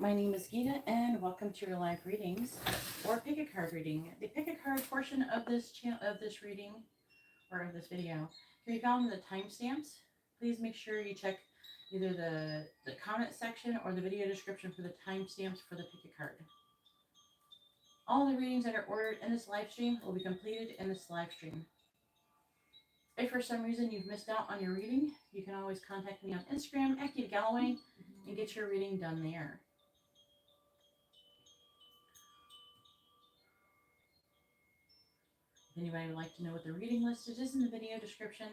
my name is Geeta, and welcome to your live readings or pick a card reading. The pick a card portion of this reading or of this video can be found in the timestamps. Please make sure you check either the comment section or the video description for the timestamps for the pick a card. All the readings that are ordered in this live stream will be completed in this live stream. If for some reason you've missed out on your reading, you can always contact me on Instagram at GeetaGalaway and get your reading done there. If anybody would like to know what the reading list is in the video description.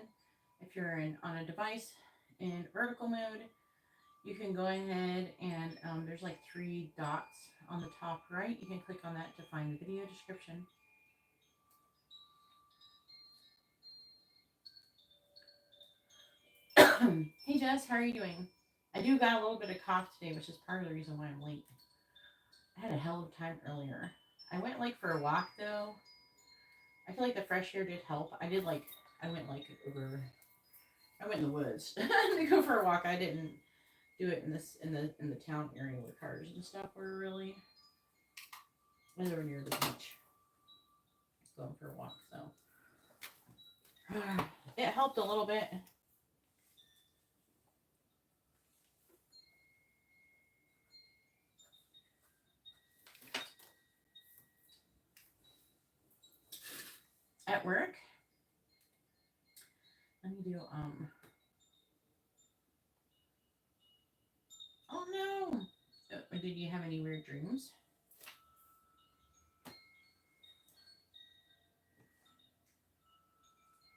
If you're on a device in vertical mode, you can go ahead and there's like 3 dots on the top right. You can click on that to find the video description. Hey Jess, how are you doing? I do got a little bit of cough today, which is part of the reason why I'm late. I had a hell of a time earlier. I went for a walk though. I feel like the fresh air did help. I went in the woods to go for a walk. I didn't do it in the town area where cars and stuff were really. They were near the beach. Going for a walk, so it helped a little bit. At work, let me do oh no! Did you have any weird dreams?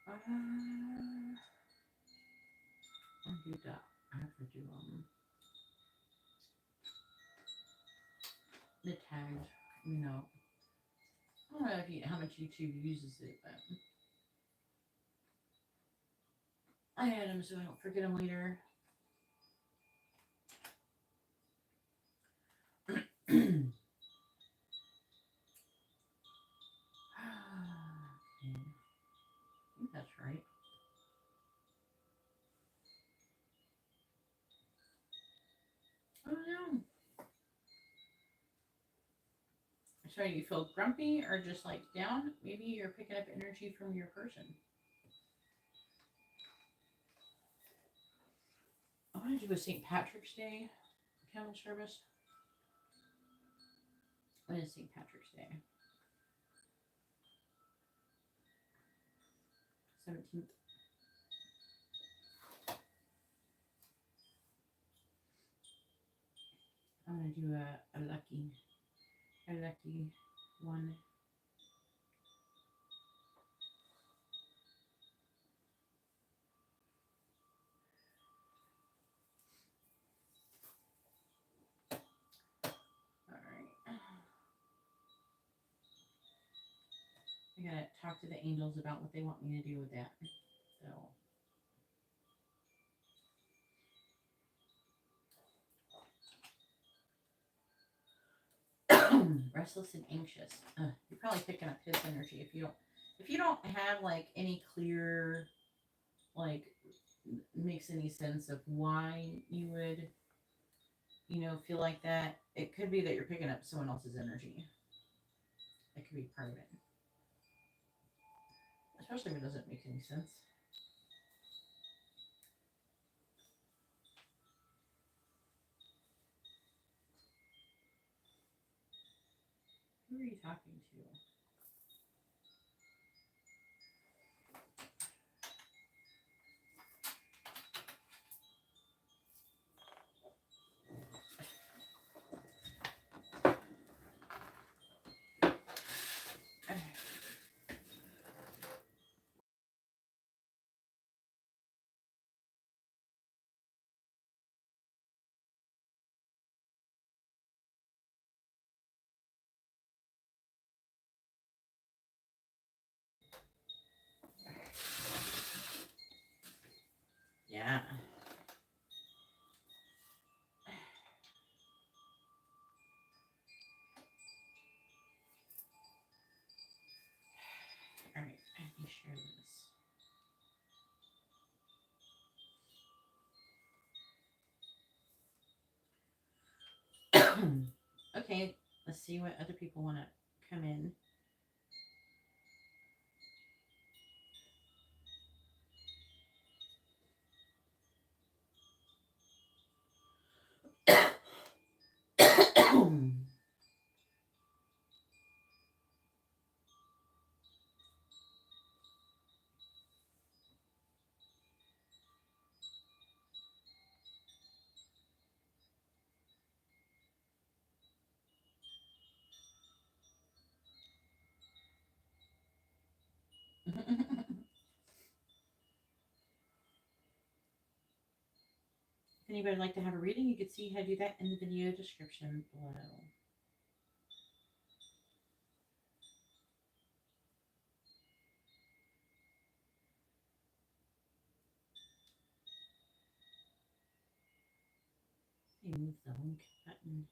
I'll do that. I have to do the tags. You know, I don't know how much YouTube uses it, but I add them so I don't forget them later. Okay. I think that's right. Oh no. So you feel grumpy or just like down? Maybe you're picking up energy from your person. I want to do a St. Patrick's Day candle service. When is St. Patrick's Day? 17th. I'm going to do a lucky one. I gotta talk to the angels about what they want me to do with that. So restless and anxious. You're probably picking up his energy if you don't have like any clear like makes any sense of why you would feel like that. It could be that you're picking up someone else's energy. That could be part of it. Especially if it doesn't make any sense. Who are you talking to? Okay, let's see what other people want to come in. If anybody would like to have a reading, you can see how to do that in the video description below. Move the link button.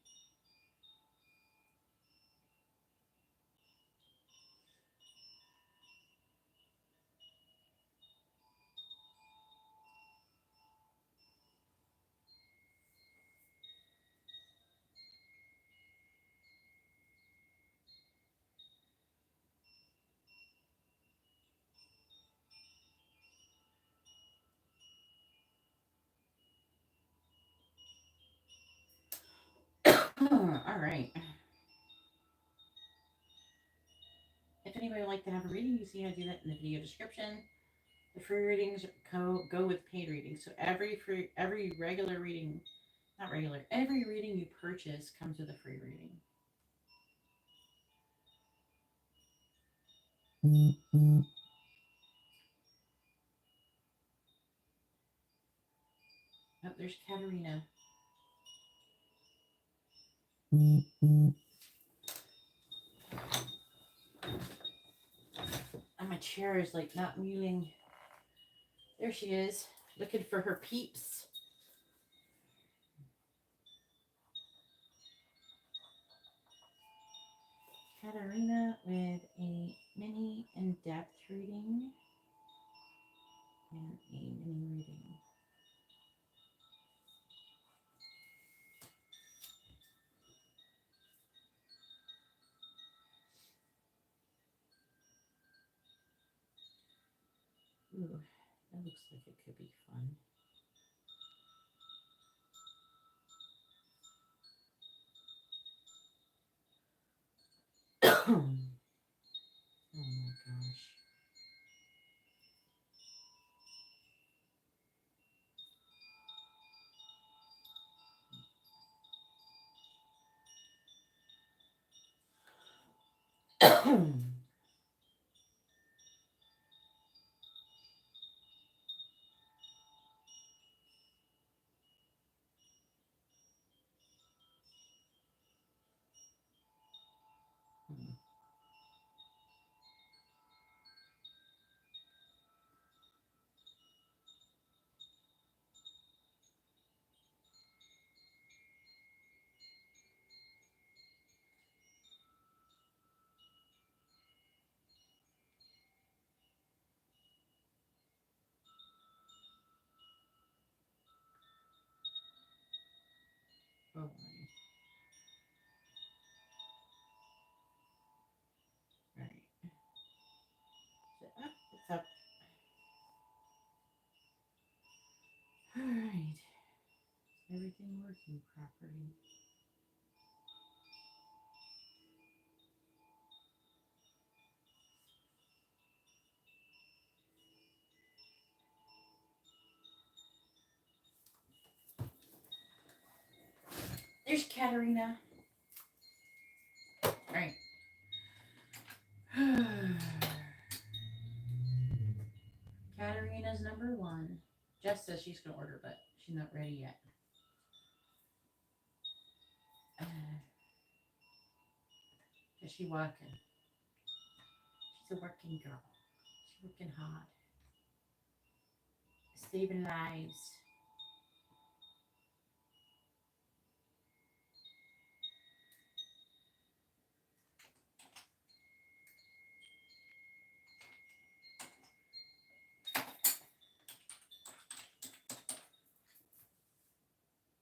All right. If anybody would like to have a reading, you see how to do that in the video description. The free readings go with paid readings. So every regular reading, not regular, every reading you purchase comes with a free reading. Oh, there's Katarina. And my chair is like not moving. There she is, looking for her peeps. Katarina with a mini in-depth reading and a mini reading. Ooh, that looks like it could be fun. Oh my gosh. Oh my. Right. So up, it's up. All right. Is everything working properly? There's Katarina. All right. Katarina's number one. Jess says she's going to order, but she's not ready yet. Is she working? She's a working girl. She's working hard. Saving lives.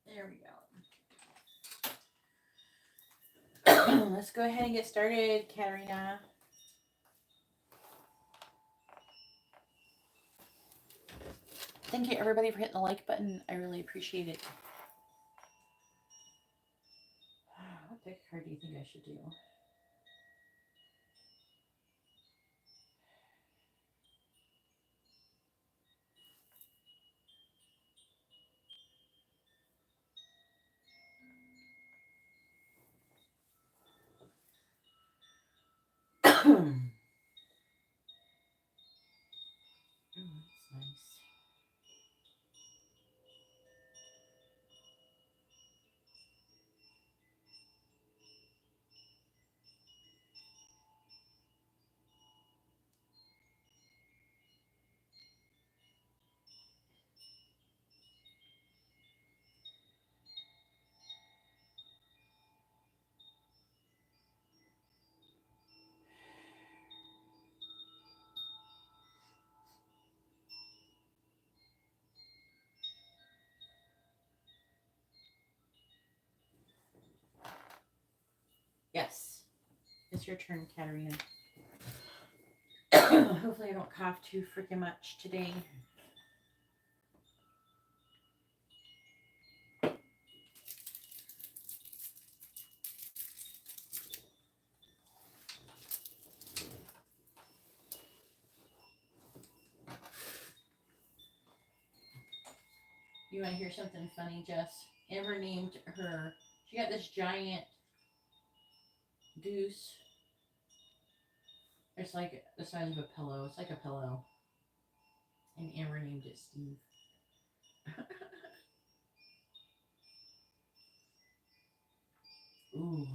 There we go. let's go ahead and get started, Katarina. Thank you, everybody, for hitting the like button. I really appreciate it. What deck card do you think I should do? Oh, that's nice. Yes, it's your turn, Katarina. Hopefully I don't cough too freaking much today. You want to hear something funny, Jess? Amber named her, she got this giant goose. It's like the size of a pillow. It's like a pillow. And Amber named it Steve. Ooh.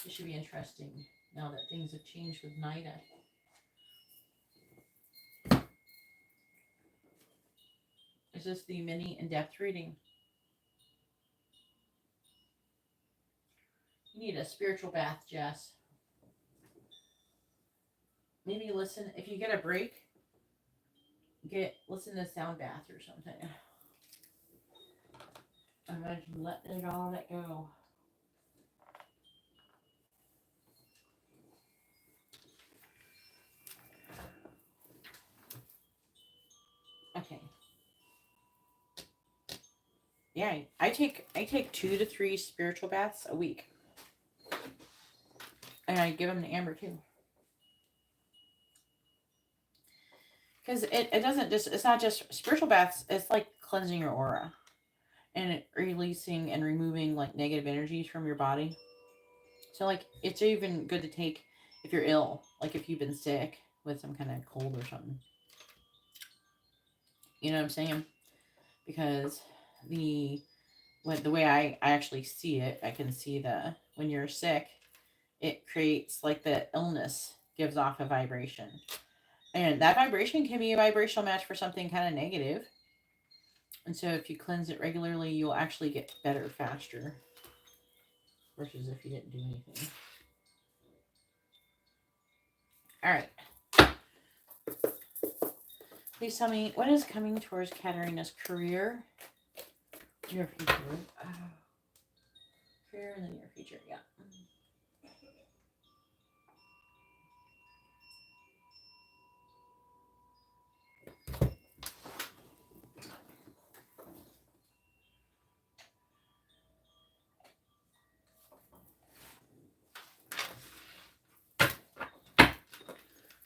This should be interesting now that things have changed with NIDA. Is this the mini in-depth reading? You need a spiritual bath, Jess. Maybe listen, if you get a break, listen to sound bath or something. Imagine letting it all let go. Okay. Yeah, I take 2 to 3 spiritual baths a week. And I give them to Amber too. Because it doesn't just, it's not just spiritual baths, it's like cleansing your aura. And releasing and removing like negative energies from your body. So like it's even good to take if you're ill, like if you've been sick with some kind of cold or something. You know what I'm saying? Because the way I actually see it, I can see when you're sick, it creates like the illness gives off a vibration. And that vibration can be a vibrational match for something kind of negative. And so if you cleanse it regularly, you'll actually get better faster versus if you didn't do anything. All right. Please tell me what is coming towards Katarina's career, near future. Career in the near future, yeah.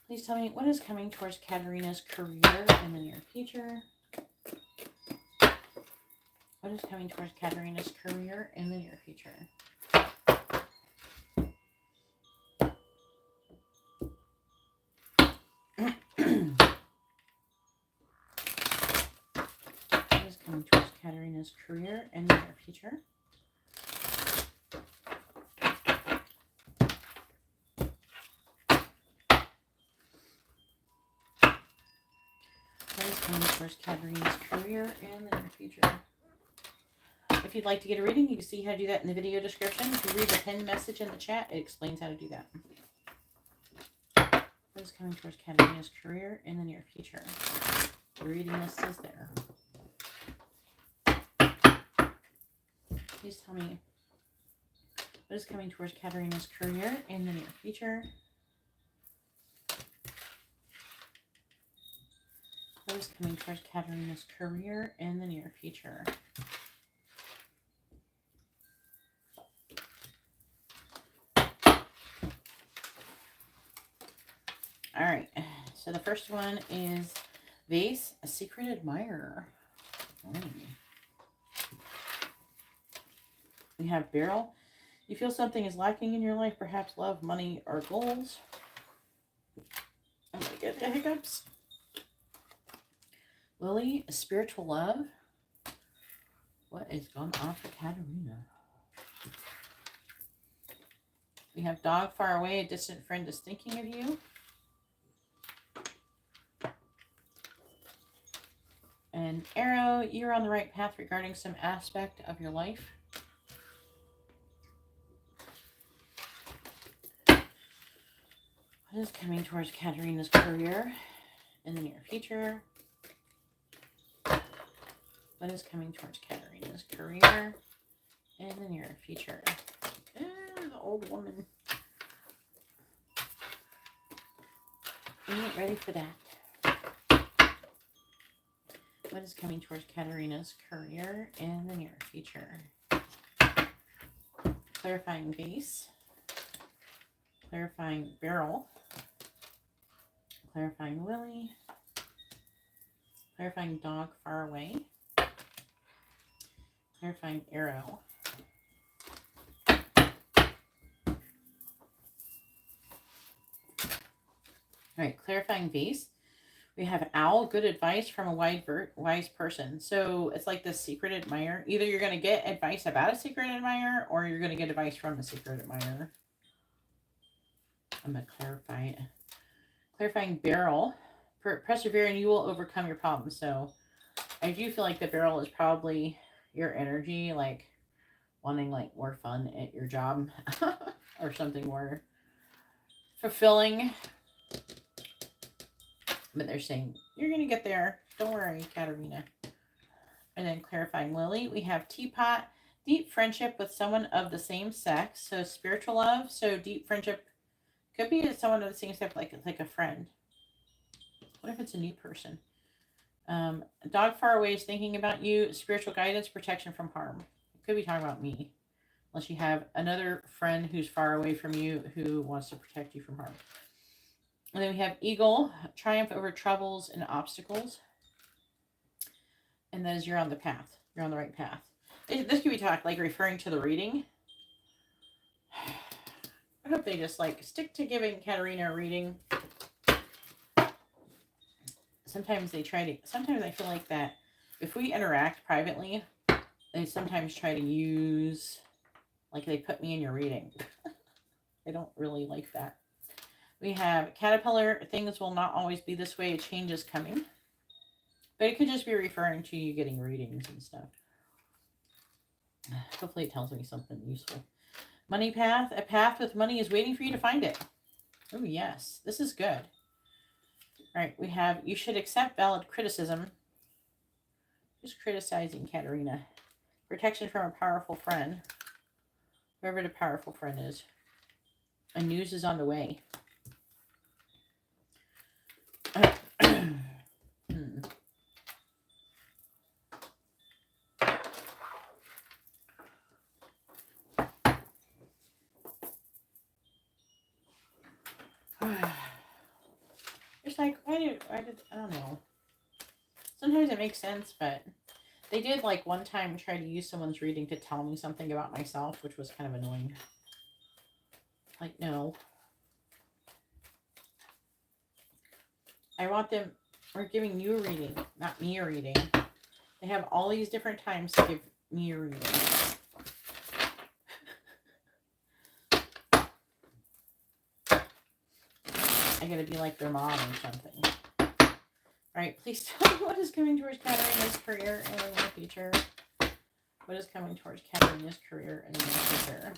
Please tell me what is coming towards Katarina's career in the near future. What is coming towards Katarina's career in the near future? What is coming towards Katarina's career in the near future? What is coming towards Katarina's career in the near future? If you'd like to get a reading, you can see how to do that in the video description. If you read the pinned message in the chat, it explains how to do that. What is coming towards Katarina's career in the near future? The reading list is there. Please tell me What is coming towards Katarina's career in the near future? What is coming towards Katarina's career in the near future? All right. So the first one is Vase, a secret admirer. We have Barrel. You feel something is lacking in your life, perhaps love, money, or goals. I'm going to get the hiccups. Lily, spiritual love. What is going on for Katarina? We have Dog, far away, a distant friend is thinking of you. And Arrow, you're on the right path regarding some aspect of your life. What is coming towards Katarina's career in the near future? What is coming towards Katarina's career in the near future? The old woman. We ain't ready for that. What is coming towards Katarina's career in the near future? Clarifying Base. Clarifying Barrel. Clarifying Willie. Clarifying Dog, far away. Clarifying Arrow. All right, clarifying Base. We have Owl, good advice from a wise person. So it's like the secret admirer. Either you're going to get advice about a secret admirer or you're going to get advice from a secret admirer. I'm going to clarify it. Clarifying Barrel. Persevere and you will overcome your problems. So I do feel like the Barrel is probably your energy, like wanting like more fun at your job or something more fulfilling. But they're saying, you're going to get there. Don't worry, Katarina. And then clarifying Lily, we have Teapot, deep friendship with someone of the same sex. So spiritual love. So deep friendship could be someone of the same sex, like a friend. What if it's a new person? Dog far away is thinking about you. Spiritual guidance, protection from harm. It could be talking about me. Unless you have another friend who's far away from you who wants to protect you from harm. And then we have Eagle, triumph over troubles and obstacles. And then you're on the path. You're on the right path. This could be talk like referring to the reading. I hope they just like stick to giving Katarina a reading. Sometimes I feel like that if we interact privately, they sometimes try to use, like they put me in your reading. I don't really like that. We have Caterpillar, things will not always be this way, a change is coming. But it could just be referring to you getting readings and stuff. Hopefully it tells me something useful. Money path, a path with money is waiting for you to find it. Oh yes, this is good. All right, we have, you should accept valid criticism. Just criticizing Katarina. Protection from a powerful friend. Whoever the powerful friend is. And news is on the way. It's like, I don't know. Sometimes it makes sense, but they did like one time try to use someone's reading to tell me something about myself, which was kind of annoying. Like, no. I want them, we're giving you a reading, not me a reading. They have all these different times to give me a reading. I gotta be like their mom or something. Alright, please tell me what is coming towards Katarina's career in the near future. What is coming towards Katarina's career in the near future?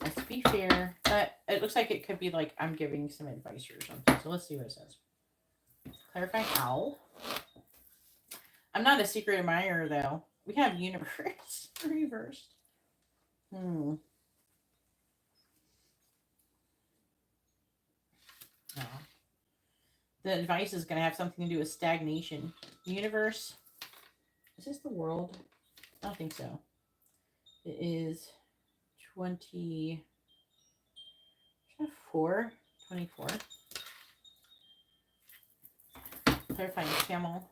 Let's be fair. But it looks like it could be like I'm giving some advice or something. So let's see what it says. Clarifying Owl. I'm not a secret admirer though. We have universe reversed. the advice is going to have something to do with stagnation. The universe. Is this the world? I don't think so. It is 24. Clarifying camel.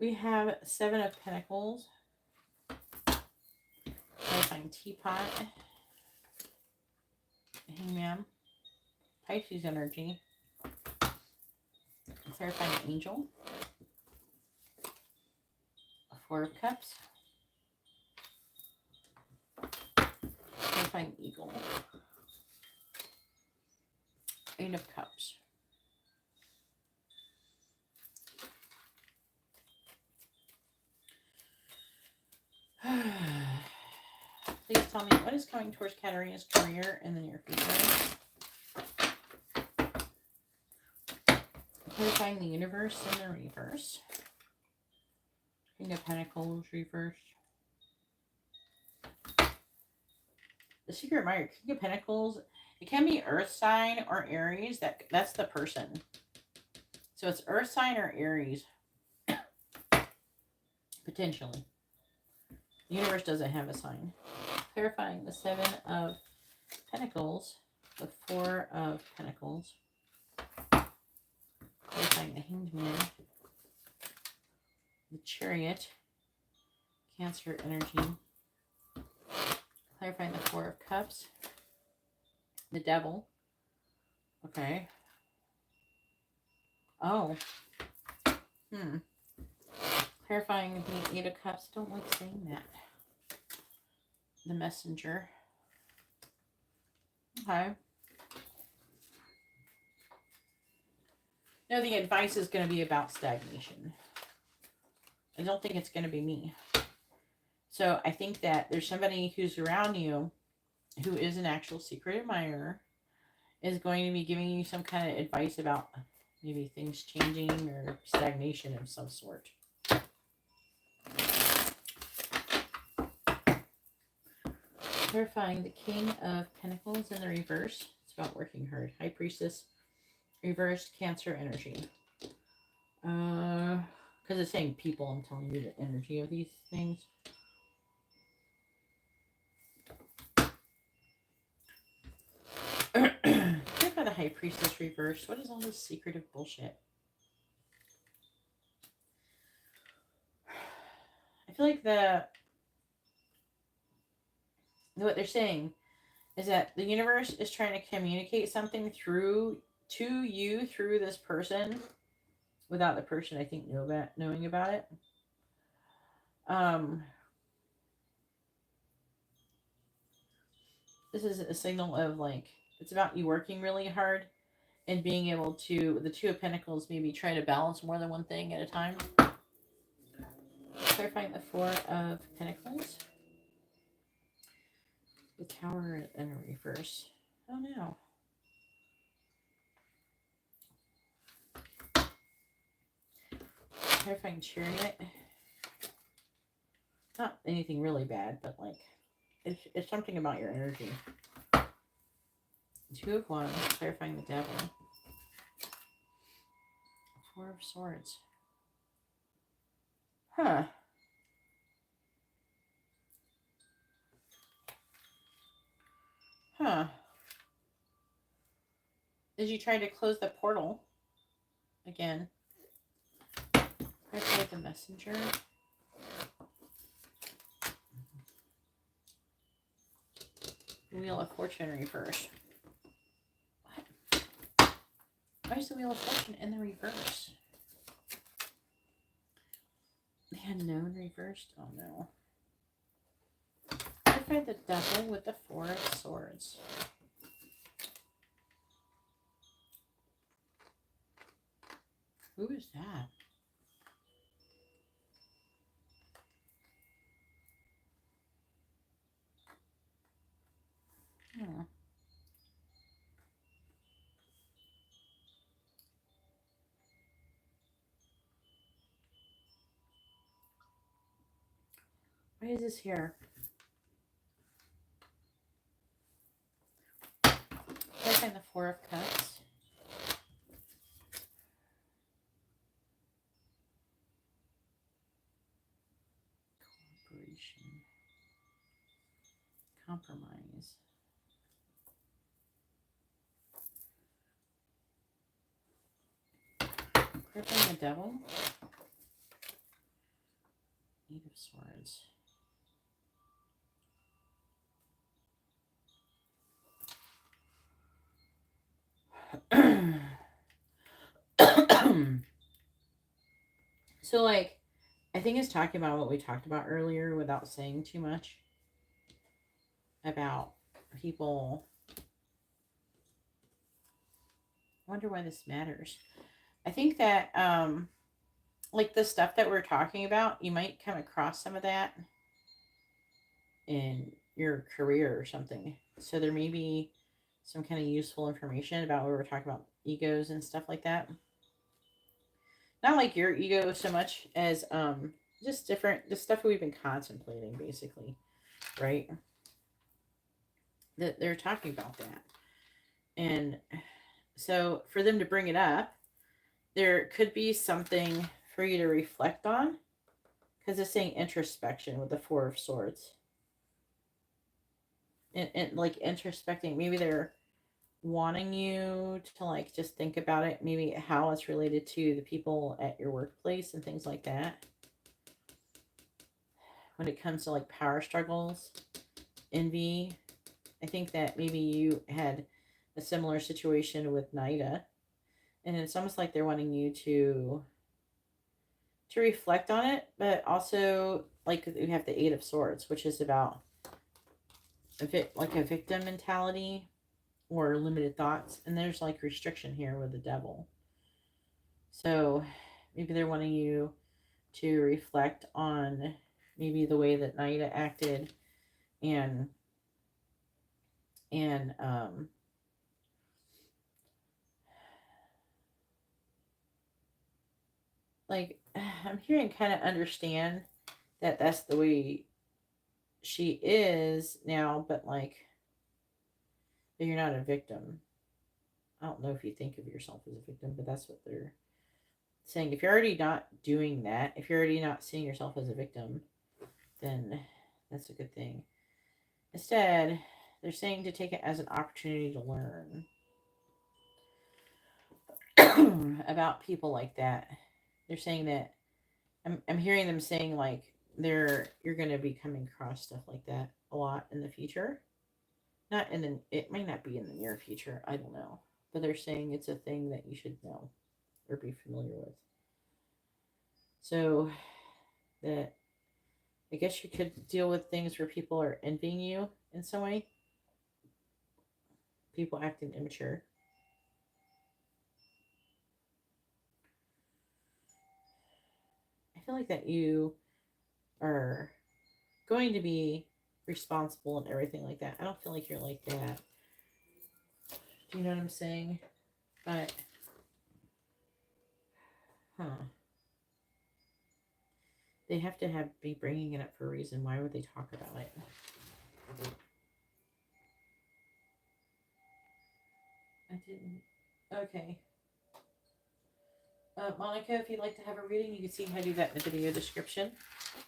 We have 7 of Pentacles. Clarifying teapot. Hangman. Pisces energy. Clarifying angel. 4 of Cups. Clarifying eagle. 8 of Cups. Please tell me what is coming towards Katarina's career in the near future. Clarifying the universe in the reverse. King of Pentacles reversed. The secret admirer, King of Pentacles. It can be Earth sign or Aries. That's the person. So it's Earth sign or Aries. Potentially. The universe doesn't have a sign. Clarifying the 7 of Pentacles. The 4 of Pentacles. Clarifying the Hanged Man. The Chariot. Cancer energy. Clarifying the 4 of Cups. The Devil. Okay. Oh. Clarifying the 8 of Cups. Don't like saying that. The Messenger. Okay. No, the advice is going to be about stagnation. I don't think it's going to be me. So I think that there's somebody who's around you who is an actual secret admirer is going to be giving you some kind of advice about maybe things changing or stagnation of some sort. Clarifying the King of Pentacles in the reverse. It's about working hard. High Priestess. Reversed Cancer energy. Because it's saying people, I'm telling you the energy of these things. Check out the High Priestess reverse. What is all this secretive bullshit? I feel like what they're saying is that the universe is trying to communicate something to you through this person without the person, I think, knowing about it. This is a signal of, like, it's about you working really hard and being able to, the 2 of Pentacles, maybe try to balance more than one thing at a time. Clarifying the 4 of Pentacles. The Tower in a reverse. Oh no. Clarifying Chariot. Not anything really bad, but like it's something about your energy. 2 of Wands. Clarifying the Devil. 4 of Swords. Huh. Did you try to close the portal again? Clarify the Messenger. Wheel of Fortune reverse. What? Why is the Wheel of Fortune in the reverse? The Unknown reversed? Oh no. Clarify the Devil with the 4 of Swords. Who is that? Oh. Why is this here? Four of Cups. Cooperation. Compromise. Crippling the Devil. Eight of Swords. So, like, I think it's talking about what we talked about earlier without saying too much about people. I wonder why this matters. I think that, like, the stuff that we're talking about, you might come across some of that in your career or something. So there may be some kind of useful information about what we're talking about, egos and stuff like that. Not like your ego so much as just different, the stuff we've been contemplating, basically, right? That they're talking about that. And so for them to bring it up, there could be something for you to reflect on, because it's saying introspection with the Four of Swords. And like introspecting, maybe they're wanting you to like just think about it, maybe how it's related to the people at your workplace and things like that. When it comes to like power struggles, envy, I think that maybe you had a similar situation with Nida, and it's almost like they're wanting you to reflect on it, but also like you have the Eight of Swords, which is about like a victim mentality or limited thoughts, and there's like restriction here with the Devil. So maybe they're wanting you to reflect on maybe the way that Naida acted, and like I'm hearing kind of understand that that's the way she is now, but like that you're not a victim. I don't know if you think of yourself as a victim, but that's what they're saying. If you're already not doing that, if you're already not seeing yourself as a victim, then that's a good thing. Instead, they're saying to take it as an opportunity to learn about people like that. They're saying that I'm hearing them saying like you're going to be coming across stuff like that a lot in the future. Not in the It might not be in the near future. I don't know, but they're saying it's a thing that you should know or be familiar with. So that I guess you could deal with things where people are envying you in some way. People acting immature. I feel like that you are going to be responsible and everything like that. I don't feel like you're like that. Do you know what I'm saying? But, they have to be bringing it up for a reason. Why would they talk about it? I didn't. Okay. Monica, if you'd like to have a reading, you can see how to do that in the video description.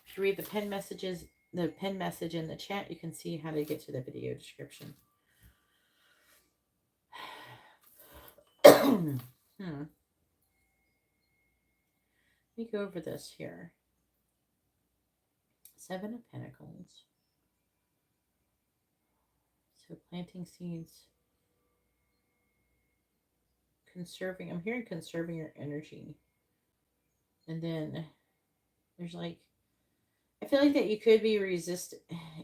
If you read the pen message in the chat, you can see how to get to the video description. Let me go over this here. Seven of Pentacles. So planting seeds. Conserving. I'm hearing conserving your energy. And then there's like, I feel like that you could be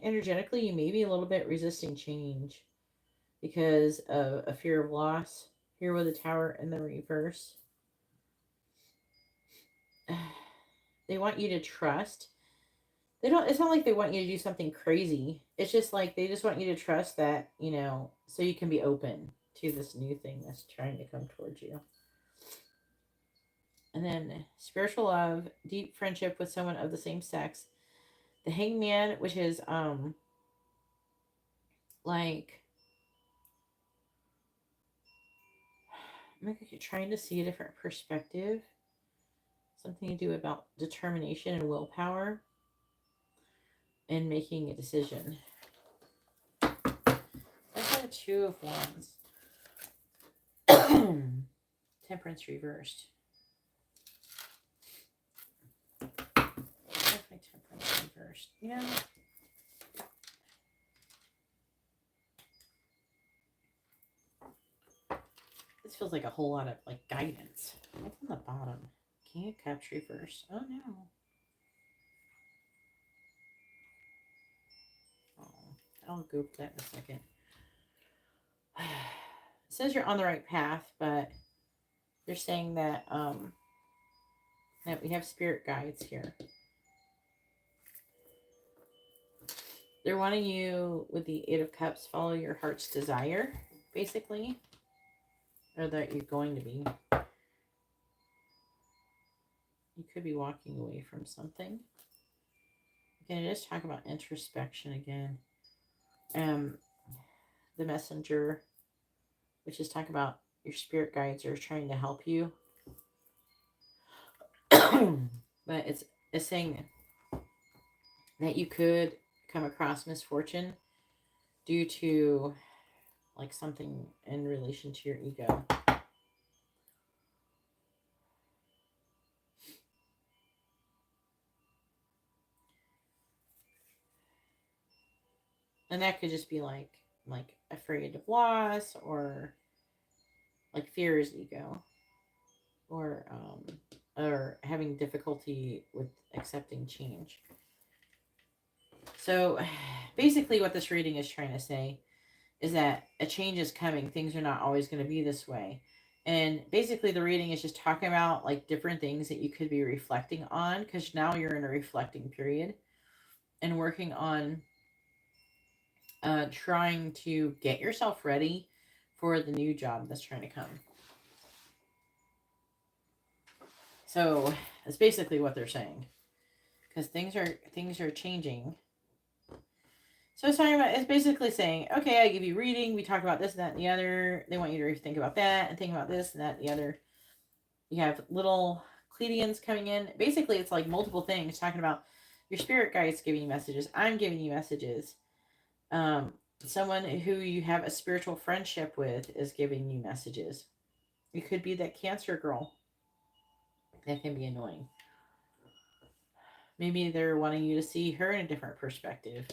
energetically, you may be a little bit resisting change because of a fear of loss. Here with the Tower in the reverse. They want you to trust. It's not like they want you to do something crazy. It's just like they just want you to trust that, so you can be open to this new thing that's trying to come towards you. And then spiritual love, deep friendship with someone of the same sex. The Hangman, which is like I'm trying to see a different perspective. Something to do about determination and willpower and making a decision. I've got a 2 of Wands. Temperance reversed. Definitely Temperance reversed. Yeah. This feels like a whole lot of like guidance. What's on the bottom? King of Cups reversed. Oh no. Oh, I'll go for that in a second. It says you're on the right path, but they're saying that that we have spirit guides here. They're wanting you, with the 8 of Cups, follow your heart's desire, basically. Or that you're going to be. You could be walking away from something. Again, it is talk about introspection again. The Messenger, which is talk about your spirit guides are trying to help you. But it's saying that you could come across misfortune due to like something in relation to your ego. And that could just be like afraid of loss, or like fear is ego, or having difficulty with accepting change. So basically what this reading is trying to say is that a change is coming. Things are not always going to be this way. And basically the reading is just talking about like different things that you could be reflecting on, because now you're in a reflecting period and working on trying to get yourself ready for the new job that's trying to come. So that's basically what they're saying, because things are changing. So it's basically saying, okay, I give you reading, we talk about this and that and the other. They want you to think about that and think about this and that and the other. You have little Cleidians coming in. Basically, it's like multiple things talking about your spirit guides giving you messages. I'm giving you messages. Someone who you have a spiritual friendship with is giving you messages. It could be that Cancer girl. That can be annoying. Maybe they're wanting you to see her in a different perspective.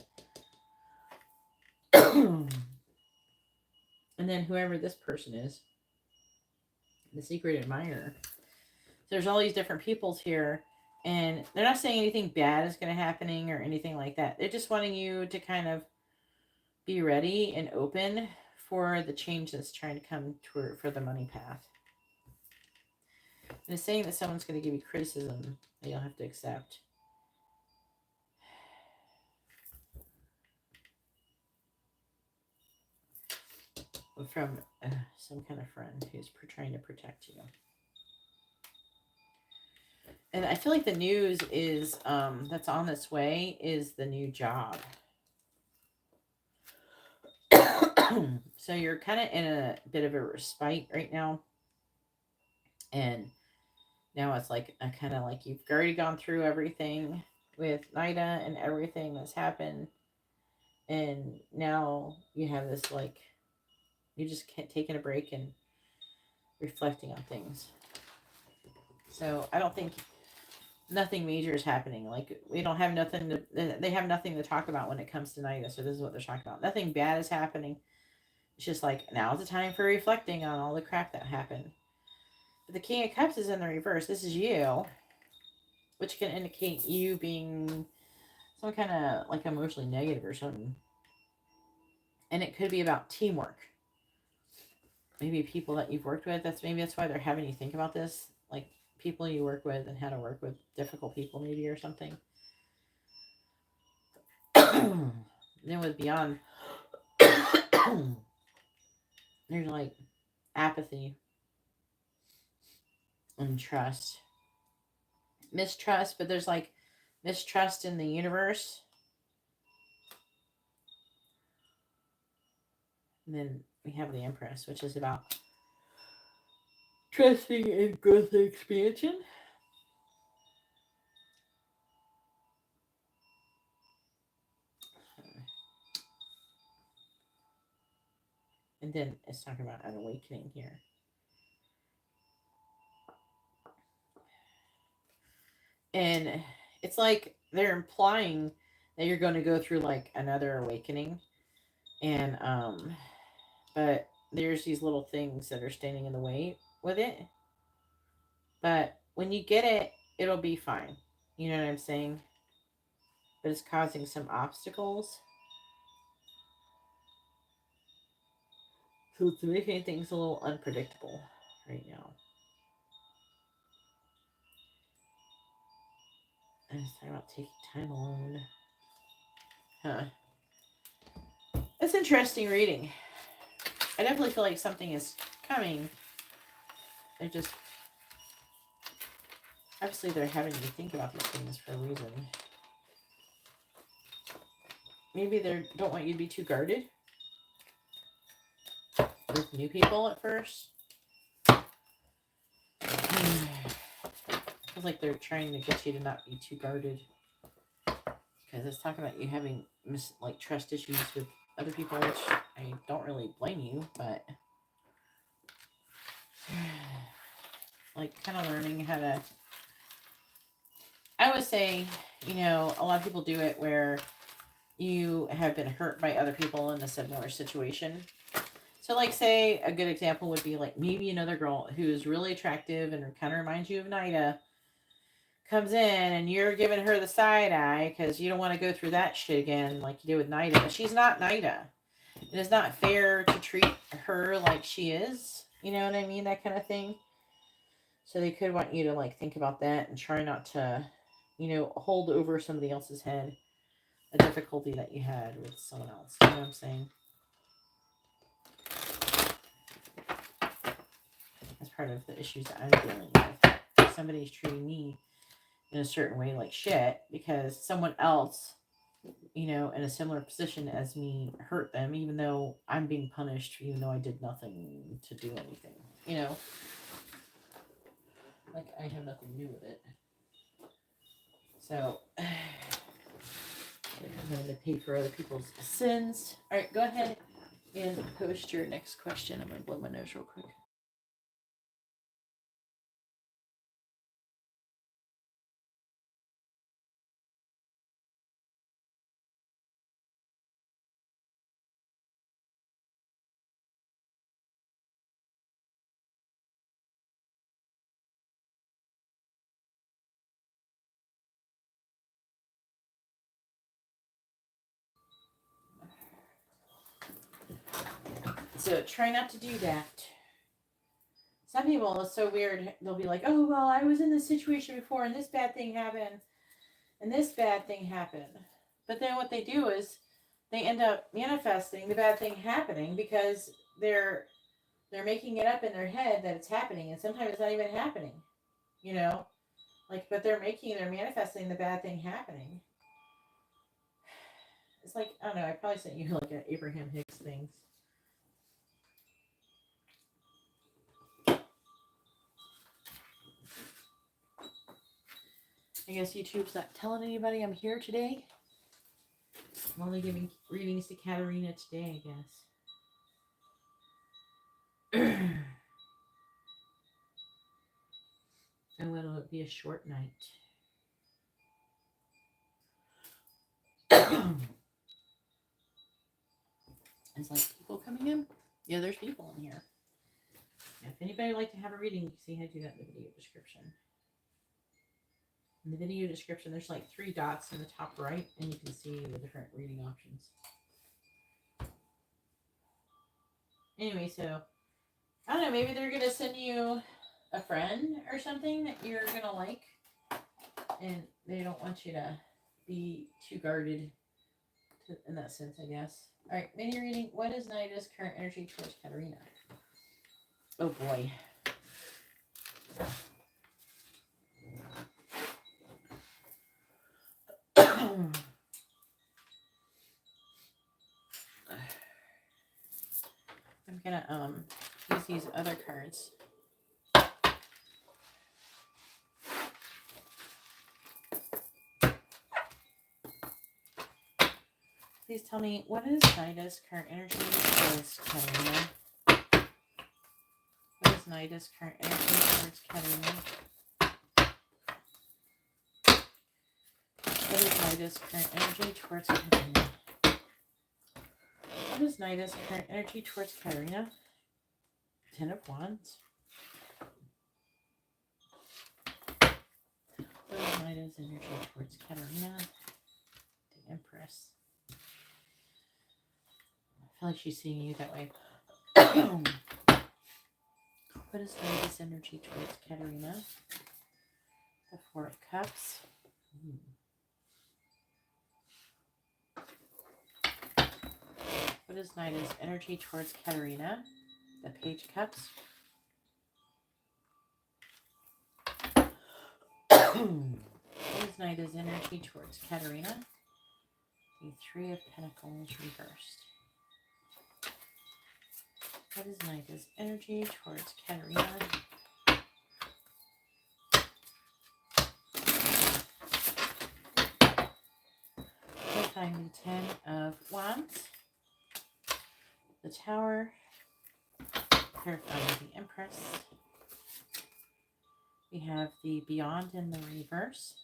And then whoever this person is, the secret admirer. There's all these different peoples here, and they're not saying anything bad is going to happening or anything like that. They're just wanting you to kind of be ready and open for the change that's trying to come for the money path. And it's saying that someone's going to give you criticism that you'll have to accept. From some kind of friend who's trying to protect you. And I feel like the news is that's on its way is the new job. So you're kind of in a bit of a respite right now. And now it's like a kind of like you've already gone through everything with Nida and everything that's happened. And now you have this like, you just can't taking a break and reflecting on things. So I don't think nothing major is happening. Like we don't have nothing to, they have nothing to talk about when it comes to Nida. So this is what they're talking about. Nothing bad is happening. It's just like, now's the time for reflecting on all the crap that happened. But the King of Cups is in the reverse. This is you, which can indicate you being some kind of like emotionally negative or something. And it could be about teamwork. Maybe people that you've worked with. That's why they're having you think about this. Like people you work with and how to work with difficult people maybe or something. Then with beyond, there's like apathy and trust. Mistrust, but there's like mistrust in the universe. And then we have the Empress, which is about trusting in growth and expansion. And then it's talking about an awakening here. And it's like they're implying that you're going to go through like another awakening. And but there's these little things that are standing in the way with it. But when you get it, it'll be fine. You know what I'm saying? But it's causing some obstacles. So it's making things a little unpredictable right now. And it's talking about taking time alone. Huh. It's interesting reading. I definitely feel like something is coming. They're just... Obviously, they're having you think about these things for a reason. Maybe they don't want you to be too guarded with new people at first. Feels like they're trying to get you to not be too guarded. Because it's talking about you having trust issues with other people, which I don't really blame you, but like kind of learning how to... I would say, you know, a lot of people do it where you have been hurt by other people in a similar situation. So, like, say a good example would be like maybe another girl who's really attractive and kind of reminds you of Nida comes in and you're giving her the side eye because you don't want to go through that shit again like you did with Nida. But she's not Nida. It is not fair to treat her like she is. You know what I mean? That kind of thing. So they could want you to like think about that and try not to, you know, hold over somebody else's head a difficulty that you had with someone else. You know what I'm saying? That's part of the issues that I'm dealing with. Somebody's treating me in a certain way like shit because someone else, you know, in a similar position as me hurt them, even though I'm being punished, even though I did nothing to do anything. You know? Like, I have nothing to do with it. So, I'm going to pay for other people's sins. All right, go ahead and post your next question. I'm going to blow my nose real quick. So try not to do that. Some people, it's so weird. They'll be like, oh, well, I was in this situation before and this bad thing happened and this bad thing happened. But then what they do is they end up manifesting the bad thing happening because they're making it up in their head that it's happening. And sometimes it's not even happening, you know? Like, but they're manifesting the bad thing happening. It's like, I don't know, I probably sent you like an Abraham Hicks thing. I guess YouTube's not telling anybody I'm here today. I'm only giving readings to Katarina today, I guess. And it'll be a short night. It's like people coming in. Yeah, there's people in here. If anybody would like to have a reading, you can see how to do that in the video description. In the video description, there's like 3 dots in the top right, and you can see the different reading options. Anyway, so, I don't know, maybe they're going to send you a friend or something that you're going to like, and they don't want you to be too guarded in that sense, I guess. All right, mini reading. What is Nida's current energy towards Katarina? Oh, boy. I'm gonna use these other cards Please tell me, what is Nida's current energy towards Katarina? What is Nida's current energy towards Katarina? What is Nida's current energy towards Katarina? What is Nida's current energy towards Katarina? 10 of Wands. What is Nida's energy towards Katarina? The Empress. I feel like she's seeing you that way. What is Nida's energy towards Katarina? The Four of Cups. What is Nida's energy towards Katarina? The Page of Cups. What is Nida's energy towards Katarina? The Three of Pentacles reversed. What is Nida's energy towards Katarina? Clarifying the 10 of Wands. The Tower. Clarifying the Empress. We have the Beyond in the reverse.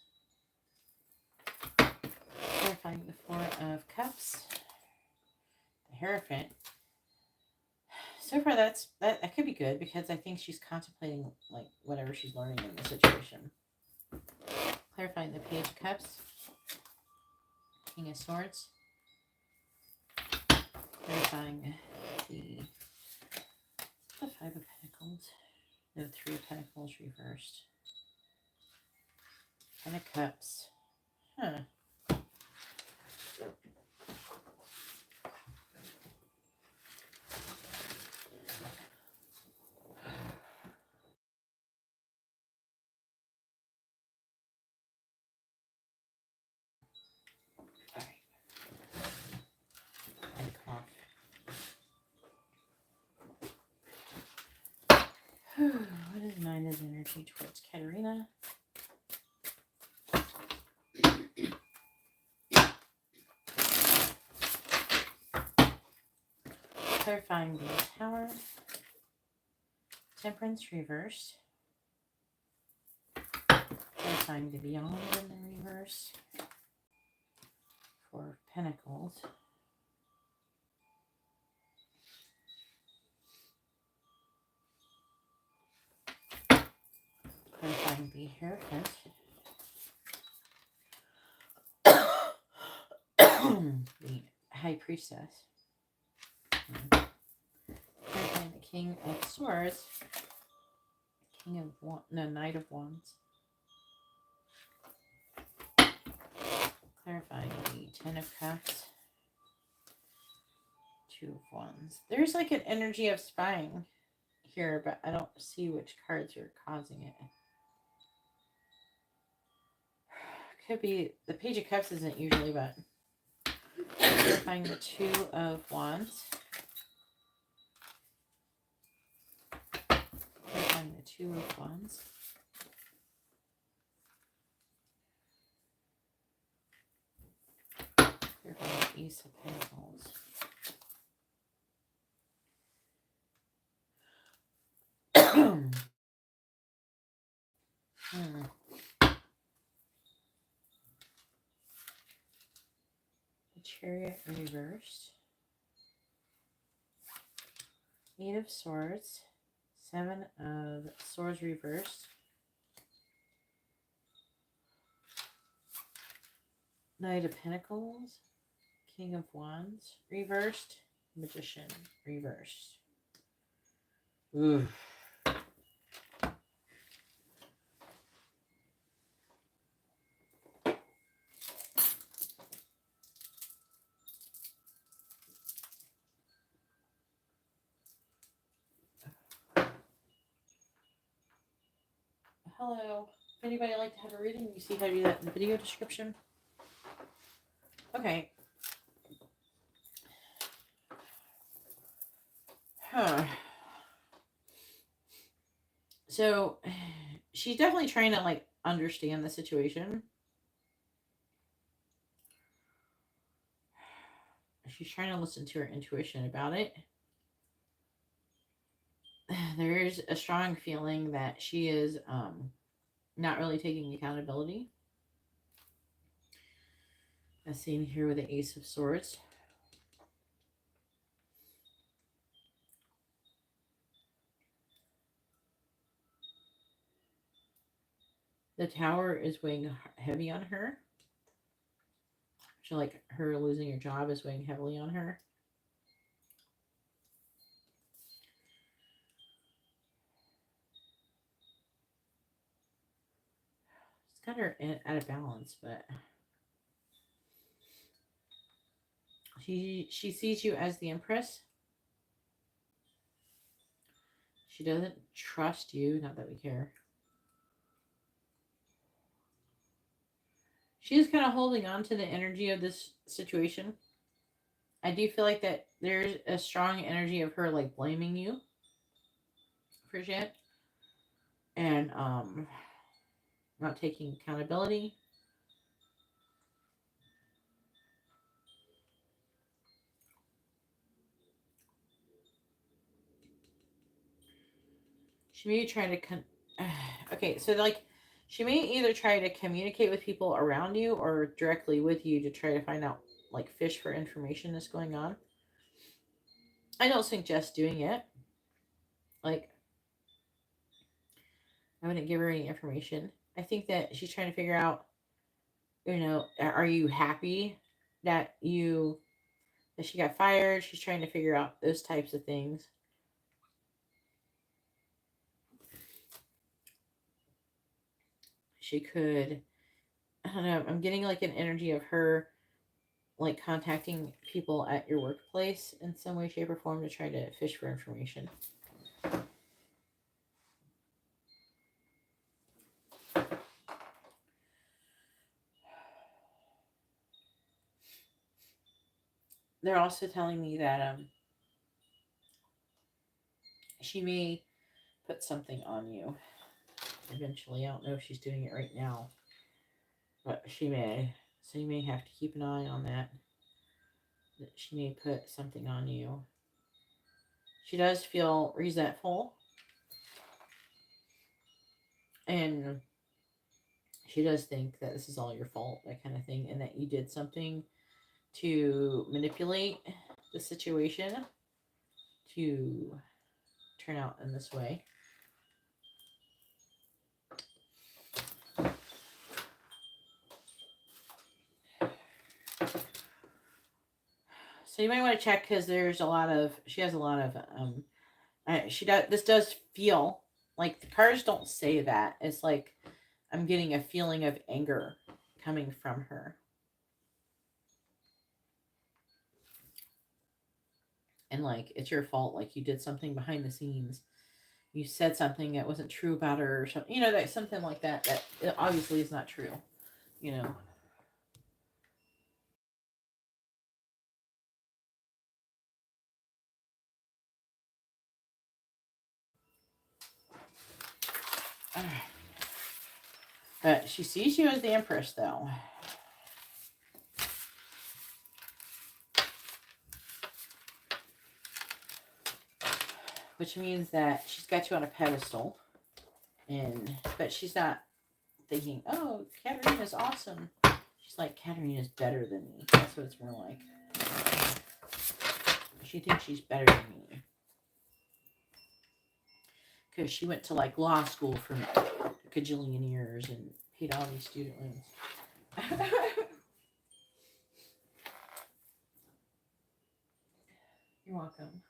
Clarifying the Four of Cups. The Hierophant. So far, that could be good because I think she's contemplating like whatever she's learning in the situation. Clarifying the Page of Cups. King of Swords. Clarifying the Five of Pentacles. No, Three of Pentacles reversed. 10 of Cups. Huh. What is Nida's energy towards Katarina? Clarifying the Tower. Temperance reversed. Clarifying the Beyond in the reverse. Four of Pentacles. Clarifying the Hierophant. The High Priestess. Clarifying the King of Swords. King of Wands. No, Knight of Wands. Clarifying the 10 of Cups. 2 of Wands. There's like an energy of spying here, but I don't see which cards are causing it. Could be the Page of Cups isn't usually, but clarifying the 2 of Wands. Clarifying the 2 of Wands. Clarifying the Ace of Pentacles. The Chariot reversed. 8 of Swords. 7 of Swords reversed. Knight of Pentacles. King of Wands reversed. Magician reversed. Ooh. Hello. If anybody would like to have a reading, you see how to do that in the video description. Okay. So she's definitely trying to like understand the situation. she's trying to listen to her intuition about it. There's a strong feeling that she is not really taking accountability. As seen here with the Ace of Swords. The Tower is weighing heavy on her. So, like, her losing her job is weighing heavily on her. It's got her out of balance, but she sees you as the Empress. She doesn't trust you, not that we care. She is kind of holding on to the energy of this situation. I do feel like that there's a strong energy of her like blaming you for shit. And not taking accountability. She may try to okay, so like she may either try to communicate with people around you or directly with you to try to find out, like, fish for information that's going on. I don't suggest doing it. Like, I wouldn't give her any information. I think that she's trying to figure out, are you happy that she got fired? She's trying to figure out those types of things. She could, I don't know, I'm getting like an energy of her like contacting people at your workplace in some way, shape, or form to try to fish for information. They're also telling me that she may put something on you eventually. I don't know if she's doing it right now, but she may. So you may have to keep an eye on that. That she may put something on you. She does feel resentful. And she does think that this is all your fault, that kind of thing, and that you did something to manipulate the situation to turn out in this way. So you might want to check because she has a lot of this does feel like the cards don't say that. It's like I'm getting a feeling of anger coming from her. And like it's your fault, like you did something behind the scenes. You said something that wasn't true about her or something, that something like that it obviously is not true, But she sees you as the Empress, though. Which means that she's got you on a pedestal. But she's not thinking, oh, Katarina is awesome. She's like, Katarina is better than me. That's what it's more like. She thinks she's better than me. Because she went to like law school for a gajillion years and paid all these student loans. You're welcome.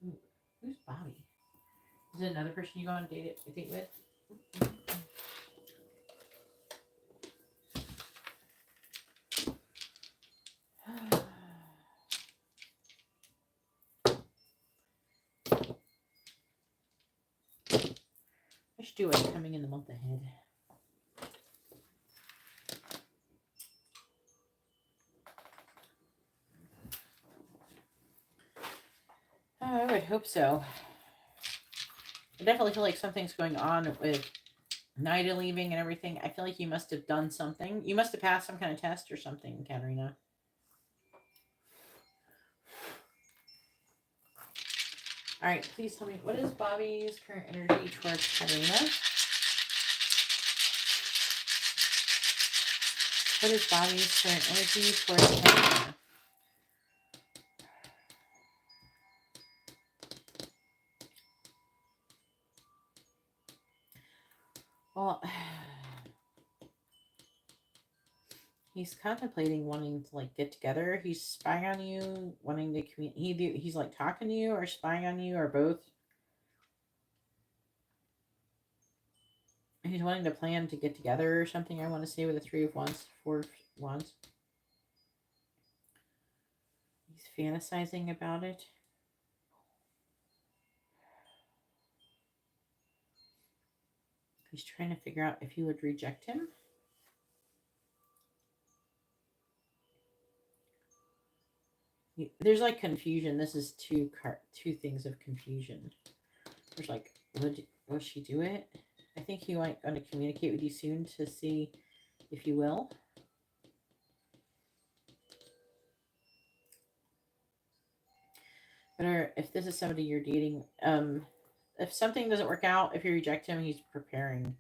Ooh, who's Bobby? Is it another person you go on a date with? joy coming in the month ahead. Oh, I would hope so. I definitely feel like something's going on with Nida leaving and everything. I feel like you must have done something. You must have passed some kind of test or something, Katarina. All right, please tell me, what is Bobby's current energy towards Katarina? What is Bobby's current energy towards Katarina? Well, he's contemplating wanting to like get together. He's spying on you, wanting to communicate. He's like talking to you or spying on you or both. He's wanting to plan to get together or something. I want to say with a 3 of Wands, 4 of Wands. He's fantasizing about it. He's trying to figure out if you would reject him. There's like confusion. This is two things of confusion. There's like, will she do it? I think he might going to communicate with you soon to see if you will. Or if this is somebody you're dating, if something doesn't work out, if you reject him, he's preparing.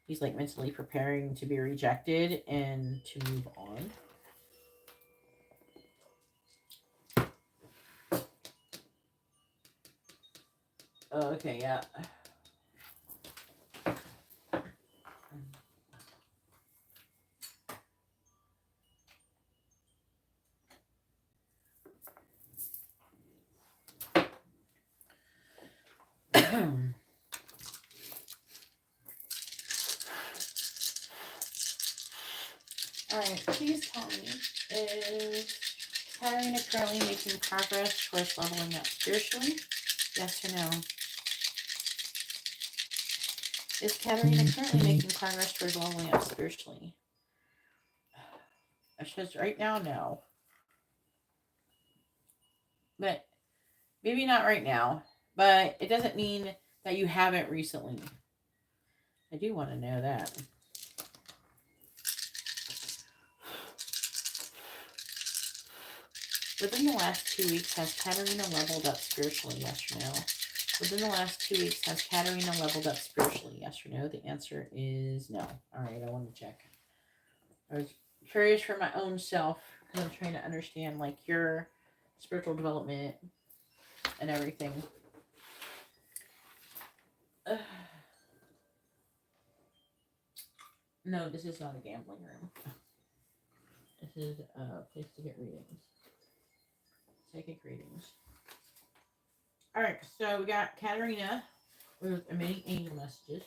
He's like mentally preparing to be rejected and to move on. Oh, okay, yeah. Alright, please tell me, is Katarina currently making progress towards leveling up spiritually? Yes or no? Is Katarina currently making progress towards leveling up spiritually? It says right now, no. But maybe not right now. But it doesn't mean that you haven't recently. I do want to know that. Within the last 2 weeks, has Katarina leveled up spiritually? Yes or no? Within the last 2 weeks, has Katarina leveled up spiritually? Yes or no? The answer is no. All right, I want to check. I was curious for my own self because I'm trying to understand like your spiritual development and everything. No, this is not a gambling room. This is a place to get readings. Psychic readings. Alright, so we got Katarina with many angel messages.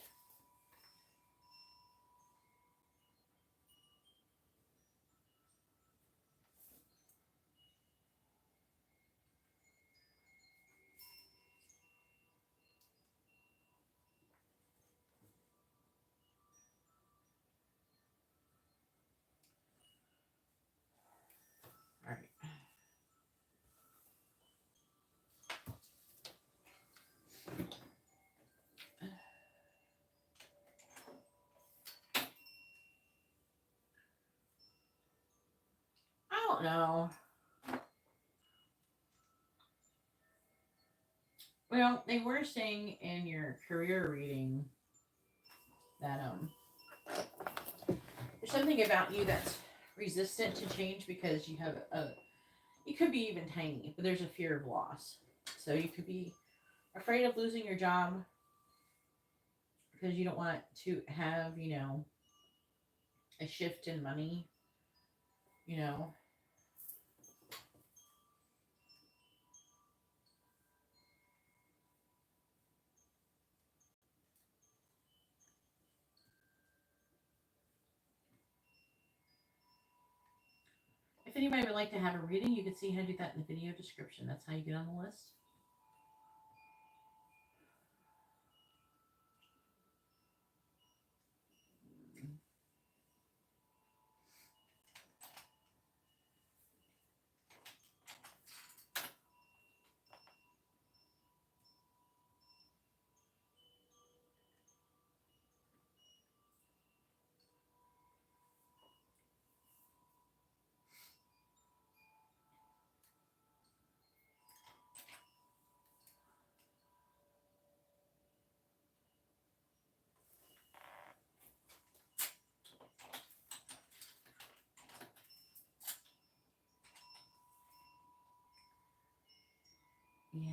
Alright. I don't know. Well, they were saying in your career reading that there's something about you that's resistant to change because you have you could be even tiny, but there's a fear of loss. So you could be afraid of losing your job because you don't want to have, a shift in money, you know. If anybody would like to have a reading, you can see how to do that in the video description. That's how you get on the list. Yeah.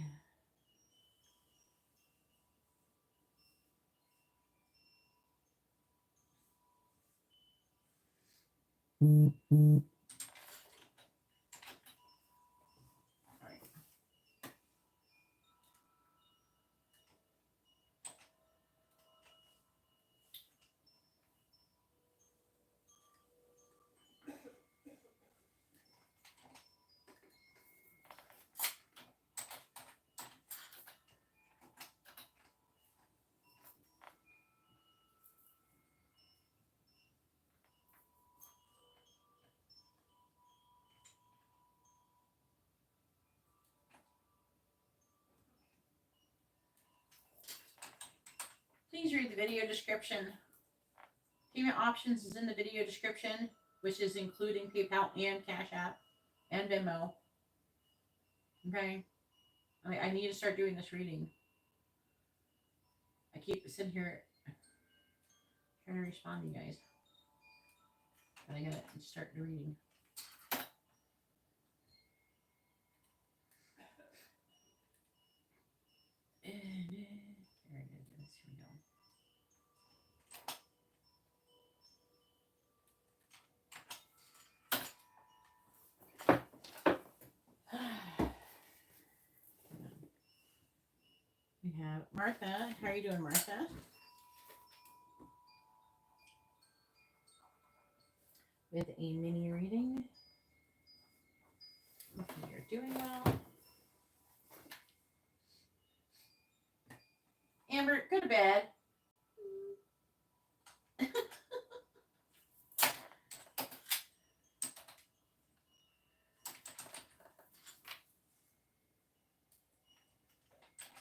All right. Please read the video description. Payment options is in the video description, which is including PayPal and CashApp and Venmo. Okay? I need to start doing this reading. I keep sitting here trying to respond to you guys. But I gotta start the reading. There it is. Here we go. We have Martha. How are you doing, Martha? With a mini reading. Hopefully you're doing well. Amber, go to bed.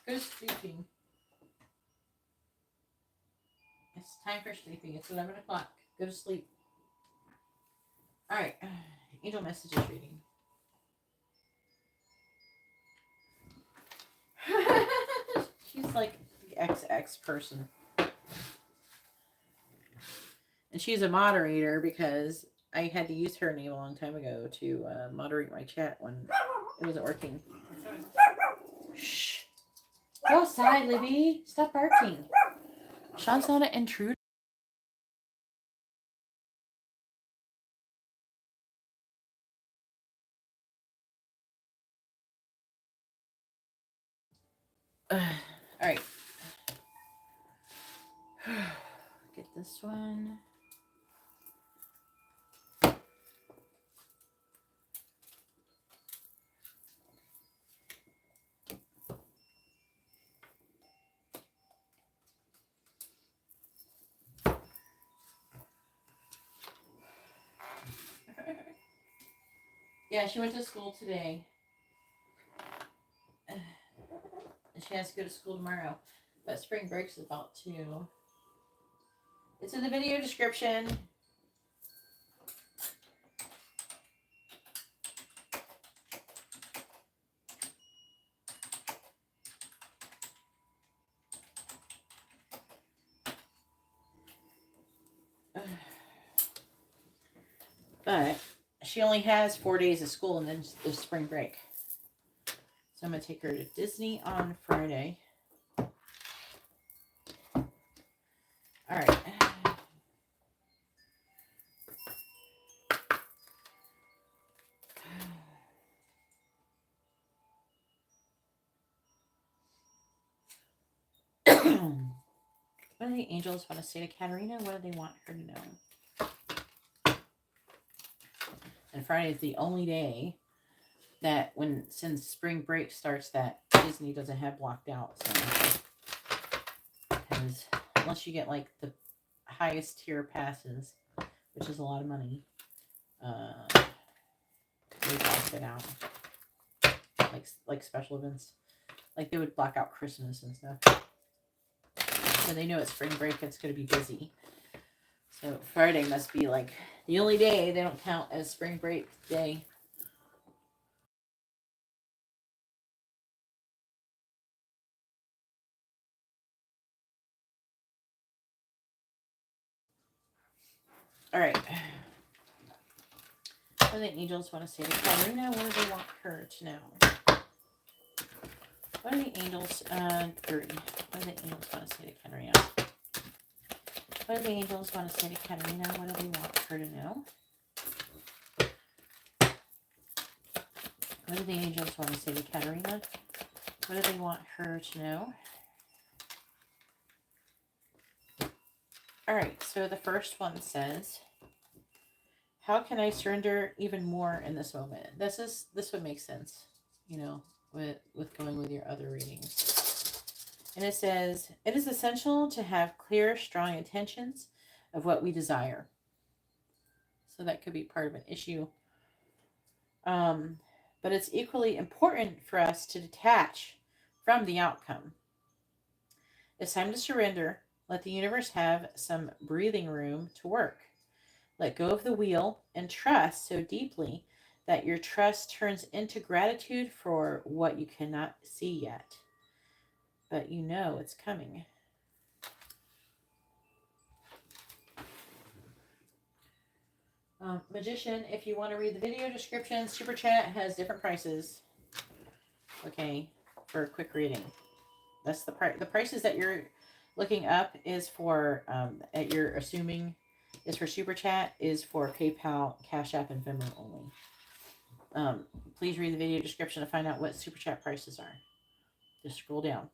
Go to sleeping. It's time for sleeping. It's 11 o'clock. Go to sleep. All right. Angel messages reading. She's like the XX person. And she's a moderator because I had to use her name a long time ago to moderate my chat when it wasn't working. Shh. Go outside, Libby. Stop barking. Sean's not an intruder. All right. Get this one. Yeah, she went to school today. And she has to go to school tomorrow. But spring break's about to. It's in the video description. But she only has 4 days of school and then there's spring break. So I'm going to take her to Disney on Friday. All right. What do the angels want to say to Katerina? What do they want her to know? And Friday is the only day that since spring break starts that Disney doesn't have blocked out. So, because unless you get like the highest tier passes, which is a lot of money, they block it out. Like special events. Like they would block out Christmas and stuff. So they know it's spring break, it's going to be busy. So Friday must be like the only day they don't count as spring break day. All right. What do the angels want to say to Katerina? What do they want her to know? What do the angels, 30. What do the angels want to say to Katerina? What do the angels want to say to Katerina? What do they want her to know? What do the angels want to say to Katerina? What do they want her to know? All right, so the first one says, how can I surrender even more in this moment? This would make sense, you know, with going with your other readings. And it says, it is essential to have clear, strong intentions of what we desire. So that could be part of an issue. But it's equally important for us to detach from the outcome. It's time to surrender. Let the universe have some breathing room to work. Let go of the wheel and trust so deeply that your trust turns into gratitude for what you cannot see yet. But you know it's coming. Magician, if you want to read the video description, Super Chat has different prices. Okay, for a quick reading. That's the price. The prices that you're looking up is for, you're assuming is for Super Chat, is for PayPal, CashApp, and Venmo only. Please read the video description to find out what Super Chat prices are. Just scroll down.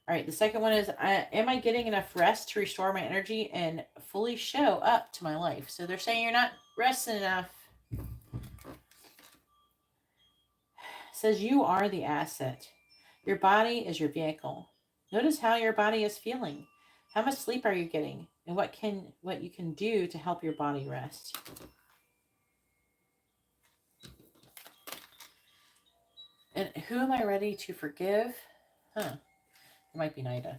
All right, the second one is, am I getting enough rest to restore my energy and fully show up to my life? So they're saying you're not resting enough. It says you are the asset. Your body is your vehicle. Notice how your body is feeling. How much sleep are you getting? And what you can do to help your body rest. And who am I ready to forgive? It might be Nida.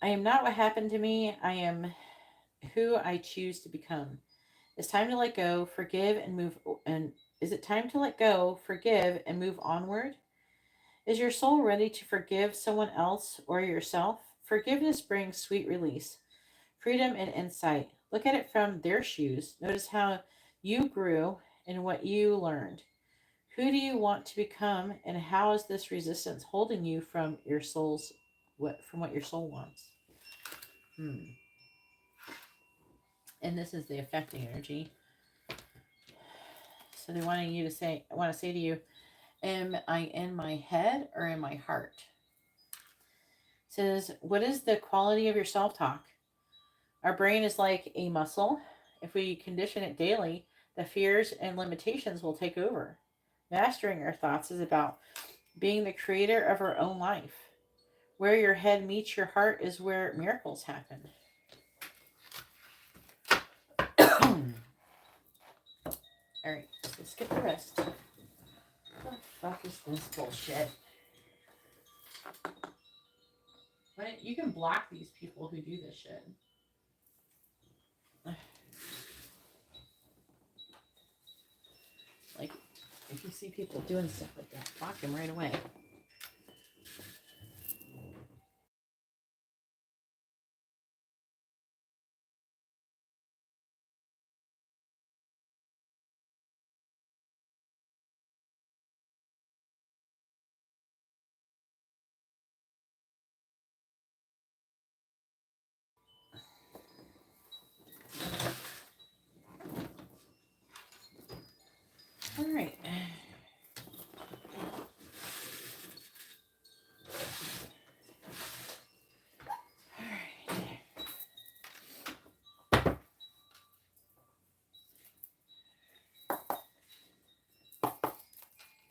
I am not what happened to me. I am who I choose to become. It's time to let go, forgive, and move. And is it time to let go, forgive, and move onward? Is your soul ready to forgive someone else or yourself? Forgiveness brings sweet release, freedom, and insight. Look at it from their shoes. Notice how you grew and what you learned. Who do you want to become, and how is this resistance holding you from your soul's from what your soul wants? And this is the affecting energy. So they're wanting you to say, I want to say to you, am I in my head or in my heart? It says, what is the quality of your self-talk? Our brain is like a muscle. If we condition it daily, the fears and limitations will take over. Mastering our thoughts is about being the creator of our own life. Where your head meets your heart is where miracles happen. Alright, let's skip the rest. What the fuck is this bullshit? But you can block these people who do this shit. Like, if you see people doing stuff like that, block them right away. All right.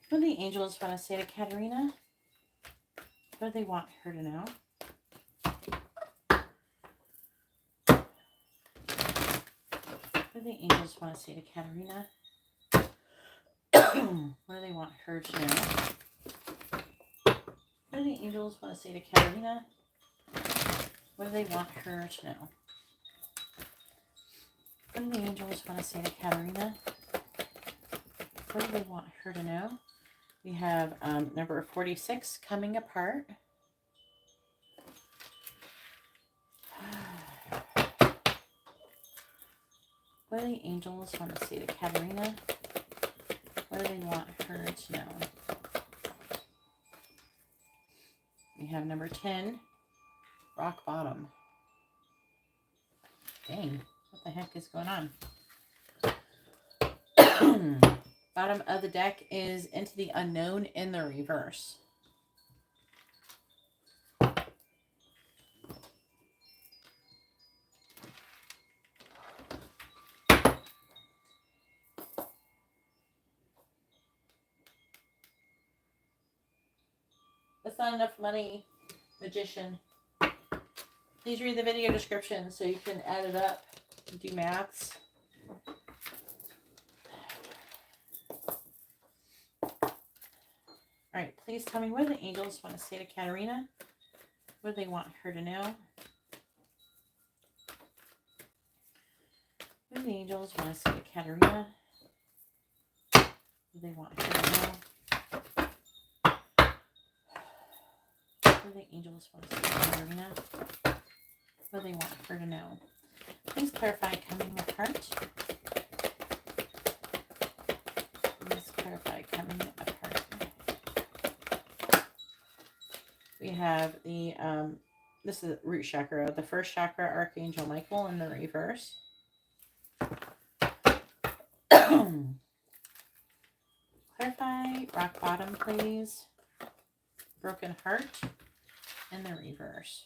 What do the angels want to say to Katerina? What do they want her to know? What do the angels want to say to Katerina? What do they want her to know? What do the angels want to say to Katerina? What do they want her to know? What do the angels want to say to Katerina? What do they want her to know? We have number 46, coming apart. What do the angels want to say to Katerina? What do they want her to know? have number 10, rock bottom. Dang, what the heck is going on? Bottom of the deck is into the unknown in the reverse. That's not enough money, magician. Please read the video description so you can add it up and do maths. Alright, please tell me what the angels want to say to Katarina. What do they want her to know? What do the angels want to say to Katarina? What do they want her to know? What do the angels want to say to Katarina? What do they want her to know? Please clarify coming with heart. Please clarify coming with heart. We have the, this is root chakra, the first chakra, Archangel Michael in the reverse. Clarify rock bottom, please. Broken heart in the reverse.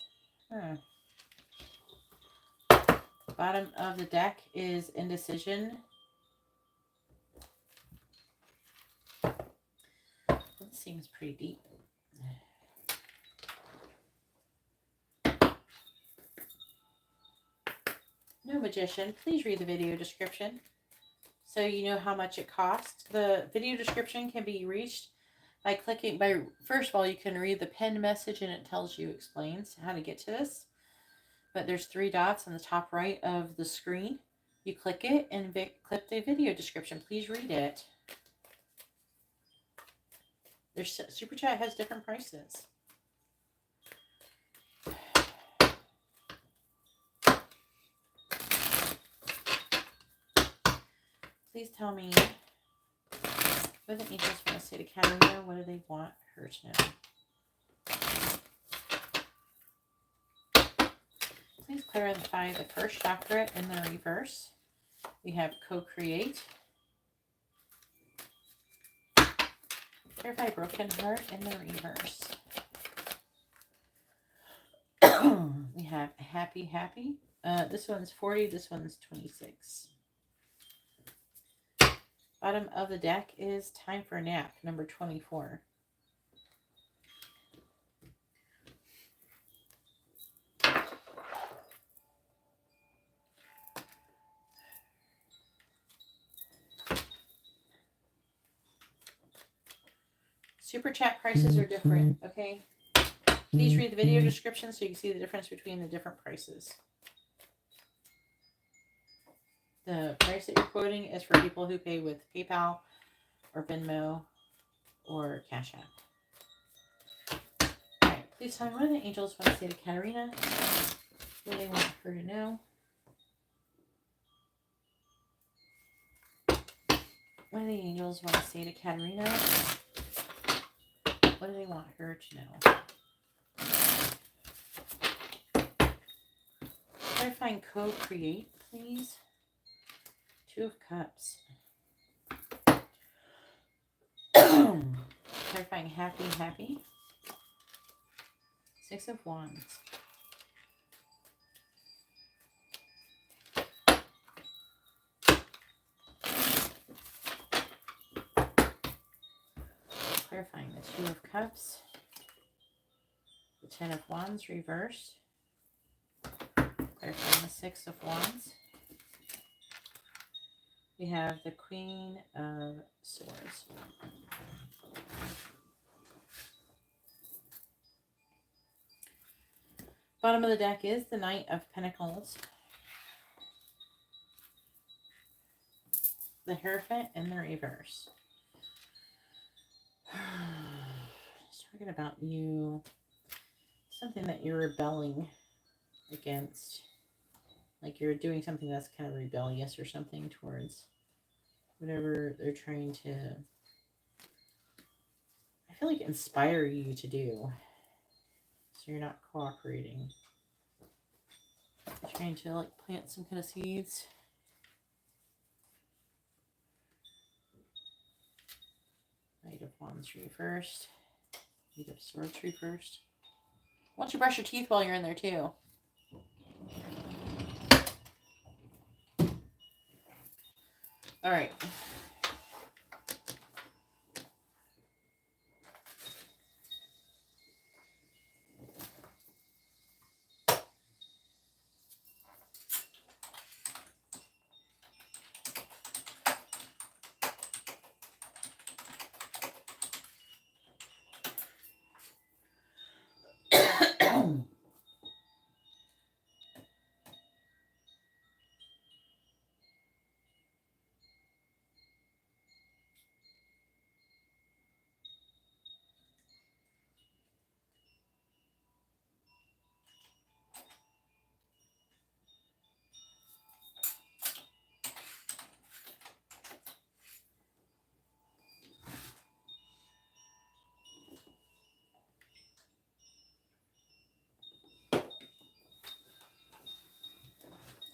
Bottom of the deck is indecision. That seems pretty deep. No magician. Please read the video description so you know how much it costs. The video description can be reached by clicking, first of all, you can read the pinned message and it tells you, explains how to get to this. But there's 3 dots on the top right of the screen. You click it and click the video description. Please read it. There's Super Chat has different prices. Please tell me what the angels want to say to Katarina. What do they want her to know? Please clarify the first chakra in the reverse. We have co-create. Clarify broken heart in the reverse. We have happy, happy. This one's 40, this one's 26. Bottom of the deck is time for a nap, number 24. Super Chat prices are different, okay? Please read the video description so you can see the difference between the different prices. The price that you're quoting is for people who pay with PayPal or Venmo or CashApp. Alright, please tell me what do the angels want to say to Katarina? What do they want her to know? What do the angels want to say to Katarina? What do they want her to know? Clarifying co-create, please. 2 of Cups. Clarifying happy, happy. 6 of Wands. Clarifying the 2 of Cups. The 10 of Wands reversed. Clarifying the 6 of Wands. We have the Queen of Swords. Bottom of the deck is the Knight of Pentacles. The Hierophant in the reverse. It's talking about you, something that you're rebelling against. Like you're doing something that's kind of rebellious or something towards whatever they're trying to, I feel like, inspire you to do. So you're not cooperating. You're trying to like plant some kind of seeds. Knight of Wands reversed. Knight of Swords reversed. Why don't you brush your teeth while you're in there too? All right.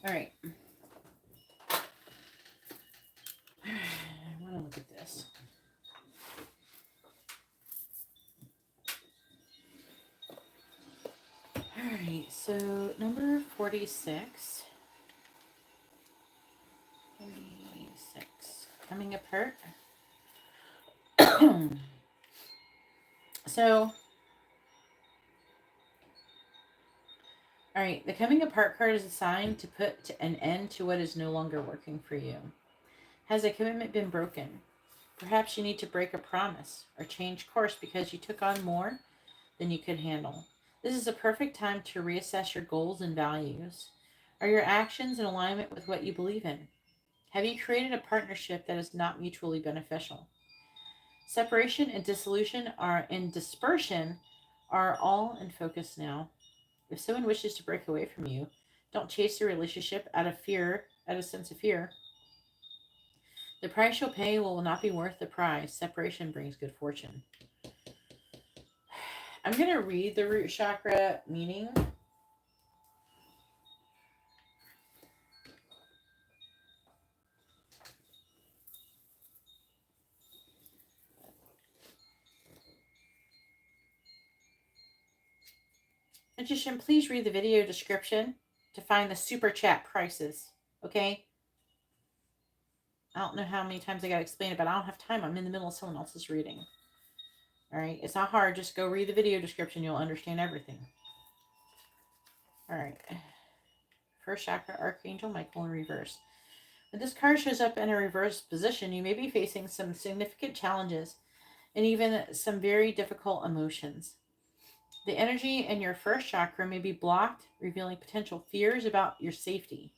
All right. I want to look at this. All right. So number 46. 46. Coming apart. So, all right. The coming apart card is assigned to put an end to what is no longer working for you. Has a commitment been broken? Perhaps you need to break a promise or change course because you took on more than you could handle. This is a perfect time to reassess your goals and values. Are your actions in alignment with what you believe in? Have you created a partnership that is not mutually beneficial? Separation and dissolution dispersion are all in focus now. If someone wishes to break away from you, don't chase the relationship out of a sense of fear. The price you'll pay will not be worth the price. Separation brings good fortune. I'm going to read the root chakra meaning. Magician, please read the video description to find the super chat prices. Okay? I don't know how many times I got to explain it, but I don't have time. I'm in the middle of someone else's reading. All right? It's not hard. Just go read the video description. You'll understand everything. All right. First chakra, Archangel Michael in reverse. When this card shows up in a reverse position, you may be facing some significant challenges and even some very difficult emotions. The energy in your first chakra may be blocked, revealing potential fears about your safety.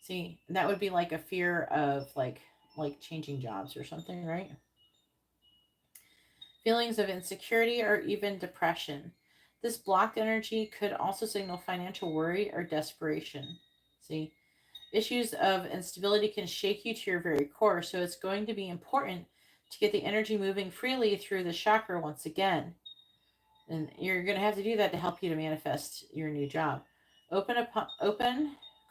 See, that would be like a fear of like changing jobs or something, right? Feelings of insecurity or even depression. This blocked energy could also signal financial worry or desperation. See, issues of instability can shake you to your very core, so it's going to be important to get the energy moving freely through the chakra once again. And you're going to have to do that to help you to manifest your new job. Call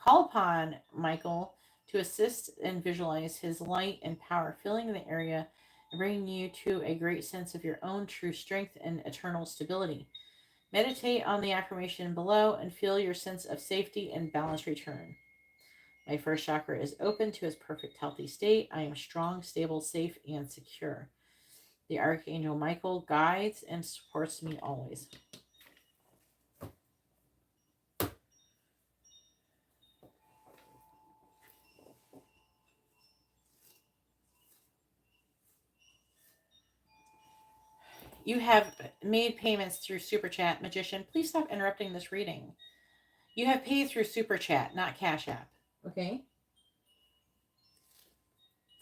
upon Michael to assist and visualize his light and power filling the area and bringing you to a great sense of your own true strength and eternal stability. Meditate on the affirmation below and feel your sense of safety and balance return. My first chakra is open to its perfect healthy state. I am strong, stable, safe, and secure. The Archangel Michael guides and supports me always. You have made payments through Super Chat. Magician, please stop interrupting this reading. You have paid through Super Chat, not CashApp. Okay?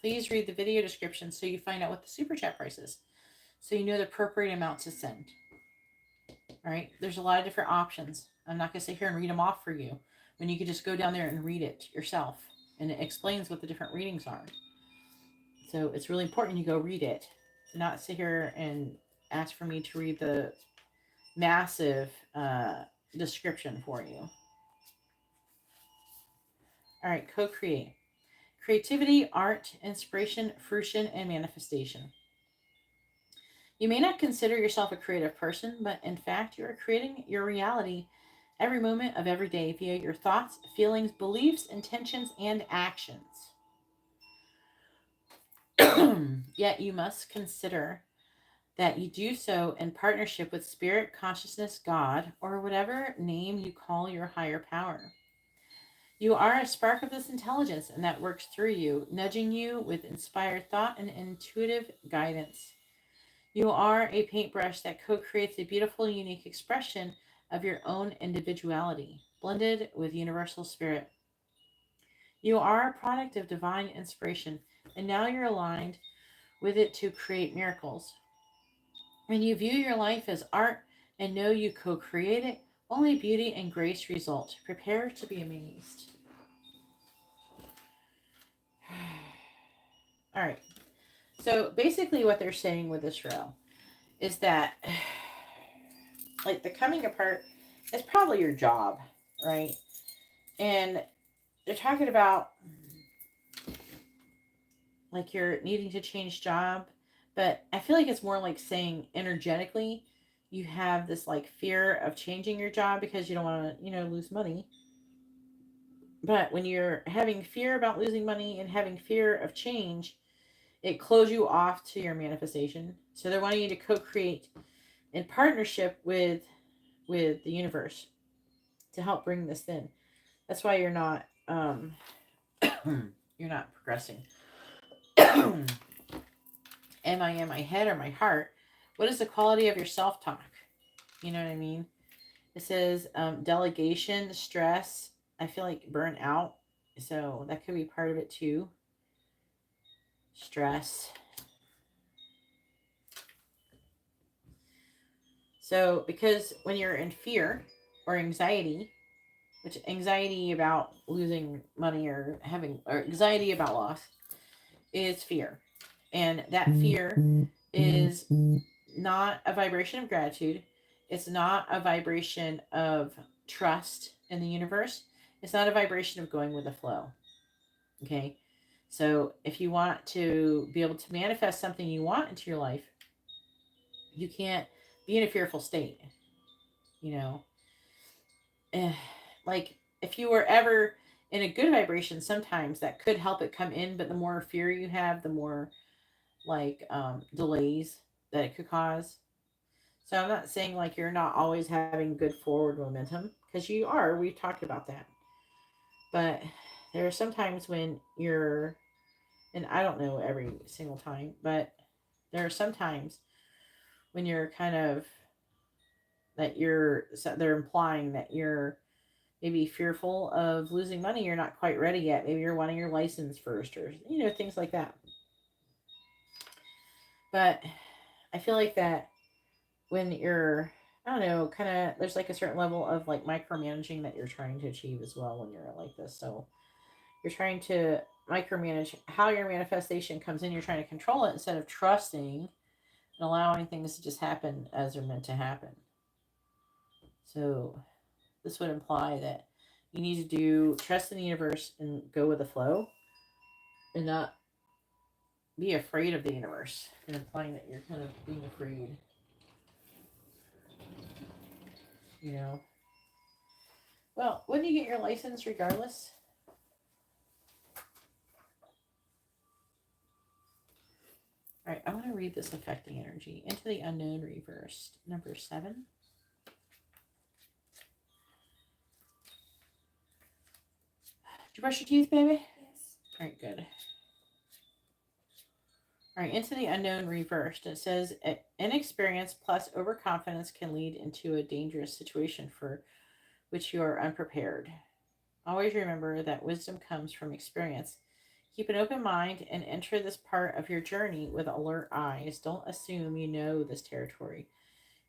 Please read the video description so you find out what the Super Chat price is. So you know the appropriate amount to send. All right? There's a lot of different options. I'm not going to sit here and read them off for you when you could just go down there and read it yourself. And it explains what the different readings are. So it's really important you go read it. Not sit here and ask for me to read the massive description for you. All right, co-create. Creativity, art, inspiration, fruition, and manifestation. You may not consider yourself a creative person, but in fact, you are creating your reality every moment of every day via your thoughts, feelings, beliefs, intentions, and actions. Yet you must consider that you do so in partnership with spirit, consciousness, God, or whatever name you call your higher power. You are a spark of this intelligence, and that works through you, nudging you with inspired thought and intuitive guidance. You are a paintbrush that co-creates a beautiful, unique expression of your own individuality, blended with universal spirit. You are a product of divine inspiration, and now you're aligned with it to create miracles. When you view your life as art and know you co-create it, only beauty and grace result. Prepare to be amazed. All right. So basically what they're saying with this row is that like the coming apart is probably your job, right? And they're talking about like you're needing to change job, but I feel like it's more like saying energetically you have this like fear of changing your job because you don't want to, lose money. But when you're having fear about losing money and having fear of change, it closes you off to your manifestation. So they're wanting you to co-create in partnership with the universe to help bring this in. That's why you're not you're not progressing. Am I in my head or my heart? What is the quality of your self-talk? You know what I mean? It says delegation, stress. I feel like burn out. So that could be part of it too. Stress. So because when you're in fear or anxiety, which anxiety about losing money or anxiety about loss is fear. And that fear is not a vibration of gratitude. It's not a vibration of trust in the universe. It's not a vibration of going with the flow. Okay. So if you want to be able to manifest something you want into your life, you can't be in a fearful state. You know, like if you were ever in a good vibration, sometimes that could help it come in, but the more fear you have, the more like delays that it could cause. So I'm not saying like you're not always having good forward momentum because you are. We've talked about that. But there are some times when you're, and I don't know every single time, but there are some times when you're kind of they're implying that you're maybe fearful of losing money. You're not quite ready yet. Maybe you're wanting your license first or, things like that. But I feel like that when you're, I don't know, kind of, there's like a certain level of like micromanaging that you're trying to achieve as well when you're like this. So you're trying to micromanage how your manifestation comes in. You're trying to control it instead of trusting and allowing things to just happen as they're meant to happen. So this would imply that you need to do trust in the universe and go with the flow and not be afraid of the universe, and implying that you're kind of being afraid. You know. Well, wouldn't you get your license regardless? All right, I want to read this affecting energy. Into the unknown reversed. Number 7. Did you brush your teeth, baby? Yes. All right, good. All right, into the unknown reversed. It says inexperience plus overconfidence can lead into a dangerous situation for which you are unprepared. Always remember that wisdom comes from experience. Keep an open mind and enter this part of your journey with alert eyes. Don't assume you know this territory.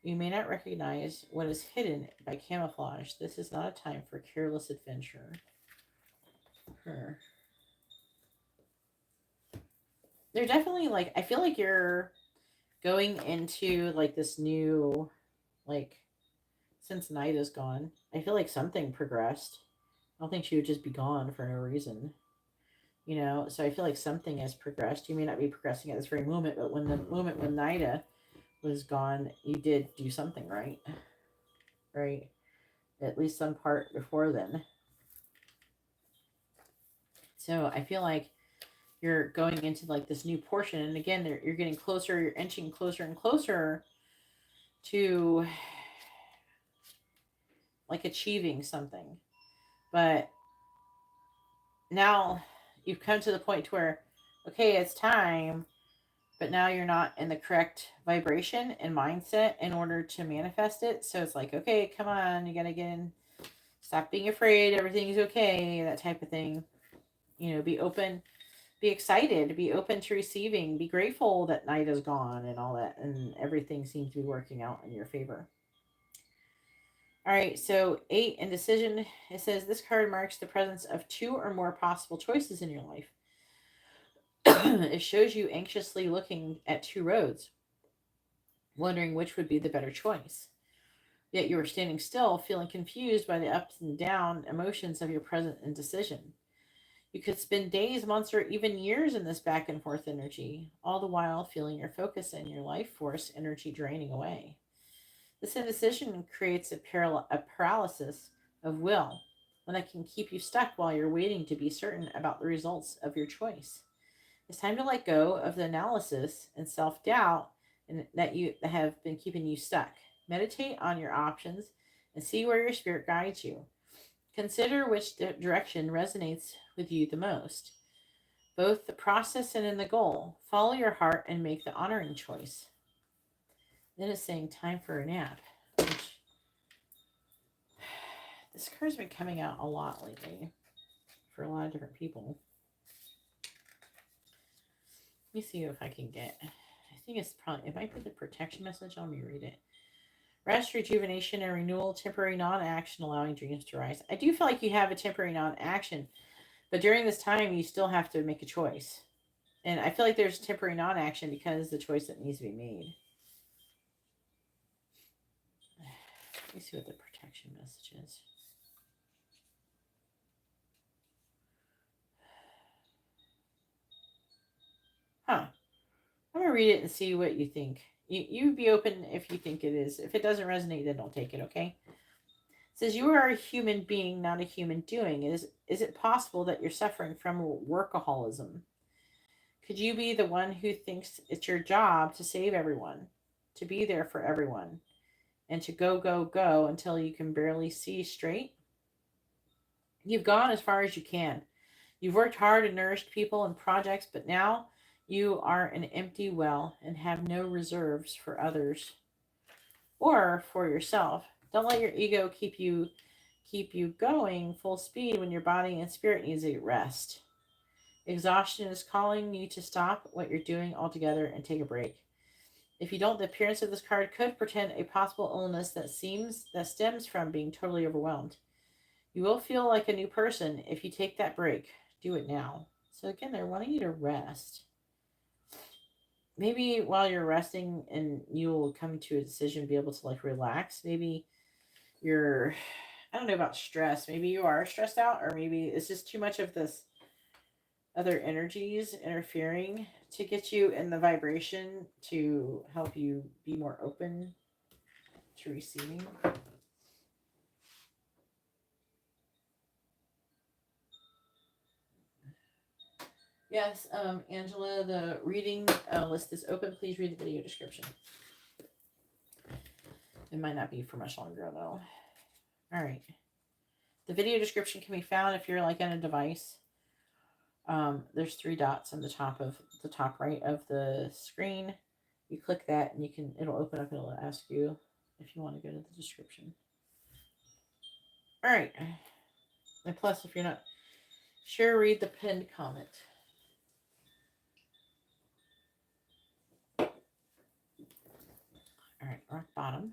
You may not recognize what is hidden by camouflage. This is not a time for careless adventure. They're definitely I feel like you're going into like this new, like, since Nida's gone, I feel like something progressed. I don't think she would just be gone for no reason. You know, so I feel like something has progressed. You may not be progressing at this very moment, but when the moment when Nida was gone, you did do something right. Right? At least some part before then. So I feel like you're going into like this new portion, and again, you're getting closer, you're inching closer and closer to like achieving something. But now you've come to the point where, okay, it's time, but now you're not in the correct vibration and mindset in order to manifest it. So it's like, okay, come on, you gotta get in, stop being afraid, everything's okay, that type of thing. You know, be open, be excited, be open to receiving, be grateful that night is gone and all that, and everything seems to be working out in your favor. All right, so 8, indecision. It says this card marks the presence of 2 or more possible choices in your life. It shows you anxiously looking at 2 roads, wondering which would be the better choice. Yet you are standing still, feeling confused by the ups and down emotions of your present indecision. You could spend days, months, or even years in this back and forth energy, all the while feeling your focus and your life force energy draining away. This indecision creates a paralysis of will, one that can keep you stuck while you're waiting to be certain about the results of your choice. It's time to let go of the analysis and self-doubt that have been keeping you stuck. Meditate on your options and see where your spirit guides you. Consider which direction resonates with you the most, both the process and in the goal. Follow your heart and make the honoring choice. Then it's saying time for a nap, which this card's been coming out a lot lately for a lot of different people. Let me see if I can get, I think it's probably, it might be the protection message. Let me read it. Rest, rejuvenation, and renewal, temporary non-action, allowing dreams to rise. I do feel like you have a temporary non-action, but during this time, you still have to make a choice. And I feel like there's temporary non-action because the choice that needs to be made. Let me see what the protection message is. Huh. I'm going to read it and see what you think. You be open if you think it is. If it doesn't resonate, then don't take it, okay? It says, you are a human being, not a human doing. Is it possible that you're suffering from workaholism? Could you be the one who thinks it's your job to save everyone, to be there for everyone, and to go, go, go until you can barely see straight? You've gone as far as you can. You've worked hard and nourished people and projects, but now you are an empty well and have no reserves for others or for yourself. Don't let your ego keep you going full speed when your body and spirit needs a rest. Exhaustion is calling you to stop what you're doing altogether and take a break. If you don't, the appearance of this card could portend a possible illness that stems from being totally overwhelmed. You will feel like a new person if you take that break. Do it now. So again, they're wanting you to rest. Maybe while you're resting and you'll come to a decision, be able to like relax. Maybe you're, I don't know about stress. Maybe you are stressed out, or maybe it's just too much of this other energies interfering to get you in the vibration to help you be more open to receiving. Yes, Angela, the reading list is open. Please read the video description. It might not be for much longer, though. All right. The video description can be found if you're like on a device. There's 3 dots on the top right of the screen. You click that and it'll open up and it'll ask you if you want to go to the description. All right. And plus, if you're not sure, read the pinned comment. All right, rock bottom.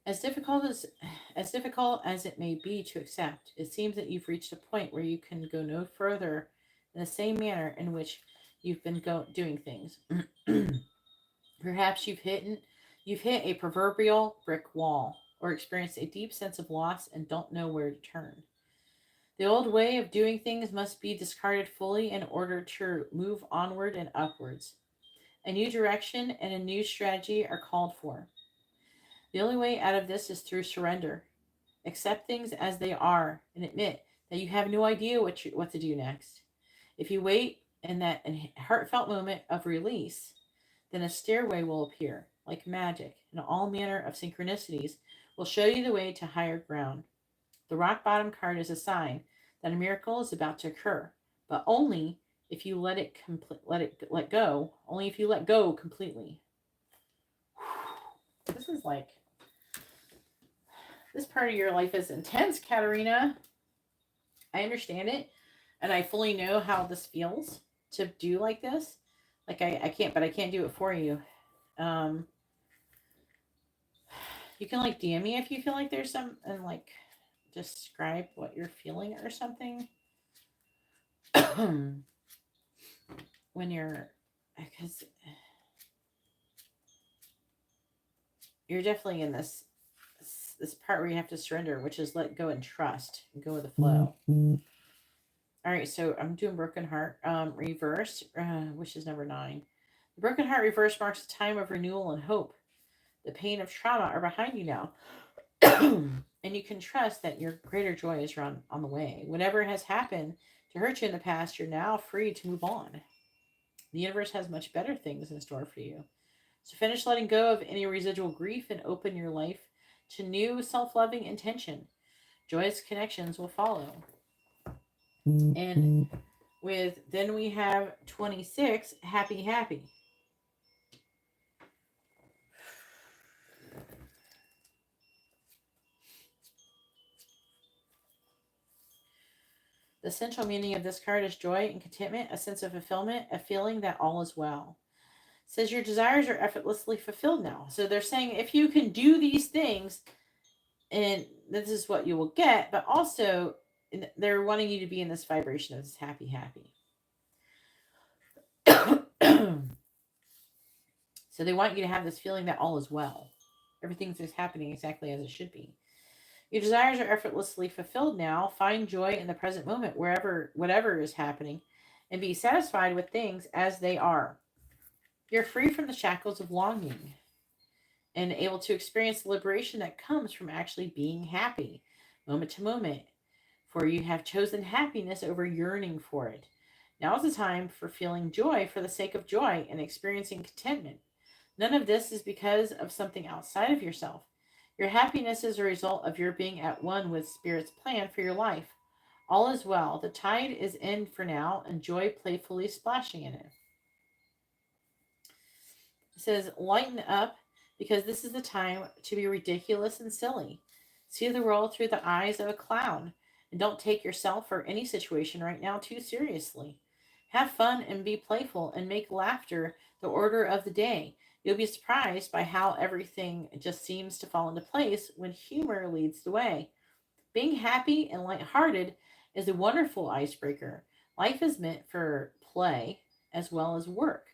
As difficult as it may be to accept, it seems that you've reached a point where you can go no further in the same manner in which you've been doing things. Perhaps you've hit a proverbial brick wall or experienced a deep sense of loss and don't know where to turn. The old way of doing things must be discarded fully in order to move onward and upwards. A new direction and a new strategy are called for. The only way out of this is through surrender. Accept things as they are and admit that you have no idea what to do next. If you wait in that heartfelt moment of release, then a stairway will appear like magic, and all manner of synchronicities will show you the way to higher ground. The rock bottom card is a sign that a miracle is about to occur, but only if you let go. Only if you let go completely. This is like, this part of your life is intense, Katarina. I understand it, and I fully know how this feels to do like this. Like I can't do it for you. You can like DM me if you feel like there's some, and like describe what you're feeling or something. When you're, because you're definitely in this part where you have to surrender, which is let go and trust and go with the flow. All right, so I'm doing broken heart reverse, which is number 9. The broken heart reverse marks a time of renewal and hope. The pain of trauma are behind you now. And you can trust that your greater joy is on the way. Whatever has happened to hurt you in the past, you're now free to move on. The universe has much better things in store for you. So finish letting go of any residual grief and open your life to new self-loving intention. Joyous connections will follow. And then we have 26, happy, happy. The central meaning of this card is joy and contentment, a sense of fulfillment, a feeling that all is well. It says your desires are effortlessly fulfilled now. So they're saying if you can do these things, and this is what you will get, but also they're wanting you to be in this vibration of this happy, happy. So they want you to have this feeling that all is well. Everything's just happening exactly as it should be. Your desires are effortlessly fulfilled now. Find joy in the present moment, whatever is happening, and be satisfied with things as they are. You're free from the shackles of longing and able to experience the liberation that comes from actually being happy, moment to moment. For you have chosen happiness over yearning for it. Now is the time for feeling joy for the sake of joy and experiencing contentment. None of this is because of something outside of yourself. Your happiness is a result of your being at one with Spirit's plan for your life. All is well. The tide is in for now, and joy playfully splashing in it. It says, lighten up, because this is the time to be ridiculous and silly. See the world through the eyes of a clown, and don't take yourself or any situation right now too seriously. Have fun and be playful and make laughter the order of the day. You'll be surprised by how everything just seems to fall into place when humor leads the way. Being happy and lighthearted is a wonderful icebreaker. Life is meant for play as well as work,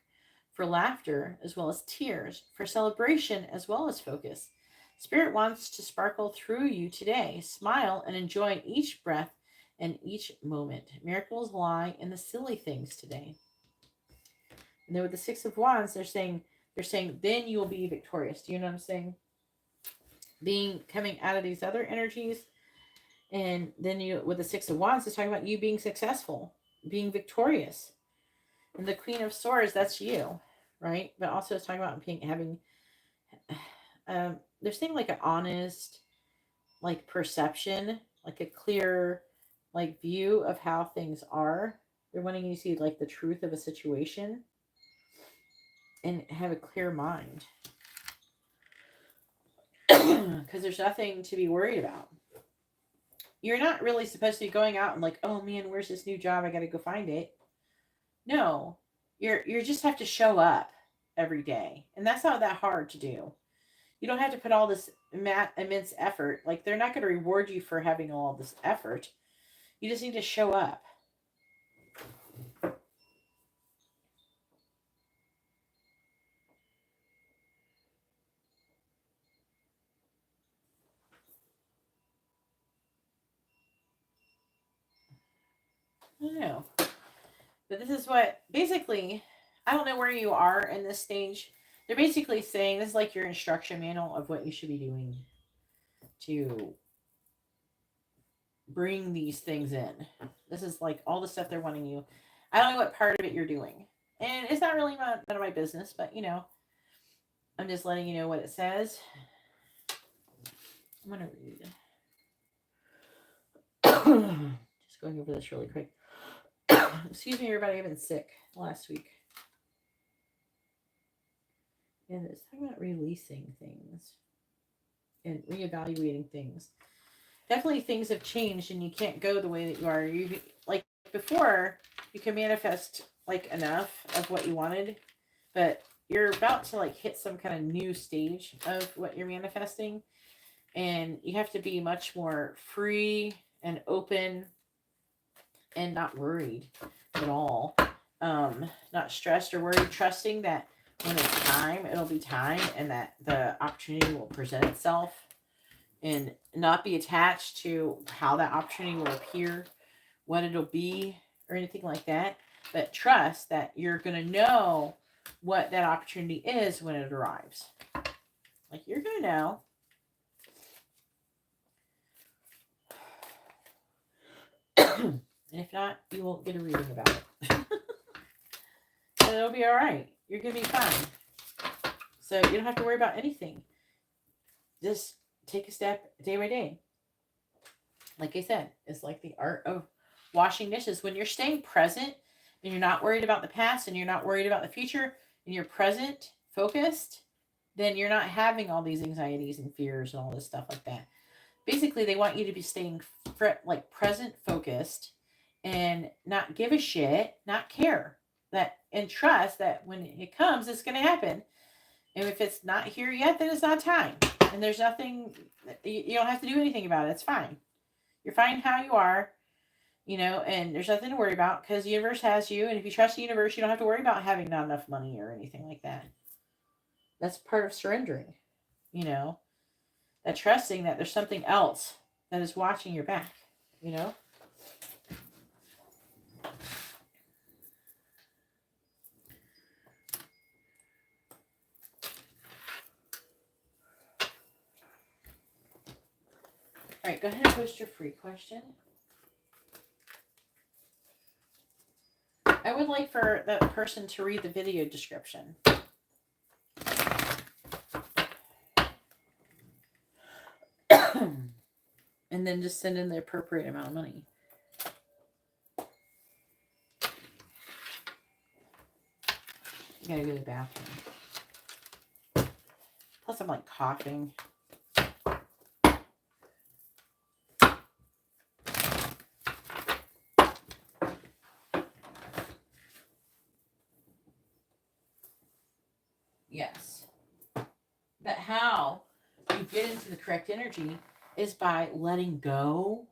for laughter as well as tears, for celebration as well as focus. Spirit wants to sparkle through you today. Smile and enjoy each breath and each moment. Miracles lie in the silly things today. And then with the 6 of Wands, they're saying then you will be victorious. Do you know what I'm saying? Coming out of these other energies, and then you with the 6 of Wands, it's talking about you being successful, being victorious. And the Queen of Swords, that's you, right? But also it's talking about having they're saying like an honest, like perception, like a clear, like view of how things are. They're wanting you to see like the truth of a situation and have a clear mind. Because there's nothing to be worried about. You're not really supposed to be going out and like, oh man, where's this new job? I got to go find it. No, you just have to show up every day. And that's not that hard to do. You don't have to put all this immense effort. Like, they're not going to reward you for having all this effort. You just need to show up. I don't know. But this is what, basically, I don't know where you are in this stage. They're basically saying this is like your instruction manual of what you should be doing to bring these things in. This is like all the stuff they're wanting you. I don't know what part of it you're doing. And it's not really none of my business, but you know, I'm just letting you know what it says. I'm going to read. Just going over this really quick. Excuse me, everybody. I've been sick last week. And it's talking about releasing things and reevaluating things. Definitely things have changed and you can't go the way that you are. You like before, you can manifest like enough of what you wanted, but you're about to like hit some kind of new stage of what you're manifesting, and you have to be much more free and open and not worried at all. Not stressed or worried, trusting that when it's time, it'll be time, and that the opportunity will present itself, and not be attached to how that opportunity will appear, what it'll be, or anything like that. But trust that you're going to know what that opportunity is when it arrives. Like, you're going to know. And if not, you won't get a reading about it. And it'll be all right. You're going to be fine. So you don't have to worry about anything. Just take a step day by day. Like I said, it's like the art of washing dishes. When you're staying present and you're not worried about the past and you're not worried about the future and you're present, focused, then you're not having all these anxieties and fears and all this stuff like that. Basically, they want you to be staying like present, focused, and not give a shit, not care, that, and trust that when it comes, it's going to happen. And if it's not here yet, then it's not time. And there's nothing, you don't have to do anything about it. It's fine. You're fine how you are, you know, and there's nothing to worry about because the universe has you. And if you trust the universe, you don't have to worry about having not enough money or anything like that. That's part of surrendering, you know, that trusting that there's something else that is watching your back, you know. All right, go ahead and post your free question. I would like for that person to read the video description. And then just send in the appropriate amount of money. I gotta go to the bathroom. Plus, I'm like coughing. Yes. But how you get into the correct energy is by letting go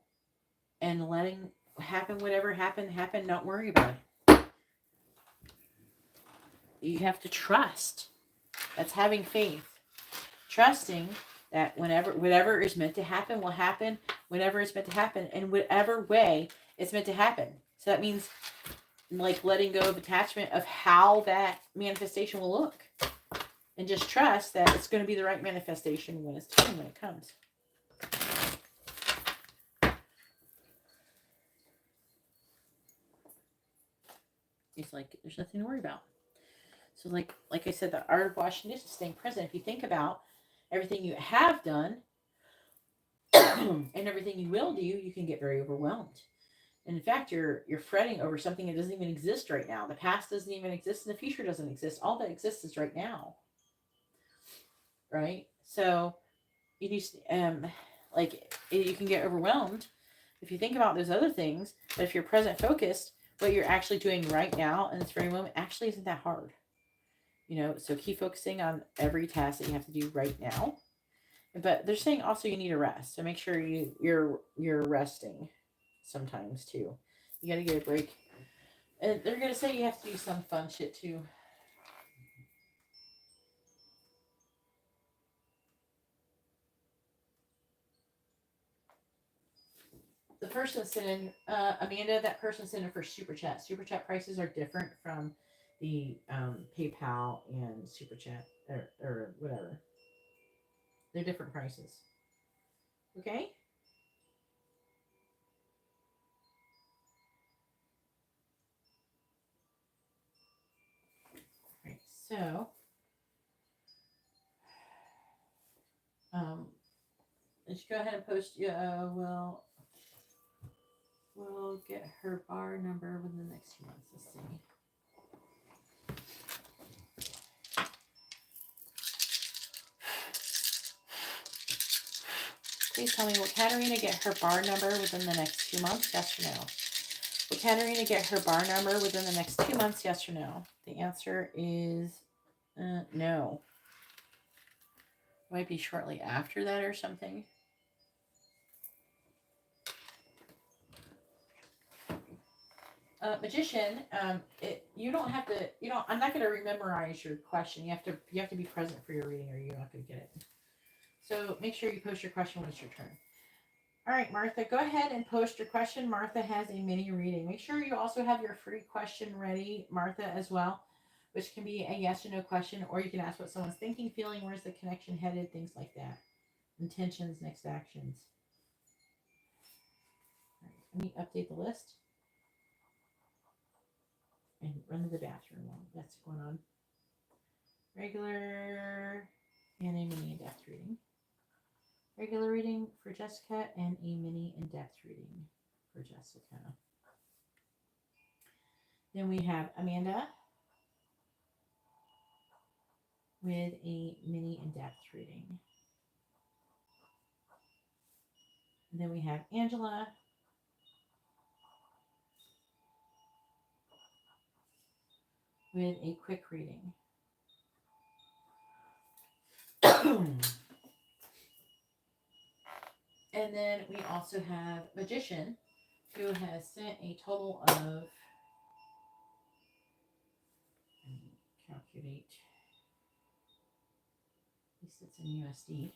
and letting happen whatever happen. Don't worry about it. You have to trust. That's having faith. Trusting that whatever is meant to happen will happen whenever it's meant to happen in whatever way it's meant to happen. So that means like letting go of attachment of how that manifestation will look. And just trust that it's going to be the right manifestation when it's time, when it comes. It's like there's nothing to worry about. So like I said, the art of washing dishes, staying present. If you think about everything you have done and everything you will do, you can get very overwhelmed. And in fact, you're fretting over something that doesn't even exist right now. The past doesn't even exist and the future doesn't exist. All that exists is right now. Right? So you need you can get overwhelmed if you think about those other things. But if you're present focused, what you're actually doing right now in this very moment actually isn't that hard. You know, so keep focusing on every task that you have to do right now. But they're saying also you need a rest. So make sure you're resting sometimes too. You got to get a break. And they're going to say you have to do some fun shit too. the person sent in, Amanda, that person sent in for Super Chat. Super Chat prices are different from the PayPal and Super Chat or whatever. They're different prices. Okay? Right. So, let's go ahead and post. We'll get her bar number within the next few months. Let's see. Please tell me, will Katarina get her bar number within the next 2 months? Yes or no? Will Katarina get her bar number within the next 2 months? Yes or no? The answer is no. Might be shortly after that or something. Magician, you don't have to. I'm not going to memorize your question. You have to be present for your reading, or you're not going to get it. So make sure you post your question when it's your turn. All right, Martha, go ahead and post your question. Martha has a mini reading. Make sure you also have your free question ready, Martha, as well, which can be a yes or no question, or you can ask what someone's thinking, feeling, where's the connection headed, things like that. Intentions, next actions. All right, let me update the list and run to the bathroom while that's going on. Regular and a mini in-depth reading. Regular reading for Jessica and a mini in-depth reading for Jessica. Then we have Amanda with a mini in-depth reading. And then we have Angela with a quick reading. And then we also have Magician, who has sent a total of, calculate, at least it's in USD.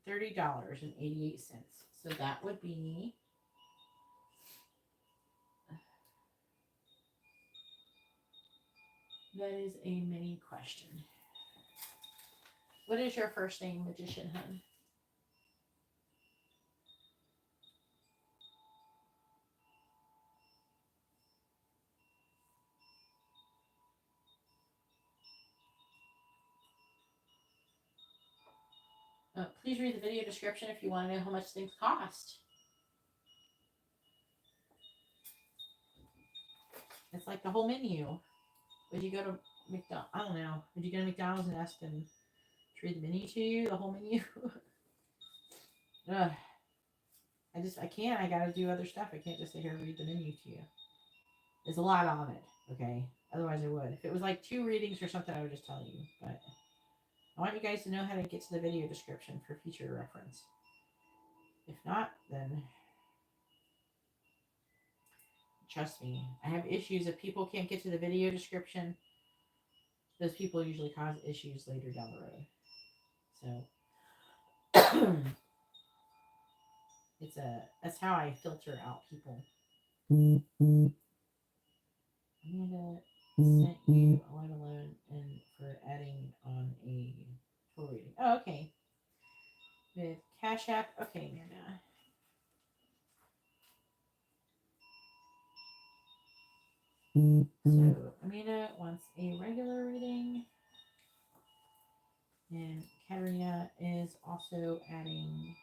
$30.88. So that would be that is a mini question. What is your first name, Magician Hun? Please read the video description if you want to know how much things cost. It's like the whole menu. Would you go to McDonald's? I don't know. Would you go to McDonald's and ask them to read the menu to you? The whole menu? Ugh. I can't. I gotta do other stuff. I can't just sit here and read the menu to you. There's a lot on it, okay? Otherwise I would. If it was like 2 readings or something, I would just tell you. But I want you guys to know how to get to the video description for future reference. If not, then trust me, I have issues. If people can't get to the video description, those people usually cause issues later down the road. So that's how I filter out people. Amanda sent you a line alone and for adding on a total reading. Oh, okay. With CashApp. Okay, Amanda. So Amanda wants a regular reading. And Katarina is also adding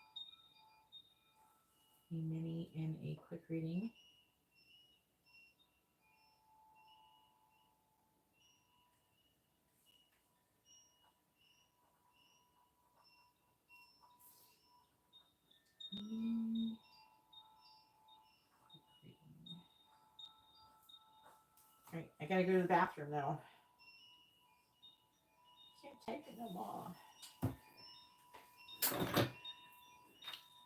a mini and a quick reading. Alright, I gotta go to the bathroom now. Can't take it no more.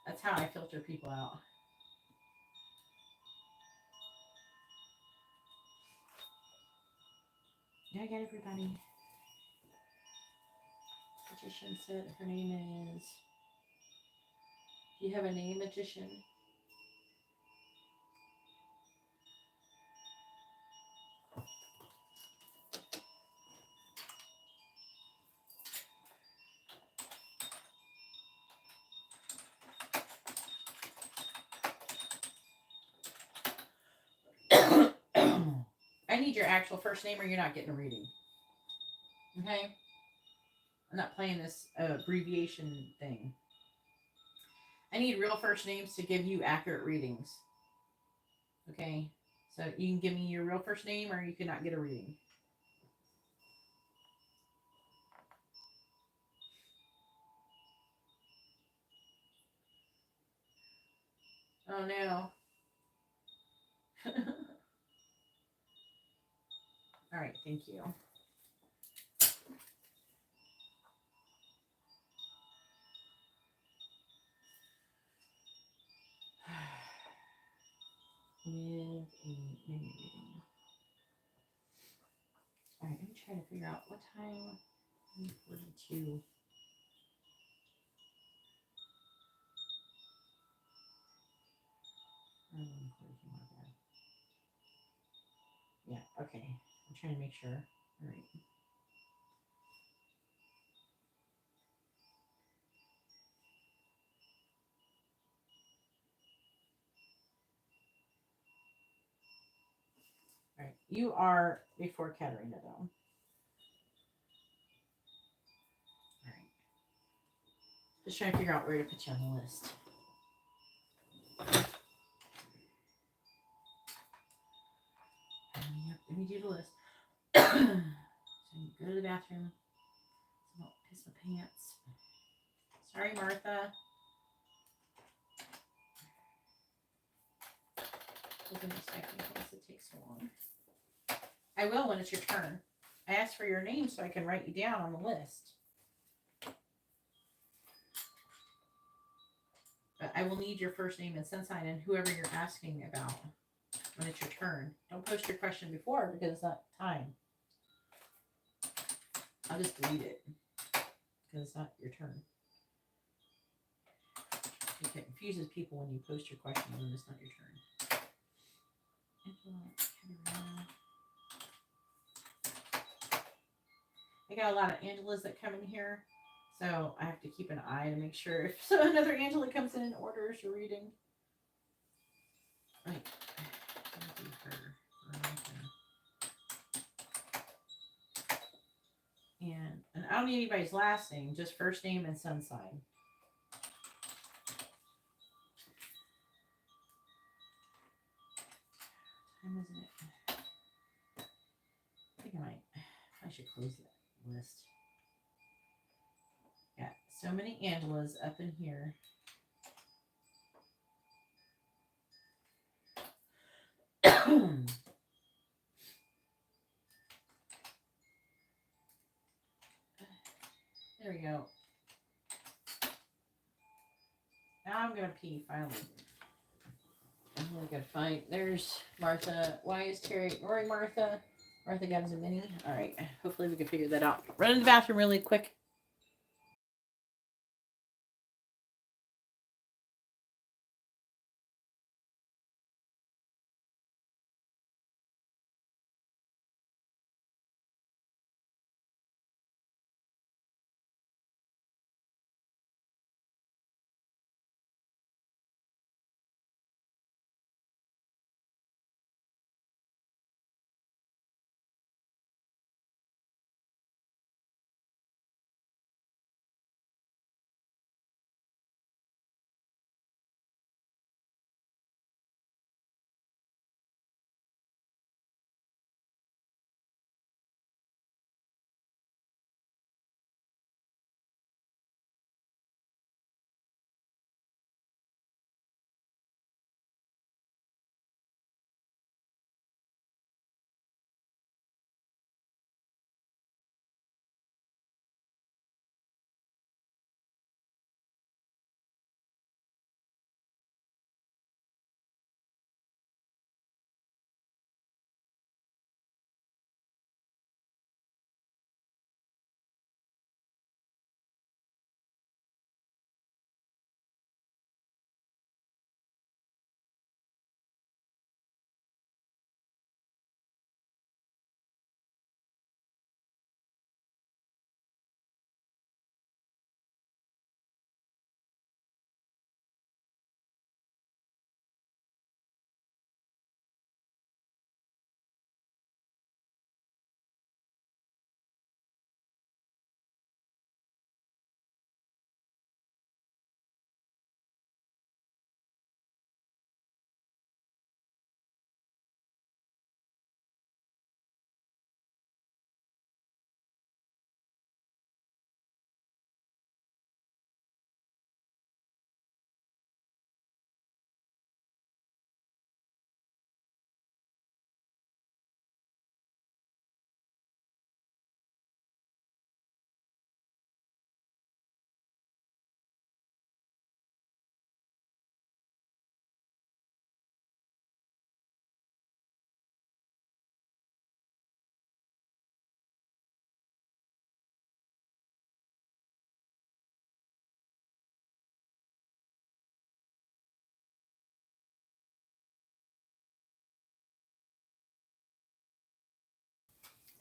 That's how I filter people out. I got everybody. Magician said her name is. Do you have a name, Magician? I need your actual first name or you're not getting a reading. Okay? I'm not playing this abbreviation thing. I need real first names to give you accurate readings. Okay? So you can give me your real first name or you cannot get a reading. Oh no. All right, thank you. With a mini reading. All right, I'm trying to figure out what time. 42. Yeah, okay. I'm trying to make sure. All right. All right. You are before Katarina, though. All right. Just trying to figure out where to put you on the list. Let me do the list. So go to the bathroom. So I'll piss my pants. Sorry, Martha. I wasn't expecting things to take so long. I will when it's your turn. I asked for your name so I can write you down on the list. But I will need your first name and sun sign and whoever you're asking about when it's your turn. Don't post your question before because it's not time. I'll just delete it because it's not your turn. It confuses people when you post your question when it's not your turn. I got a lot of Angelas that come in here, so I have to keep an eye to make sure if another Angela comes in and orders a reading. Right. And I don't need anybody's last name, just first name and sun sign. Time isn't it? I think I should close that list. Got so many Angelas up in here. There we go. Now I'm gonna pee finally. I'm really gonna find. There's Martha. Why is Terry ignoring Martha? Martha got us a mini. All right. Hopefully we can figure that out. Run in the bathroom really quick.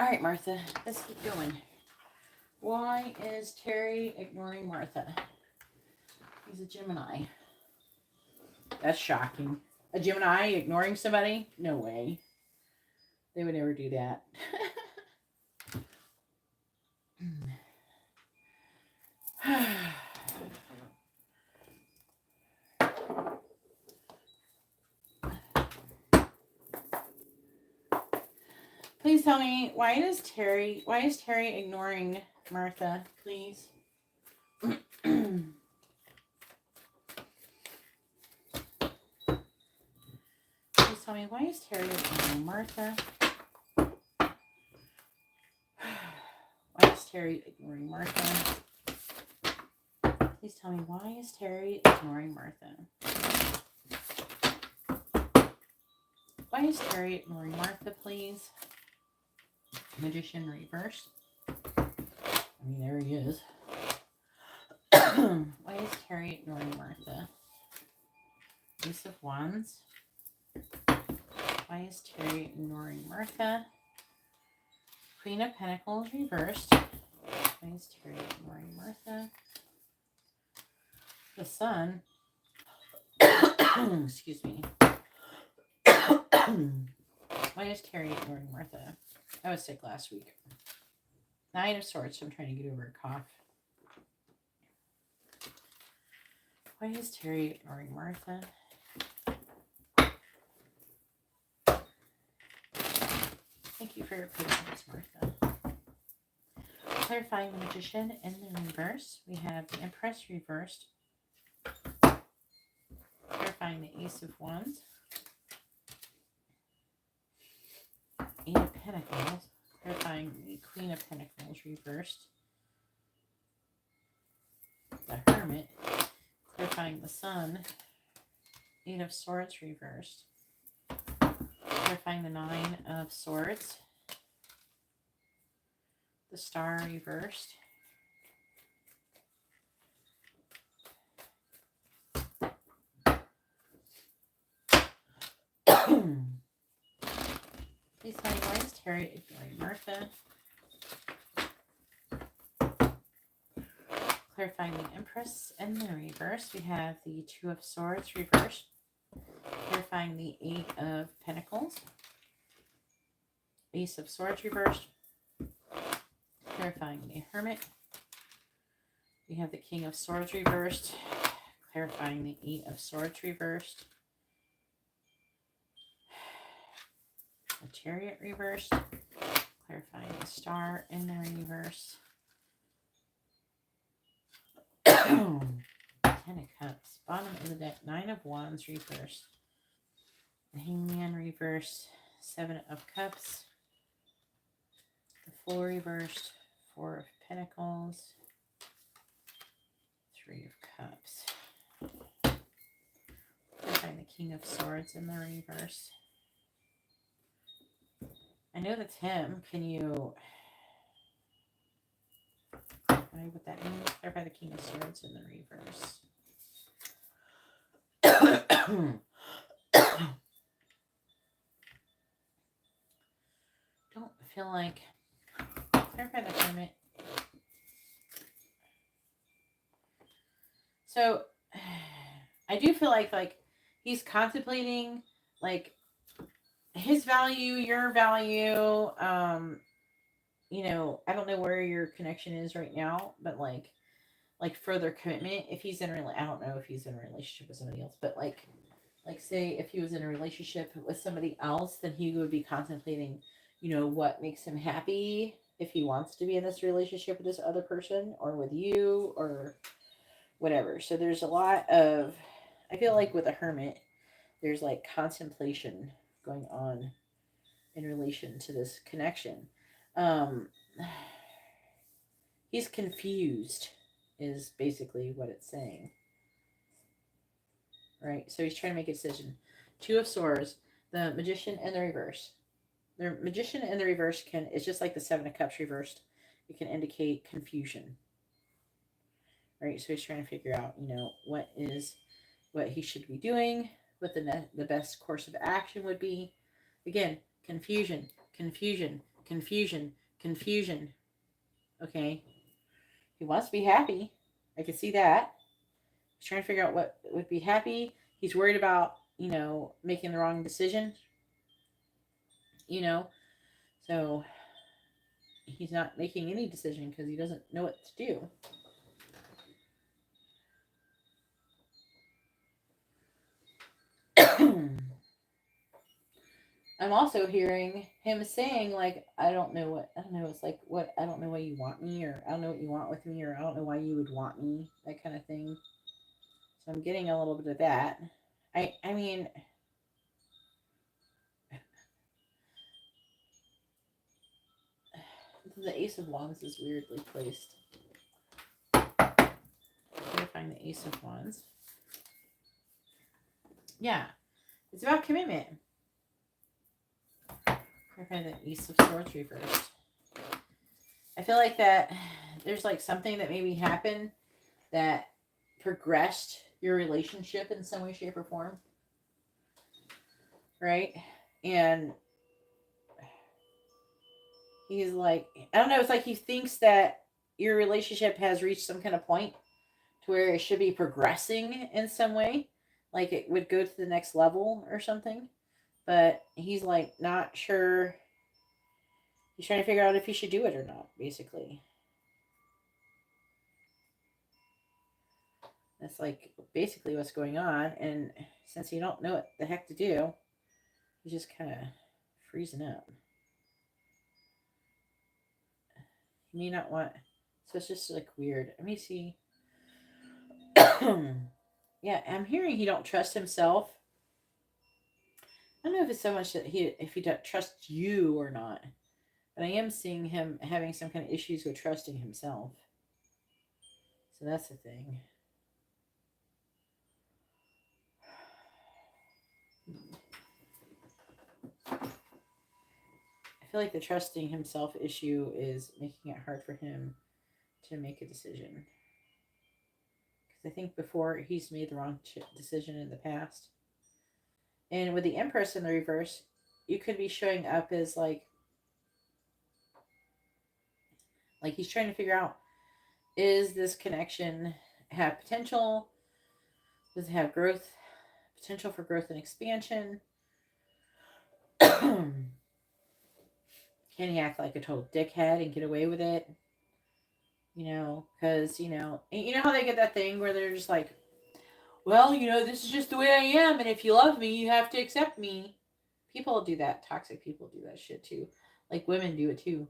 All right, Martha, let's keep going. Why is Terry ignoring Martha? He's a Gemini. That's shocking. A Gemini ignoring somebody? No way. They would never do that. Please tell me, why is Terry ignoring Martha, please? Please tell me, why is Terry ignoring Martha? Why is Terry ignoring Martha? Please tell me, why is Terry ignoring Martha? Why is Terry ignoring Martha, please? Magician reverse. I mean, there he is. Why is Terry ignoring Martha? Ace of Wands. Why is Terry ignoring Martha? Queen of Pentacles reversed. Why is Terry ignoring Martha? The Sun. Excuse me. Why is Terry ignoring Martha? I was sick last week. Nine of Swords. So I'm trying to get over a cough. Why is Terry ignoring Martha? Thank you for your patience, Martha. Clarifying the Magician in the reverse. We have the Empress reversed. Clarifying the Ace of Wands. Eight of Pentacles. Clarifying the Queen of Pentacles reversed. The Hermit. Clarifying the Sun. Eight of Swords reversed. Clarifying the Nine of Swords. The Star reversed. Please tell me, why is Terry ignoring Martha? Clarifying the Empress in the reverse. We have the Two of Swords reversed. Clarifying the Eight of Pentacles. Ace of Swords reversed. Clarifying the Hermit. We have the King of Swords reversed. Clarifying the Eight of Swords reversed. The Chariot reversed. Clarifying the Star in the reverse. Ten of Cups. Bottom of the deck. Nine of Wands reversed. The Hangman reversed. Seven of Cups. The Fool reversed. Four of Pentacles. Three of Cups. Clarifying the King of Swords in the reverse. I know that's him. Can you clarify what that means? Clarify the King of Swords in the reverse. Don't feel like... Clarify the Hermit. So, I do feel like he's contemplating, like, his value, your value. You know, I don't know where your connection is right now, but like further commitment. If he's in I don't know if he's in a relationship with somebody else, but like say if he was in a relationship with somebody else, then he would be contemplating, you know, what makes him happy, if he wants to be in this relationship with this other person or with you or whatever. So there's a lot of, I feel like with a Hermit, there's like contemplation going on in relation to this connection. He's confused is basically what it's saying. Right? So he's trying to make a decision. Two of Swords, the Magician in the reverse. The Magician in the reverse it's just like the Seven of Cups reversed. It can indicate confusion. Right? So he's trying to figure out, you know, what he should be doing, what the best course of action would be. Again, confusion, confusion, confusion, confusion. Okay. He wants to be happy. I can see that. He's trying to figure out what would be happy. He's worried about, making the wrong decision. So he's not making any decision because he doesn't know what to do. I'm also hearing him saying, like, I don't know. It's like, what, I don't know why you want me, or I don't know what you want with me, or I don't know why you would want me, that kind of thing. So I'm getting a little bit of that. I mean, the Ace of Wands is weirdly placed. I'm going to find the Ace of Wands. Yeah, it's about commitment. I find the Ace of Swords reversed. I feel like that there's like something that maybe happened that progressed your relationship in some way, shape, or form. Right? And he's like, I don't know, it's like he thinks that your relationship has reached some kind of point to where it should be progressing in some way. Like it would go to the next level or something. But he's like not sure. He's trying to figure out if he should do it or not, basically. That's like basically what's going on. And since you don't know what the heck to do, he's just kind of freezing up. He may not want. So it's just like weird. Let me see. Yeah, I'm hearing he don't trust himself. I don't know if it's so much that if he don't trust you or not, but I am seeing him having some kind of issues with trusting himself. So that's the thing. I feel like the trusting himself issue is making it hard for him to make a decision. Because I think before he's made the wrong decision in the past. And with the Empress in the reverse, you could be showing up as like he's trying to figure out, is this connection have potential? Does it have growth, potential for growth and expansion? Can he act like a total dickhead and get away with it? Because, you know how they get that thing where they're just like, well, this is just the way I am, and if you love me, you have to accept me. People do that. Toxic people do that shit too. Like women do it too.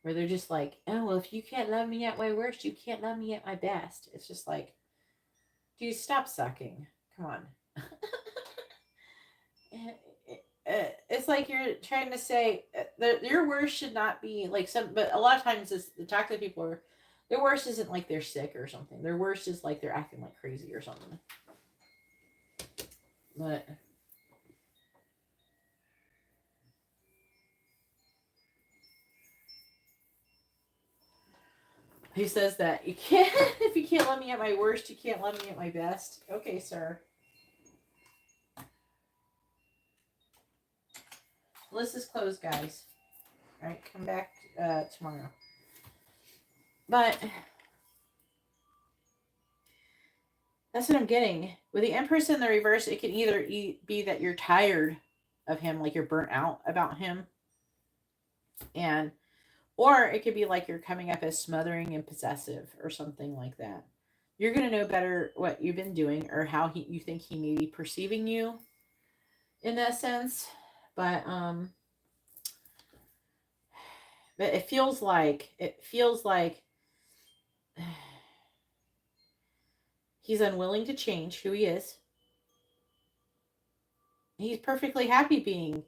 Where they're just like, oh, well, if you can't love me at my worst, you can't love me at my best. It's just like, dude, stop sucking. Come on. It's like you're trying to say your worst should not be like but a lot of times the toxic people are, their worst isn't like they're sick or something. Their worst is like they're acting like crazy or something. But he says that you can't, if you can't love me at my worst, you can't love me at my best. Okay, sir. List is closed, guys. All right, come back tomorrow. But that's what I'm getting. With the Empress in the reverse, it can either be that you're tired of him, like you're burnt out about him, or it could be like you're coming up as smothering and possessive or something like that. You're going to know better what you've been doing or how you think he may be perceiving you in that sense. But it feels like he's unwilling to change who he is. He's perfectly happy being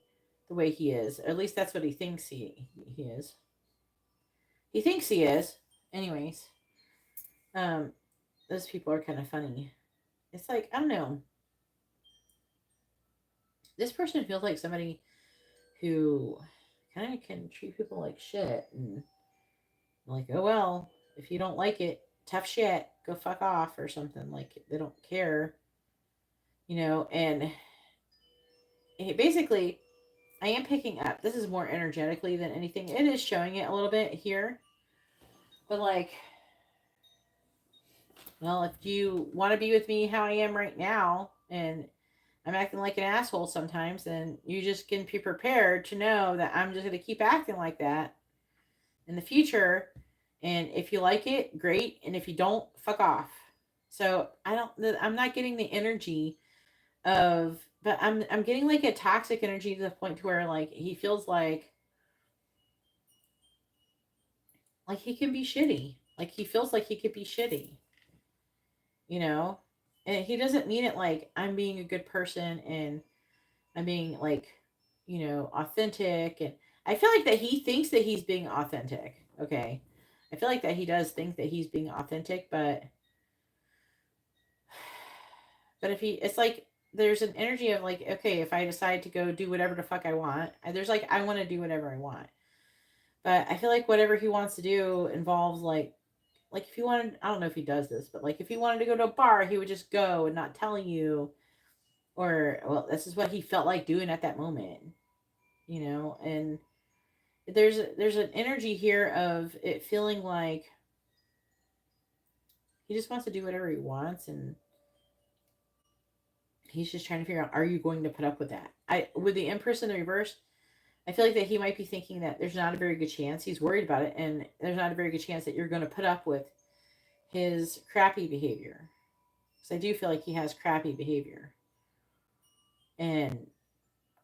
the way he is. Or at least that's what he thinks he is. He thinks he is. Anyways. Those people are kind of funny. It's like, I don't know. This person feels like somebody who kind of can treat people like shit. And like, oh well, if you don't like it, tough shit, go fuck off or something. Like, they don't care. And basically, I am picking up. This is more energetically than anything. It is showing it a little bit here. But like, well, if you want to be with me how I am right now, and I'm acting like an asshole sometimes, then you just can be prepared to know that I'm just going to keep acting like that in the future. And if you like it, great. And if you don't, fuck off. So I'm not getting the energy of, but I'm getting like a toxic energy to the point to where like he feels like he can be shitty. Like he feels like he could be shitty, you know? And he doesn't mean it like I'm being a good person and I'm being like, authentic. And I feel like that he thinks that he's being authentic. Okay. I feel like that he does think that he's being authentic, but if he, it's like, there's an energy of like, okay, if I decide to go do whatever the fuck I want, there's like, I want to do whatever I want. But I feel like whatever he wants to do involves like if he wanted, I don't know if he does this, but like if he wanted to go to a bar, he would just go and not tell you, or, well, this is what he felt like doing at that moment, and there's an energy here of it feeling like he just wants to do whatever he wants, and he's just trying to figure out, are you going to put up with that? With the Empress in the reverse, I feel like that he might be thinking that there's not a very good chance, he's worried about it, and there's not a very good chance that you're going to put up with his crappy behavior. Because I do feel like he has crappy behavior.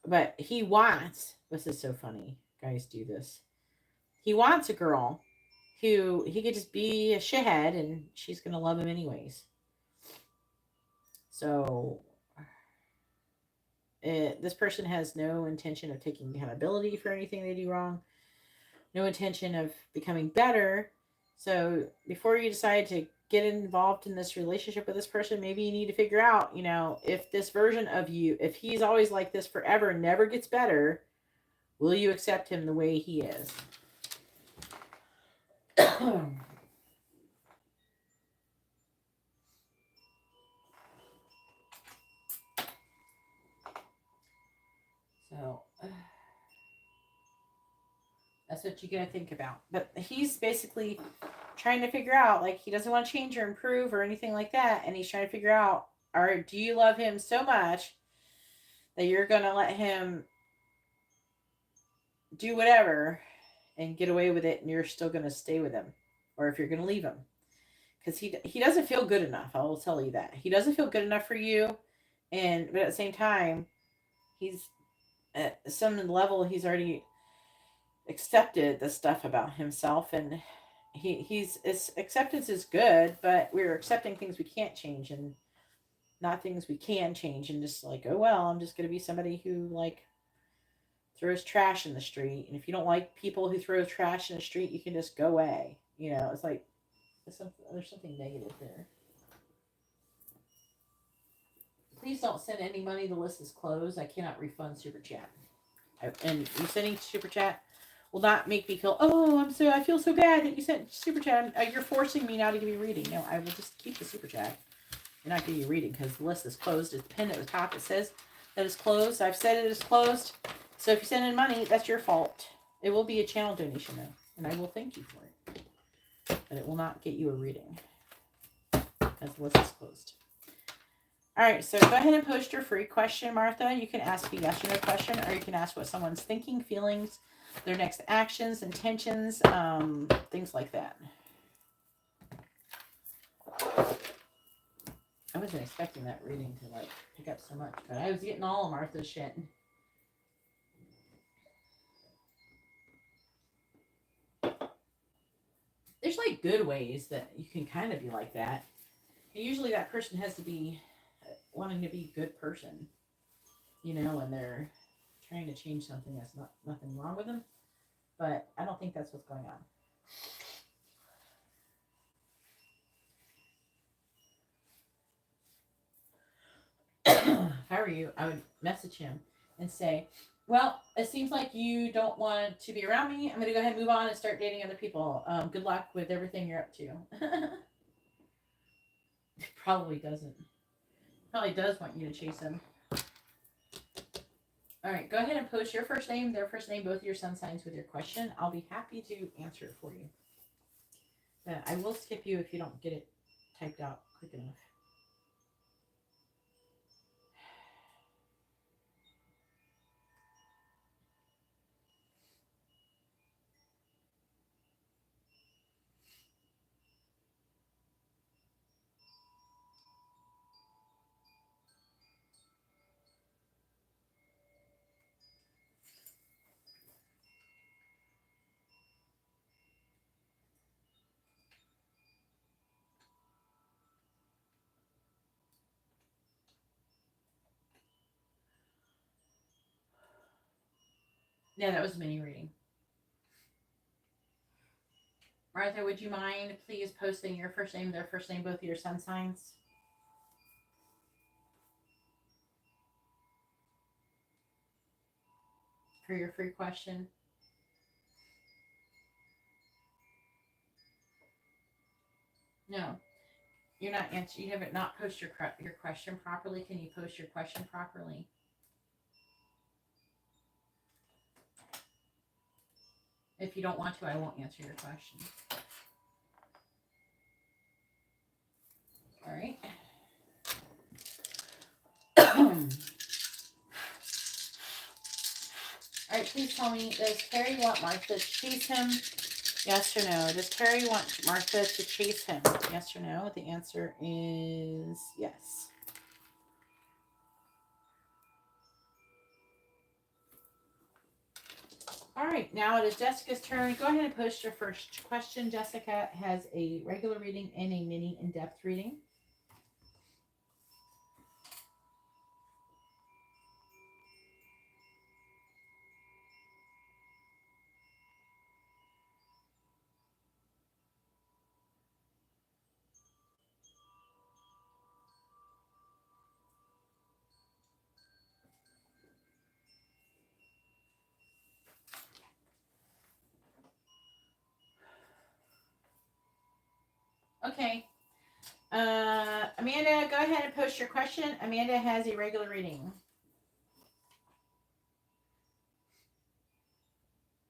But he wants, this is so funny, guys do this. He wants a girl who he could just be a shithead and she's going to love him anyways. So this person has no intention of taking accountability for anything they do wrong, no intention of becoming better. So before you decide to get involved in this relationship with this person, maybe you need to figure out, if this version of you, if he's always like this forever, never gets better, will you accept him the way he is? So that's what you got to think about. But he's basically trying to figure out, like, he doesn't want to change or improve or anything like that. And he's trying to figure out, do you love him so much that you're going to let him do whatever and get away with it and you're still going to stay with him? Or if you're going to leave him. Because he doesn't feel good enough. I will tell you that. He doesn't feel good enough for you. But at the same time, he's at some level, he's already accepted the stuff about himself, and his acceptance is good, but we're accepting things we can't change and not things we can change, and just like, oh well, I'm just going to be somebody who like throws trash in the street, and if you don't like people who throw trash in the street, you can just go away. It's like there's something negative there. Please don't send any money. The list is closed. I cannot refund super chat. And you sending super chat will not make me feel, I feel so bad that you sent super chat. You're forcing me now to give you a reading. No, I will just keep the super chat and not give you a reading because the list is closed. It's pinned at the top. It says that it's closed. I've said it is closed. So if you send in money, that's your fault. It will be a channel donation though, and I will thank you for it. But it will not get you a reading because the list is closed. All right, so go ahead and post your free question, Martha. You can ask a yes or no question, or you can ask what someone's thinking, feelings, their next actions, intentions, things like that. I wasn't expecting that reading to like pick up so much, but I was getting all of Martha's shit. There's like good ways that you can kind of be like that. And usually that person has to be wanting to be a good person, and they're trying to change something that's nothing wrong with them. But I don't think that's what's going on. If I were you, I would message him and say, well, it seems like you don't want to be around me. I'm going to go ahead and move on and start dating other people. Good luck with everything you're up to. It probably doesn't. Probably does want you to chase him. All right, go ahead and post your first name, their first name, both of your sun signs with your question. I'll be happy to answer it for you. But I will skip you if you don't get it typed out quick enough. Yeah, that was a mini reading. Martha, would you mind please posting your first name, their first name, both of your sun signs? For your free question. No, you're not answering. You haven't not posted your question properly. Can you post your question properly? If you don't want to, I won't answer your question. All right. All right, please tell me, does Terry want Martha to chase him? Yes or no? Does Terry want Martha to chase him? Yes or no? The answer is yes. All right, now it is Jessica's turn. Go ahead and post your first question. Jessica has a regular reading and a mini in-depth reading. Okay. Amanda, go ahead and post your question. Amanda has a regular reading.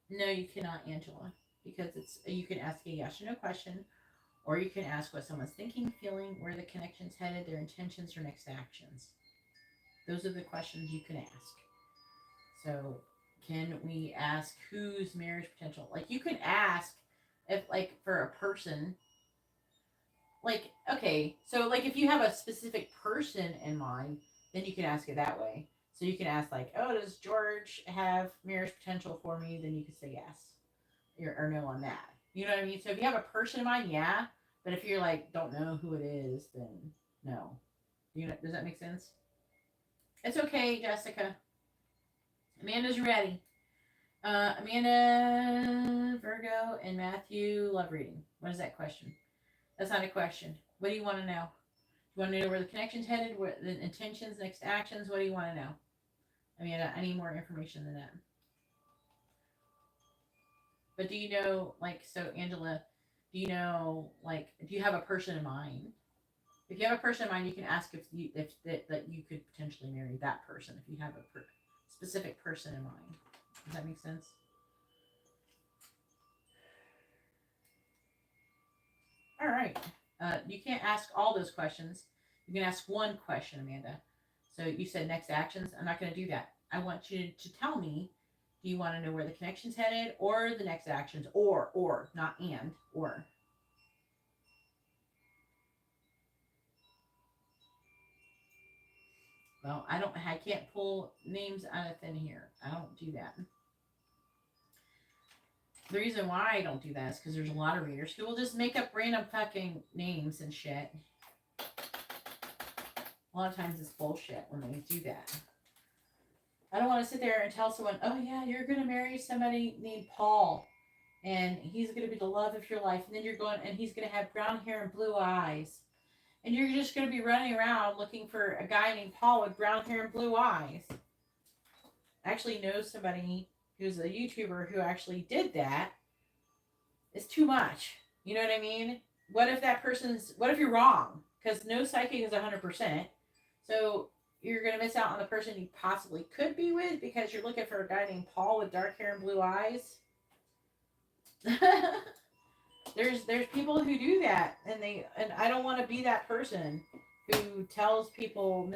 No, you cannot, Angela, because you can ask a yes or no question, or you can ask what someone's thinking, feeling, where the connection's headed, their intentions, or next actions. Those are the questions you can ask. So, can we ask whose marriage potential? Like, you can ask if, like, for a person, like, okay, so, like, if you have a specific person in mind, then you can ask it that way. So you can ask, like, oh, does George have marriage potential for me? Then you could say yes or no on that. You know what I mean? So if you have a person in mind, yeah. But if you're like, don't know who it is, then no. You know, does that make sense? It's okay, Jessica. Amanda's ready. Amanda, Virgo, and Matthew love reading. What is that question? That's not a question. What do you want to know? Do you want to know where the connection's headed, where the intentions, next actions? What do you want to know? Amanda, I need more information than that. But do you know, like, so Angela, do you know, like, do you have a person in mind? If you have a person in mind, you can ask if that you could potentially marry that person if you have a specific person in mind. Does that make sense? All right. You can't ask all those questions. You can ask one question, Amanda. So you said next actions. I'm not going to do that. I want you to tell me, do you want to know where the connection's headed or the next actions or, not and, or. Well, I can't pull names out of thin here. I don't do that. The reason why I don't do that is because there's a lot of readers who will just make up random fucking names and shit. A lot of times it's bullshit when they do that. I don't want to sit there and tell someone, oh yeah, you're going to marry somebody named Paul and he's going to be the love of your life. And then you're going, and he's going to have brown hair and blue eyes. And you're just going to be running around looking for a guy named Paul with brown hair and blue eyes. I actually know somebody who's a YouTuber who actually did that. It's too much. You know what I mean? What if you're wrong? Because no psychic is 100%. So you're going to miss out on the person you possibly could be with because you're looking for a guy named Paul with dark hair and blue eyes. There's people who do that, and I don't want to be that person who tells people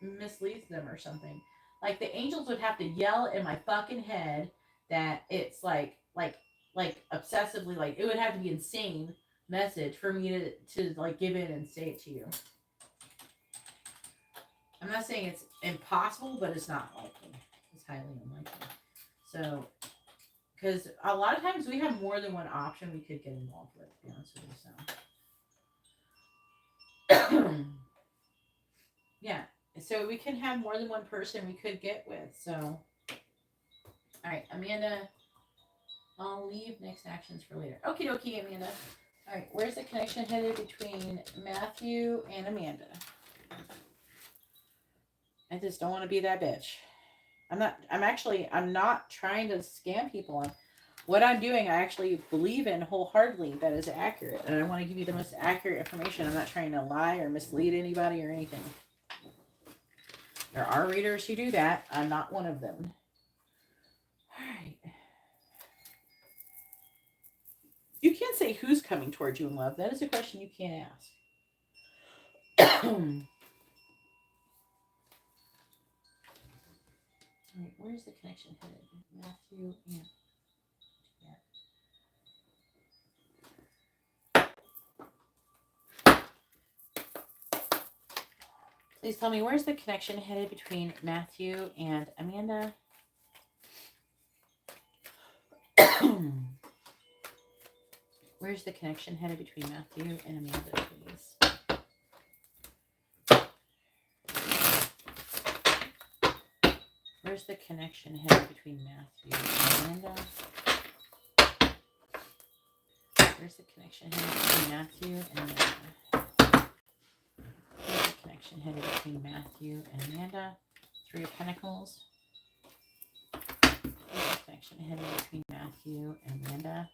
misleads them or something. Like the angels would have to yell in my fucking head that it's like obsessively, like it would have to be insane message for me to like give in and say it to you. I'm not saying it's impossible, but it's not likely. It's highly unlikely. So, because a lot of times we have more than one option we could get involved with, to be honest with you. So, yeah. So we can have more than one person we could get with. So, all right, Amanda, I'll leave next actions for later. Okie dokie, Amanda. All right, where's the connection headed between Matthew and Amanda? I just don't want to be that bitch. I'm not trying to scam people. What I'm doing, I actually believe in wholeheartedly that is accurate. And I want to give you the most accurate information. I'm not trying to lie or mislead anybody or anything. There are readers who do that. I'm not one of them. All right. You can't say who's coming towards you in love. That is a question you can't ask. All right, where's the connection headed? Matthew and... Please tell me, where's the connection headed between Matthew and Amanda? Where's the connection headed between Matthew and Amanda, please? Where's the connection headed between Matthew and Amanda? Where's the connection headed between Matthew and Amanda? Where's the connection headed between Matthew and Amanda? Three of Pentacles. Where's the connection headed between Matthew and Amanda?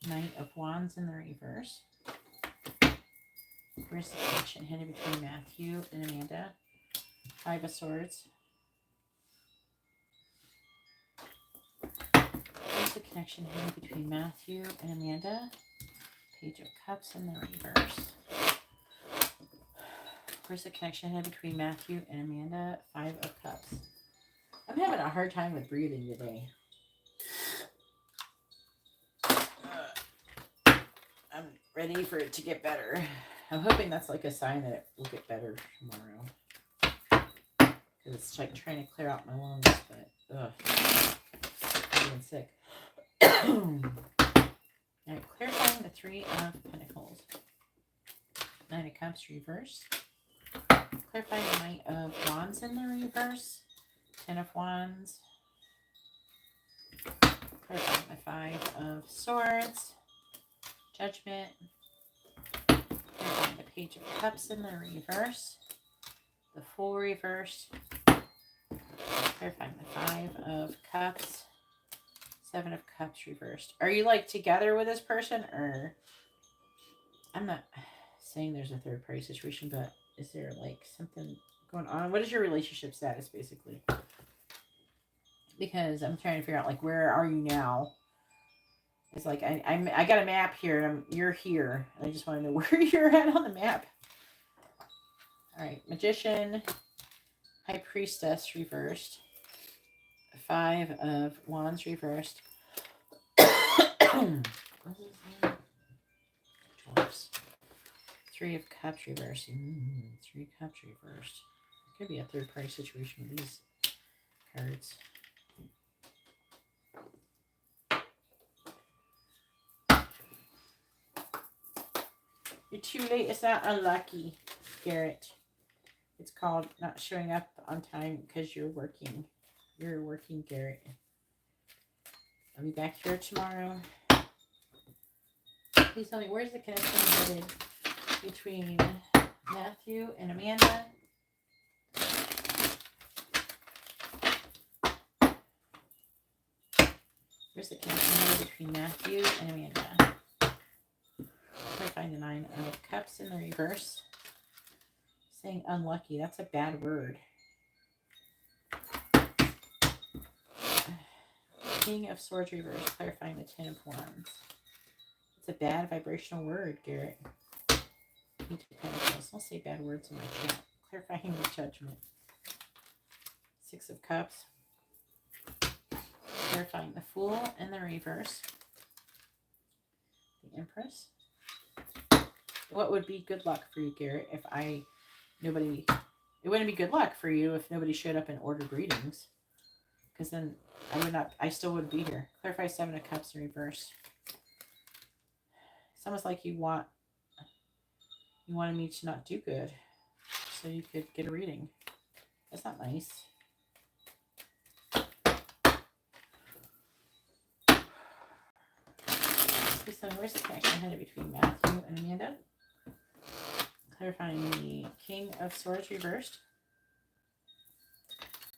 Knight of Wands in the reverse. Where's the connection headed between Matthew and Amanda? Five of Swords. Where's the connection headed between Matthew and Amanda? Page of Cups in the reverse. Where's the connection headed between Matthew and Amanda? Five of Cups. I'm having a hard time with breathing today. I'm ready for it to get better. I'm hoping that's like a sign that it will get better tomorrow. Because it's like trying to clear out my lungs, but ugh. I'm getting sick. Alright, clarifying the Three of Pentacles. Nine of Cups reverse. Clarifying the Knight of Wands in the reverse. Ten of Wands. Clarifying the Five of Swords. Judgment. Clarifying the Page of Cups in the reverse. The Fool reverse. Clarifying the Five of Cups. Seven of Cups reversed. Are you like together with this person, or I'm not saying there's a third party situation, but is there like something going on? What is your relationship status basically? Because I'm trying to figure out like where are you now? It's like I got a map here. You're here. I just want to know where you're at on the map. All right, Magician, High Priestess reversed. Five of Wands reversed. Dwarfs. Three of Cups reversed. Three Cups reversed. It could be a third party situation with these cards. You're too late. It's not unlucky, Garrett. It's called not showing up on time because you're working. You're working, Garrett. I'll be back here tomorrow. Please tell me, where's the connection headed between Matthew and Amanda? Where's the connection headed between Matthew and Amanda? I find the Nine of Cups in the reverse. saying unlucky. That's a bad word. King of Swords reverse, clarifying the Ten of Wands. It's a bad vibrational word, Garrett. Page of Pentacles. Don't say bad words in my chat. Clarifying the Judgment. Six of Cups. Clarifying the Fool and the reverse. The Empress. What would be good luck for you, Garrett, if nobody... It wouldn't be good luck for you if nobody showed up and ordered readings. Because then I still wouldn't be here. Clarify Seven of Cups in reverse. It's almost like you wanted me to not do good so you could get a reading. That's not nice. Please tell me, where's the connection headed between Matthew and Amanda? Clarifying the King of Swords reversed.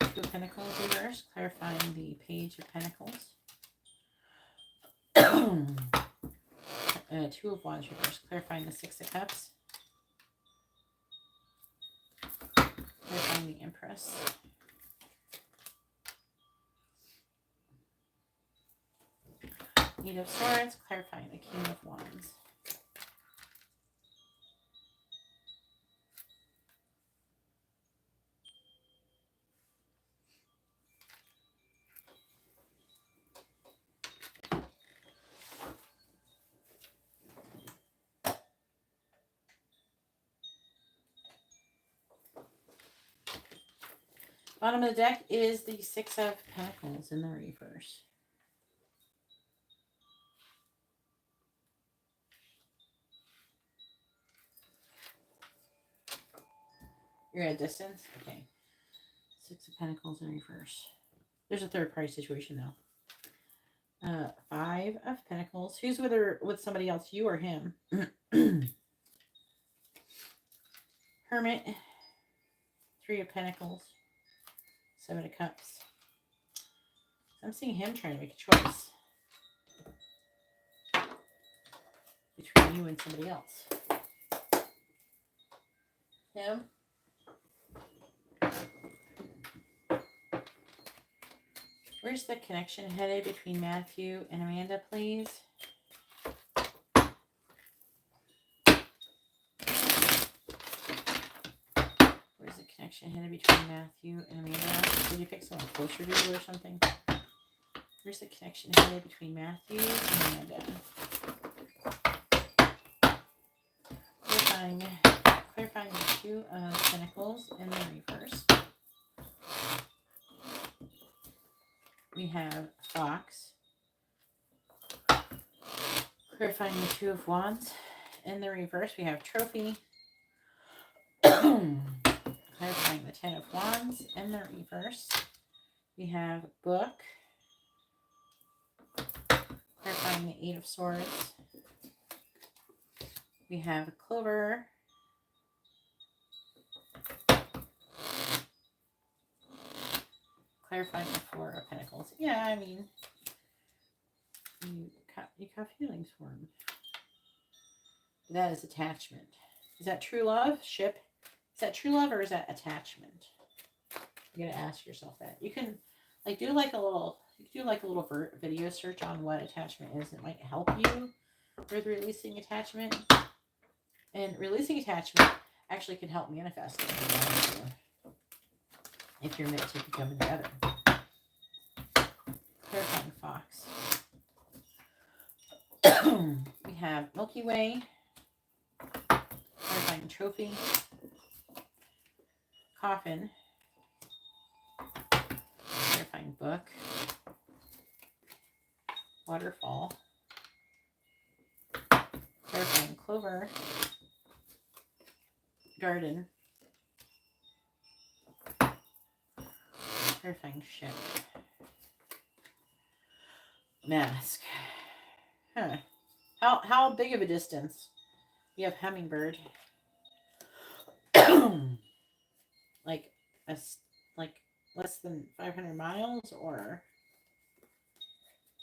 Two of Pentacles reversed. Clarifying the Page of Pentacles. Two of Wands reversed. Clarifying the Six of Cups. Clarifying the Empress. Eight of Swords. Clarifying the King of Wands. Bottom of the deck is the Six of Pentacles in the reverse. You're at a distance? Okay. Six of Pentacles in reverse. There's a third party situation though. Five of Pentacles. Who's with somebody else? You or him? Hermit. Three of Pentacles. Seven of Cups. I'm seeing him trying to make a choice between you and somebody else. Him. Where's the connection headed between Matthew and Amanda, please? Where's the connection headed between Matthew and Amanda? Did you pick someone closer to you or something? Where's the connection headed between Matthew and Amanda? Clarifying the Two of Pentacles in the reverse. We have Fox. Clarifying the Two of Wands. In the reverse, we have Trophy. Clarifying the Ten of Wands. In the reverse, we have Book. Clarifying the Eight of Swords. We have Clover. Clarifying the Four of Pentacles. Yeah, I mean, you got feelings for him. That is attachment. Is that true love? Ship? Is that true love or is that attachment? You gotta ask yourself that. You can do like a little video search on what attachment is. It might help you with releasing attachment. And releasing attachment actually can help manifest it if you're meant to be coming together. Clarifying Fox. We have Milky Way. Clarifying Trophy. Coffin. Clarifying Book. Waterfall. Clarifying Clover. Garden. Clarifying Ship. Mask. Huh. How big of a distance? You have Hummingbird. like less than 500 miles or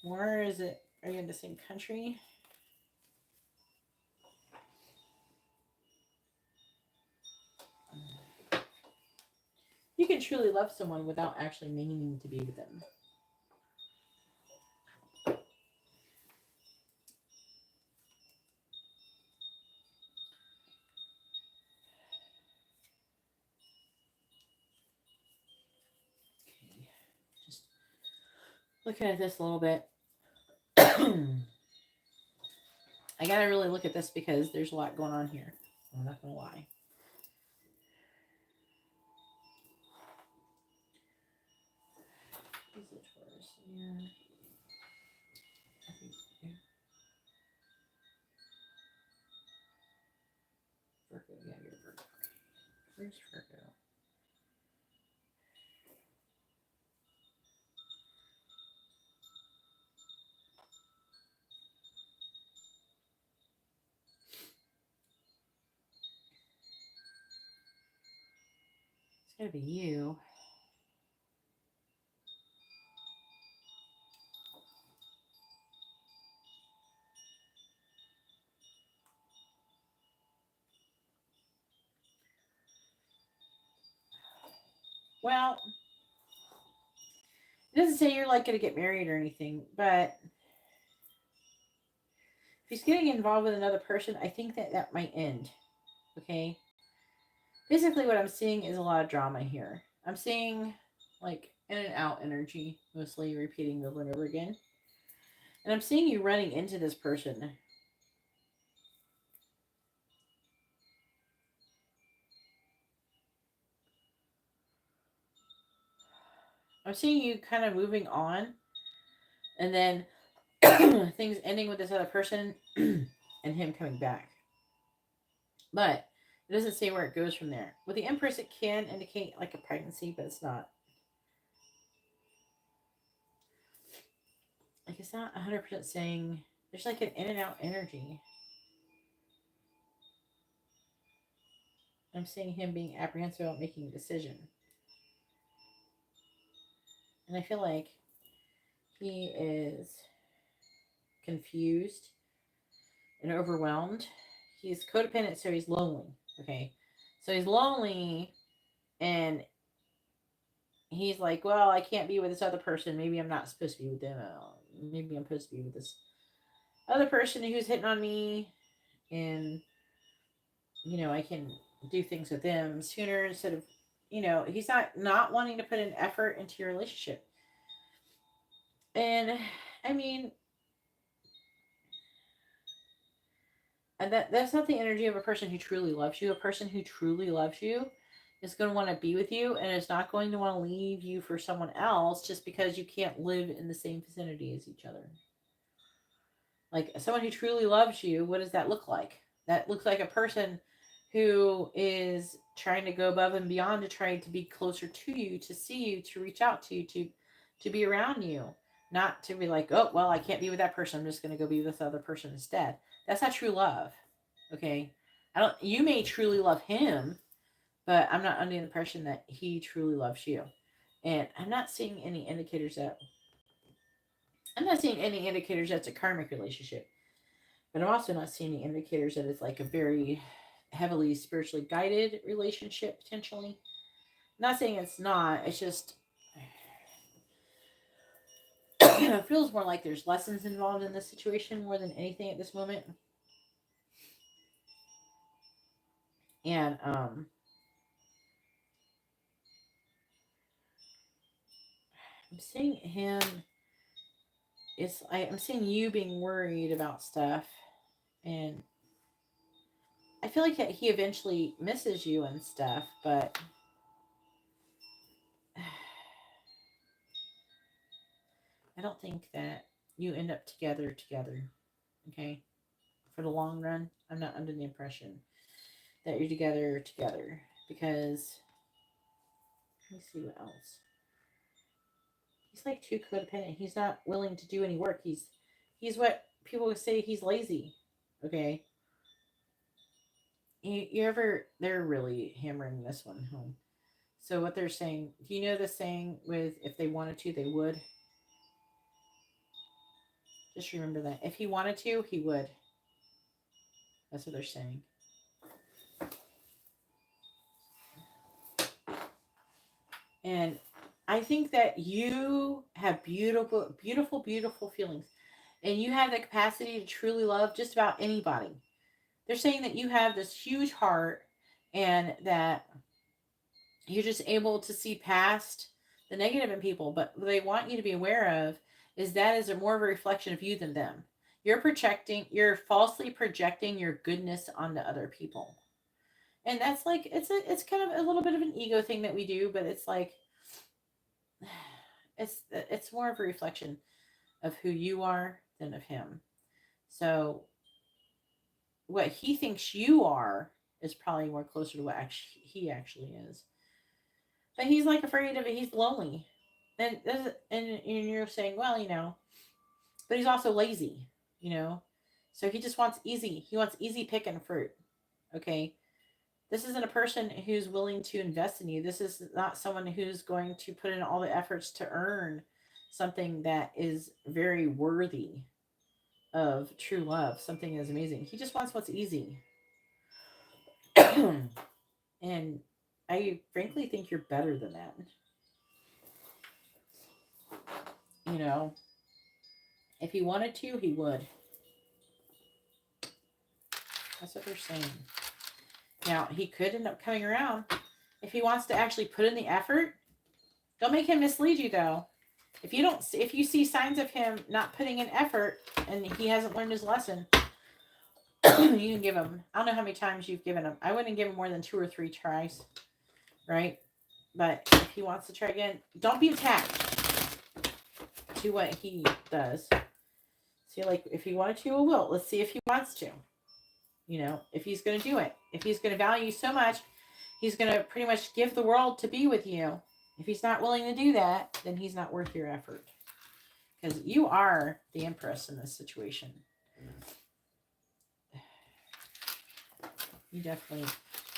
more? Is it? Are you in the same country? You can truly love someone without actually meaning to be with them. Okay. Just looking at this a little bit. I gotta really look at this because there's a lot going on here. I'm not gonna lie. Is it Taurus? Yeah. I think, yeah. Virgo, yeah, you're Virgo. Where's Virgo? It's gotta be you. Well, it doesn't say you're like gonna get married or anything, but if he's getting involved with another person, I think that might end. Okay. Basically, what I'm seeing is a lot of drama here. I'm seeing like in and out energy, mostly repeating over and over again. And I'm seeing you running into this person. I'm seeing you kind of moving on, and then things ending with this other person and him coming back. But it doesn't say where it goes from there. With the Empress, it can indicate like a pregnancy, but it's not. Like, it's not 100% saying. There's like an in and out energy. I'm seeing him being apprehensive about making a decision. And I feel like he is confused and overwhelmed. He's codependent, so he's lonely. Okay. So he's lonely, and he's like, well, I can't be with this other person. Maybe I'm not supposed to be with them. Maybe I'm supposed to be with this other person who's hitting on me. And, I can do things with them sooner instead of, he's not wanting to put an effort into your relationship. And, I mean, and that's not the energy of a person who truly loves you. A person who truly loves you is going to want to be with you and is not going to want to leave you for someone else just because you can't live in the same vicinity as each other. Like, someone who truly loves you, what does that look like? That looks like a person who is trying to go above and beyond to try to be closer to you, to see you, to reach out to you, to be around you. Not to be like, oh, well, I can't be with that person. I'm just going to go be with this other person instead. That's not true love. Okay? You may truly love him, but I'm not under the impression that he truly loves you. And I'm not seeing any indicators that's a karmic relationship. But I'm also not seeing any indicators that it's like a very heavily spiritually guided relationship, potentially. I'm not saying it's not. It's just it feels more like there's lessons involved in this situation more than anything at this moment. And I'm seeing him. I'm seeing you being worried about stuff, and I feel like that he eventually misses you and stuff, but I don't think that you end up together. Okay, for the long run, I'm not under the impression that you're together because let me see what else. He's like too codependent. He's not willing to do any work. He's what people would say, he's lazy. Okay. They're really hammering this one home. So what they're saying, do you know the saying with if they wanted to, they would? Just remember that. If he wanted to, he would. That's what they're saying. And I think that you have beautiful, beautiful, beautiful feelings. And you have the capacity to truly love just about anybody. They're saying that you have this huge heart and that you're just able to see past the negative in people. But what they want you to be aware of is that is a more of a reflection of you than them. You're falsely projecting your goodness onto other people. And that's like, it's kind of a little bit of an ego thing that we do, but it's like, it's more of a reflection of who you are than of him. So what he thinks you are is probably more closer to what he actually is. But he's like afraid of it. He's lonely. And you're saying, well, but he's also lazy, you know. So he just wants easy. He wants easy picking fruit. Okay. This isn't a person who's willing to invest in you. This is not someone who's going to put in all the efforts to earn something that is very worthy of true love, something that is amazing. He just wants what's easy. And I frankly think you're better than that. You know, if he wanted to, he would. That's what they're saying. Now, he could end up coming around if he wants to actually put in the effort. Don't make him mislead you, though. If you see signs of him not putting in effort and he hasn't learned his lesson, you can give him. I don't know how many times you've given him. I wouldn't give him more than 2 or 3 tries, right? But if he wants to try again, don't be attached to what he does. See, like if he wanted to, he will. Let's see if he wants to. If he's going to do it. If he's going to value you so much, he's going to pretty much give the world to be with you. If he's not willing to do that, then he's not worth your effort. Because you are the empress in this situation. You definitely...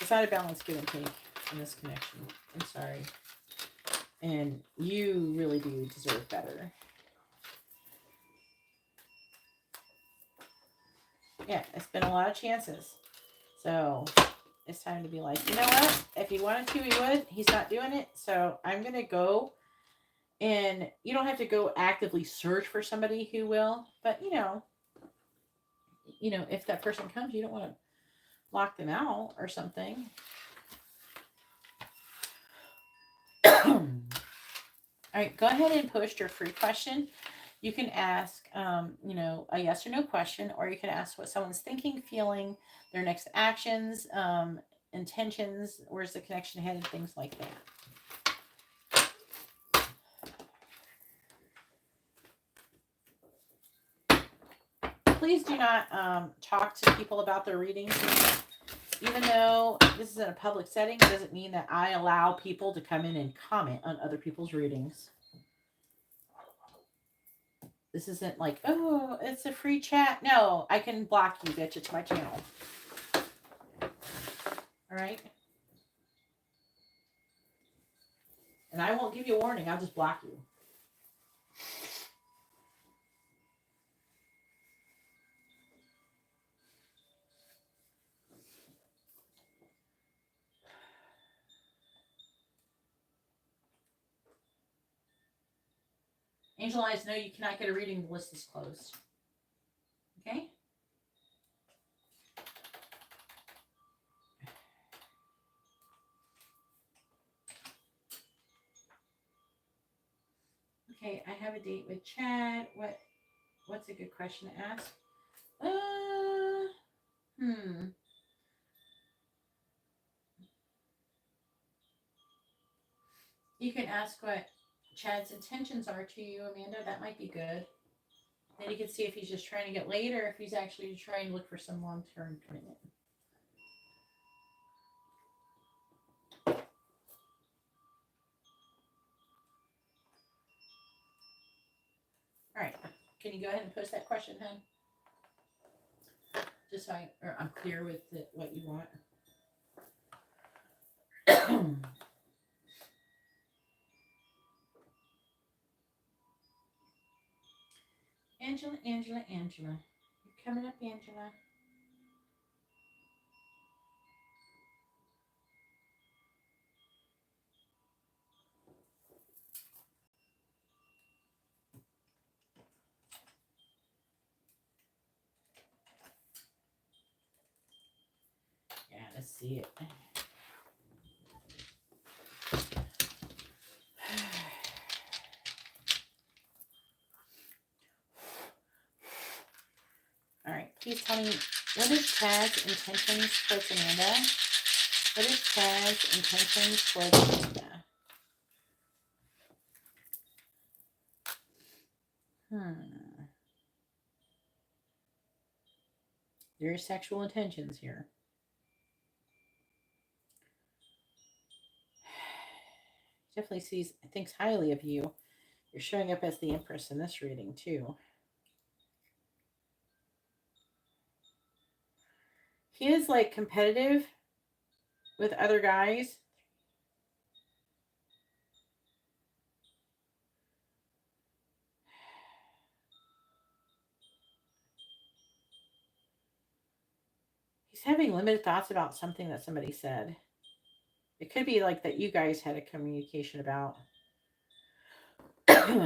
It's not a balanced give and take in this connection. I'm sorry. And you really do deserve better. Yeah, it's been a lot of chances. So it's time to be like, you know what? If he wanted to, he would. He's not doing it. So I'm going to go. And you don't have to go actively search for somebody who will. But, if that person comes, you don't want to lock them out or something. All right, go ahead and post your free question. You can ask, a yes or no question, or you can ask what someone's thinking, feeling, their next actions, intentions, where's the connection headed, things like that. Please do not talk to people about their readings. Even though this is in a public setting, it doesn't mean that I allow people to come in and comment on other people's readings. This isn't like, oh, it's a free chat. No, I can block you, bitch. It's my channel. All right? And I won't give you a warning. I'll just block you. Angel Eyes, no, you cannot get a reading. The list is closed. Okay? Okay, I have a date with Chad. What's a good question to ask? You can ask what Chad's intentions are to you, Amanda. That might be good. Then you can see if he's just trying to get laid or if he's actually trying to look for some long-term commitment. All right. Can you go ahead and post that question, hon? Just so I'm clear with what you want. Angela. You're coming up, Angela. see it. All right, please tell me, what is Chad's intentions towards Amanda? What is Chad's intentions towards Amanda? There are sexual intentions here. Definitely thinks highly of you. You're showing up as the Empress in this reading too. He is like competitive with other guys. He's having limited thoughts about something that somebody said. It could be like that you guys had a communication about.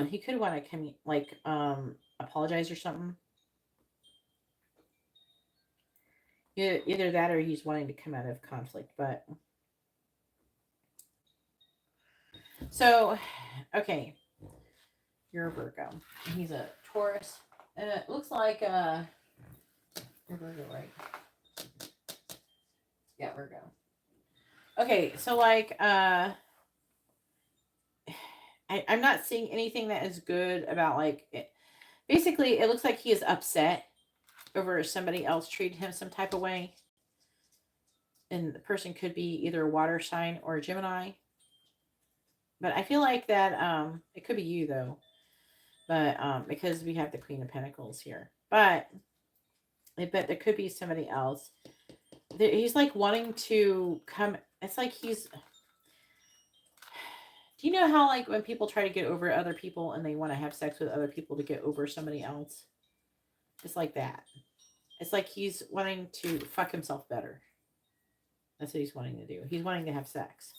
He could want to apologize or something. Either that or he's wanting to come out of conflict. But so, okay, you're a Virgo. And he's a Taurus, and it looks like you're Virgo, right? Yeah, Virgo. Okay, so like I'm not seeing anything that is good about like it. Basically, it looks like he is upset over somebody else treated him some type of way. And the person could be either a water sign or a Gemini. But I feel like that it could be you though. But because we have the Queen of Pentacles here. But there could be somebody else. He's like wanting to come. It's like he's. Do you know how like when people try to get over other people and they want to have sex with other people to get over somebody else? It's like that. It's like he's wanting to fuck himself better. That's what he's wanting to do. He's wanting to have sex.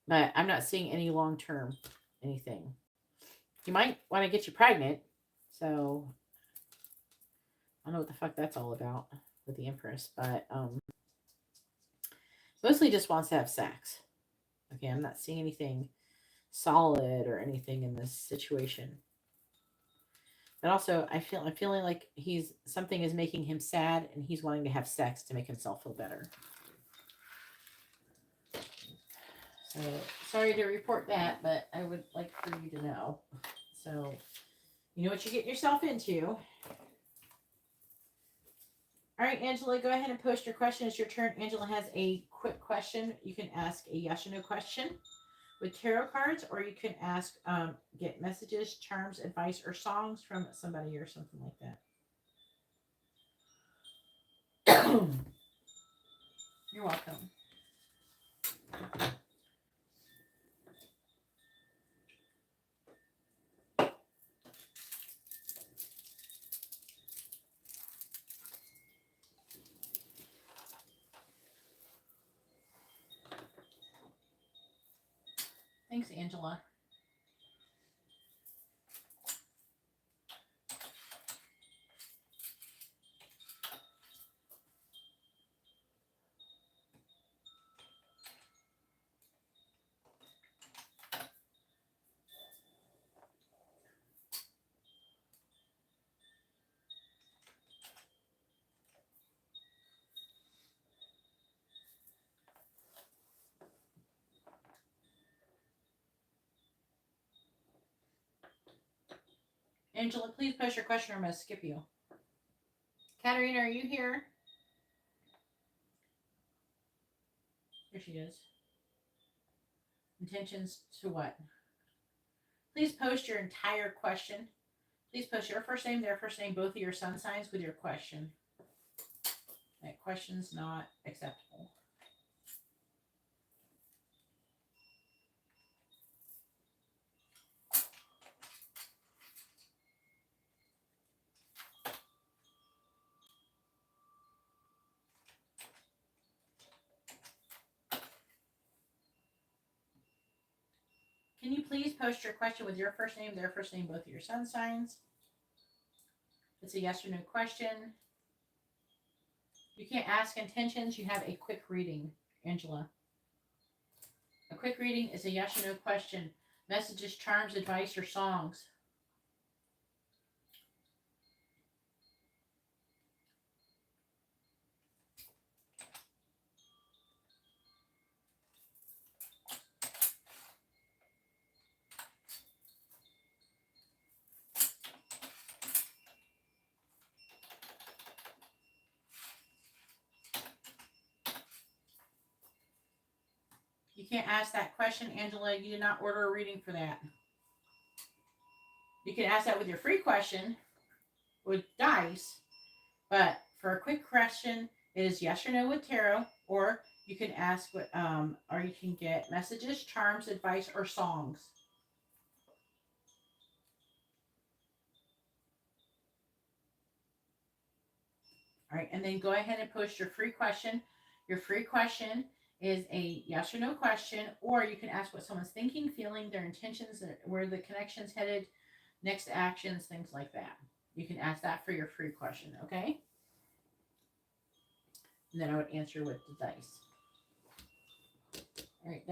But I'm not seeing any long-term anything. He might want to get you pregnant. So I don't know what the fuck that's all about with the Empress. But mostly just wants to have sex. Okay, I'm not seeing anything solid or anything in this situation. But also, I'm feeling like something is making him sad, and he's wanting to have sex to make himself feel better. So sorry to report that, but I would like for you to know. So you know what you're getting yourself into. All right, Angela, go ahead and post your question. It's your turn. Angela has a quick question. You can ask a yes or no question with tarot cards, or you can ask, get messages, charms, advice, or songs from somebody or something like that. You're welcome. Thanks, Angela. Angela, please post your question or I'm going to skip you. Katarina, are you here? Here she is. Intentions to what? Please post your entire question. Please post your first name, their first name, both of your sun signs with your question. That question's not acceptable. Can you please post your question with your first name, their first name, both of your sun signs? It's a yes or no question. You can't ask intentions. You have a quick reading, Angela. A quick reading is a yes or no question. Messages, charms, advice, or songs. You can't ask that question, Angela. You did not order a reading for that. You can ask that with your free question with dice, but for a quick question, it is yes or no with tarot, or you can ask what, or you can get messages, charms, advice, or songs. All right, and then go ahead and post your free question. Your free question is a yes or no question, or you can ask what someone's thinking, feeling, their intentions, where the connection's headed, next actions, things like that. You can ask that for your free question, okay? And then I would answer with the dice. All right,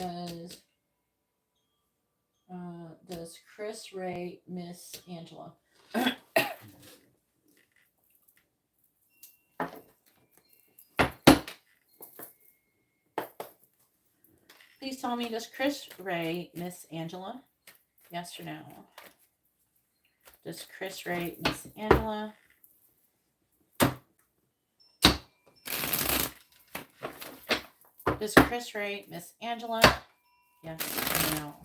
does Chris Ray miss Angela? Please tell me, does Chris Ray miss Angela? Yes or no? Does Chris Ray miss Angela? Does Chris Ray miss Angela? Yes or no?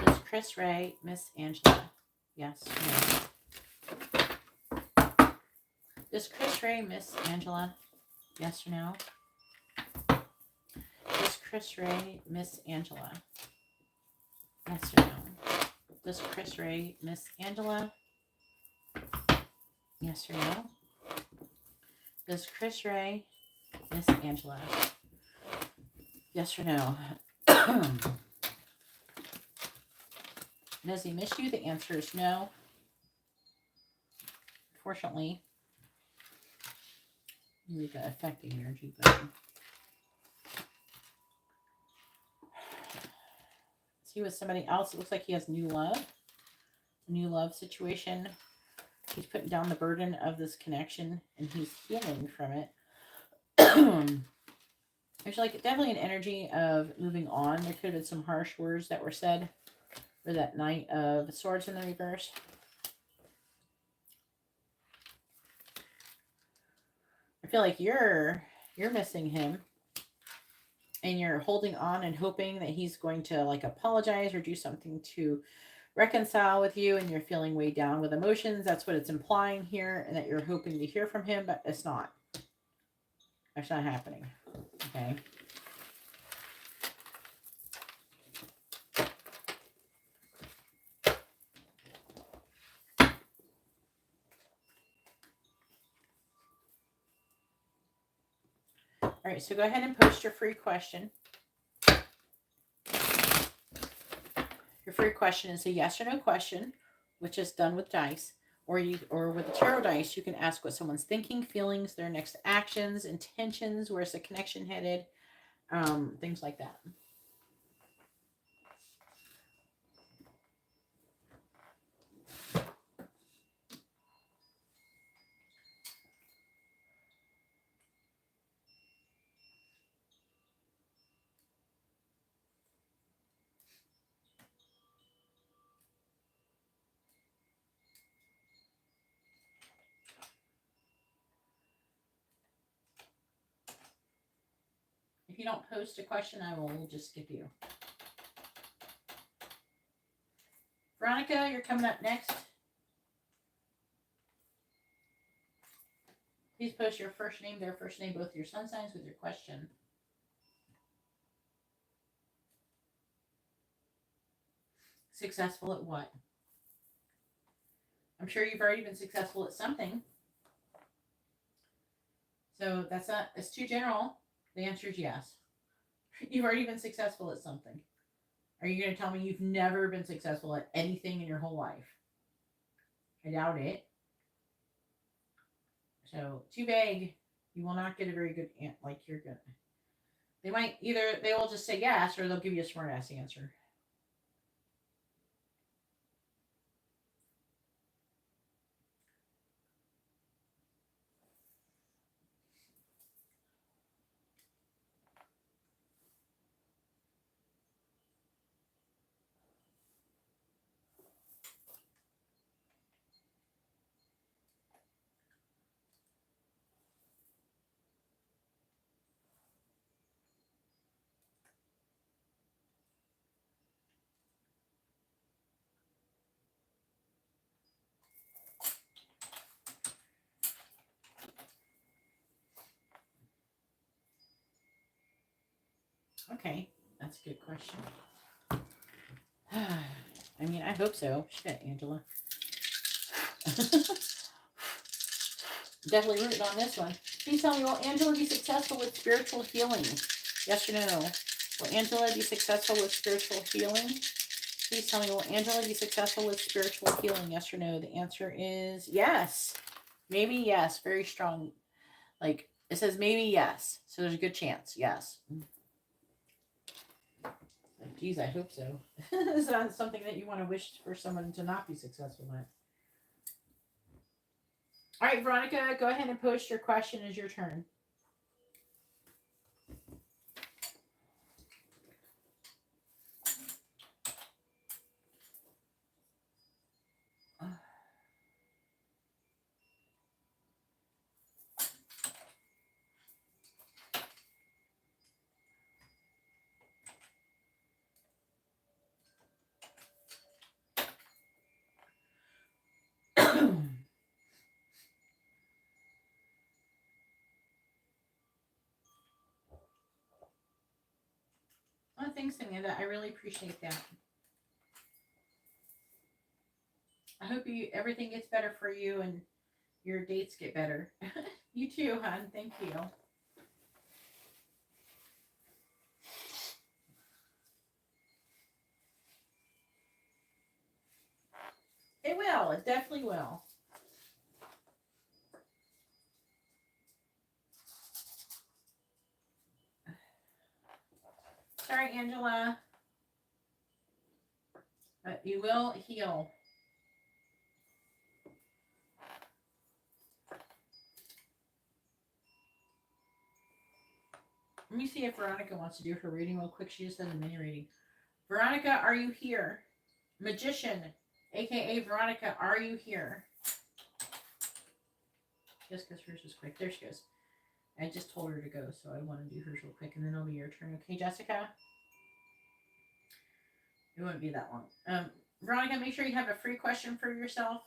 Does Chris Ray miss Angela? Yes or no? Does Chris Ray miss Angela? Yes or no? Does Chris Ray miss Angela? Yes or no? Does Chris Ray miss Angela? Yes or no? Does Chris Ray miss Angela? Yes or no? Does he miss you? The answer is no. Unfortunately, you got affecting energy, but see with somebody else. It looks like he has new love, a new love situation. He's putting down the burden of this connection, and he's healing from it. There's like definitely an energy of moving on. There could have been some harsh words that were said for that Knight of Swords in the reverse. I feel like you're missing him, and you're holding on and hoping that he's going to like apologize or do something to reconcile with you, and you're feeling weighed down with emotions. That's what it's implying here, and that you're hoping to hear from him, but it's not. That's not happening. Okay. All right, so go ahead and post your free question. Your free question is a yes or no question, which is done with dice, or with the tarot dice, you can ask what someone's thinking, feelings, their next actions, intentions, where's the connection headed, things like that. If you don't post a question, I will just skip you. Veronica, you're coming up next. Please post your first name, their first name, both your sun signs with your question. Successful at what? I'm sure you've already been successful at something. So it's too general. The answer is yes. You've already been successful at something. Are you going to tell me you've never been successful at anything in your whole life? I doubt it. So, too vague. You will not get a very good like you're gonna. They might either they will just say yes or they'll give you a smart ass answer. Okay, that's a good question. I mean, I hope so. Shit, Angela. Definitely rooting on this one. Please tell me, will Angela be successful with spiritual healing? Yes or no? Will Angela be successful with spiritual healing? Please tell me, will Angela be successful with spiritual healing? Yes or no? The answer is yes. Maybe yes. Very strong. Like, it says maybe yes. So there's a good chance. Yes. Like, geez, I hope so. Is that something that you want to wish for someone to not be successful at? All right, Veronica, go ahead and post your question. Is your turn. Well, thanks, Amanda. I really appreciate that. I hope everything gets better for you and your dates get better. You too, hon. Thank you. It will. It definitely will. Sorry, Angela. But you will heal. Let me see if Veronica wants to do her reading real quick. She just did a mini reading. Veronica, are you here? Magician, aka Veronica, are you here? Just because hers is quick. There she goes. I just told her to go, so I want to do hers real quick, and then it'll be your turn. Okay, Jessica? It wouldn't be that long. Veronica, make sure you have a free question for yourself.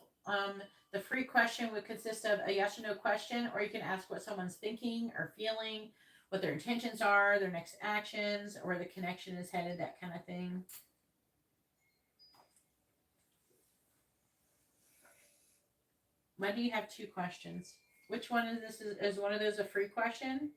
The free question would consist of a yes or no question, or you can ask what someone's thinking or feeling, what their intentions are, their next actions, or where the connection is headed, that kind of thing. Why do you have two questions? Which one is this? Is one of those a free question?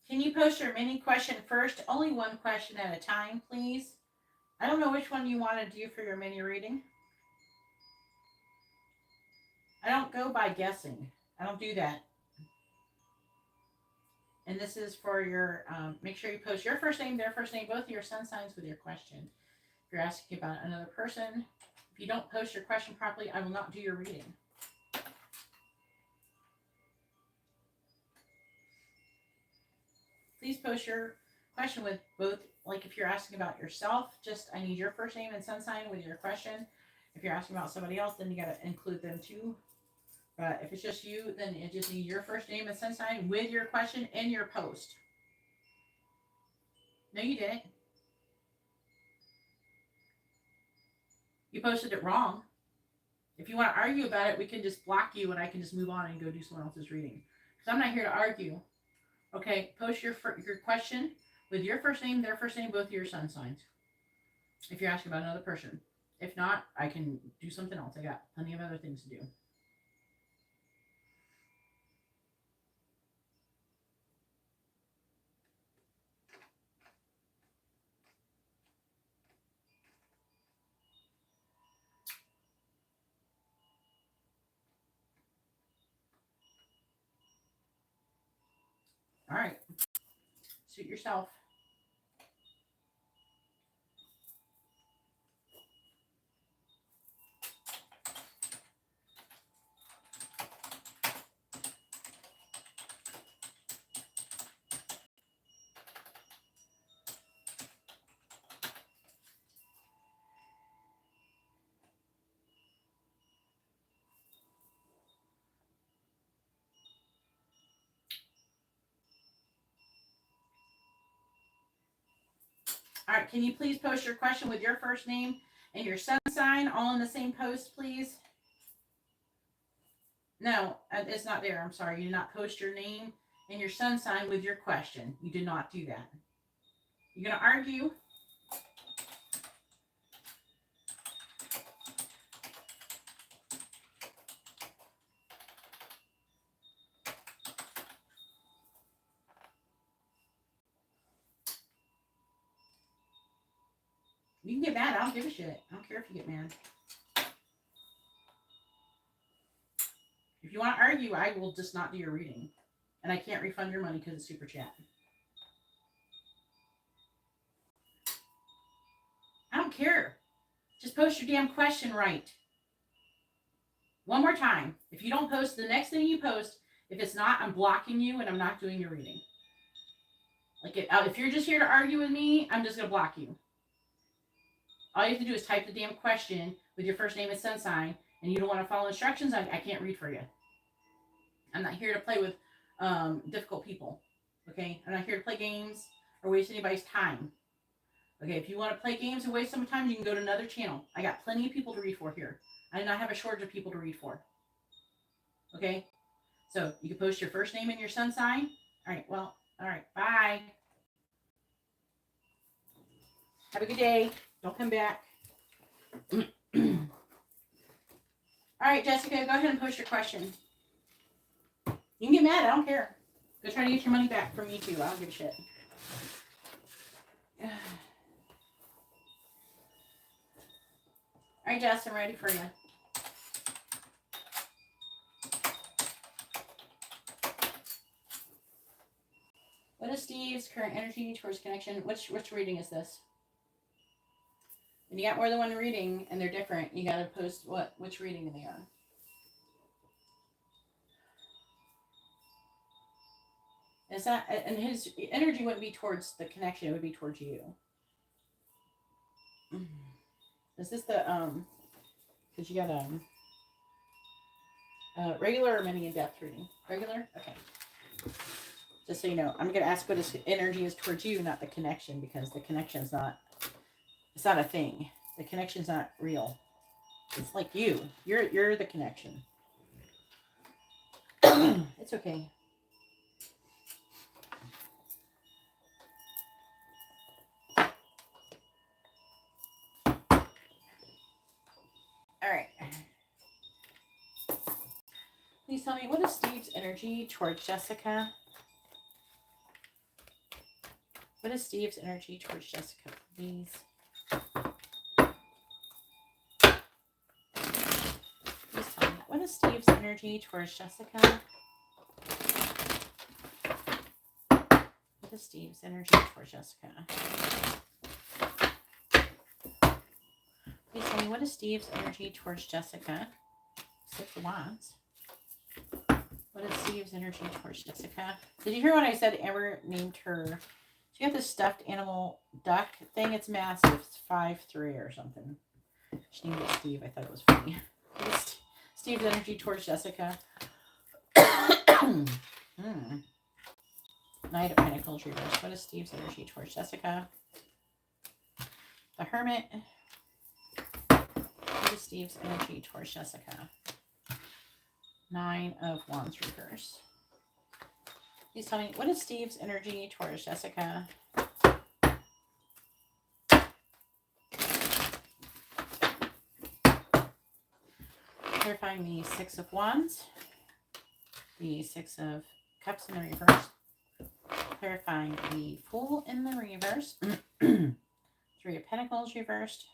Can you post your mini question first? Only one question at a time, please. I don't know which one you want to do for your mini reading. I don't go by guessing. I don't do that. And this is for your, make sure you post your first name, their first name, both of your sun signs with your question. If you're asking about another person, if you don't post your question properly, I will not do your reading. Please post your question with both, like if you're asking about yourself, just I need your first name and sun sign with your question. If you're asking about somebody else, then you got to include them too. But if it's just you, then it just needs your first name and sun sign with your question in your post. No, you didn't. You posted it wrong. If you want to argue about it, we can just block you and I can just move on and go do someone else's reading. Because I'm not here to argue. Okay, post your question with your first name, their first name, both of your sun signs. If you're asking about another person. If not, I can do something else. I got plenty of other things to do. All right. Suit yourself. All right, can you please post your question with your first name and your sun sign all in the same post, please? No, it's not there. I'm sorry. You did not post your name and your sun sign with your question. You did not do that. You're going to argue. You can get mad. I don't give a shit. I don't care if you get mad. If you want to argue, I will just not do your reading. And I can't refund your money because it's super chat. I don't care. Just post your damn question right. One more time. If you don't post the next thing you post, if it's not, I'm blocking you and I'm not doing your reading. Like if you're just here to argue with me, I'm just going to block you. All you have to do is type the damn question with your first name and sun sign, and you don't want to follow instructions, I can't read for you. I'm not here to play with difficult people. Okay? I'm not here to play games or waste anybody's time. Okay, if you want to play games and waste some time, you can go to another channel. I got plenty of people to read for here. I do not have a shortage of people to read for. Okay? So you can post your first name and your sun sign. All right, well, all right, bye. Have a good day. Don't come back. All right, Jessica, go ahead and post your question. You can get mad. I don't care. Go try to get your money back from me, too. I don't give a shit. All right, Jess, I'm ready for you. What is Steve's current energy towards connection? Which reading is this? When you got more than one reading and they're different, you got to post which reading they are. Is that, and his energy wouldn't be towards the connection, it would be towards you. Is this the, because you got regular or mini in-depth reading? Regular? Okay. Just so you know, I'm going to ask what his energy is towards you, not the connection, because the connection's not, it's not a thing. The connection's not real. It's like you. You're the connection. It's okay. All right. Please tell me, what is Steve's energy towards Jessica? What is Steve's energy towards Jessica, please? Please tell me, what is Steve's energy towards Jessica? What is Steve's energy towards Jessica? Please tell me, what is Steve's energy towards Jessica? 6 of Wands. What is Steve's energy towards Jessica? Did you hear what I said? Amber named her. She got this stuffed animal duck thing. It's massive. It's 5'3" or something. She named it Steve. I thought it was funny. Steve's energy towards Jessica. Knight of Pentacles reversed. What is Steve's energy towards Jessica? The Hermit. What is Steve's energy towards Jessica? Nine of Wands reversed. Please tell me, what is Steve's energy towards Jessica? Clarifying the Six of Wands. The Six of Cups in the reverse. Clarifying the Fool in the reverse. Three of Pentacles reversed.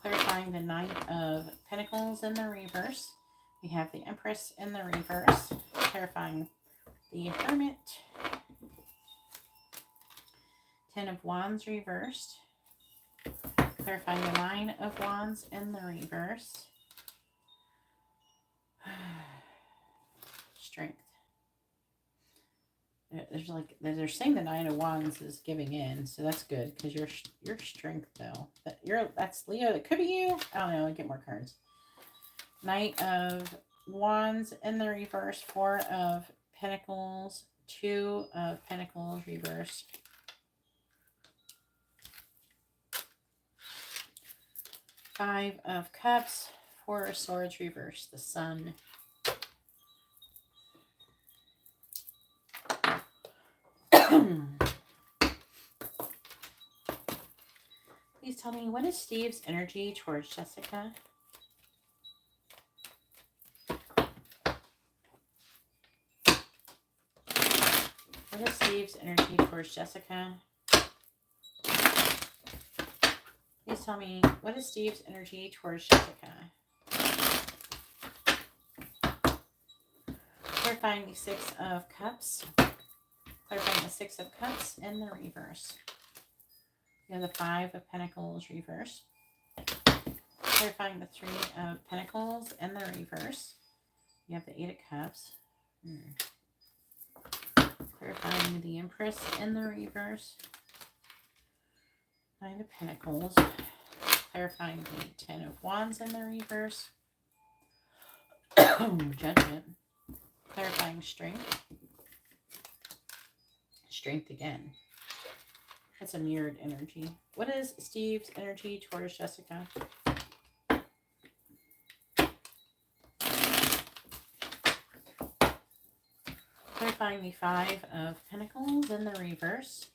Clarifying the Knight of Pentacles in the reverse. We have the Empress in the reverse. Clarifying the Hermit. Ten of Wands reversed. Clarifying the Nine of Wands in the reverse. Strength. There's like, they're saying the Nine of Wands is giving in, so that's good because your strength though. That's Leo. That could be you. I don't know. I get more cards. Knight of Wands in the reverse. Four of Pentacles. Two of Pentacles reversed. Five of Cups. Four of Swords reversed. The Sun. Please tell me, what is Steve's energy towards Jessica? What is Steve's energy towards Jessica? Please tell me, what is Steve's energy towards Jessica? Clarifying the Six of Cups. Clarifying the Six of Cups in the reverse. We have the Five of Pentacles reverse. Clarifying the Three of Pentacles in the reverse. You have the Eight of Cups. Clarifying the Empress in the reverse. Nine of Pentacles. Clarifying the Ten of Wands in the reverse. Judgment. Clarifying Strength. Strength again. That's a mirrored energy. What is Steve's energy towards Jessica? Clarifying the Five of Pentacles in the reverse.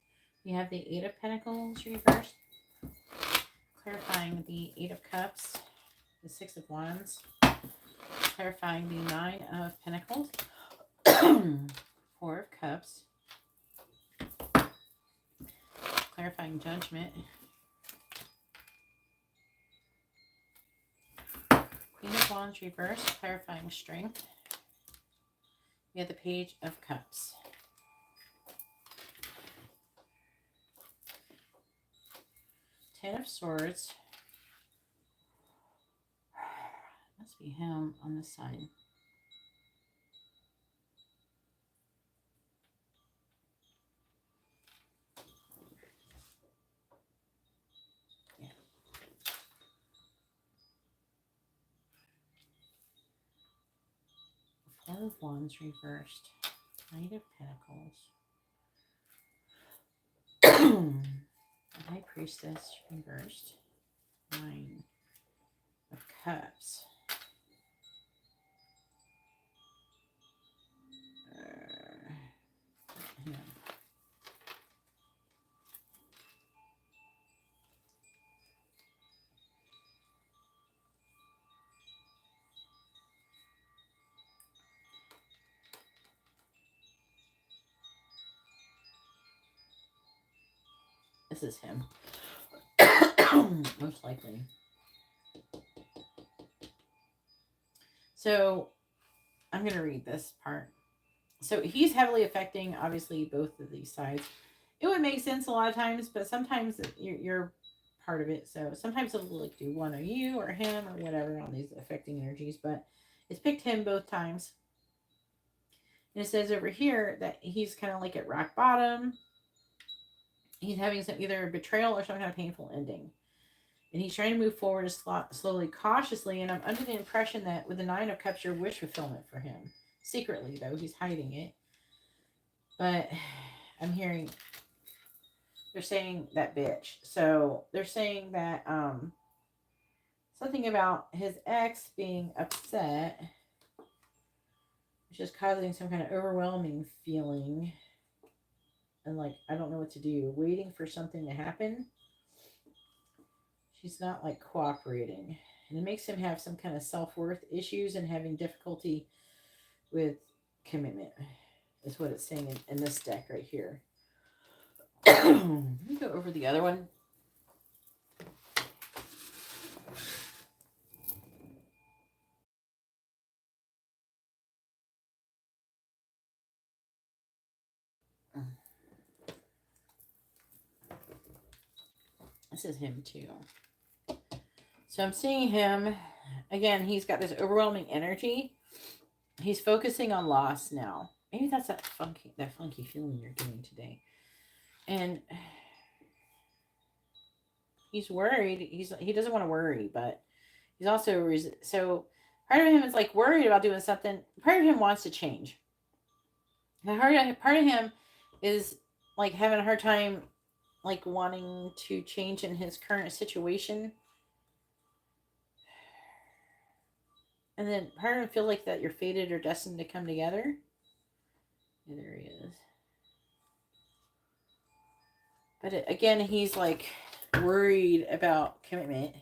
You have the Eight of Pentacles reversed. Clarifying the Eight of Cups. The Six of Wands. Clarifying the Nine of Pentacles. Four of Cups. Clarifying Judgment. Queen of Wands reversed. Clarifying Strength. We have the Page of Cups. Ten of Swords. Must be him on this side. Yeah. Four of Wands reversed. Knight of Pentacles. High Priestess reversed. Nine of Cups. This is him. Most likely. So I'm going to read this part. So he's heavily affecting, obviously, both of these sides. It would make sense a lot of times, but sometimes you're part of it. So sometimes it'll like do one of you or him or whatever on these affecting energies. But it's picked him both times. And it says over here that he's kind of like at rock bottom. He's having some either betrayal or some kind of painful ending. And he's trying to move forward slowly, cautiously. And I'm under the impression that with the Nine of Cups, your wish fulfillment for him. Secretly, though, he's hiding it. But I'm hearing they're saying that bitch. So they're saying that something about his ex being upset, which is causing some kind of overwhelming feeling. And like, I don't know what to do. Waiting for something to happen. She's not like cooperating. And it makes him have some kind of self-worth issues and having difficulty with commitment. Is what it's saying in this deck right here. Let me go over the other one. This is him too. So I'm seeing him, again, he's got this overwhelming energy. He's focusing on loss now. Maybe that's that funky feeling you're getting today. And he's worried. He doesn't want to worry, but he's also, so part of him is like worried about doing something. Part of him wants to change. The part of him is like having a hard time like wanting to change in his current situation. And then part of him feel like that you're fated or destined to come together. Yeah, there he is. But again, he's like worried about commitment.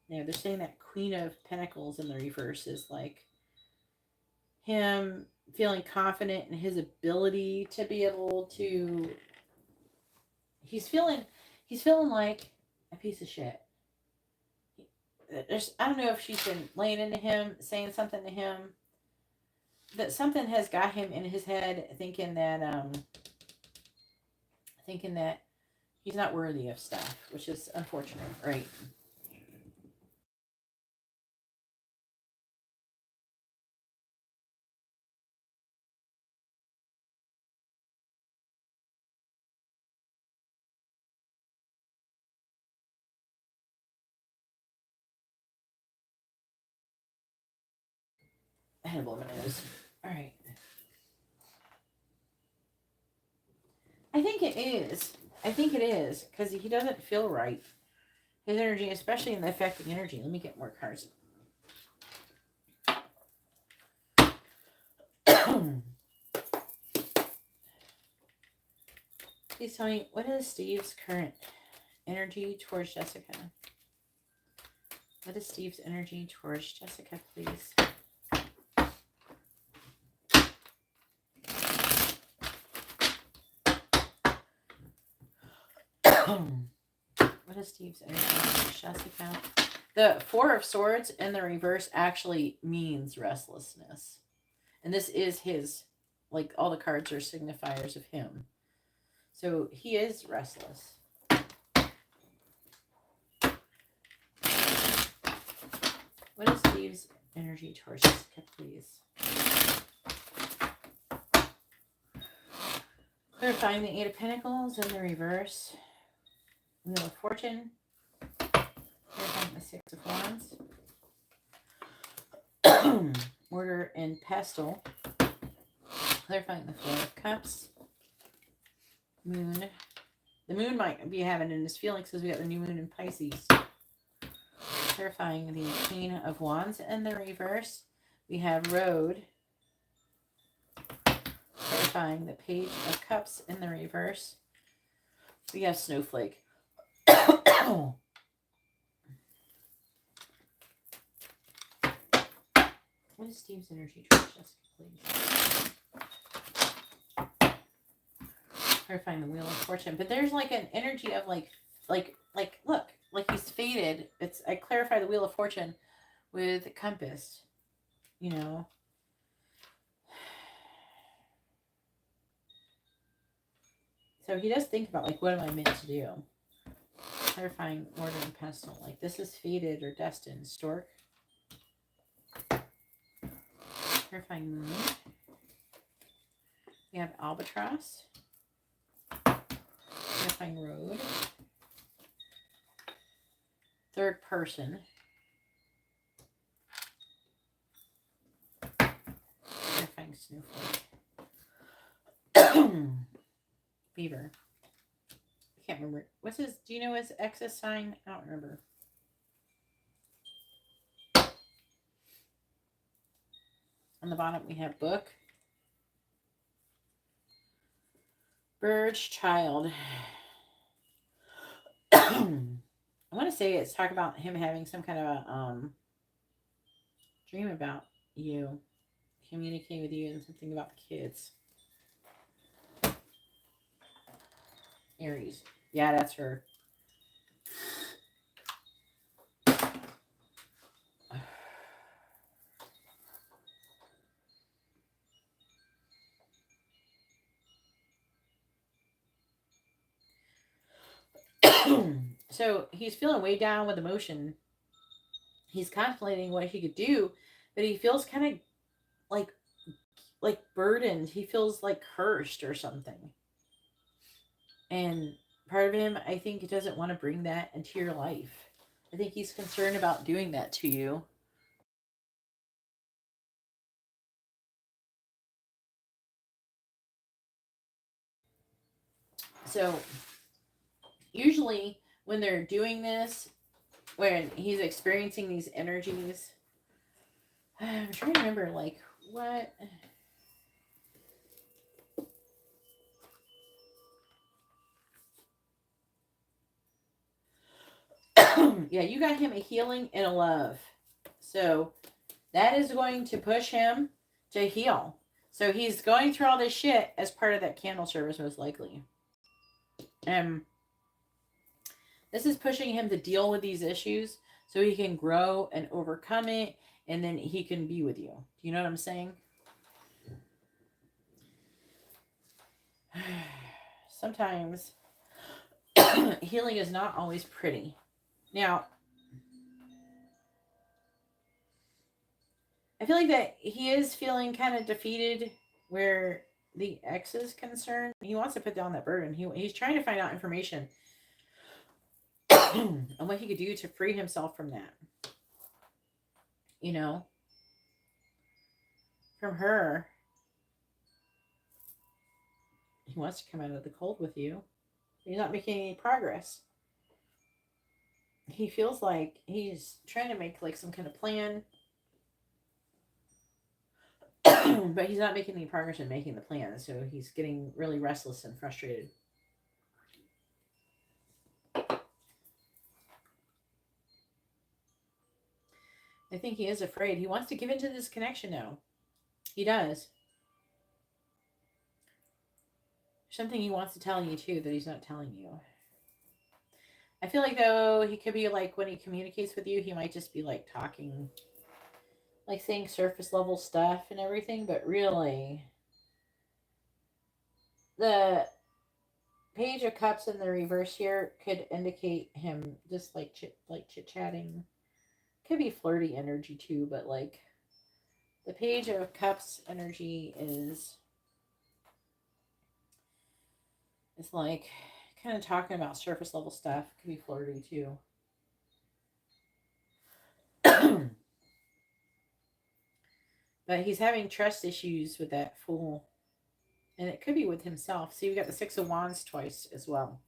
Yeah, they're saying that Queen of Pentacles in the reverse is like him feeling confident in his ability to be able to. He's feeling like a piece of shit. I don't know if she's been laying into him, saying something to him, that something has got him in his head thinking that he's not worthy of stuff, which is unfortunate, right? I had a blow my nose. All right. I think it is because he doesn't feel right. His energy, especially in the affecting energy. Let me get more cards. Please tell me, what is Steve's current energy towards Jessica? What is Steve's energy towards Jessica, please? What is Steve's energy towards Jessica? The Four of Swords in the reverse actually means restlessness. And this is his, like all the cards are signifiers of him. So he is restless. What is Steve's energy towards Jessica, please? Clarifying the Eight of Pentacles in the reverse. Wheel of Fortune. Clarifying the Six of Wands. Mortar and Pestle. Clarifying the Four of Cups. Moon. The moon might be having in his feelings because we got the new moon in Pisces. Clarifying the Queen of Wands in the reverse. We have Road. Clarifying the Page of Cups in the reverse. We have Snowflake. What is Steve's energy towards Jessica, please? Clarifying the Wheel of Fortune. But there's like an energy of like look, like he's faded. I clarify the Wheel of Fortune with Compass. You know. So he does think about like, what am I meant to do? Clarifying Mortar and Pestle. Like this is fated or destined. Stork. Clarifying Moon. We have Albatross. Clarifying Road. third person. Find Snowflake. Beaver. I can't remember. What's his, do you know his ex's sign? I don't remember. On the bottom we have book. Bird's child. I want to say it's talk about him having some kind of a dream about you, communicate with you, and something about the kids. Aries. Yeah, that's her. So he's feeling way down with emotion. He's contemplating what he could do, but he feels kind of like burdened. He feels like cursed or something. And part of him, I think, doesn't want to bring that into your life. I think he's concerned about doing that to you. So usually when they're doing this, when he's experiencing these energies, I'm trying to remember, like, what... Yeah, you got him a healing and a love. So that is going to push him to heal. So he's going through all this shit as part of that candle service, most likely. This is pushing him to deal with these issues so he can grow and overcome it, and then he can be with you. Do you know what I'm saying? Sometimes healing is not always pretty. Now, I feel like that he is feeling kind of defeated where the ex is concerned. He wants to put down that burden. He's trying to find out information on what he could do to free himself from that. You know, from her. He wants to come out of the cold with you. He's not making any progress. He feels like he's trying to make like some kind of plan, but he's not making any progress in making the plan. So he's getting really restless and frustrated. I think he is afraid. He wants to give into this connection now. He does. Something he wants to tell you too that he's not telling you. I feel like though he could be like when he communicates with you, he might just be like talking, like saying surface level stuff and everything, but really the Page of Cups in the reverse here could indicate him just like chit chatting. Could be flirty energy too, but like the Page of Cups energy is it's like kind of talking about surface level stuff. Could be flirty too. But he's having trust issues with that Fool. And it could be with himself. See, we got the Six of Wands twice as well.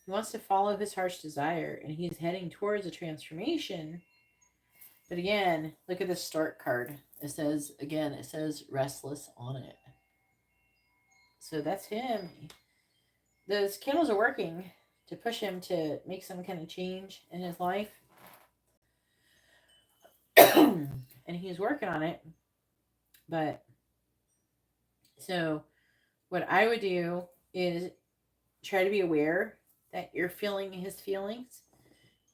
He wants to follow his heart's desire, and he's heading towards a transformation. But again, look at the start card. It says, again, it says restless on it. So that's him. Those candles are working to push him to make some kind of change in his life. And he's working on it. But so what I would do is try to be aware that you're feeling his feelings.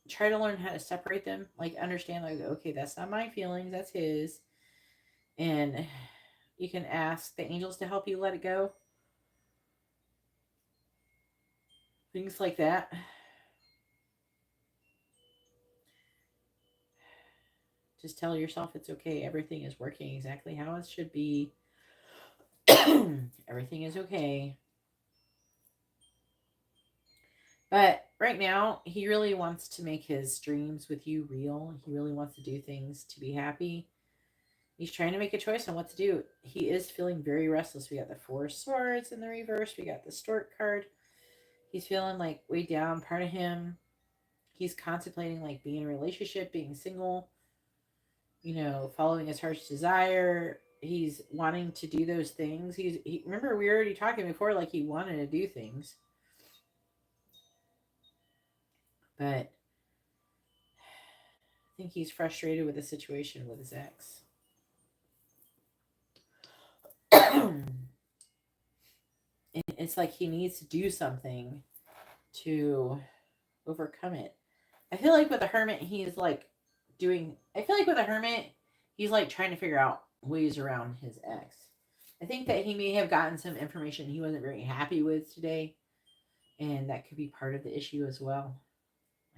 Try to learn how to separate them. Like understand, like, okay, that's not my feelings, that's his. And you can ask the angels to help you let it go. Things like that. Just tell yourself it's okay. Everything is working exactly how it should be. Everything is okay. But right now, he really wants to make his dreams with you real. He really wants to do things to be happy. He's trying to make a choice on what to do. He is feeling very restless. We got the Four of Swords in the reverse. We got the Stork card. He's feeling like way down. Part of him, he's contemplating like being in a relationship, being single, following his heart's desire. He's wanting to do those things. Remember we were already talking before, like he wanted to do things, but I think he's frustrated with the situation with his ex. It's like he needs to do something to overcome it. I feel like with the hermit, he's like he's like trying to figure out ways around his ex. I think that he may have gotten some information he wasn't very happy with today, and that could be part of the issue as well.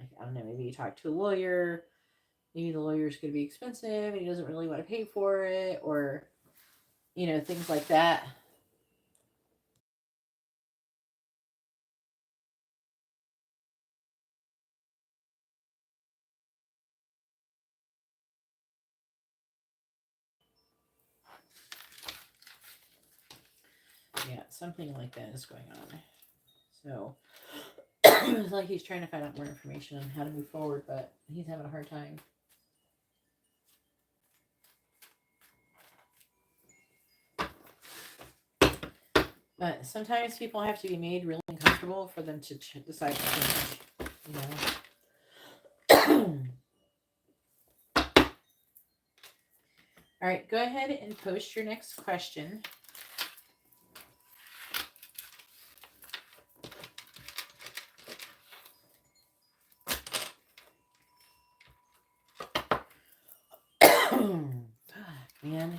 Like, I don't know, maybe he talked to a lawyer. Maybe the lawyer's going to be expensive and he doesn't really want to pay for it, or, things like that. Yeah, something like that is going on. So, it's like he's trying to find out more information on how to move forward, but he's having a hard time. But sometimes people have to be made really uncomfortable for them to decide to change, All right, go ahead and post your next question. Man.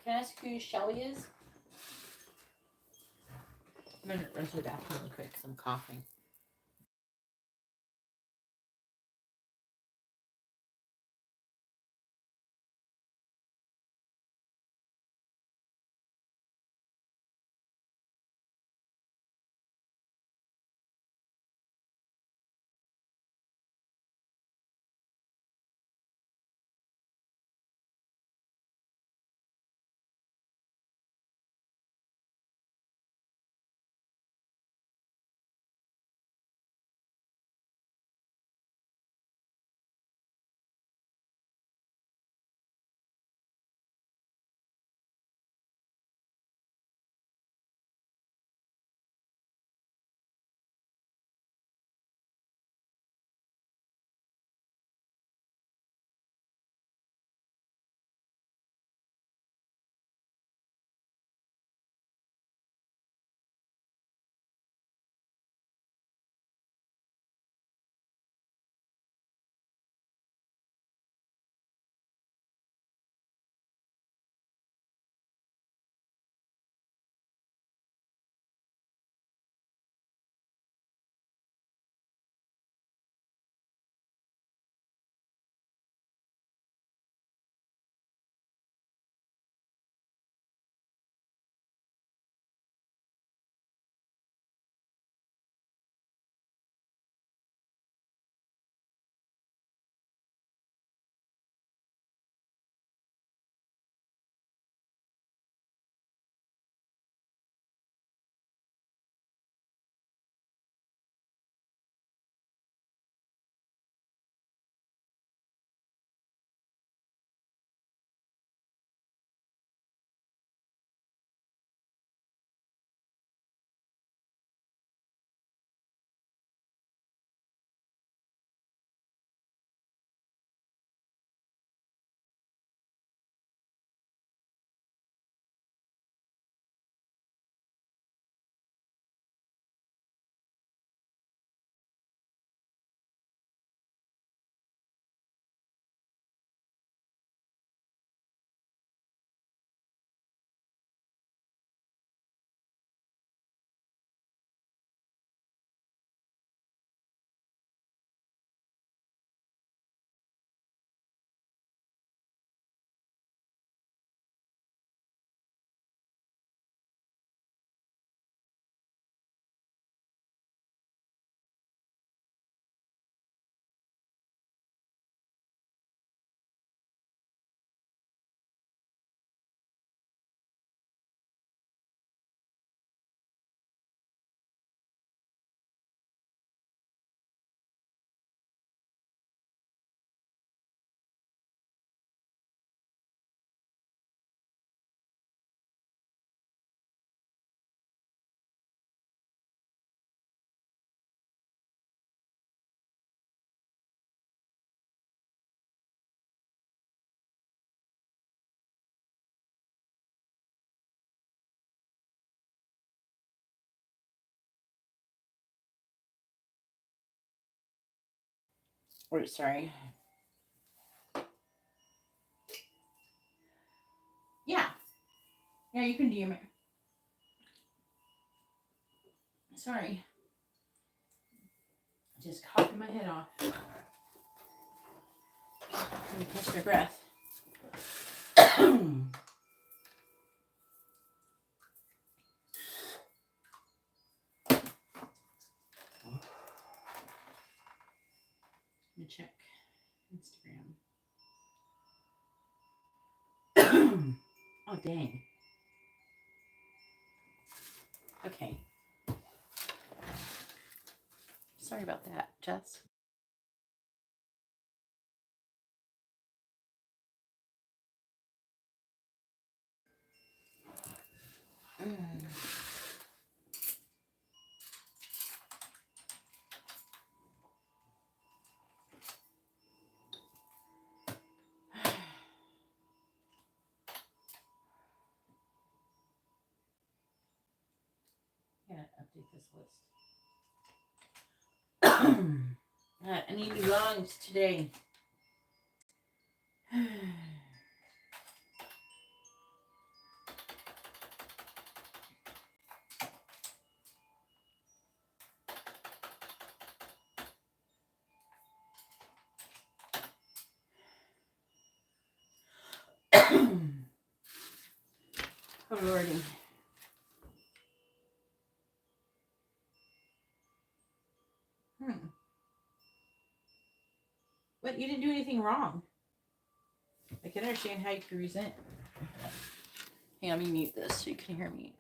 Can I ask who Shelly is? I'm going to run to the bathroom really quick because I'm coughing. Or sorry. Yeah. Yeah, you can DM it. Sorry. Just coughing my head off. Let me catch my breath. Let me check Instagram. Oh, dang. Okay. Sorry about that, Jess. Gotta update this list. I need new lungs today. Oh, Lordy. But you didn't do anything wrong. I can understand how you could resent. Hey, let me mute this so you can hear me.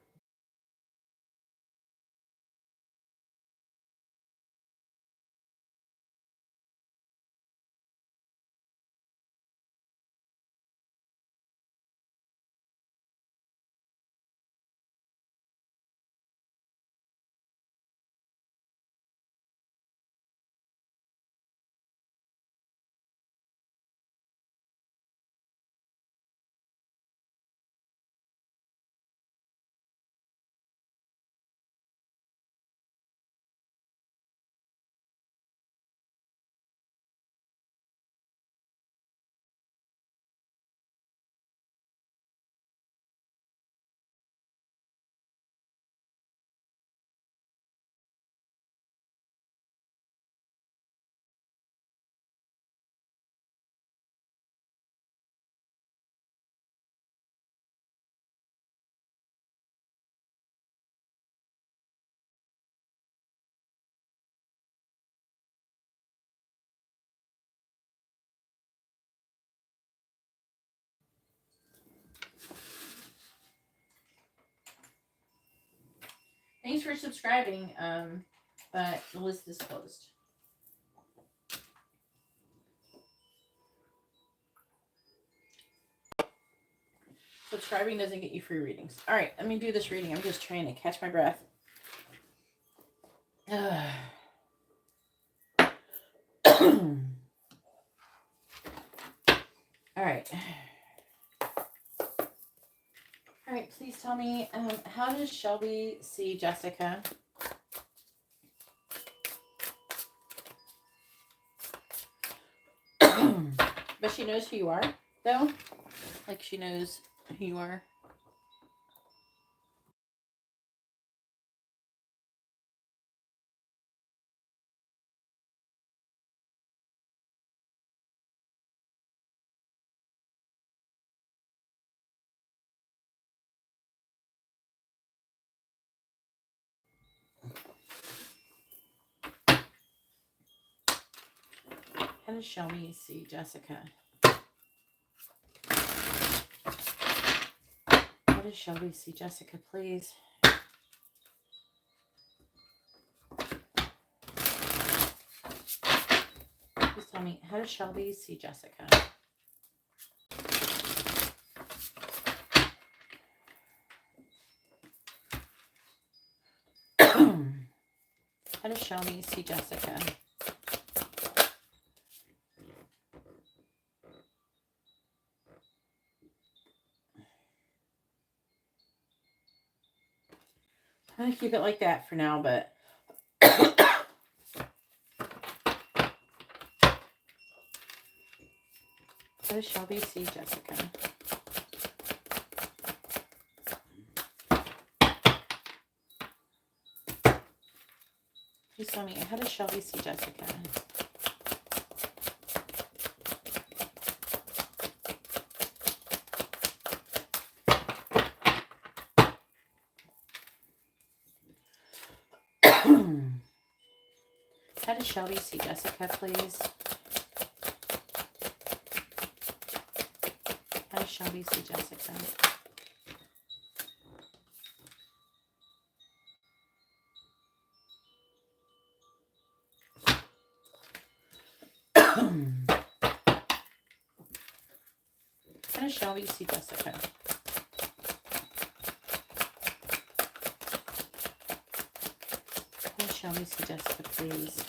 Thanks for subscribing, but the list is closed. Subscribing doesn't get you free readings. All right, let me do this reading. I'm just trying to catch my breath. All right. All right, please tell me, how does Shelby see Jessica? But she knows who you are, though? Like she knows who you are? How does Shelby see Jessica? How does Shelby see Jessica, please? Please tell me, how does Shelby see Jessica? How does Shelby see Jessica? I'm going to keep it like that for now, but How does Shelby see Jessica? Please tell me, how does Shelby see Jessica? How does Shelby see Jessica, please? How does Shelby see Jessica? How does Shelby see Jessica? How does Shelby see Jessica, please?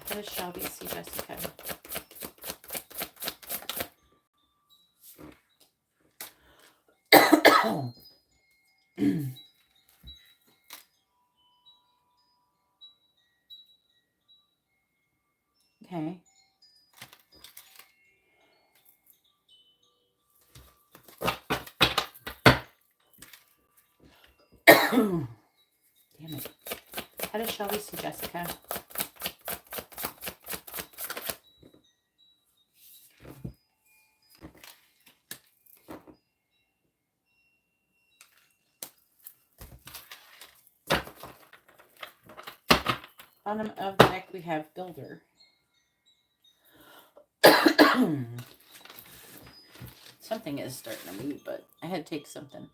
How does Shelby see Jessica? Okay. Damn it. How does Shelby see Jessica? Bottom of the deck, we have Builder. Something is starting to move, but I had to take something.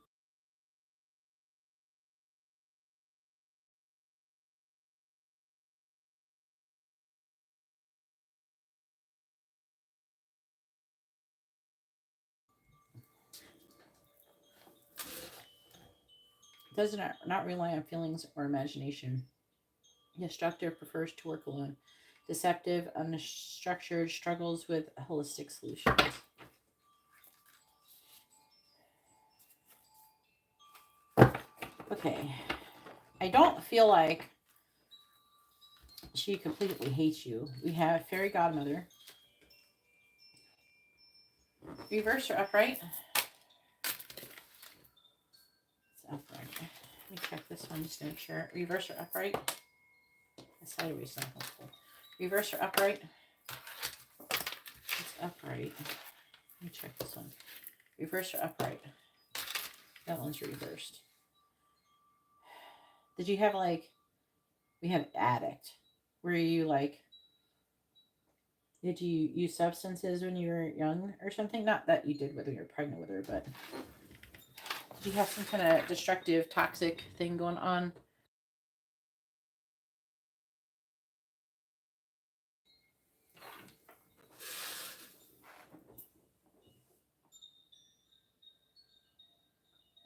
Does not rely on feelings or imagination. Destructive, prefers to work alone. Deceptive, unstructured, struggles with holistic solutions. Okay. I don't feel like she completely hates you. We have Fairy Godmother. Reverse or upright? It's upright. Let me check this one just to make sure. Reverse or upright? Sideways not helpful. Reverse or upright? It's upright. Let me check this one. Reverse or upright? That one's reversed. Did you have like, we have addict. Were you like, did you use substances when you were young or something? Not that you did when you were pregnant with her, but did you have some kind of destructive, toxic thing going on?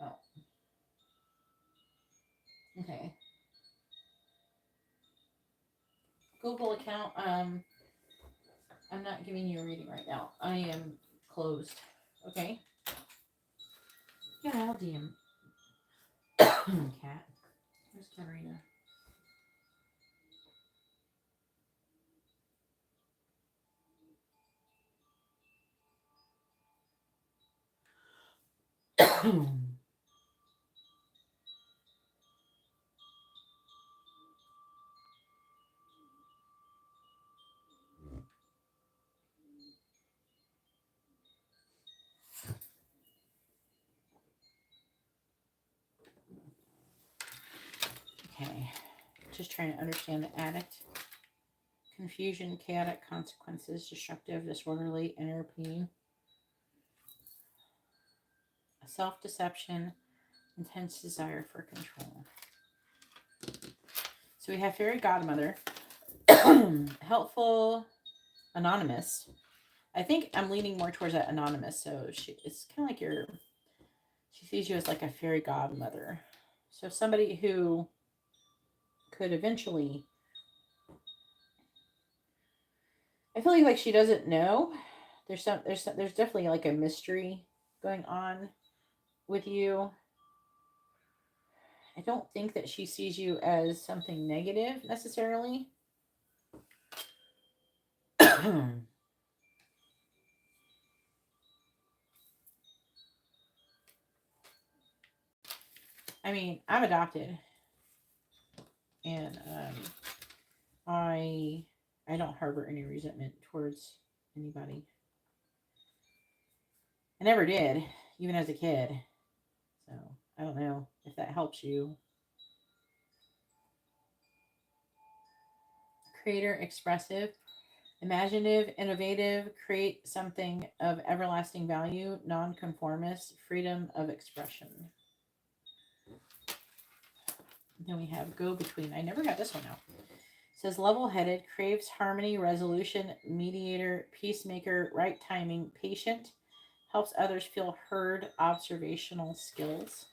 Oh. Okay. Google account. I'm not giving you a reading right now. I am closed. Okay. Yeah, I'll DM. Cat. Where's Katarina? Okay. Just trying to understand the addict. Confusion, chaotic consequences, destructive, disorderly, inner pain. Self-deception, intense desire for control. So we have Fairy Godmother. Helpful, anonymous. I think I'm leaning more towards that anonymous. So it's kind of like she sees you as like a fairy godmother. So somebody who could eventually, I feel like she doesn't know. There's definitely like a mystery going on with you. I don't think that she sees you as something negative necessarily. I mean, I'm adopted, and I don't harbor any resentment towards anybody. I never did, even as a kid. So I don't know if that helps you. Creator, expressive, imaginative, innovative, create something of everlasting value, nonconformist, freedom of expression. Then we have go between. I never got this one out. It says level-headed, craves harmony, resolution, mediator, peacemaker, right timing, patient, helps others feel heard, observational skills.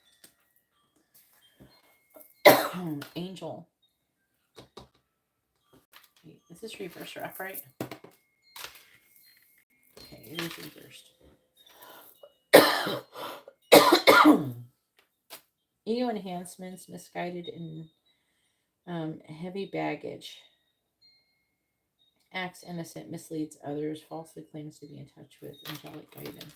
Angel. Wait, this is reverse rough, right? Okay, it is reversed. Ego enhancements, misguided and heavy baggage. Acts innocent, misleads others, falsely claims to be in touch with angelic guidance.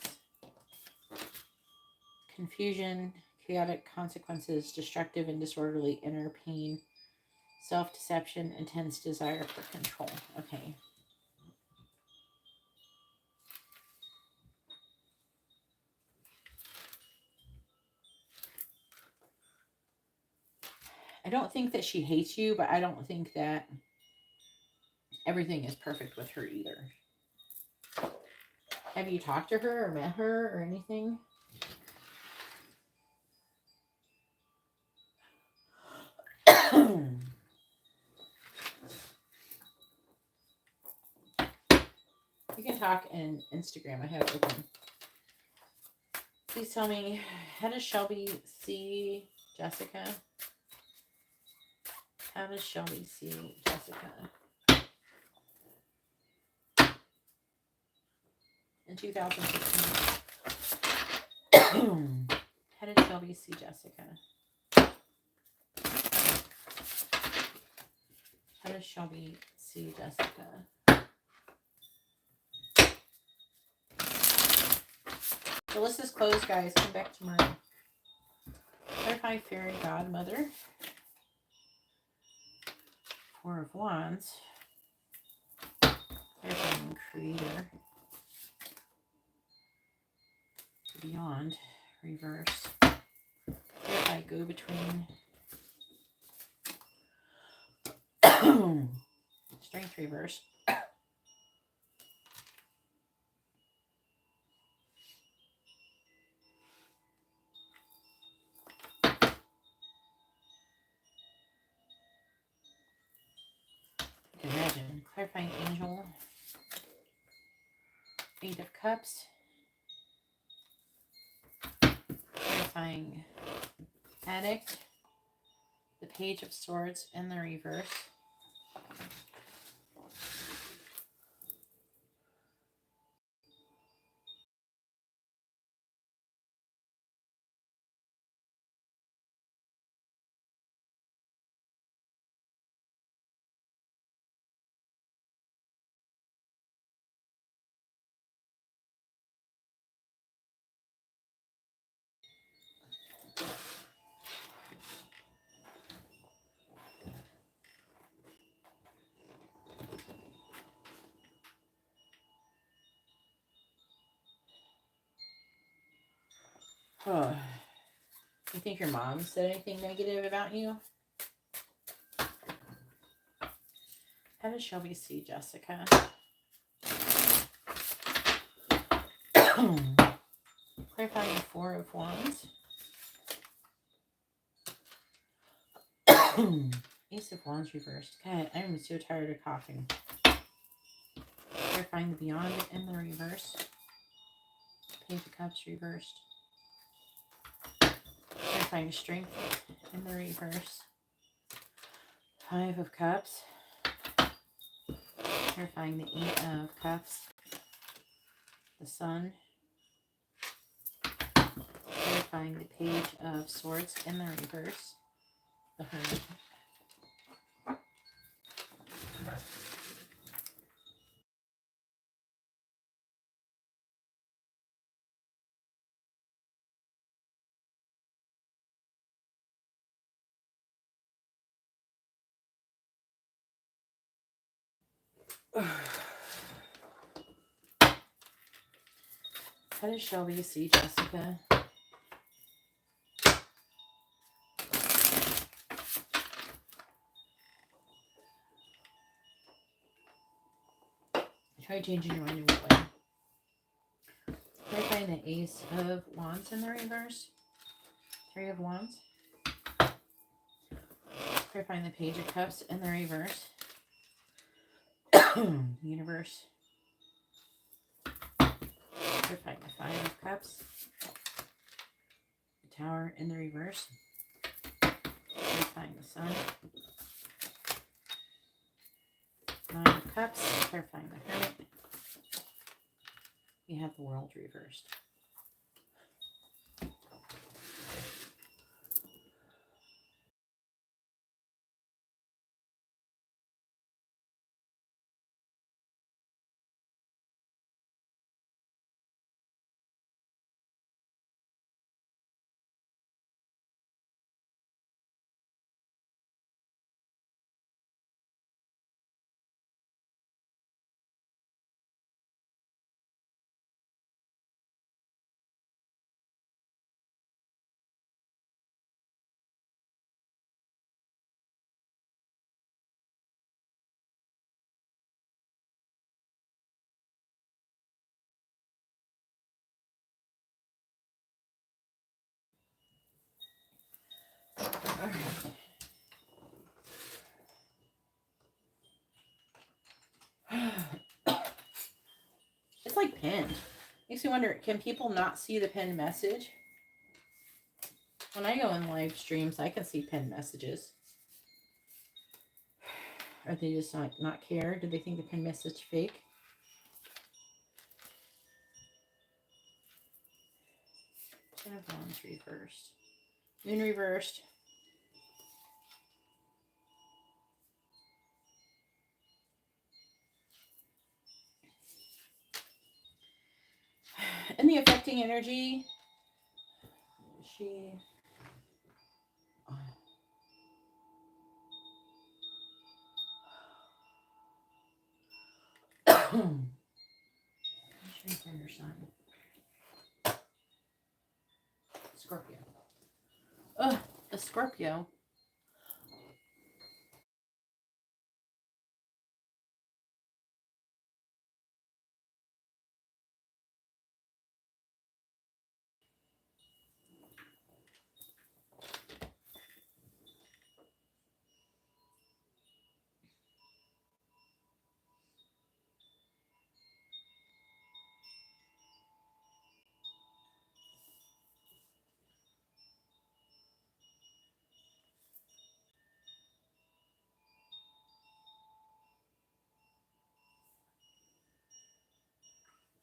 Confusion, chaotic consequences, destructive and disorderly inner pain, self-deception, intense desire for control. Okay. I don't think that she hates you, but I don't think that everything is perfect with her either. Have you talked to her or met her or anything? You can talk in Instagram. I have it open. Please tell me, how does Shelby see Jessica? How does Shelby see Jessica? In 2016. How did Shelby see Jessica? How does Shelby see Jessica? The list is closed, guys. Come back tomorrow. Clarify Fairy Godmother. Four of Wands. Clarifying Creator. Beyond. Reverse. Clarify Go Between. Strength reverse. Imagine. Clarifying Angel. Eight of Cups. Clarifying Addict. The Page of Swords in the reverse. Oh. You think your mom said anything negative about you? How does Shelby see Jessica? Clarifying Four of Wands. Ace of Wands reversed. God, I'm so tired of coughing. Clarifying the Beyond in the reverse. Page of Cups reversed. Clarifying Strength in the reverse. Five of Cups. Clarifying the Eight of Cups. The Sun. Clarifying the Page of Swords in the reverse. the Hermit. How does Shelby see Jessica? Try changing your mind in what way? Try find the Ace of Wands in the reverse. 3 of Wands. Try find the Page of Cups in the reverse. Universe. Try find the 5 of Cups. The Tower in the reverse. Try find the Sun. 9 of Cups. Try find the Hermit. You have the World reversed. All right. It's like pinned. Makes me wonder, can people not see the pinned message? When I go in live streams, I can see pinned messages. Or they just not care? Do they think the pinned message fake? Ten of Wands reversed. Moon reversed. In the affecting energy, she... Her sign. Scorpio. Ugh, the Scorpio.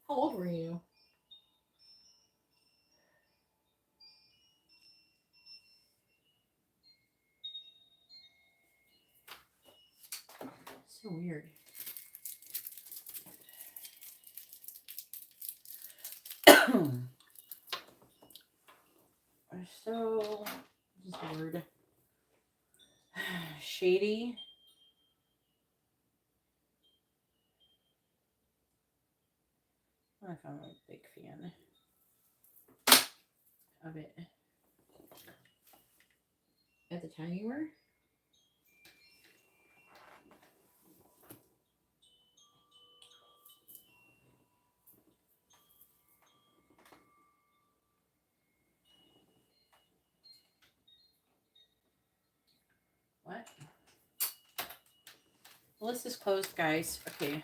How old were you? So weird. So, this is weird. Shady. I don't know if I'm a big fan of it. At the time you were? What? The list is closed, guys. Okay.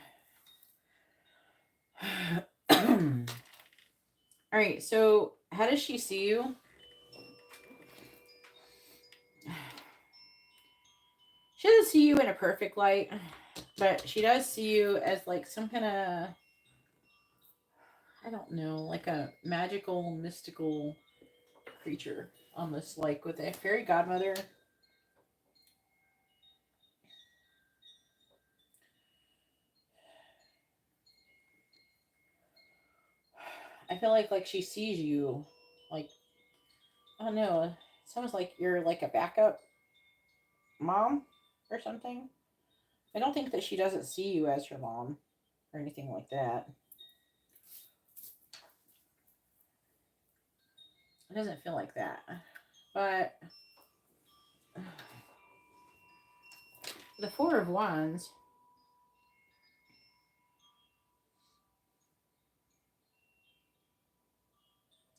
All right, so how does she see you? She doesn't see you in a perfect light, but she does see you as like some kind of, I don't know, like a magical, mystical creature, almost like with a fairy godmother. feel like she sees you, like, I don't know, it's almost like you're like a backup mom or something. I don't think that she doesn't see you as her mom or anything like that. It doesn't feel like that. But the Four of Wands,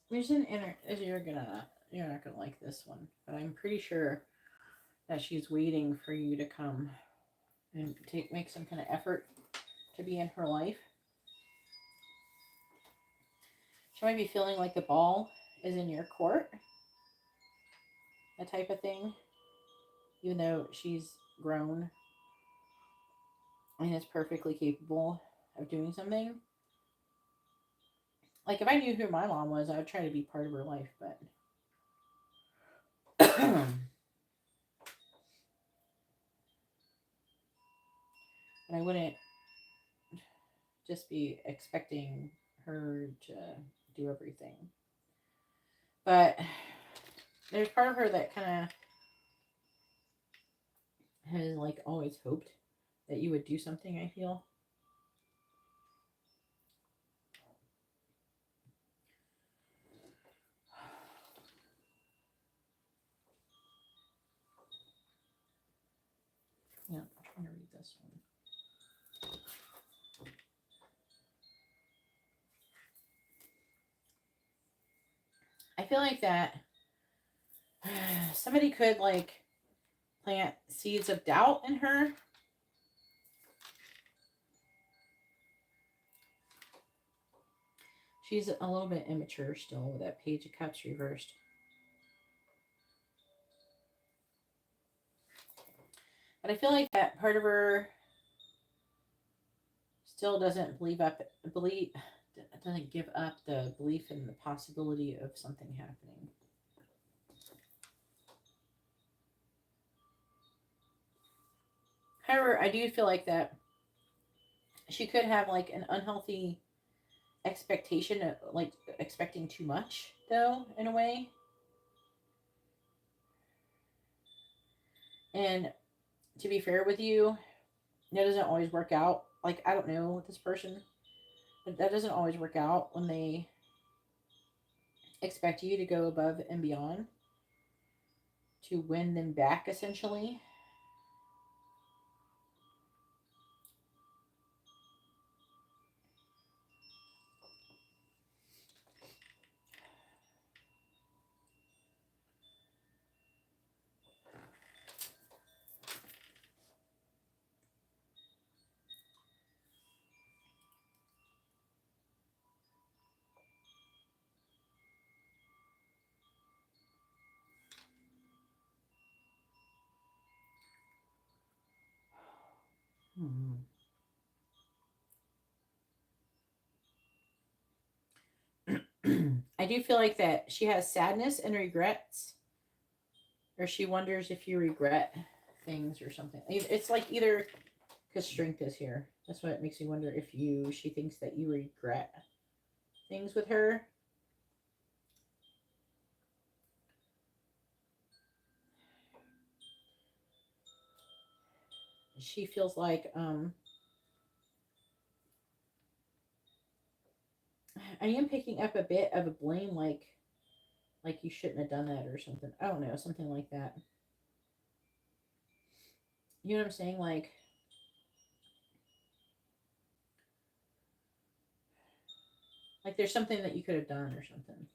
there's an inner, you're not gonna like this one, but I'm pretty sure that she's waiting for you to come and make some kind of effort to be in her life. She might be feeling like the ball is in your court, that type of thing, even though she's grown and is perfectly capable of doing something. Like, if I knew who my mom was, I would try to be part of her life, but and I wouldn't just be expecting her to do everything. But there's part of her that kind of has like always hoped that you would do something, I feel. Yeah, I'm trying to read this one. I feel like that somebody could like plant seeds of doubt in her. She's a little bit immature still with that Page of Cups reversed. But I feel like that part of her still doesn't doesn't give up the belief in the possibility of something happening. However, I do feel like that she could have like an unhealthy expectation of like expecting too much, though, in a way. And to be fair with you, that doesn't always work out. Like, I don't know with this person, but that doesn't always work out when they expect you to go above and beyond to win them back, essentially. I do feel like that she has sadness and regrets, or she wonders if you regret things or something. It's like either because strength is here. That's what it makes me wonder if she thinks that you regret things with her. She feels like I am picking up a bit of a blame, like you shouldn't have done that or something. I don't know, something like that. You know what I'm saying? Like there's something that you could have done or something.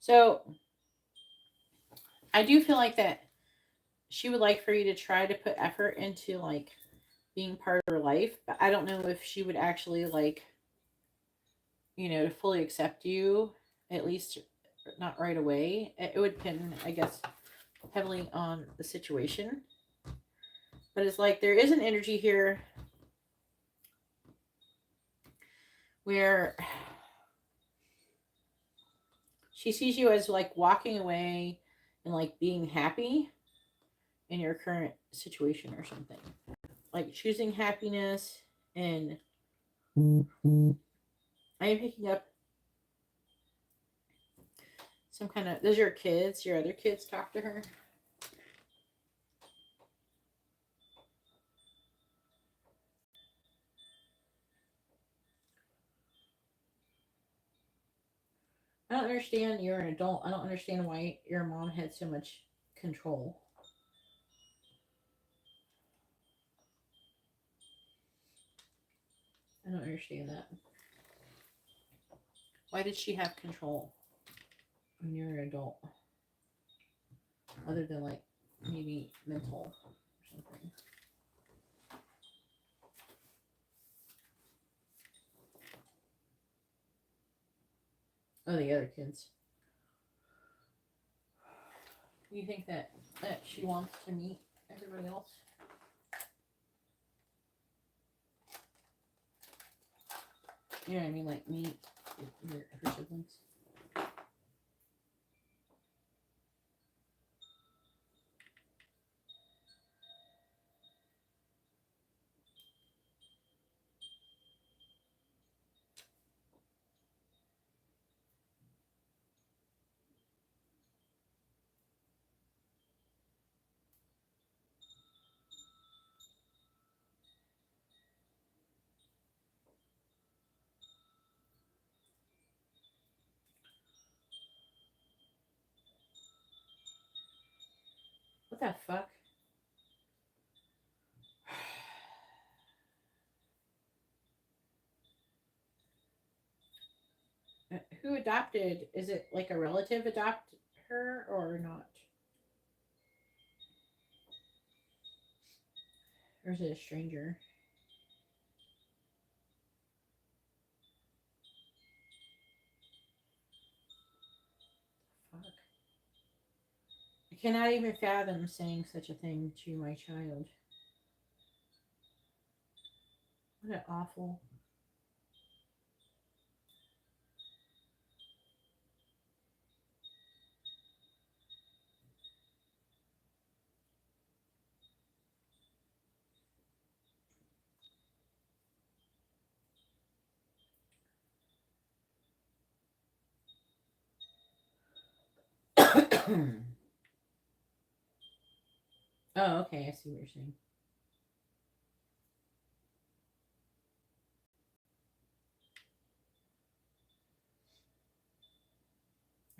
So I do feel like that she would like for you to try to put effort into like being part of her life, but I don't know if she would actually like, to fully accept you, at least not right away. It would depend, I guess, heavily on the situation. But it's like there is an energy here where she sees you as like walking away and like being happy in your current situation or something. Like choosing happiness, and I am picking up some kind of, does your kids, your other kids talk to her? I don't understand. You're an adult. I don't understand why your mom had so much control. I don't understand that. Why did she have control when you're an adult? Other than like maybe mental or something. Oh, the other kids. You think that she wants to meet everybody else? You know what I mean? Like meet her siblings. What the fuck? Who adopted? Is it like a relative adopt her or not? Or is it a stranger? Fuck. I cannot even fathom saying such a thing to my child. What an awful. Oh, okay. I see what you're saying.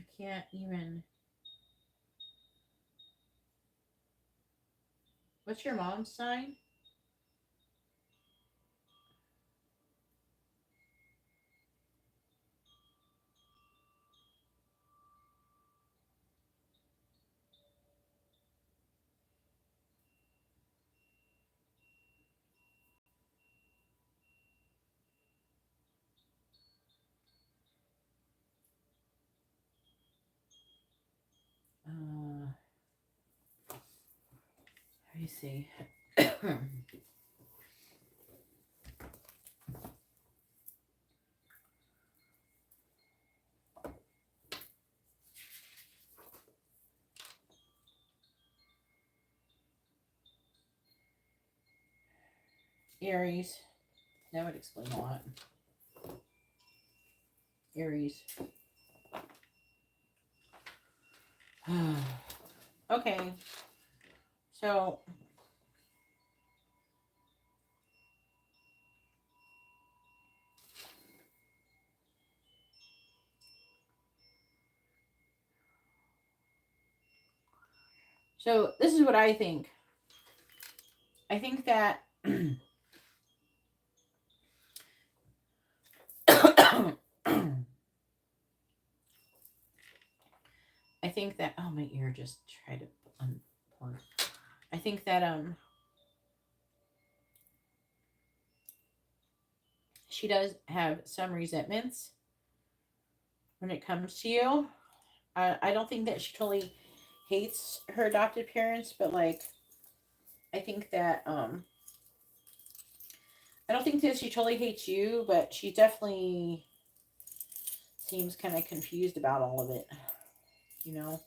I can't even. What's your mom's sign? Let me see. Aries. That would explain a lot. Aries. Okay. So this is what I think. I think that I think that, oh, my ear just tried to unplug. I think that she does have some resentments when it comes to you. I don't think that she totally hates her adopted parents, but like I think that I don't think that she totally hates you, but she definitely seems kind of confused about all of it, you know.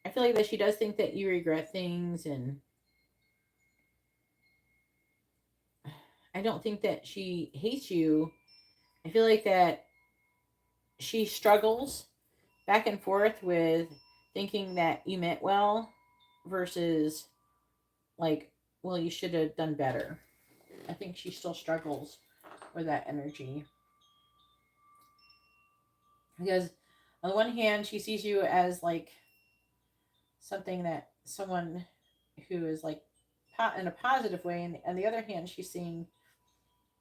I feel like that she does think that you regret things, and I don't think that she hates you. I feel like that she struggles back and forth with thinking that you meant well versus like, well, you should have done better. I think she still struggles with that energy. Because on the one hand, she sees you as like something that someone who is like in a positive way, and on the other hand, she's seeing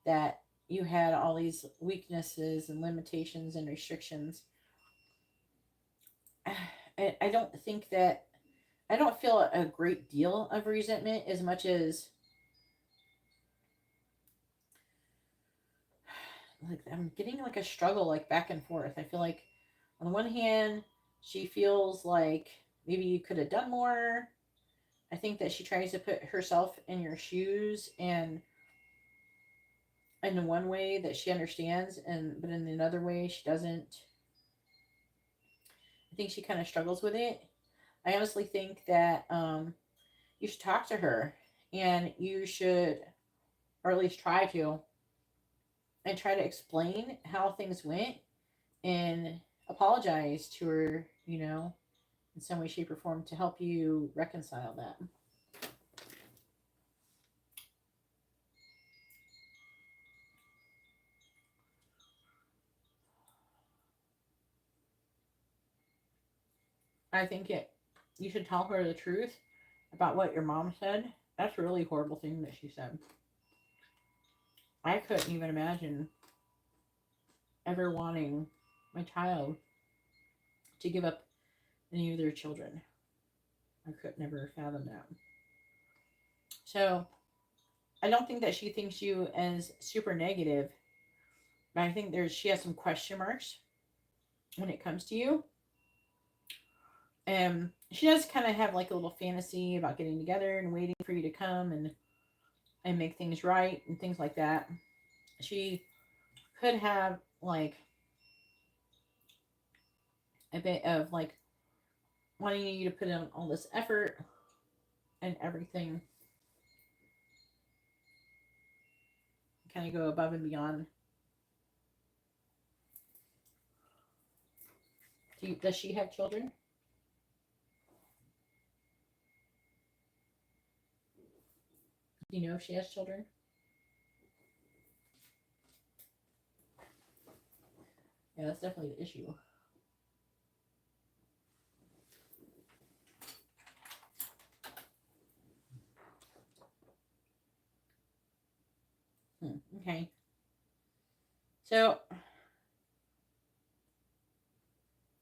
that you had all these weaknesses and limitations and restrictions. I don't think that I don't feel a great deal of resentment as much as like I'm getting like a struggle like back and forth. I feel like on the one hand, she feels like maybe you could have done more. I think that she tries to put herself in your shoes and in one way that she understands and but in another way she doesn't. I think she kind of struggles with it. I honestly think that you should talk to her and you should or at least try to and try to explain how things went and apologize to her, you know, in some way, shape, or form to help you reconcile that. I think you should tell her the truth about what your mom said. That's a really horrible thing that she said. I couldn't even imagine ever wanting my child to give up any of their children. I could never fathom that. So I don't think that she thinks you as super negative, but I think she has some question marks when it comes to you. And she does kind of have like a little fantasy about getting together and waiting for you to come and make things right and things like that. She could have like a bit of like wanting you to put in all this effort and everything, kind of go above and beyond. Does she have children? Do you know if she has children? Yeah, that's definitely the issue. Okay. So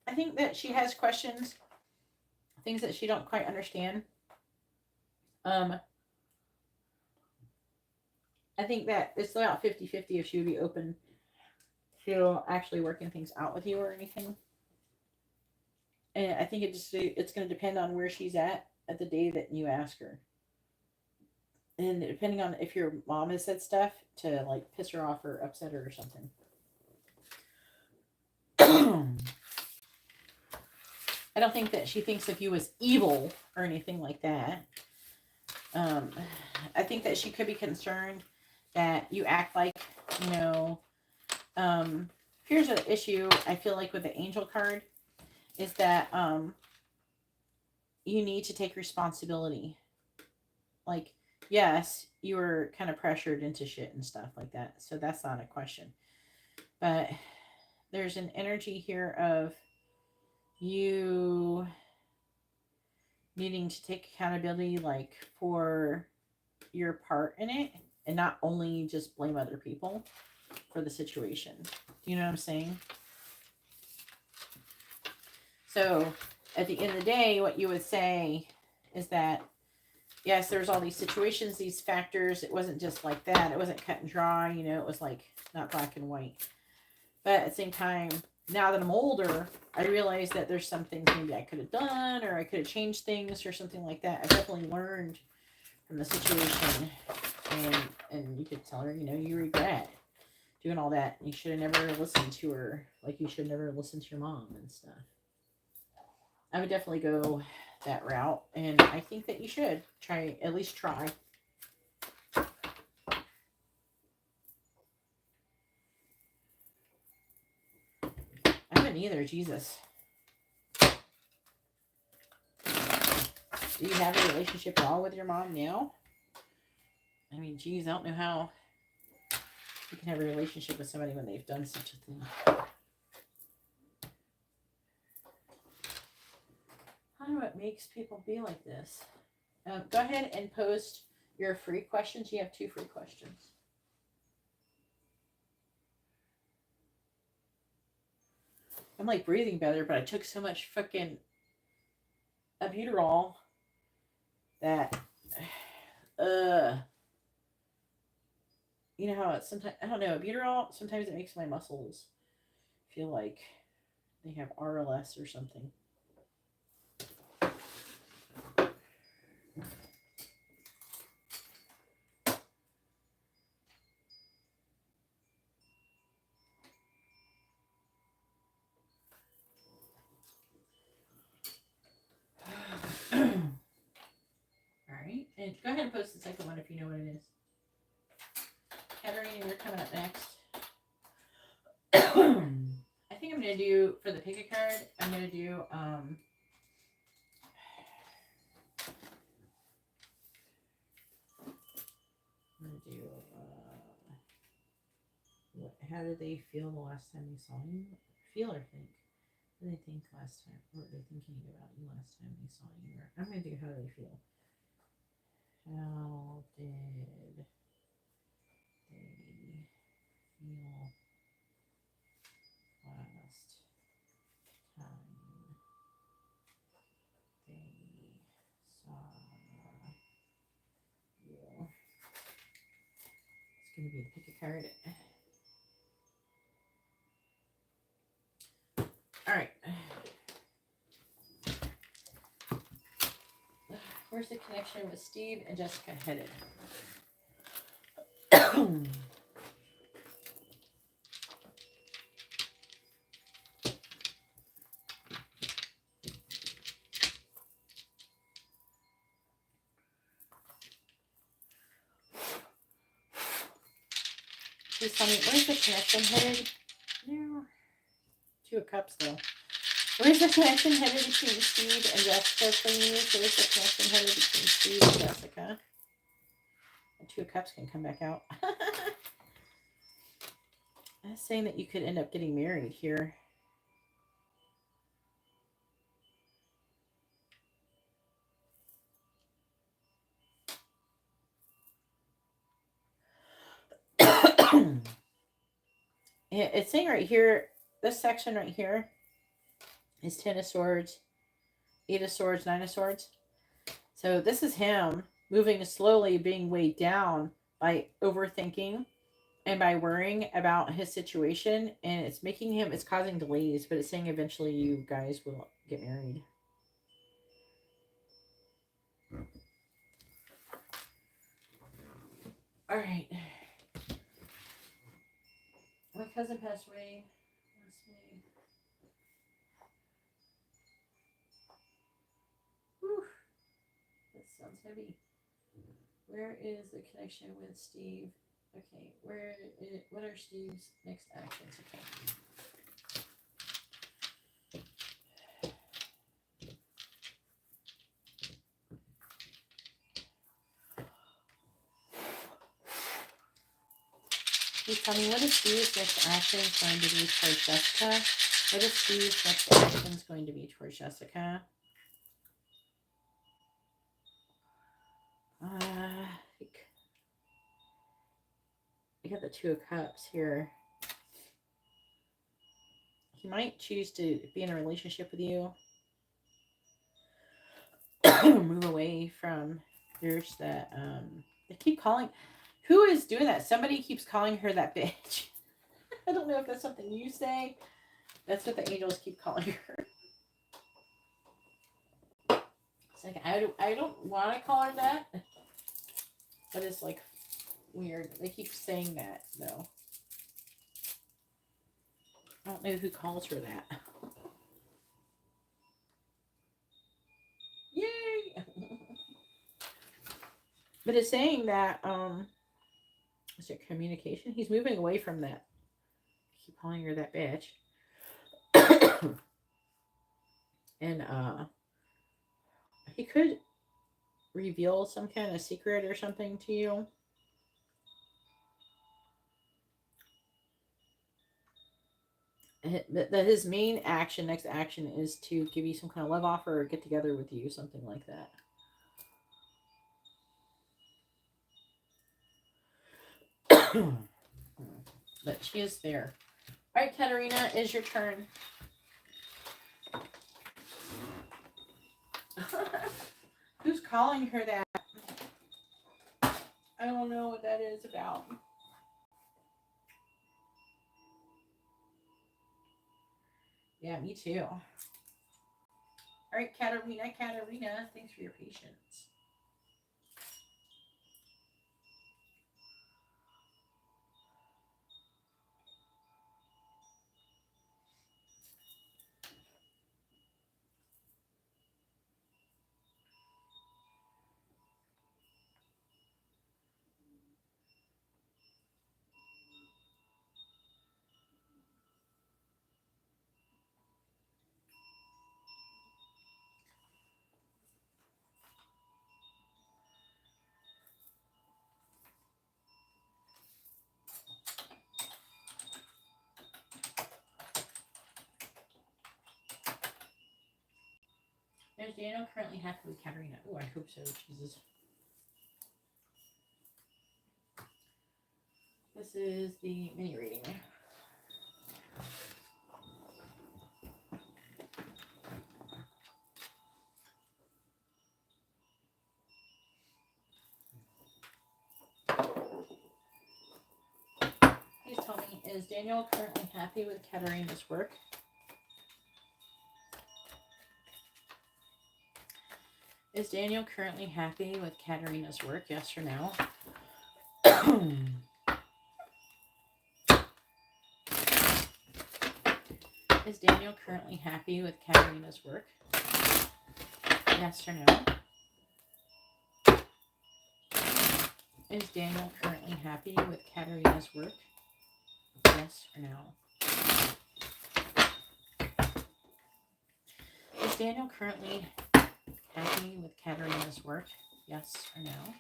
I think that she has questions, things that she don't quite understand. Um, I think that it's about 50-50 if she would be open to actually working things out with you or anything. And I think it's going to depend on where she's at the day that you ask her. And depending on if your mom has said stuff to like piss her off or upset her or something. I don't think that she thinks of you as evil or anything like that. I think that she could be concerned that you act like, you know, here's an issue I feel like with the angel card is that you need to take responsibility. Like, yes, you were kind of pressured into shit and stuff like that. So that's not a question. But there's an energy here of you needing to take accountability like for your part in it and not only just blame other people for the situation. Do you know what I'm saying? So at the end of the day, what you would say is that yes, there's all these situations, these factors. It wasn't just like that. It wasn't cut and dry. You know, it was like not black and white. But at the same time, now that I'm older, I realize that there's some things maybe I could have done, or I could have changed things or something like that. I definitely learned from the situation, and you could tell her, you know, you regret doing all that. You should have never listened to her, like you should never listen to your mom and stuff. I would definitely go that route, and I think that you should try, at least try. I haven't either, Jesus. Do you have a relationship at all with your mom now? I mean, geez, I don't know how you can have a relationship with somebody when they've done such a thing. I don't know what makes people be like this. Go ahead and post your free questions. You have 2 free questions. I'm like breathing better, but I took so much fucking albuterol that, you know how it's sometimes, I don't know, albuterol, sometimes it makes my muscles feel like they have RLS or something. Alright, and go ahead and post the second one if you know what it is. Katarina, you're coming up next. I think I'm going to do, for the pick a card, I'm going to do, I'm going to do, how did they feel the last time they saw you? Feel or think? What did they think last time? What were they thinking about you last time they saw you? I'm going to do how do they feel? How did they feel last time they saw you? It's going to be the pick a card. All right. Where's the connection with Steve and Jessica headed? Please tell me, where's the connection headed? No. 2 of Cups, though. Where's the connection headed between Steve and Jessica, please? Where's the connection headed between Steve and Jessica? And 2 of Cups can come back out. I was saying that you could end up getting married here. It's saying right here, this section right here is 10 of Swords, 8 of Swords, 9 of Swords. So this is him moving slowly, being weighed down by overthinking and by worrying about his situation. And it's making him, it's causing delays, but it's saying eventually you guys will get married. All right. My cousin passed away last May. Whew. That sounds heavy. Where is the connection with Steve? Okay, what are Steve's next actions? Okay. Please tell me, what is Steve's next action going to be towards Jessica? What is Steve's next action going to be towards Jessica? I got the 2 of Cups here. He might choose to be in a relationship with you. Move away from yours that they keep calling. Who is doing that? Somebody keeps calling her that bitch. I don't know if that's something you say That's what the angels keep calling her. It's like, I don't want to call her that, but it's like weird. They keep saying that, though. I don't know who calls her that. Yay! But it's saying that, is it communication? He's moving away from that. I keep calling her that bitch. And, he could reveal some kind of secret or something to you. That his main action, next action, is to give you some kind of love offer or get together with you, something like that. But she is there. All right, Katerina, is your turn. Who's calling her that? I don't know what that is about. Yeah, me too. All right, Katerina, thanks for your patience. Is Daniel currently happy with Katerina? Oh, I hope so. Jesus. This is the mini reading. Please tell me, is Daniel currently happy with Katerina's work? Is Daniel currently happy with Katerina's work? Yes or no? Is Daniel currently happy with Katerina's work? Yes or no? Is Daniel currently happy with Katerina's work? Yes or no? Is Daniel currently happy with Katerina's work? Yes or no?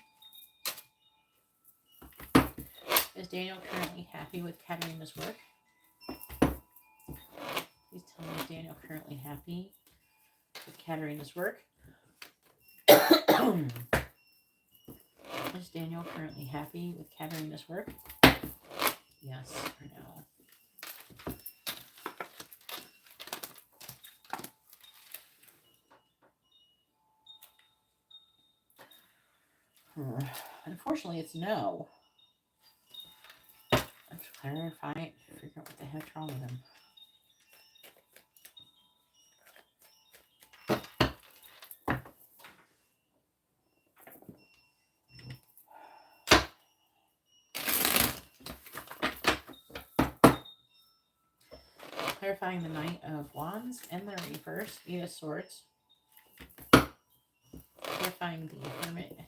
Is Daniel currently happy with Katerina's work? Please tell me, is Daniel currently happy with Katerina's work? Is Daniel currently happy with Katerina's work? Yes or no? Unfortunately, it's no. Let's clarify it. Figure out what the heck's wrong with him. Clarifying the Knight of Wands and the reverse, Eight of Swords. Clarifying the Hermit,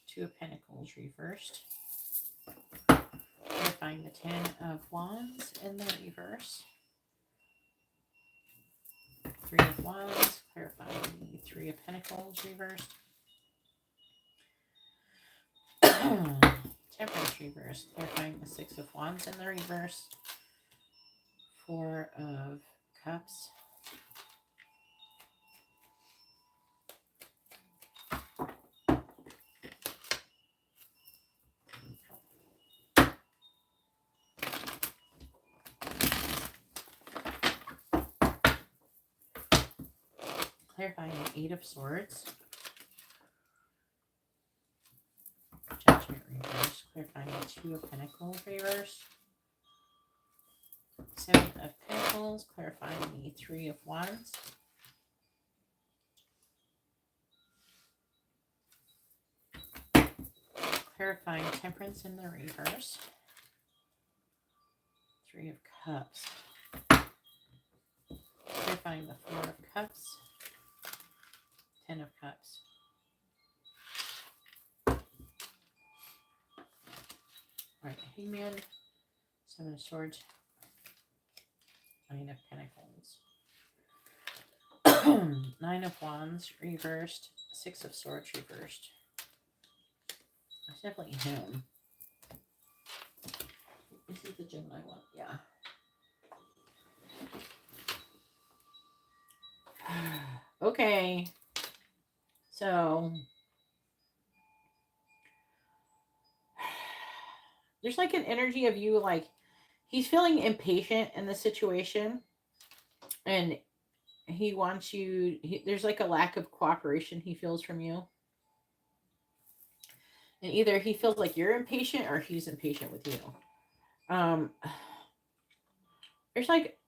Two of Pentacles reversed. Clarifying the Ten of Wands in the reverse. Three of Wands. Clarifying the Three of Pentacles reversed. Temperance reverse. Clarifying the Six of Wands in the reverse. Four of Cups. Clarifying the Eight of Swords. Judgment reverse. Clarifying the Two of Pentacles reverse. Seven of Pentacles, clarifying the Three of Wands. Clarifying Temperance in the reverse. Three of Cups. Clarifying the Four of Cups. 10 of Cups. Alright, Hangman. Seven of Swords. Nine of Pentacles. Nine of Wands reversed. Six of Swords reversed. That's definitely him. This is the Gemini one, yeah. Okay. So there's like an energy of you, like he's feeling impatient in the situation, and he wants you, there's like a lack of cooperation he feels from you. And either he feels like you're impatient or he's impatient with you. There's like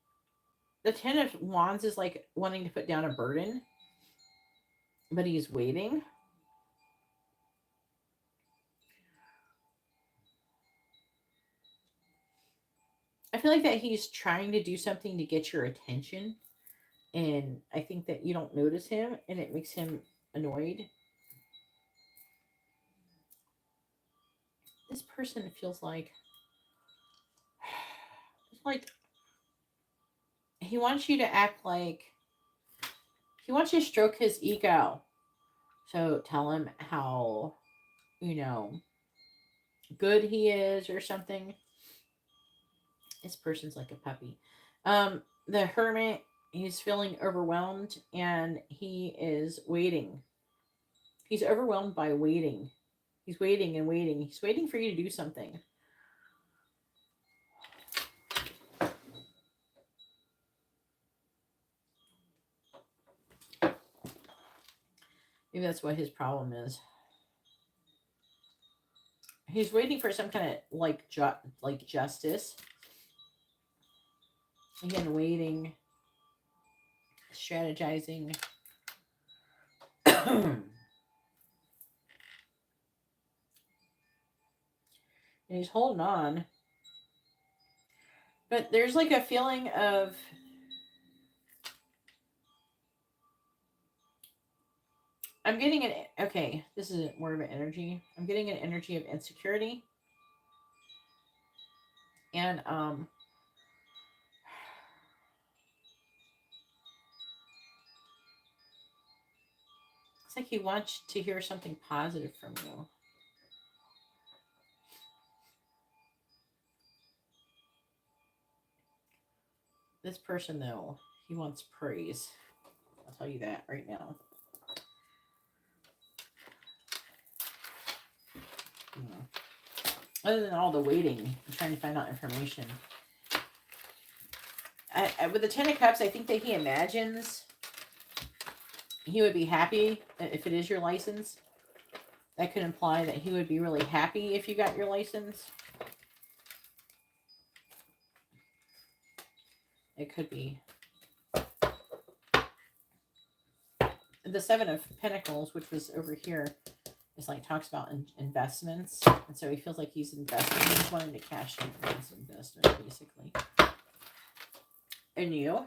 the 10 of Wands is like wanting to put down a burden, but he's waiting. I feel like that he's trying to do something to get your attention, and I think that you don't notice him, and it makes him annoyed. This person feels like he wants you to act like he wants you to stroke his ego. So tell him how, good he is or something. This person's like a puppy. The Hermit, he's feeling overwhelmed and he is waiting. He's overwhelmed by waiting. He's waiting and waiting. He's waiting for you to do something. Maybe that's what his problem is. He's waiting for some kind of like justice. Again, waiting, strategizing. And he's holding on. But there's like a feeling of I'm getting an okay, this is more of an energy. I'm getting an energy of insecurity. And it's like he wants to hear something positive from you. This person, though, he wants praise. I'll tell you that right now. Other than all the waiting and trying to find out information. With the 10 of Cups, I think that he imagines he would be happy if it is your license. That could imply that he would be really happy if you got your license. It could be. The 7 of Pentacles, which was over here, is like talks about investments. And so he feels like he's investing. He's wanting to cash in for his investment, basically. And you?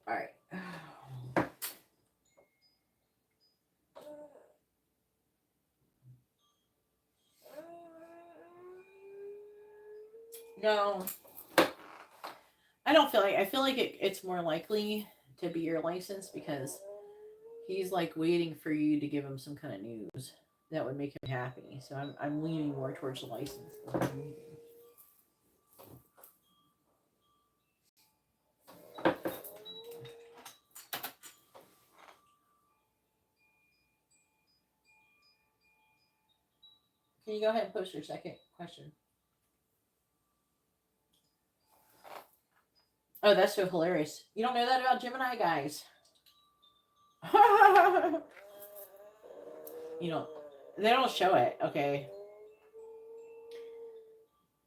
All right. No, I don't feel like. I feel like it's more likely to be your license because he's like waiting for you to give him some kind of news that would make him happy. So I'm leaning more towards the license than anything. Can you go ahead and post your second question? Oh, that's so hilarious. You don't know that about Gemini, guys. You know, they don't show it, okay?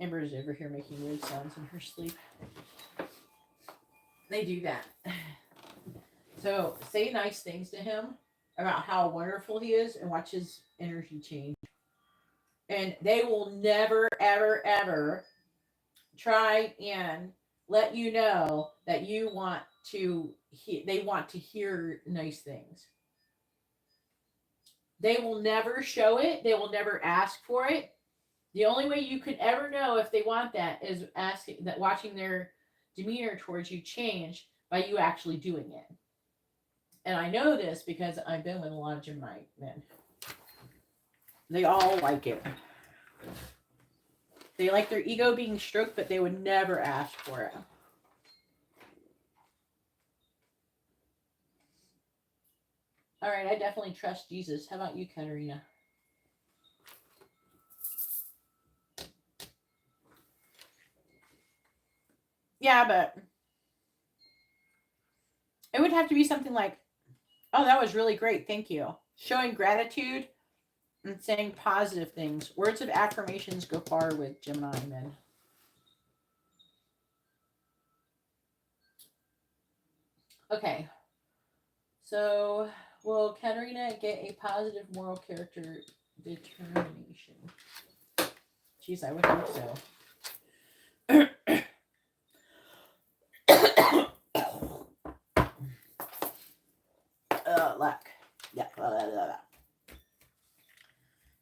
Amber is over here making weird sounds in her sleep. They do that. So say nice things to him about how wonderful he is and watch his energy change. And they will never, ever, ever try and let you know that you want to, they want to hear nice things. They will never show it. They will never ask for it. The only way you could ever know if they want that is asking that, watching their demeanor towards you change by you actually doing it. And I know this because I've been with a lot of Gemini men. They all like it. They like their ego being stroked, but they would never ask for it. All right, I definitely trust Jesus. How about you, Katarina? Yeah, but it would have to be something like, oh, that was really great. Thank you. Showing gratitude and saying positive things. Words of affirmations go far with Gemini men. Okay. So, will Katarina get a positive moral character determination? Jeez, I would hope so. Luck. Yeah.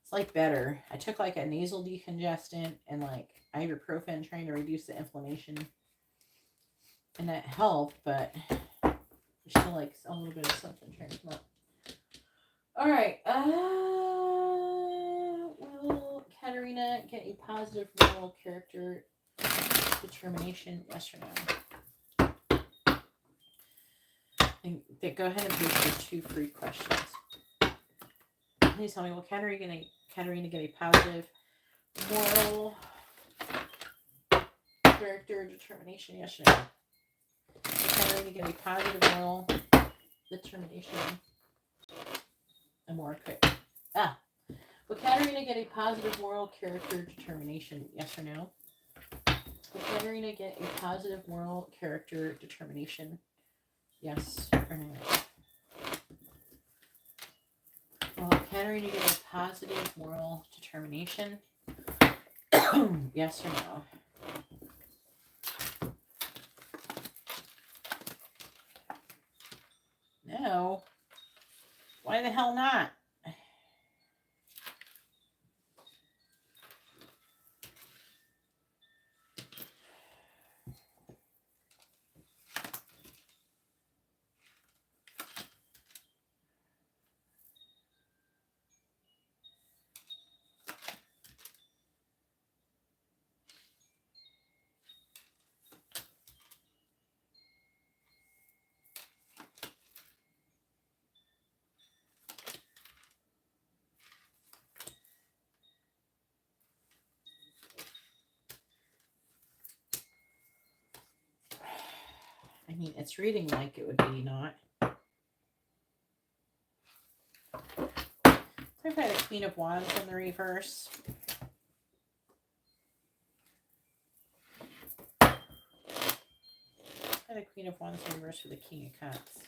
It's like better. I took like a nasal decongestant and like ibuprofen trying to reduce the inflammation. And that helped, but there's still like a little bit of something trying to come up. All right. Will Katarina get a positive moral character determination? Yes or no? And go ahead and pay for 2 free questions. Please tell me, will Katarina get a positive moral character determination? Yes or no? Will Katarina get a positive moral determination? And more quick. Will Katarina get a positive moral character determination? Yes or no? Will Katarina get a positive moral character determination? Yes or no? Will Katarina get a positive moral determination? Yes or no? No. Why the hell not? I mean, it's reading like it would be not. I've had a Queen of Wands in the reverse. I had a Queen of Wands in the reverse with a King of Cups.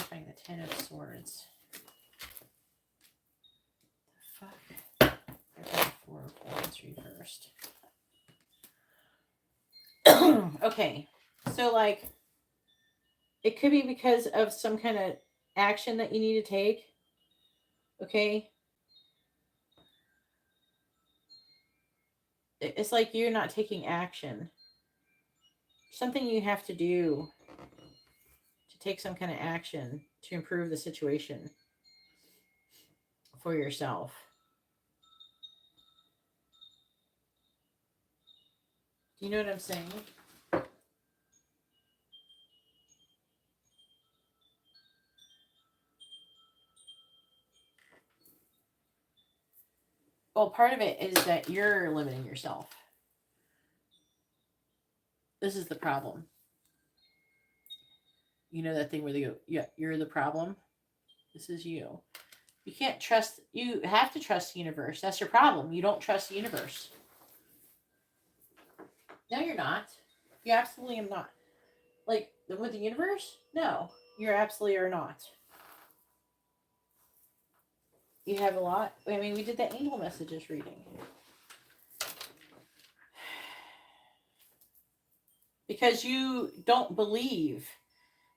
Find the Ten of Swords. The fuck? I've got 4 of Wands reversed. Okay, so like, it could be because of some kind of action that you need to take. Okay. It's like you're not taking action. Something you have to do to take some kind of action to improve the situation for yourself. Do you know what I'm saying? Well, part of it is that you're limiting yourself. This is the problem. You know that thing where they go, yeah, you're the problem? This is you. You can't trust, you have to trust the universe. That's your problem. You don't trust the universe. No, you're not. You absolutely am not. Like, with the universe? No, you absolutely are not. You have a lot. I mean, we did the angel messages reading. Because you don't believe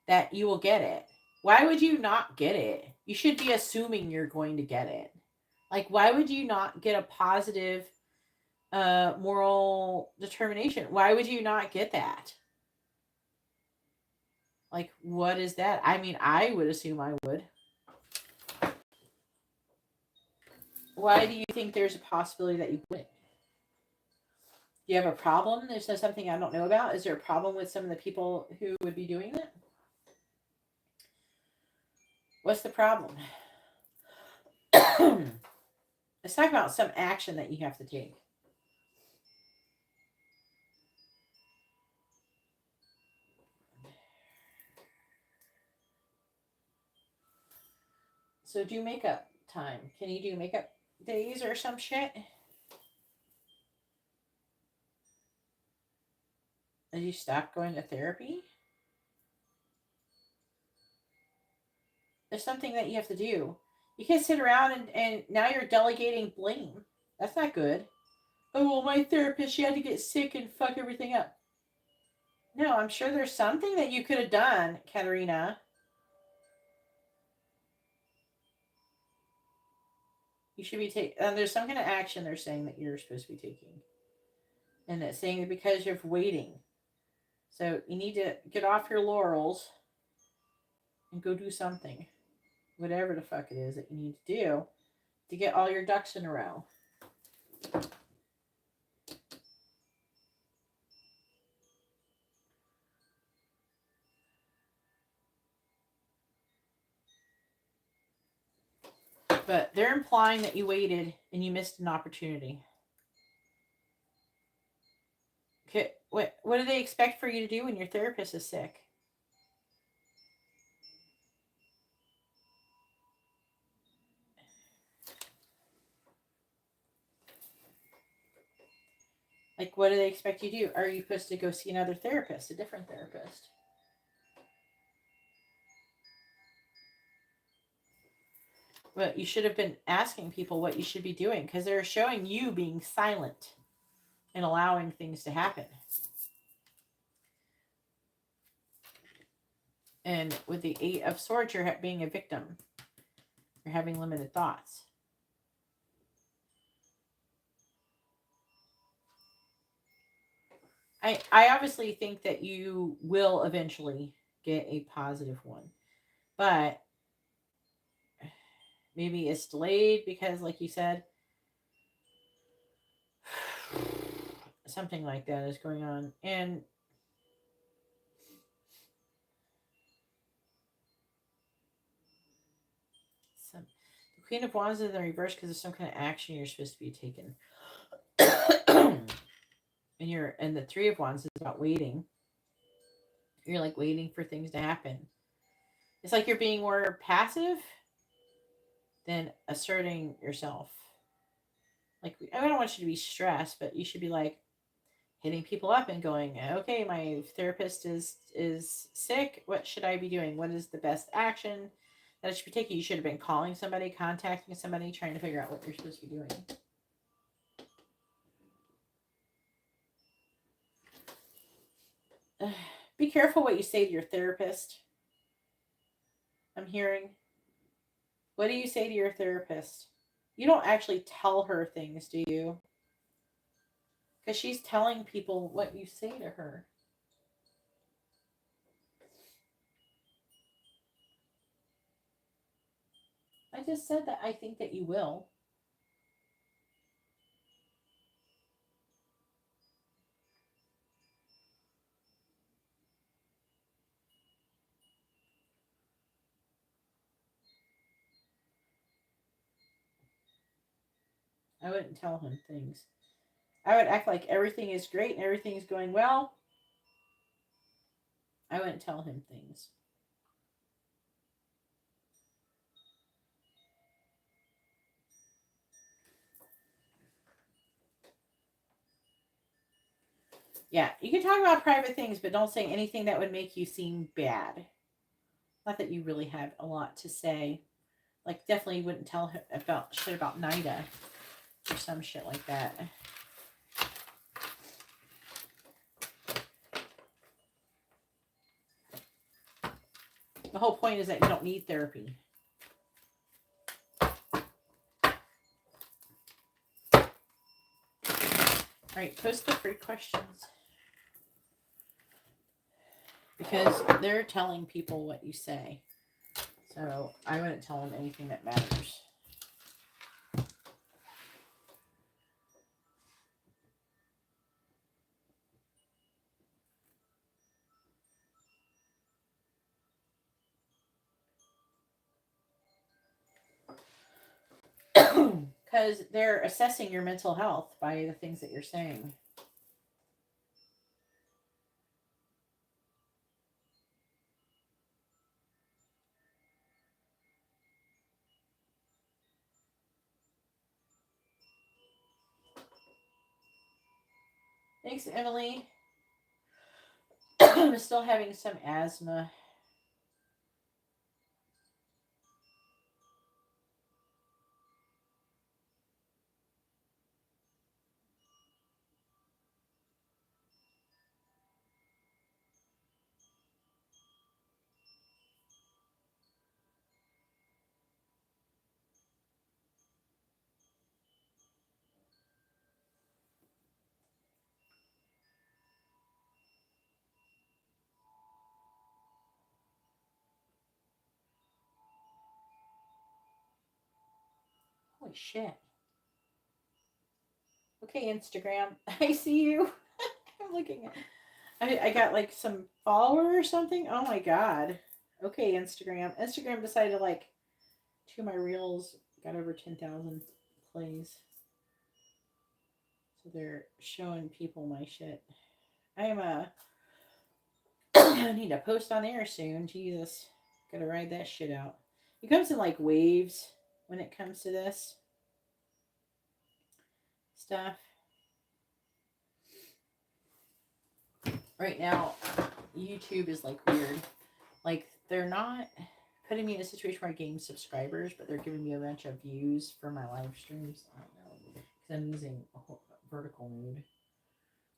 that you will get it. Why would you not get it? You should be assuming you're going to get it. Like, why would you not get a positive moral determination? Why would you not get that? Like, what is that? I mean, I would assume I would. Why do you think there's a possibility that you wouldn't? Do you have a problem? Is there something I don't know about? Is there a problem with some of the people who would be doing it? What's the problem? Let's talk about some action that you have to take. So do makeup time. Can you do makeup days or some shit? Did you stop going to therapy? There's something that you have to do. You can't sit around and now you're delegating blame. That's not good. Oh, well, my therapist, she had to get sick and fuck everything up. No, I'm sure there's something that you could have done, Katerina. You should be taking, there's some kind of action they're saying that you're supposed to be taking. And it's saying that because you're waiting. So you need to get off your laurels and go do something. Whatever the fuck it is that you need to do to get all your ducks in a row. But they're implying that you waited and you missed an opportunity. Okay, what do they expect for you to do when your therapist is sick? Like, what do they expect you to do? Are you supposed to go see another therapist, a different therapist? But you should have been asking people what you should be doing because they're showing you being silent and allowing things to happen. And with the 8 of Swords, you're being a victim. You're having limited thoughts. I obviously think that you will eventually get a positive one. But maybe it's delayed because, like you said, something like that is going on. And the Queen of Wands is in the reverse because there's some kind of action you're supposed to be taking. And the Three of Wands is about waiting. You're like waiting for things to happen. It's like you're being more passive than asserting yourself. Like, I don't want you to be stressed, but you should be like hitting people up and going, okay, my therapist is sick. What should I be doing? What is the best action that I should be taking? You should have been calling somebody, contacting somebody, trying to figure out what you're supposed to be doing. Be careful what you say to your therapist. I'm hearing. What do you say to your therapist? You don't actually tell her things, do you? Because she's telling people what you say to her. I just said that I think that you will. I wouldn't tell him things. I would act like everything is great and everything is going well. I wouldn't tell him things. Yeah, you can talk about private things, but don't say anything that would make you seem bad. Not that you really have a lot to say. Like, definitely wouldn't tell him about shit about Nida or some shit like that. The whole point is that you don't need therapy. All right, post the free questions. Because they're telling people what you say. So I wouldn't tell them anything that matters. Because they're assessing your mental health by the things that you're saying. Thanks, Emily. I'm still having some asthma. Holy shit. Okay, Instagram. I see you. I'm looking at I got like some follower or something. Oh my god. Okay, Instagram. Instagram decided to like two of my reels got over 10,000 plays. So they're showing people my shit. I am I need to post on there soon. Jesus. Gotta ride that shit out. It comes in like waves when it comes to this stuff. Right now, YouTube is like weird. Like they're not putting me in a situation where I gain subscribers, but they're giving me a bunch of views for my live streams. I don't know. Because I'm using vertical mode.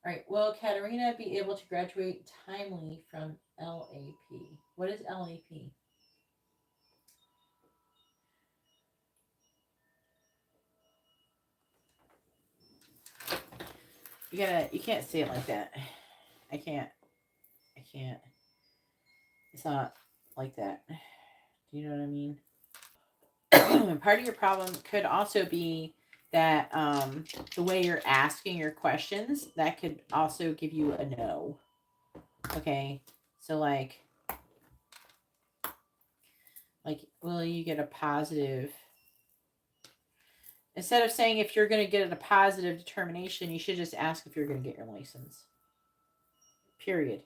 All right. Will Katerina be able to graduate timely from LAP? What is LAP? You can't say it like that. I can't. It's not like that. Do you know what I mean? Part of your problem could also be that the way you're asking your questions, that could also give you a no. Okay. So will you get a positive? Instead of saying if you're going to get a positive determination, you should just ask if you're going to get your license. Period.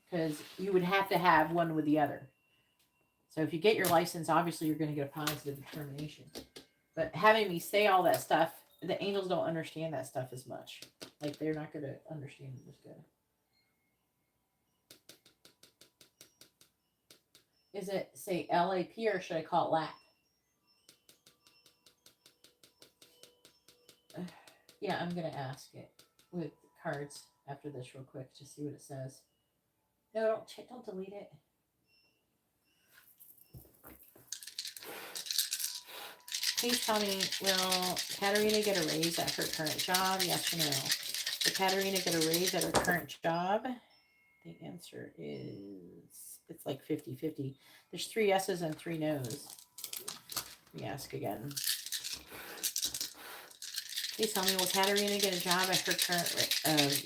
Because you would have to have one with the other. So if you get your license, obviously you're going to get a positive determination. But having me say all that stuff, the angels don't understand that stuff as much. Like they're not going to understand it as good. Is it say LAP or should I call it LAP? Yeah, I'm going to ask it with cards after this real quick to see what it says. No, don't delete it. Please tell me, will Katerina get a raise at her current job? Yes or no? Will Katerina get a raise at her current job? The answer is, it's like 50-50. There's 3 yeses and 3 nos. Let me ask again. Please tell me, will Katerina get a job at her current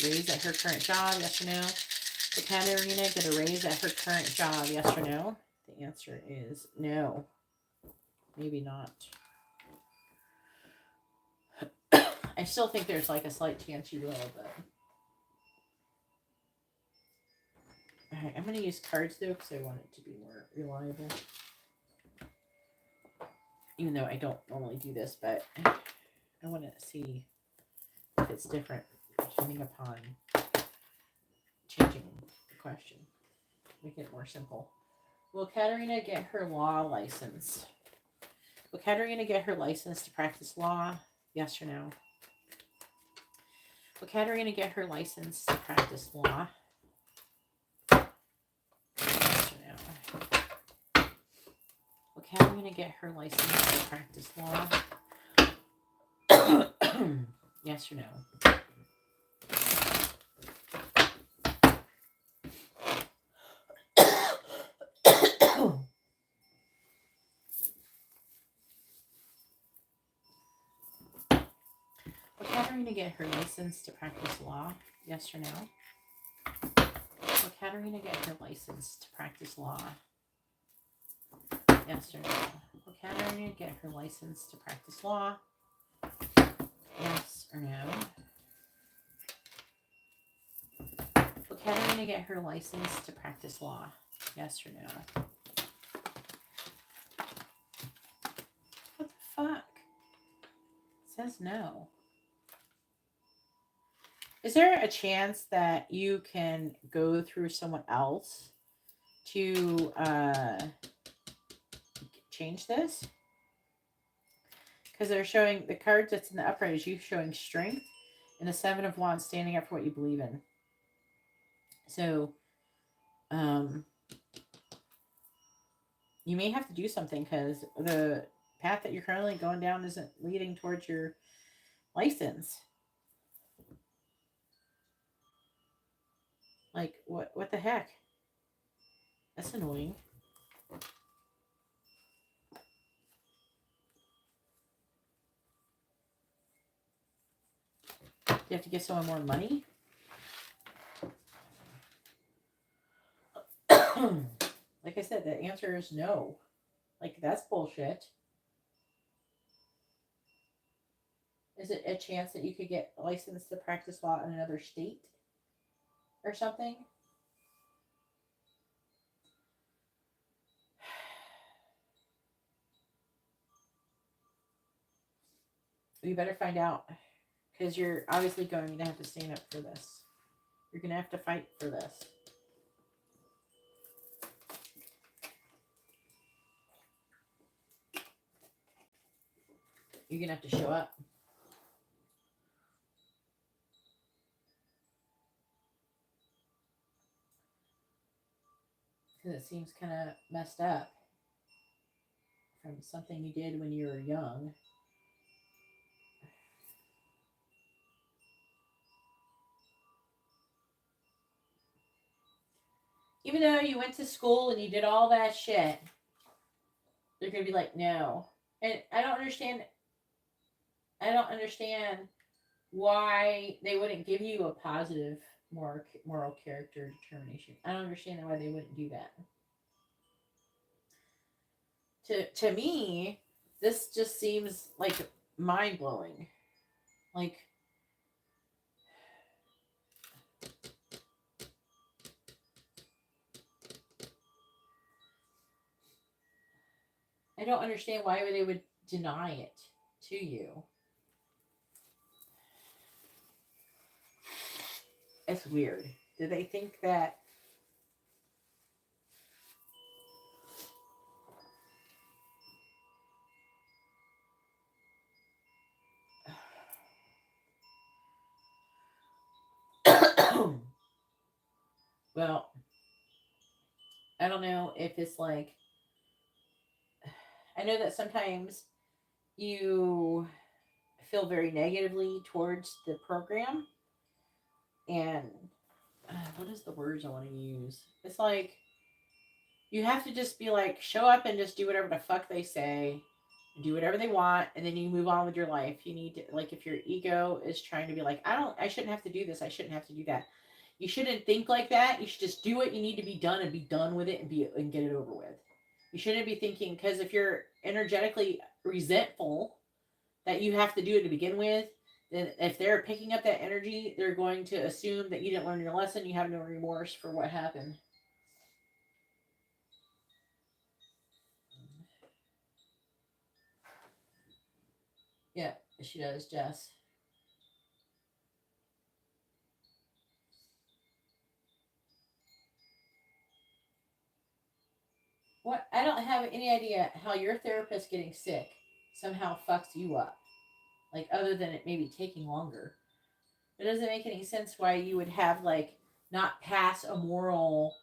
raise at her current job? Yes or no? Will Katerina get a raise at her current job? Yes or no? The answer is no. Maybe not. I still think there's like a slight chance you will, but. Alright, I'm going to use cards though because I want it to be more reliable. Even though I don't normally do this, but I want to see if it's different depending upon changing the question. Make it more simple. Will Katerina get her law license? Will Katerina get her license to practice law? Yes or no? Will Katerina get her license to practice law? Yes or no? Will Katerina get her license to practice law? Yes or no? Will Katerina get her license to practice law? Yes or no? Will Katerina get her license to practice law? Yes or no? Will Katerina get her license to practice law? Yes or no? Will Katerina get her license to practice law? Yes or no? What the fuck? It says no. Is there a chance that you can go through someone else to change this? Because they're showing the cards that's in the upright is you showing strength and the Seven of Wands standing up for what you believe in. So, you may have to do something because the path that you're currently going down isn't leading towards your license. Like, what the heck? That's annoying. You have to give someone more money? Like I said, the answer is no. Like, that's bullshit. Is it a chance that you could get licensed to practice law in another state? Or something? You better find out. Because you're obviously going to have to stand up for this. You're going to have to fight for this. You're going to have to show up. Because it seems kind of messed up. From something you did when you were young. Even though you went to school and you did all that shit, they're going to be like, no. And I don't understand why they wouldn't give you a positive moral character determination. I don't understand why they wouldn't do that. To me, this just seems like mind-blowing. Like, I don't understand why they would deny it to you. It's weird. Do they think that well, I don't know if it's like, I know that sometimes you feel very negatively towards the program. And what is the words I want to use? It's like, you have to just be like, show up and just do whatever the fuck they say. Do whatever they want, and then you move on with your life. You need to, like, if your ego is trying to be like, I shouldn't have to do this, I shouldn't have to do that. You shouldn't think like that. You should just do what you need to be done and be done with it and get it over with. You shouldn't be thinking, because if you're energetically resentful that you have to do it to begin with, if they're picking up that energy, they're going to assume that you didn't learn your lesson. You have no remorse for what happened. Yeah, she does, Jess. What? I don't have any idea how your therapist getting sick somehow fucks you up. Like, other than it maybe taking longer. It doesn't make any sense why you would have, like, not pass a moral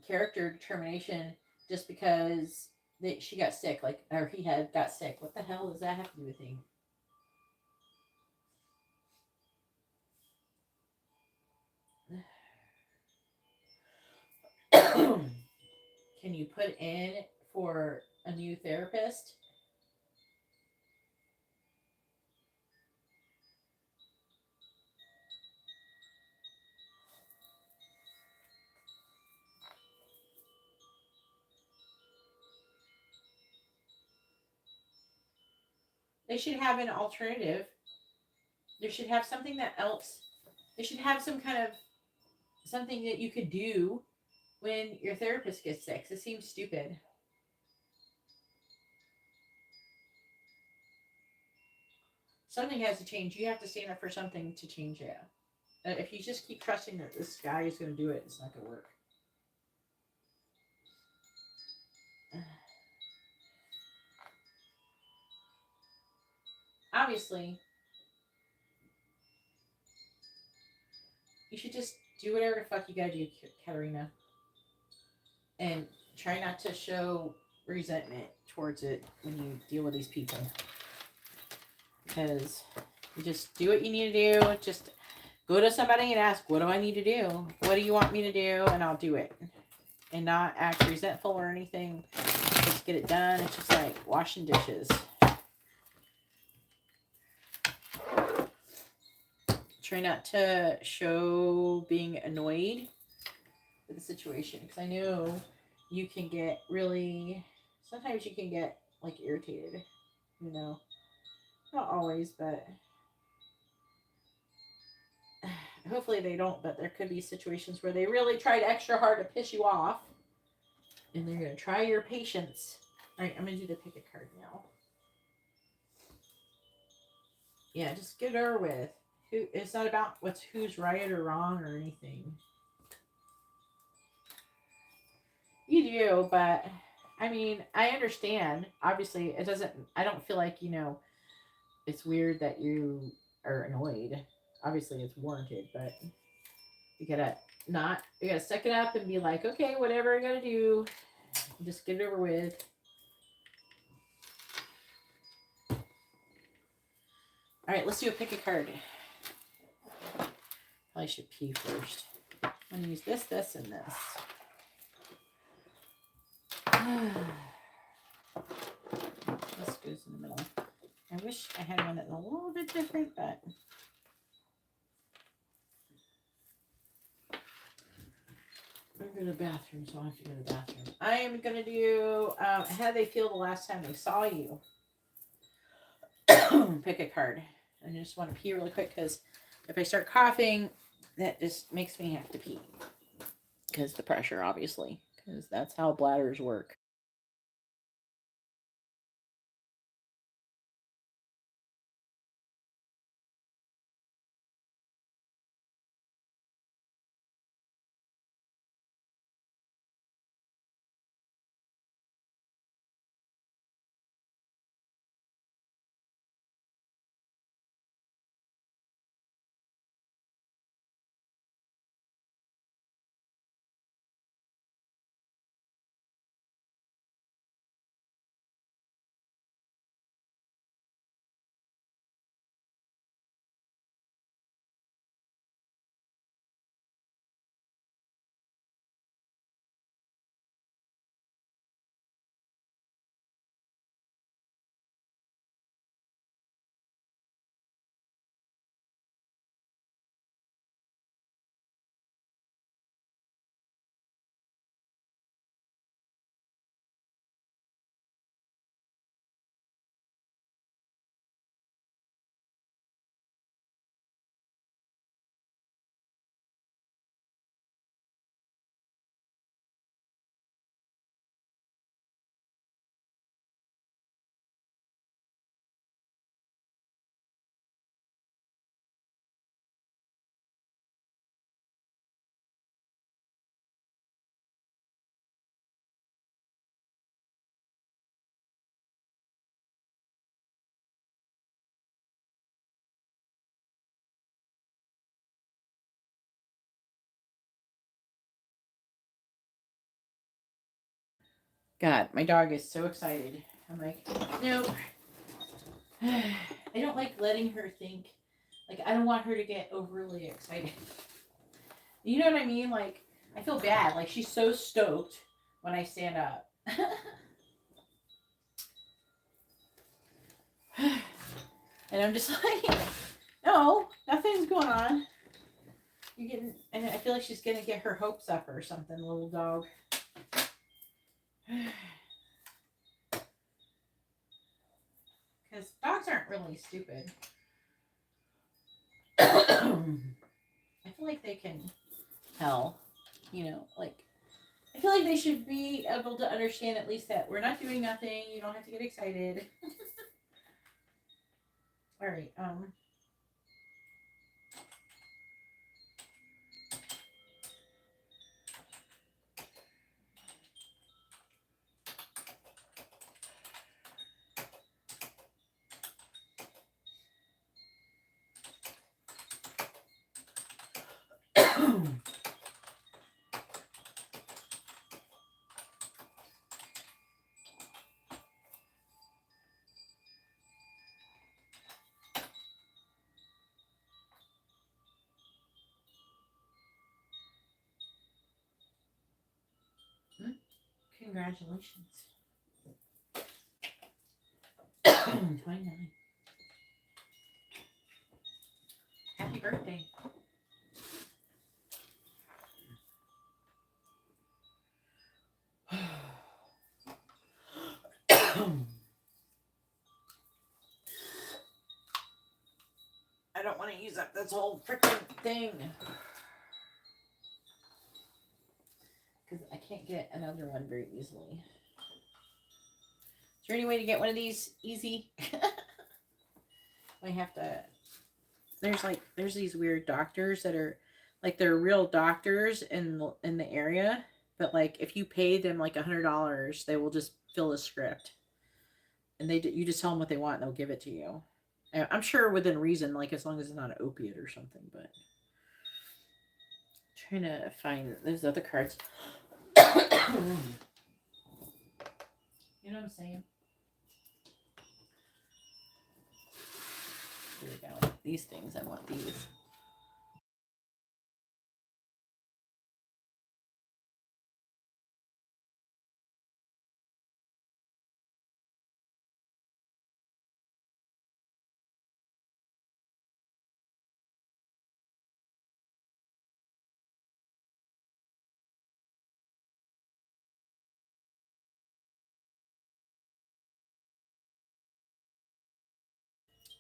character determination just because she got sick, like, or he had got sick. What the hell does that have to do with anything? Can you put in for a new therapist? They should have an alternative. They should have something that else. They should have some kind of something that you could do when your therapist gets sick. It seems stupid. Something has to change. You have to stand up for something to change it. If you just keep trusting that this guy is going to do it, it's not going to work. Obviously, you should just do whatever the fuck you gotta do, Katarina. And try not to show resentment towards it when you deal with these people. Because you just do what you need to do. Just go to somebody and ask, what do I need to do? What do you want me to do? And I'll do it. And not act resentful or anything. Just get it done. It's just like washing dishes. Try not to show being annoyed with the situation. Because I know you can get really... Sometimes you can get, like, irritated. You know? Not always, but... Hopefully they don't, but there could be situations where they really tried extra hard to piss you off. And they're going to try your patience. Alright, I'm going to do the pick a card now. Yeah, just get it over with. It's not about who's right or wrong or anything. You do, but I mean, I understand. Obviously, it doesn't. I don't feel like it's weird that you are annoyed. Obviously, it's warranted, but you gotta you gotta suck it up and be like, okay, whatever I gotta do, just get it over with. All right, let's do a pick a card. Probably should pee first. I'm gonna use this, and this. This goes in the middle. I wish I had one that's a little bit different, but I'm going to the bathroom, so I have to go to the bathroom. I am going to do how did they feel the last time they saw you? Pick a card. I just want to pee really quick because if I start coughing, that just makes me have to pee. Because the pressure, obviously. Because that's how bladders work. God, my dog is so excited. I'm like, nope. I don't like letting her think. Like, I don't want her to get overly excited. You know what I mean? Like, I feel bad. Like, she's so stoked when I stand up. And I'm just like, no, nothing's going on. You're getting, and I feel like she's gonna get her hopes up or something, little dog. Because dogs aren't really stupid. I feel like they can tell, you know, like, I feel like they should be able to understand at least that we're not doing nothing. You don't have to get excited. All right. Congratulations. 29. Happy birthday. I don't want to use up this whole freaking thing. Because I can't get another one very easily. Is there any way to get one of these easy? I have to. There's these weird doctors that are like they're real doctors in the area, but like if you pay them like $100, they will just fill a script, and you just tell them what they want and they'll give it to you. And I'm sure within reason, like as long as it's not an opiate or something. But I'm trying to find those other cards. You know what I'm saying? Here we go. These things, I want these.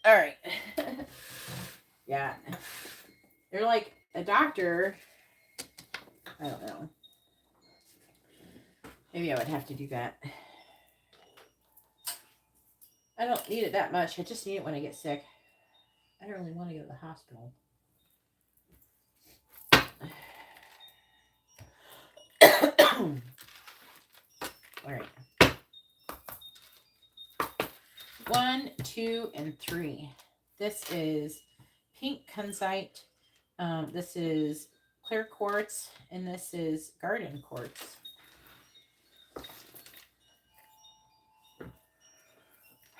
All right. Yeah. They're like a doctor. I don't know. Maybe I would have to do that. I don't need it that much. I just need it when I get sick. I don't really want to go to the hospital. All right. 1, 2, and 3. This is pink kunzite. This is clear quartz, and this is garden quartz.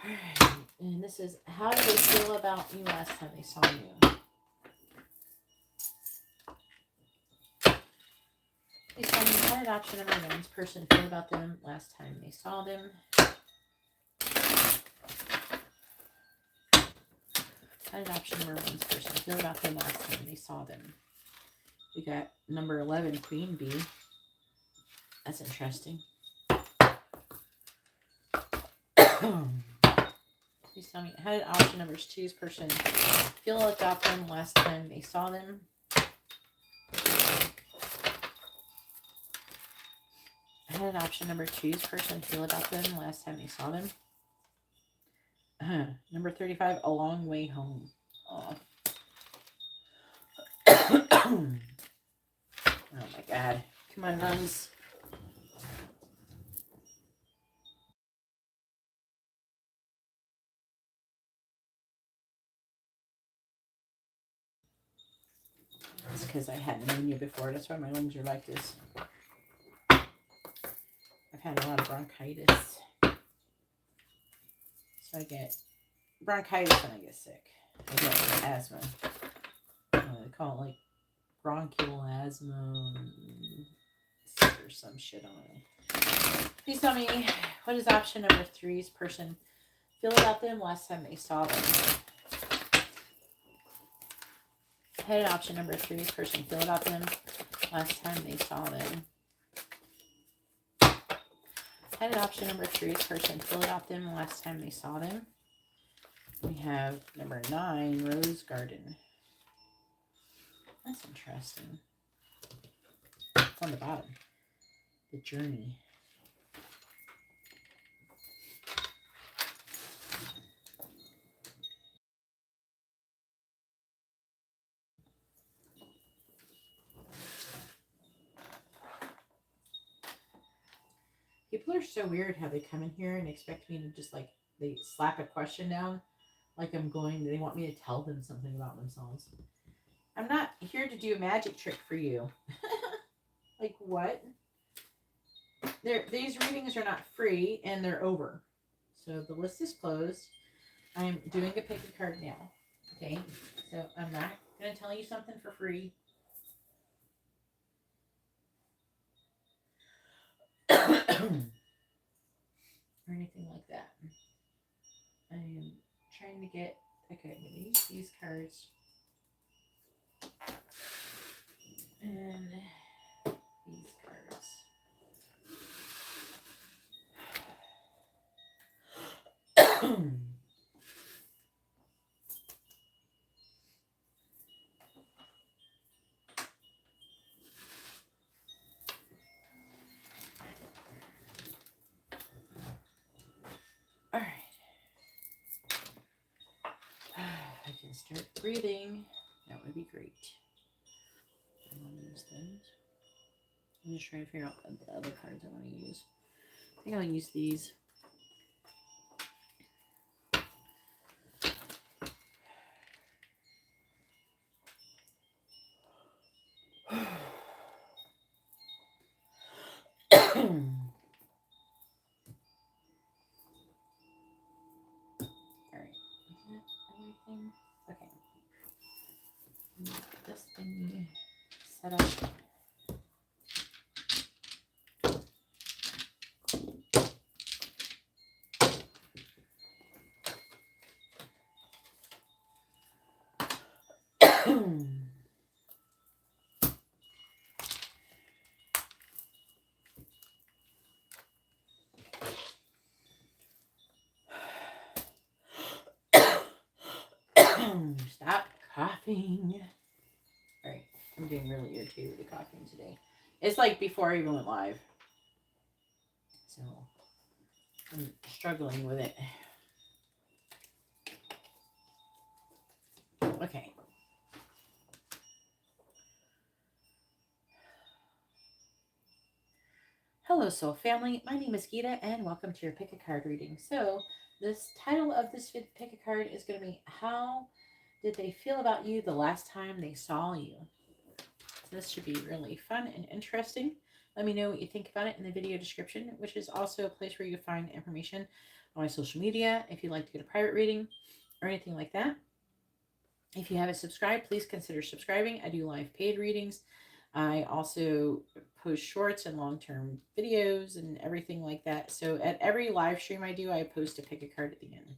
All right. And this is how did they feel about you last time they saw you? Please tell me how did option number 1's person feel about them last time they saw them? How did option number 1's person feel about them last time they saw them? We got number 11, Queen Bee. That's interesting. Please tell me, how did option number 2's person feel about them last time they saw them? How did option number 2's person feel about them last time they saw them? Number 35, A Long Way Home. Oh. Oh my God. Come on, nuns. It's because I had pneumonia before. That's why my lungs are like this. I had a lot of bronchitis. So I get bronchitis when I get sick. I get asthma. They call it like bronchial asthma or some shit on it. Please tell me, what is option number 3's person feel about them last time they saw them? How did option number 3's person feel about them last time they saw them? How did option number 3's person feel about them last time they saw them? We have number 9, Rose Garden. That's interesting. It's on the bottom. The journey. People are so weird how they come in here and expect me to just like, they slap a question down like I'm going, they want me to tell them something about themselves. I'm not here to do a magic trick for you. Like what? These readings are not free and they're over. So the list is closed. I'm doing a pick a card now. Okay? So I'm not going to tell you something for free. Or anything like that. I am trying to get, okay, I'm going to use these cards. And these cards. All right. I can start breathing. That would be great. I want to use those. I'm just trying to figure out the other cards I want to use. I think I'll use these. Alright. Is that everything? Okay. This thing set up. Stop coughing. Alright. I'm getting really irritated with the coughing today. It's like before I even went live. So I'm struggling with it. Okay. Hello, soul family. My name is Geeta, and welcome to your pick a card reading. So, this title of this pick a card is going to be How Did They Feel About You the Last Time They Saw You? So this should be really fun and interesting. Let me know what you think about it in the video description, which is also a place where you can find information on my social media if you'd like to get a private reading or anything like that. If you haven't subscribed, please consider subscribing. I do live paid readings. I also post shorts and long-term videos and everything like that. So at every live stream I do, I post a pick a card at the end.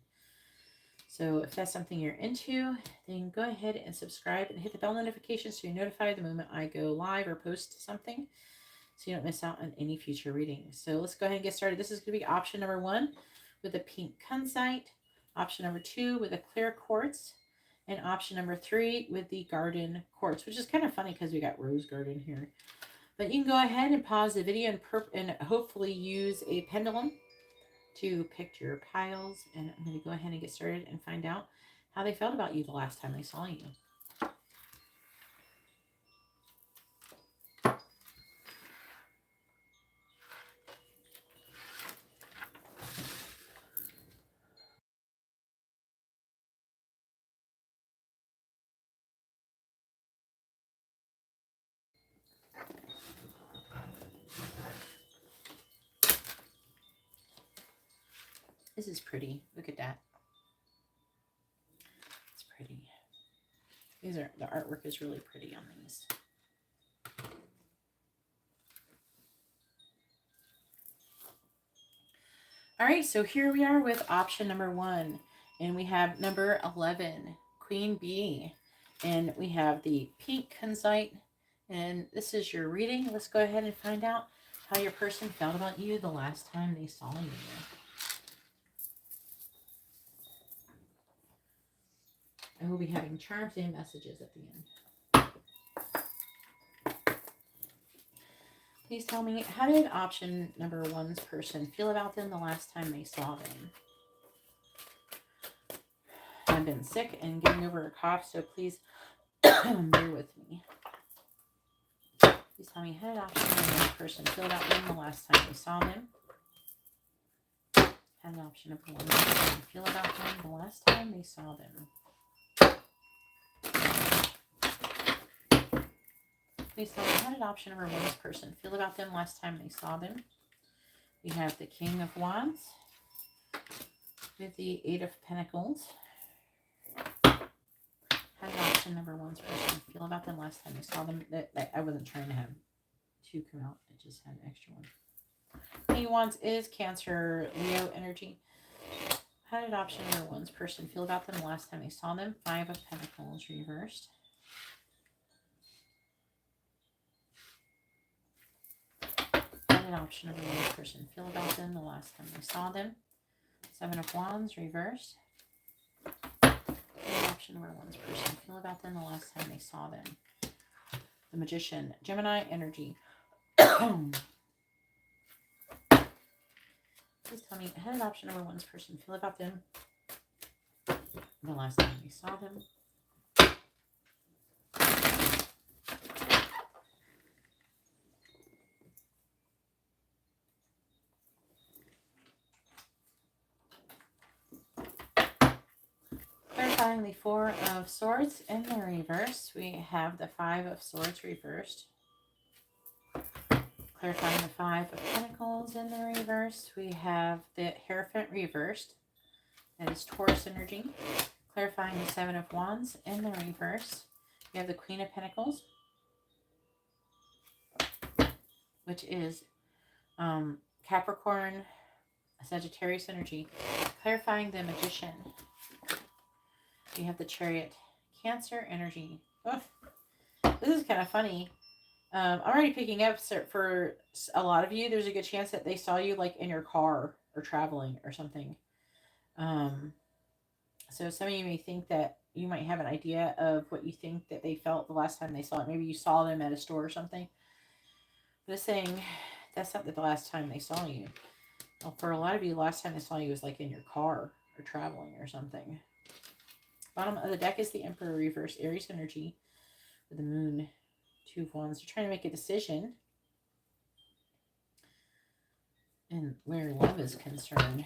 So if that's something you're into, then go ahead and subscribe and hit the bell notification so you're notified the moment I go live or post something so you don't miss out on any future readings. So let's go ahead and get started. This is going to be option number 1 with a pink kunzite, option number 2 with a clear quartz, and option number 3 with the garden quartz, which is kind of funny because we got rose garden here. But you can go ahead and pause the video and hopefully use a pendulum to pick your piles. And I'm going to go ahead and get started and find out how they felt about you the last time they saw you. This is pretty. Look at that. It's pretty. These are, the artwork is really pretty on these. All right, so here we are with option number 1. And we have number 11, Queen Bee. And we have the pink kunzite. And this is your reading. Let's go ahead and find out how your person felt about you the last time they saw you. I will be having charms and messages at the end. Please tell me, how did option number 1's person feel about them the last time they saw them? I've been sick and getting over a cough, so please bear with me. Please tell me, how did option number 1's person feel about them the last time they saw them? How did option number 1's person feel about them the last time they saw them? Please tell me, how did option number 1's person feel about them last time they saw them? We have the King of Wands with the 8 of Pentacles. How did option number 1's person feel about them last time they saw them? I wasn't trying to have 2 come out. I just had an extra one. King of Wands is Cancer, Leo energy. How did option number 1's person feel about them the last time they saw them? 5 of Pentacles reversed. How did option number 1's person feel about them the last time they saw them? 7 of Wands reversed. Option number 1's person feel about them the last time they saw them? The Magician, Gemini energy. Please tell me, how did option number 1's person feel about them the last time they saw them? Clarifying the 4 of Swords in the reverse, we have the 5 of Swords reversed. Clarifying the 5 of Pentacles in the reverse, we have the Hierophant reversed. That is Taurus energy. Clarifying the 7 of Wands in the reverse, we have the Queen of Pentacles, which is Capricorn, Sagittarius energy. Clarifying the Magician, we have the Chariot, Cancer energy. Ugh. This is kind of funny. I'm already picking up for a lot of you, there's a good chance that they saw you like in your car or traveling or something. So some of you may think that you might have an idea of what you think that they felt the last time they saw it. Maybe you saw them at a store or something. But it's saying that's not the last time they saw you. Well, for a lot of you, the last time they saw you was like in your car or traveling or something. Bottom of the deck is the Emperor reverse, Aries energy with the Moon, 2 of Wands. They're trying to make a decision. And where love is concerned.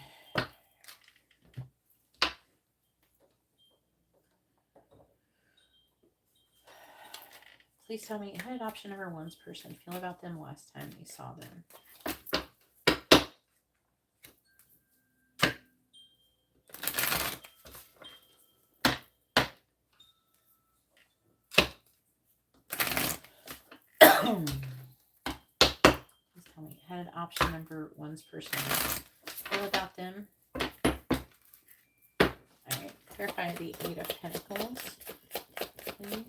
Please tell me, how did option number 1's person feel about them last time they saw them? Please tell me, how did option number 1's person feel about them? Alright, clarify the 8 of Pentacles, please.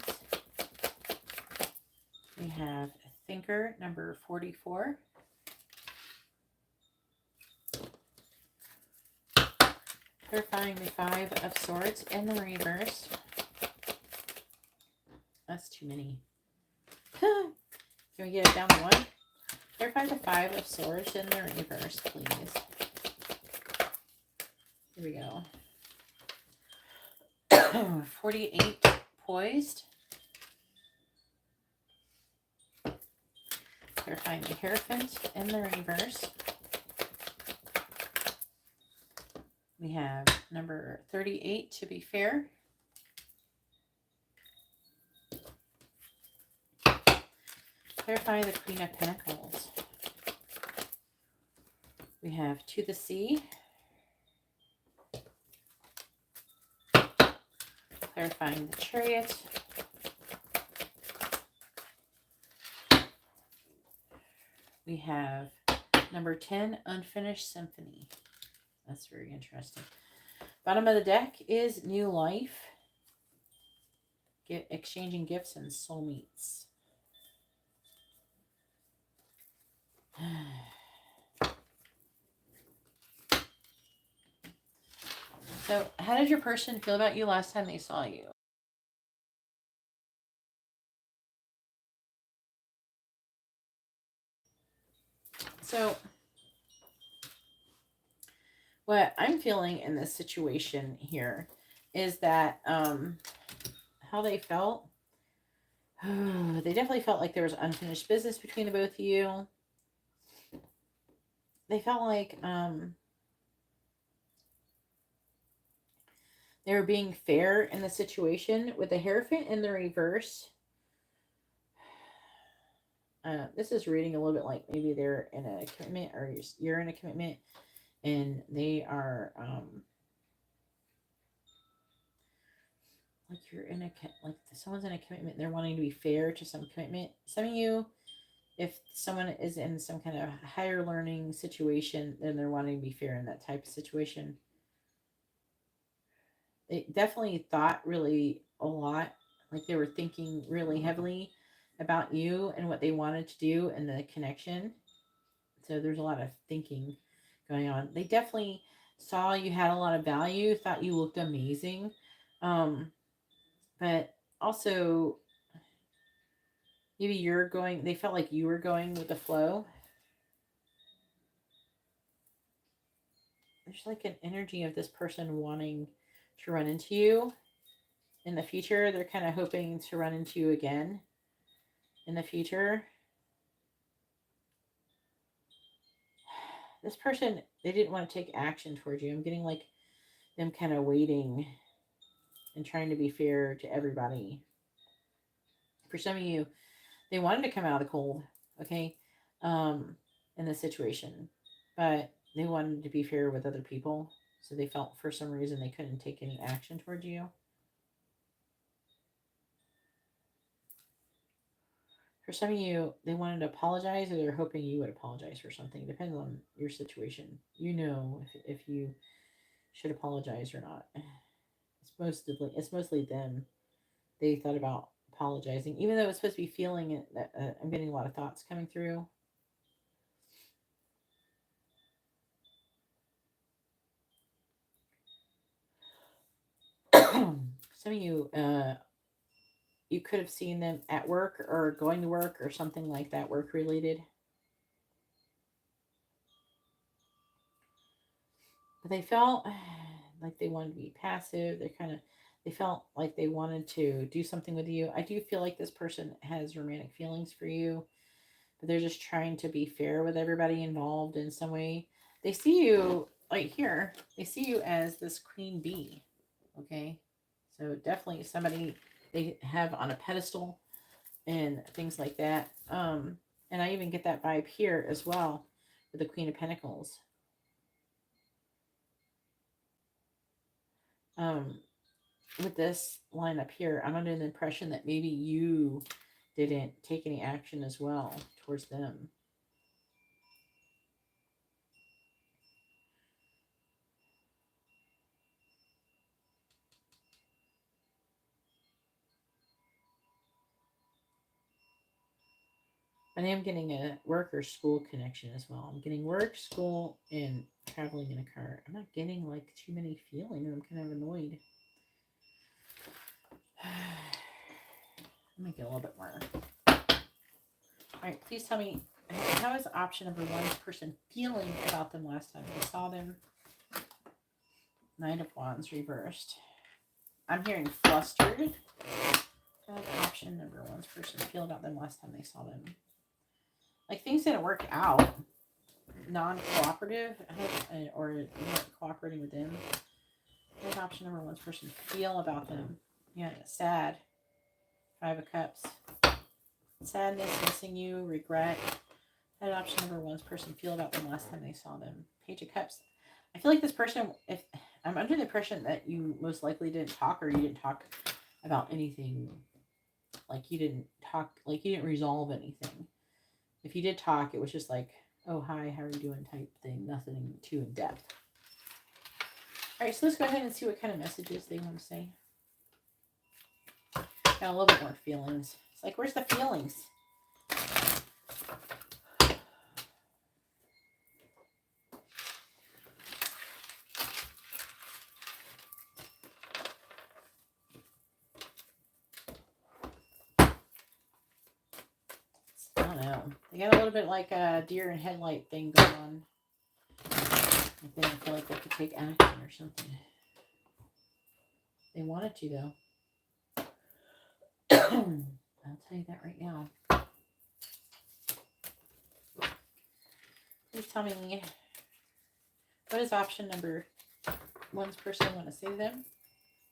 We have Thinker, number 44. Clarifying the 5 of Swords in the reverse. That's too many. Can we get it down to 1? Clarify the 5 of Swords in the reverse, please. Here we go. 48, Poised. Clarifying the Hierophant in the reverse. We have number 38, To Be Fair. Clarify the Queen of Pentacles. We have To the Sea. Clarifying the Chariot. We have number 10, Unfinished Symphony. That's very interesting. Bottom of the deck is New Life. Exchanging Gifts and Soulmates. So, how did your person feel about you last time they saw you? So, what I'm feeling in this situation here is that how they felt. They definitely felt like there was unfinished business between the both of you. They felt like they were being fair in the situation with the Hierophant in the reverse. This is reading a little bit like maybe they're in a commitment or you're in a commitment and they are like you're in a like someone's in a commitment. They're wanting to be fair to some commitment. Some of you, if someone is in some kind of higher learning situation, then they're wanting to be fair in that type of situation. They definitely thought really a lot, like they were thinking really heavily about you and what they wanted to do and the connection. So there's a lot of thinking going on. They definitely saw you had a lot of value, thought you looked amazing. But also maybe they felt like you were going with the flow. There's like an energy of this person wanting to run into you in the future. They're kind of hoping to run into you again in the future. This person, they didn't want to take action towards you. I'm getting like them kind of waiting and trying to be fair to everybody. For some of you, they wanted to come out of the cold, okay, in this situation, but they wanted to be fair with other people, so they felt for some reason they couldn't take any action towards you. For some of you, they wanted to apologize, or they're hoping you would apologize for something. Depends on your situation. You know if you should apologize or not. It's mostly them. They thought about apologizing, even though it's supposed to be feeling it. I'm getting a lot of thoughts coming through. Some of you, you could have seen them at work or going to work or something like that, work related. But they felt like they wanted to be passive. They felt like they wanted to do something with you. I do feel like this person has romantic feelings for you, but they're just trying to be fair with everybody involved in some way. They see you, like here, they see you as this queen bee. Okay. So definitely somebody they have on a pedestal and things like that. And I even get that vibe here as well with the Queen of Pentacles. With this line up here, I'm under the impression that maybe you didn't take any action as well towards them. And I am getting a work or school connection as well. I'm getting work, school, and traveling in a car. I'm not getting like too many feelings. I'm kind of annoyed. Let me get a little bit more. All right, please tell me, how is option number one person feeling about them last time we saw them? Nine of Wands reversed. I'm hearing flustered. How did option number one's person feel about them last time they saw them? Like things didn't work out. Non-cooperative, or you weren't cooperating with them. How did option number one's person feel about them? Yeah, sad. 5 of Cups. Sadness, missing you, regret. How did option number one's person feel about them last time they saw them? Page of Cups. I feel like this person, if I'm under the impression that you most likely didn't talk, or you didn't talk about anything, like you didn't talk, like you didn't resolve anything. If you did talk, it was just like, oh, hi, how are you doing type thing, nothing too in depth. All right, so let's go ahead and see what kind of messages they want to say. Got a little bit more feelings. It's like, where's the feelings? I don't know. They got a little bit like a deer and headlight thing going on. Like they don't feel like they could take action or something. They wanted to, though. I'll tell you that right now. Please tell me, what does option number one's person want to say to them?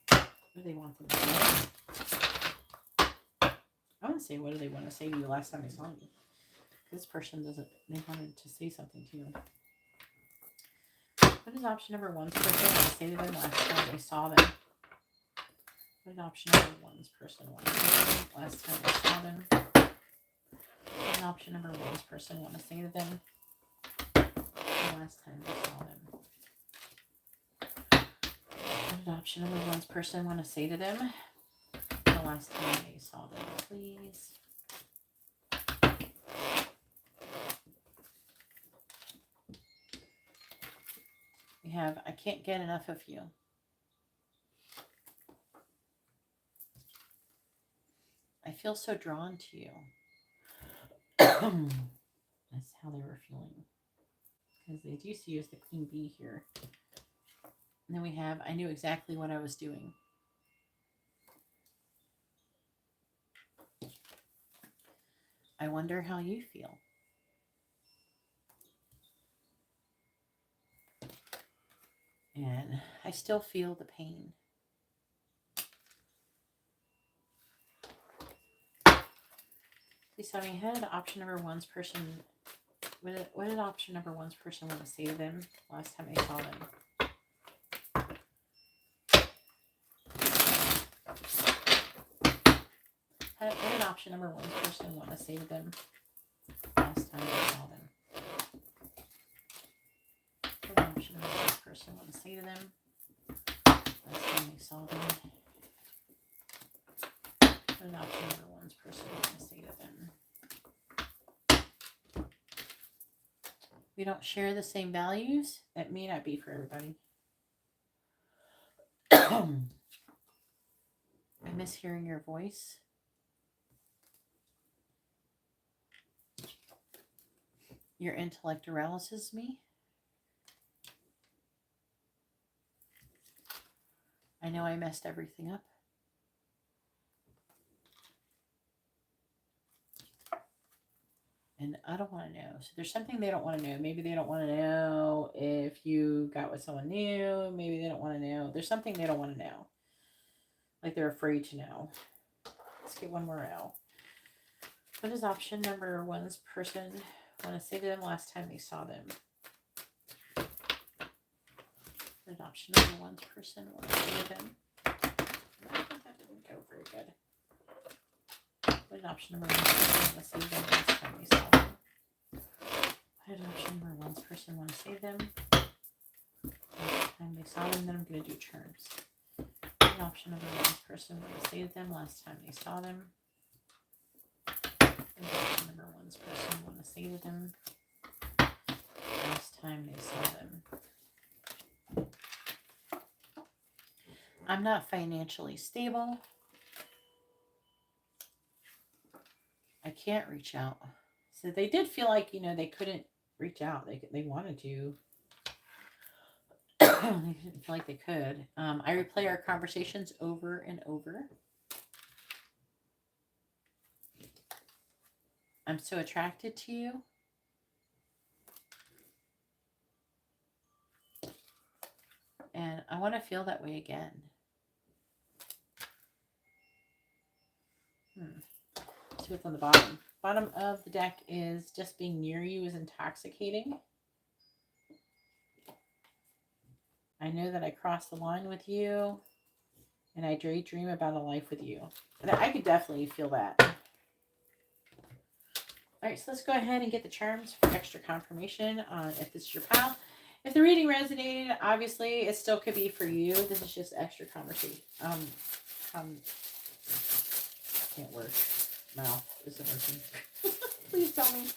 What do they want them to say? I want to say, what do they want to say to you last time they saw you? This person doesn't, they wanted to say something to you. What does option number one's person want to say to them last time they saw them? What did option number one's person want to say to them last time they saw them? What did option number one's person want to say to them the last time they saw them? What did option number one's person want to say to them the last time they saw them, please? We have, I can't get enough of you. I feel so drawn to you. That's how they were feeling. Because they do see you as the queen bee here. And then we have, I knew exactly what I was doing. I wonder how you feel. And I still feel the pain. Please tell me, how did option number one's person, what did option number one's person want to say to them last time I saw them? What did option number one's person want to say to them last time I saw them? What did option number one's person want to say to them last time they saw them? What did option number one's person want to say to them? We don't share the same values. That may not be for everybody. I miss hearing your voice. Your intellect arouses me. I know I messed everything up. And I don't want to know. So there's something they don't want to know. Maybe they don't want to know if you got with someone new. Maybe they don't want to know. There's something they don't want to know. Like they're afraid to know. Let's get one more out. What does option number one's person want to say to them last time they saw them? What did option number one's person want to say to them? I think that didn't go very good. What did option number one's person want to say to them last time they saw them? What did option number one's person want to say to them last time they saw them? Then I'm going to do terms. What did option number one's person want to say to them last time they saw them? What did option number one's person want to say to them last time they saw them? I'm not financially stable. I can't reach out. So they did feel like, you know, they couldn't reach out. They wanted to. They didn't feel like they could. I replay our conversations over and over. I'm so attracted to you. And I want to feel that way again. See what's on the bottom. Bottom of the deck is just being near you is intoxicating. I know that I crossed the line with you, and I daydream about a life with you. And I could definitely feel that. All right, so let's go ahead and get the charms for extra confirmation on if this is your pal. If the reading resonated, obviously, it still could be for you. This is just extra conversation. Can't work. Mouth isn't working. Please tell me.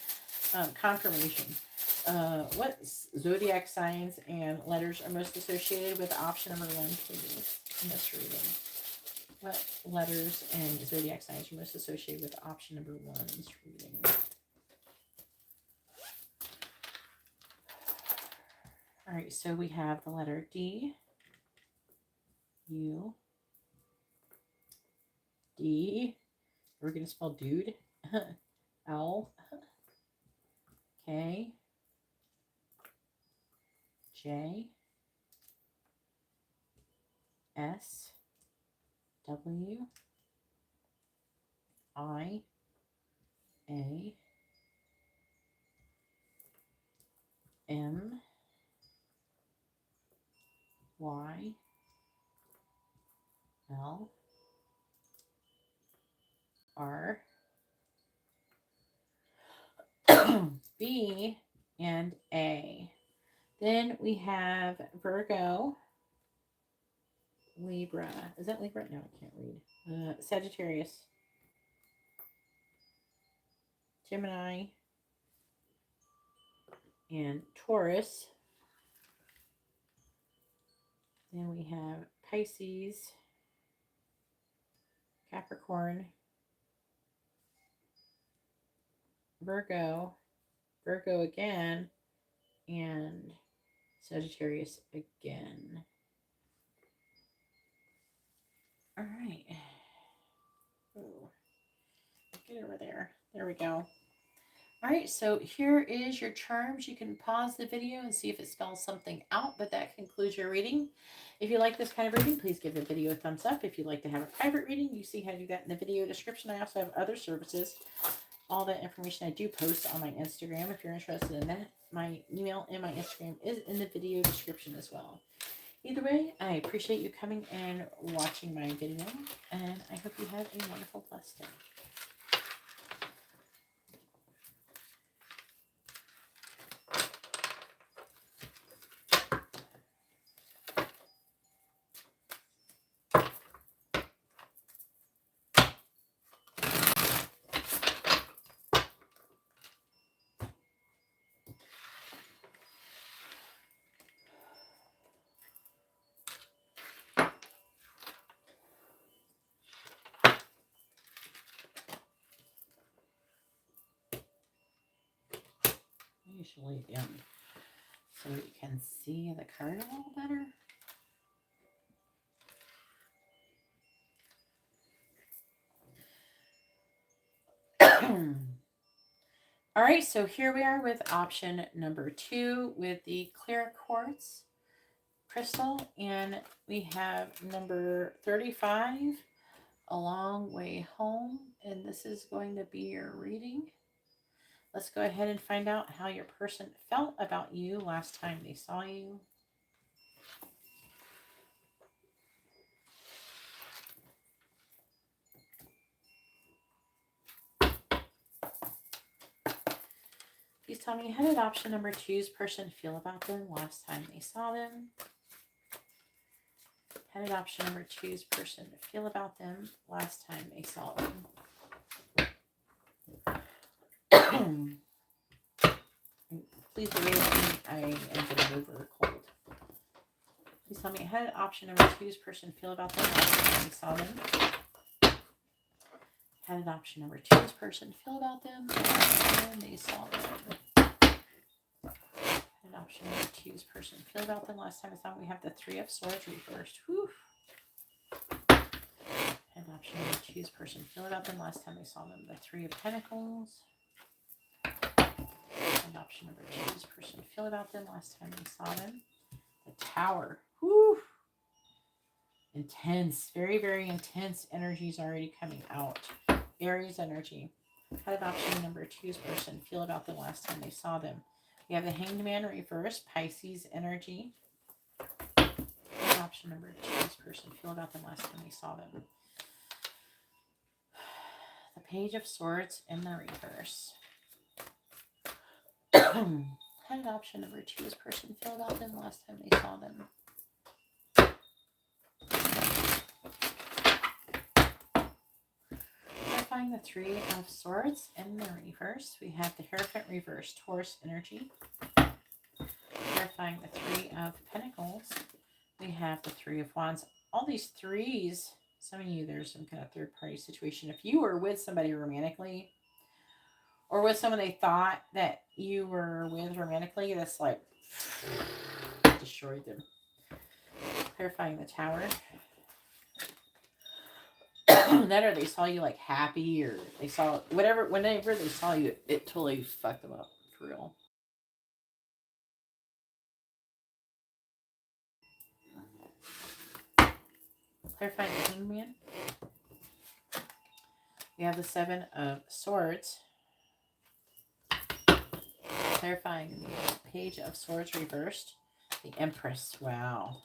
Confirmation. What zodiac signs and letters are most associated with option number 1, please, in this reading? What letters and zodiac signs are most associated with option number 1 in this reading? All right, so we have the letter D, U, D. We're going to spell dude. L, K, J, S, W, I, A, M, Y, L, R, B, and A. Then we have Virgo, Libra. Is that Libra? No, I can't read. Sagittarius, Gemini, and Taurus. Then we have Pisces, Capricorn, Virgo, Virgo again, and Sagittarius again. All right. Ooh, get over there. There we go. All right, so here is your charms. You can pause the video and see if it spells something out, but that concludes your reading. If you like this kind of reading, please give the video a thumbs up. If you'd like to have a private reading, you see how to do that in the video description. I also have other services. All that information I do post on my Instagram. If you're interested in that, my email and my Instagram is in the video description as well. Either way, I appreciate you coming and watching my video, and I hope you have a wonderful, blessed day. Usually down so you can see the card a little better. All right, so here we are with option number 2 with the clear quartz crystal, and we have number 35, A Long Way Home, and this is going to be your reading. Let's go ahead and find out how your person felt about you last time they saw you. Please tell me, how did option number 2's person feel about them last time they saw them? How did option number 2's person feel about them last time they saw them? Please forgive me, I am getting over a cold. Please tell me, how did option number 2's person feel about them last time they saw them? How did option number 2's person feel about them when they saw them? How did option number 2's person feel about them last time they saw them? We have the 3 of Swords reversed. Whew. How did option number 2's person feel about them last time they saw them? The 3 of Pentacles. And option number 2's person feel about them last time they saw them? The Tower. Whew. Intense, very, very intense energies already coming out. Aries energy. How did option number 2's person feel about them last time they saw them? We have the Hanged Man reverse, Pisces energy. option number 2 this person feel about them last time they saw them? The Page of Swords in the reverse. How did option number 2 this person feel about them last time they saw them? Clarifying the 3 of Swords in the reverse. We have the Hierophant reverse, Taurus energy. Clarifying the 3 of Pentacles. We have the 3 of Wands. All these threes, some of you, there's some kind of third-party situation. If you were with somebody romantically, or with someone they thought that you were with romantically, that's like destroyed them. Clarifying the Tower. That, or they saw you like happy, or they saw whatever, whenever they saw you, it totally fucked them up for real. Clarifying the Hangman. We have the 7 of Swords. Clarifying the Page of Swords reversed. The Empress. Wow.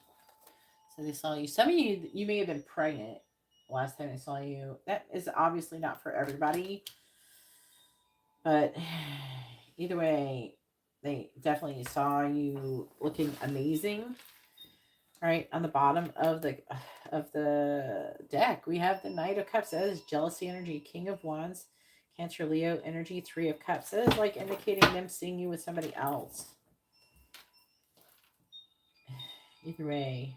So they saw you. Some of you, you may have been pregnant last time they saw you. That is obviously not for everybody. But either way, they definitely saw you looking amazing. Right on the bottom of the deck, we have the Knight of Cups. That is jealousy energy. King of Wands, Cancer, Leo energy. 3 of Cups. That is like indicating them seeing you with somebody else. Either way,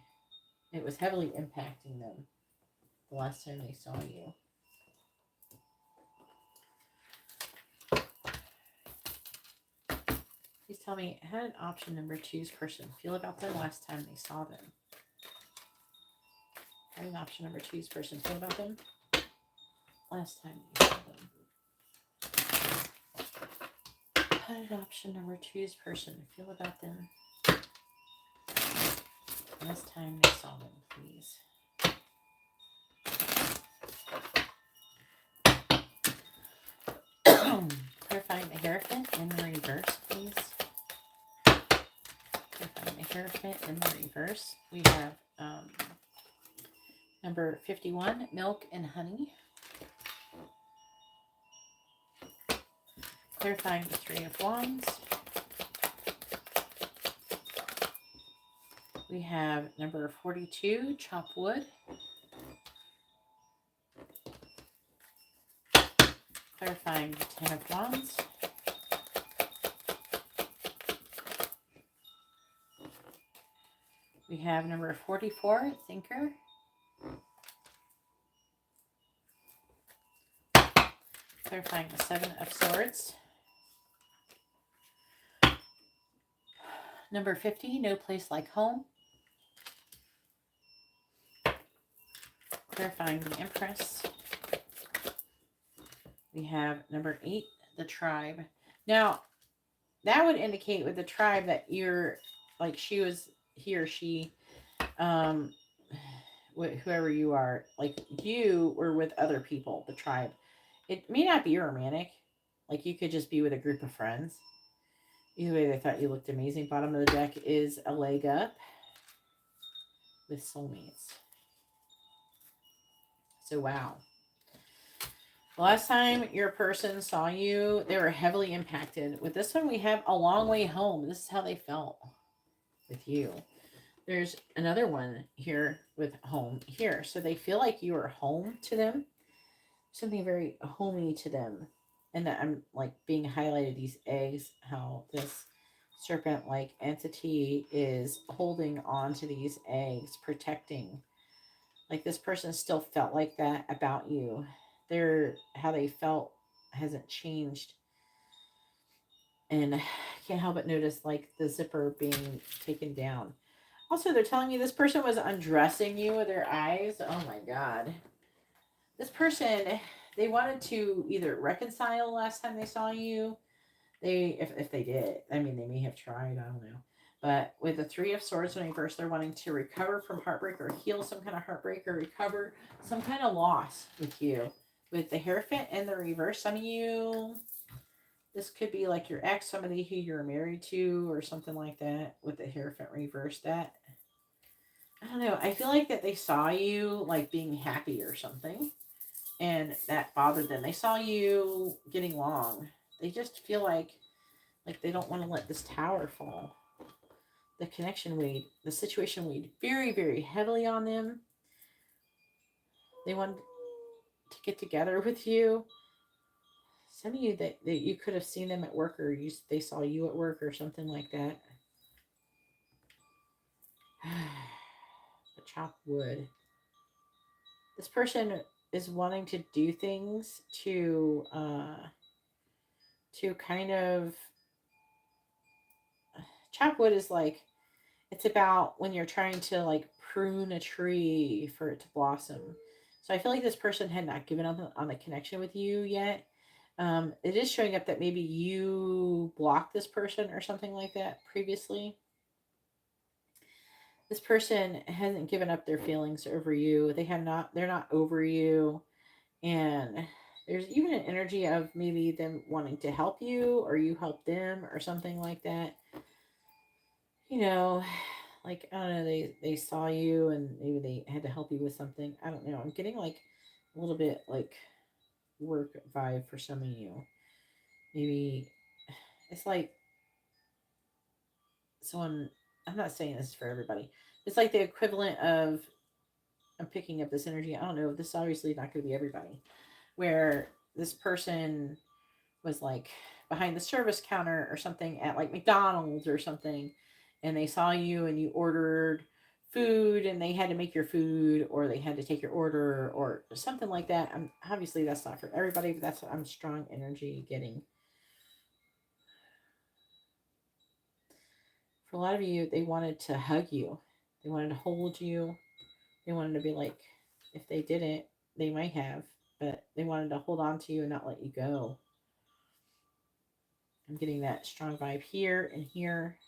it was heavily impacting them the last time they saw you. Please tell me, how did option number 2's person feel about them last time they saw them? How did option number 2's person feel about them last time they saw them? How did option number 2's person feel about them last time they saw them, please? Clarifying the Hierophant in the reverse, please. Clarifying the Hierophant in the reverse. We have number 51, Milk and Honey. Clarifying the 3 of Wands. We have number 42, Chop Wood. Clarifying the 10 of Wands. We have number 44, Thinker. Clarifying the 7 of Swords. Number 50, No Place Like Home. Clarifying the Empress. We have number 8, the Tribe. Now, that would indicate with the Tribe that you're, like, she was, he or she, whoever you are, like, you were with other people, the Tribe. It may not be romantic. Like, you could just be with a group of friends. Either way, they thought you looked amazing. Bottom of the deck is a leg up with soulmates. So, wow. The last time your person saw you, they were heavily impacted. With this one, we have a long way home. This is how they felt with you. There's another one here with home here. So they feel like you are home to them. Something very homey to them. And that I'm like being highlighted, these eggs, how this serpent-like entity is holding on to these eggs, protecting. Like this person still felt like that about you. How they felt hasn't changed. And I can't help but notice like the zipper being taken down. Also, they're telling me this person was undressing you with their eyes. Oh my God. This person, they wanted to either reconcile last time they saw you. If they did, I mean, they may have tried, I don't know. But with the 3 of Swords in reverse, they're wanting to recover from heartbreak or heal some kind of heartbreak or recover some kind of loss with you. With the Hierophant in the reverse, some of you, this could be like your ex, somebody who you're married to or something like that with the Hierophant reverse. That I don't know. I feel like that they saw you like being happy or something, and that bothered them. They saw you getting along. They just feel like they don't want to let this tower fall. The connection weighed, the situation weighed very, very heavily on them. They wanted to get together with you. Some of you that you could have seen them at work, or they saw you at work or something like that. The chopped wood. This person is wanting to do things to kind of chop wood is like it's about when you're trying to like prune a tree for it to blossom. So I feel like this person had not given up on the connection with you yet. It is showing up that maybe you blocked this person or something like that previously. This person hasn't given up their feelings over you. They're not over you. And there's even an energy of maybe them wanting to help you or you help them or something like that. You know, like I don't know, they saw you and maybe they had to help you with something. I don't know. I'm getting like a little bit like work vibe for some of you. Maybe it's like someone, I'm not saying this for everybody. It's like the equivalent of, I'm picking up this energy. I don't know. This is obviously not going to be everybody. Where this person was like behind the service counter or something at like McDonald's or something, and they saw you and you ordered food and they had to make your food or they had to take your order or something like that. Obviously that's not for everybody, but that's what I'm strong energy getting. For a lot of you, they wanted to hug you. They wanted to hold you. They wanted to be like, if they didn't, they might have, but they wanted to hold on to you and not let you go. I'm getting that strong vibe here and here.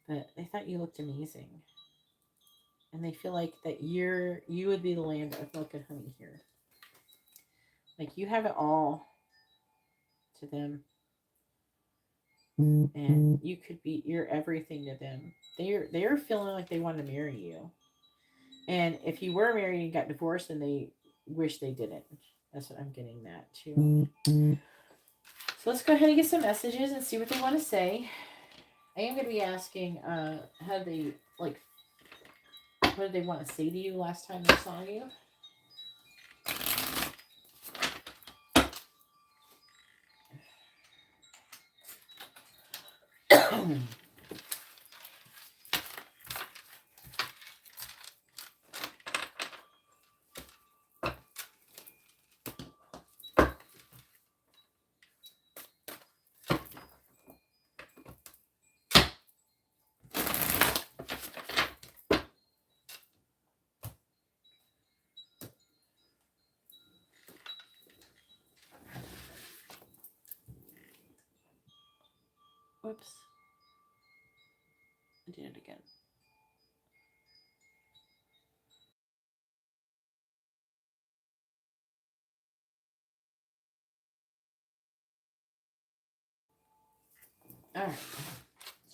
But they thought you looked amazing. And they feel like that you would be the land of milk and honey here. Like you have it all to them. And you're everything to them. They're feeling like they want to marry you. And if you were married and got divorced and they wish they didn't. That's what I'm getting that too. So let's go ahead and get some messages and see what they want to say. I am going to be asking how they like, what did they want to say to you last time they saw you? Whoops. I did it again. All right.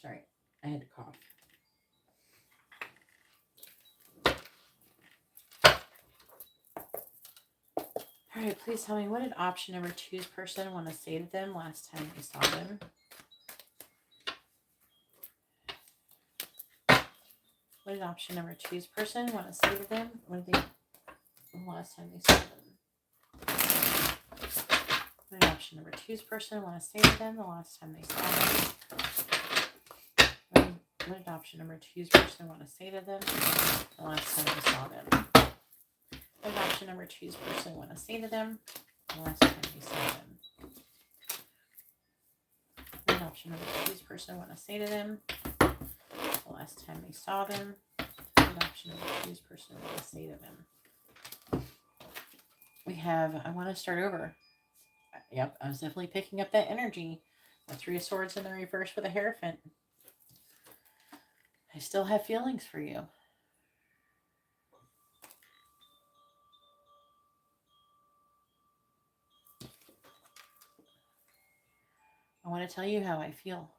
Sorry. I had to cough. All right. Please tell me, what did option number 2's person want to say to them last time they saw them? What did option number 2's person want to say to them? What did they last time they saw them? What did option number 2's person want to say to them the last time they saw them? What did option number 2's person want to say to them the last time they saw them? What did option number 2's person want to say to them the last time they saw them? What did option number 2's person want to say to them the last time they saw them? What did option number 2's person want to say to them? We have, I want to start over. Yep, I was definitely picking up that energy. The 3 of Swords in the reverse with a Hierophant. I still have feelings for you. I want to tell you how I feel.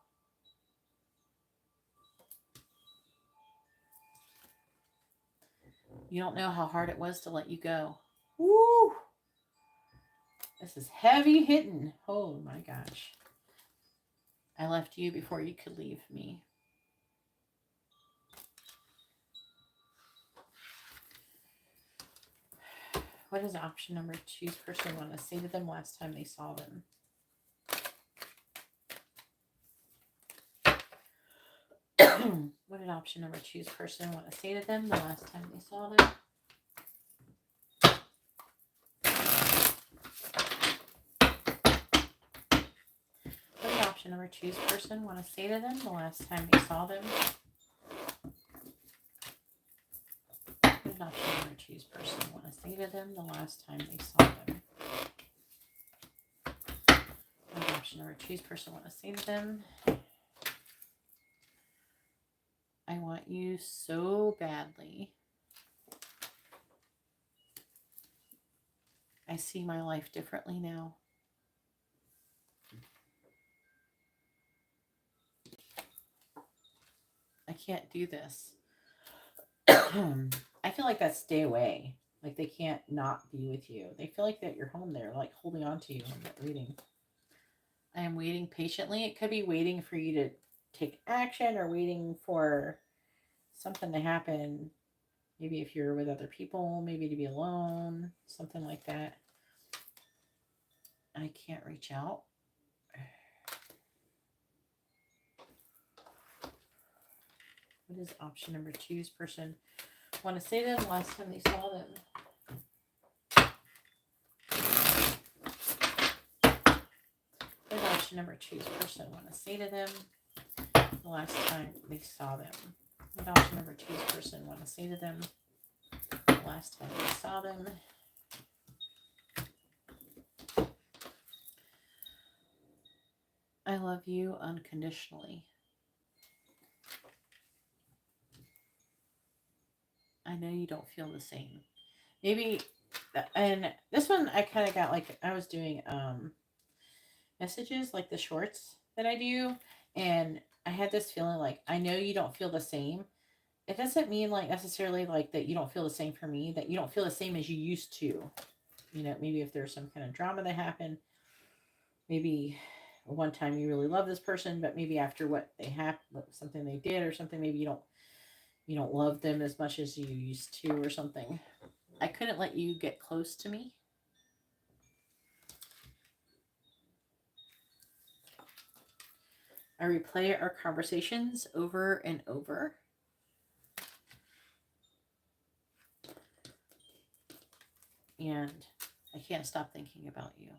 You don't know how hard it was to let you go. Woo! This is heavy hitting. Oh my gosh. I left you before you could leave me. What does option number 2's person want to say to them last time they saw them? What did option number 2's person want to say to them the last time they saw them? What did option number 2's person want to say to them the last time they saw them? What did option number 2's person want to say to them the last time they saw them? What did option number 2's person want to say to them? I want you so badly. I see my life differently now. I can't do this. I feel like that's stay away. Like they can't not be with you. They feel like that you're home there, like holding on to you in that reading. I am waiting patiently. It could be waiting for you to take action or waiting for something to happen. Maybe if you're with other people, maybe to be alone, something like that. I can't reach out. What is option number 2's person want to say to them last time they saw them? What did option number 2's person want to say to them the last time they saw them? What did option number 2's person want to say to them the last time they saw them? I love you unconditionally. I know you don't feel the same. Maybe, and this one I kind of got like, I was doing messages like the shorts that I do, and I had this feeling like, I know you don't feel the same. It doesn't mean like necessarily like that you don't feel the same for me, that you don't feel the same as you used to. You know, maybe if there's some kind of drama that happened, maybe one time you really love this person, but maybe after what they have, something they did or something, maybe you don't love them as much as you used to or something. I couldn't let you get close to me. I replay our conversations over and over. And I can't stop thinking about you.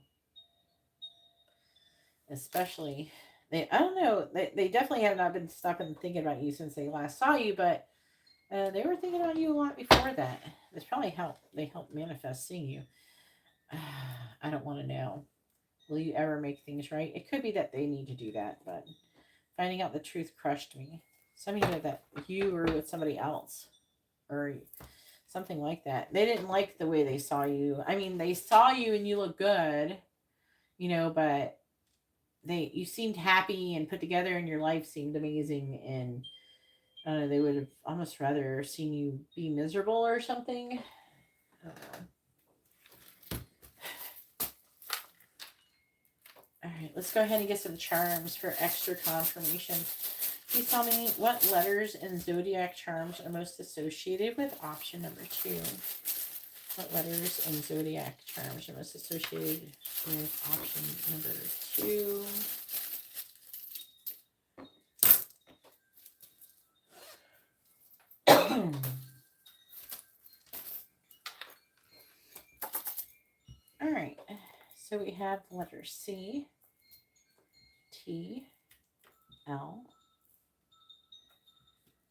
Especially, I don't know, they definitely have not been stopping thinking about you since they last saw you, but they were thinking about you a lot before that. It's probably they helped manifest seeing you. I don't want to know. Will you ever make things right? It could be that they need to do that, but finding out the truth crushed me. Some of you that you were with somebody else or something like that. They didn't like the way they saw you. I mean, they saw you and you look good, you know, but you seemed happy and put together and your life seemed amazing, and I don't know, they would have almost rather seen you be miserable or something. I don't know. All right, let's go ahead and get some charms for extra confirmation. Please tell me what letters and zodiac charms are most associated with option number 2. What letters and zodiac charms are most associated with option number 2? All right, so we have the letter C, T, L,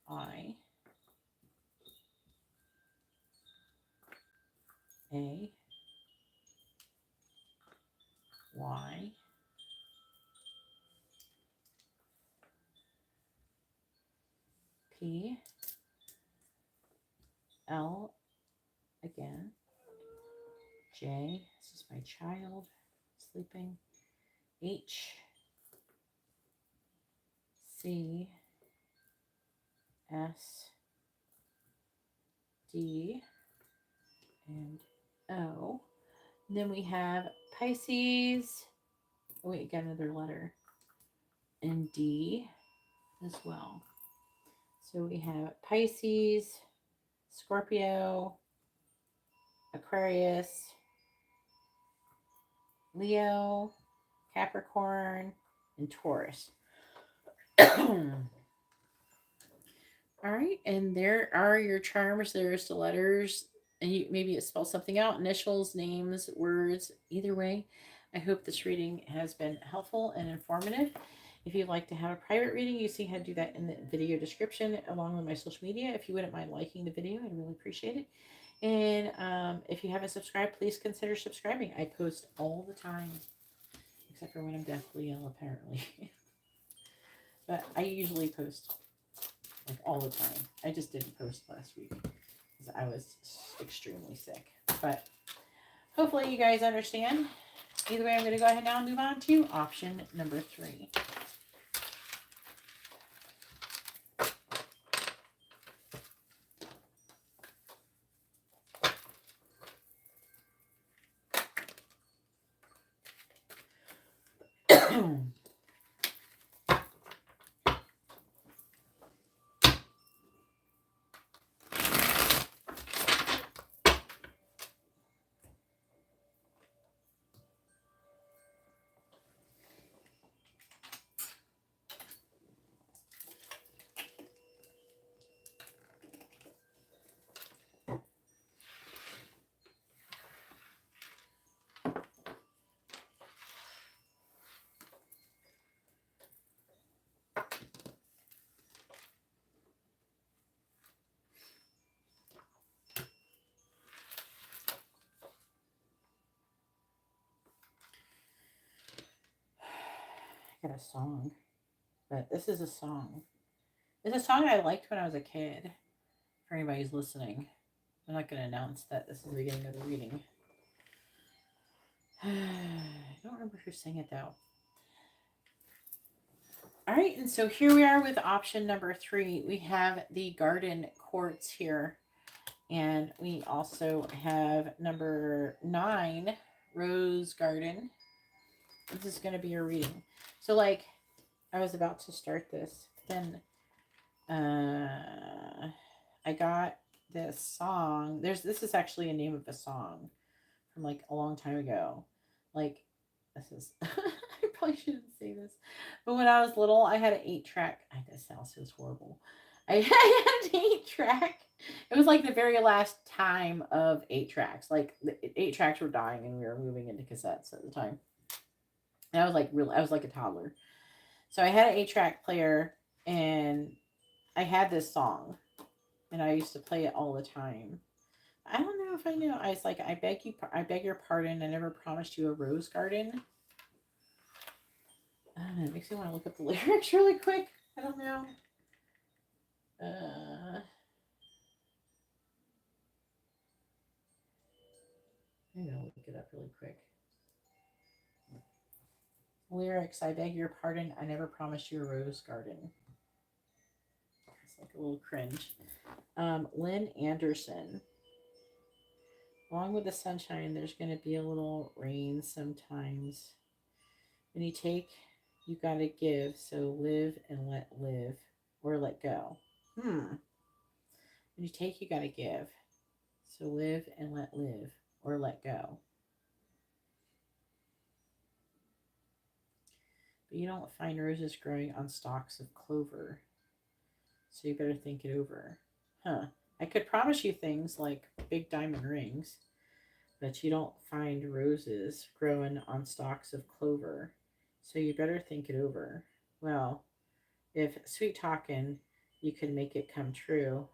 I, A, Y, P, L again, J, this is my child sleeping, H, C, S, D, C, and O. And then we have Pisces. Oh, wait, got another letter. And D as well. So we have Pisces, Scorpio, Aquarius, Leo, Capricorn, and Taurus. All right, and there are your charms. There's the letters, and maybe it spells something out, initials, names, words, either way. I hope this reading has been helpful and informative. If you'd like to have a private reading, you see how to do that in the video description along with my social media. If you wouldn't mind liking the video, I'd really appreciate it. And if you haven't subscribed, please consider subscribing. I post all the time, except for when I'm deathly ill, apparently. But I usually post like all the time. I just didn't post last week because I was extremely sick. But hopefully you guys understand. Either way, I'm going to go ahead now and move on to option number 3. I got a song, but this is a song. It's a song I liked when I was a kid. For anybody who's listening, I'm not going to announce that this is the beginning of the reading. I don't remember who sang it though. All right, and so here we are with option number 3. We have the garden quartz here, and we also have number 9, rose garden. This is going to be your reading. So, like, I was about to start this, then I got this song. This is actually a name of a song from like a long time ago. Like, this is I probably shouldn't say this, but when I was little, I had an 8-track. This sounds so horrible. I had an 8-track. It was like the very last time of 8-tracks. Like the 8-tracks were dying, and we were moving into cassettes at the time. And I was like a toddler. So I had an 8-track player, and I had this song, and I used to play it all the time. I don't know if I knew. I was like, I beg your pardon. I never promised you a rose garden. I don't know. It makes me want to look up the lyrics really quick. I don't know. Maybe I'll look it up really quick. Lyrics, I beg your pardon. I never promised you a rose garden. It's like a little cringe. Lynn Anderson. Along with the sunshine, there's going to be a little rain sometimes. When you take, you got to give. So live and let live, or let go. When you take, you got to give. So live and let live, or let go. But you don't find roses growing on stalks of clover. So you better think it over. I could promise you things like big diamond rings, but you don't find roses growing on stalks of clover. So you better think it over. Well, if sweet talking, you can make it come true,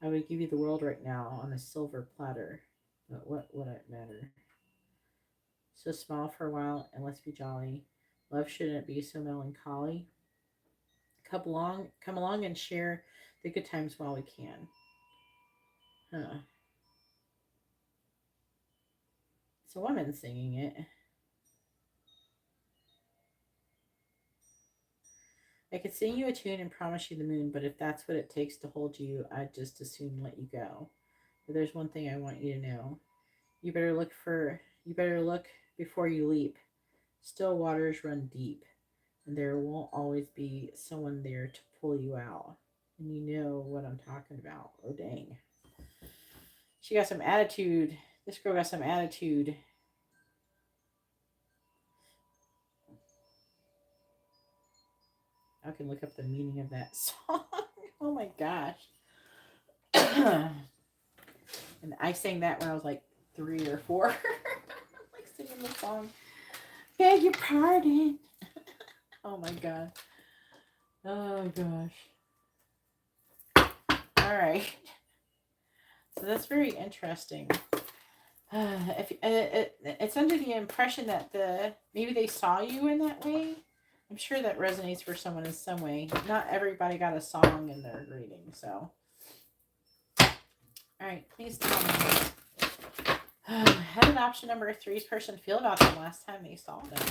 I would give you the world right now on a silver platter. But what would it matter? So smile for a while and let's be jolly. Love shouldn't be so melancholy. Come along and share the good times while we can. It's a woman singing it. I could sing you a tune and promise you the moon, but if that's what it takes to hold you, I'd just as soon let you go. But there's one thing I want you to know. You better look before you leap. Still waters run deep, and there won't always be someone there to pull you out. And you know what I'm talking about. Oh, dang. She got some attitude. This girl got some attitude. I can look up the meaning of that song. Oh my gosh. And I sang that when I was like 3 or 4. Like singing the song. Beg your pardon. Oh my god. Oh gosh. All right. So that's very interesting. It's under the impression that maybe they saw you in that way. I'm sure that resonates for someone in some way. Not everybody got a song in their greeting, so. All right, please tell me. How did option number 3's person feel about them last time they saw them?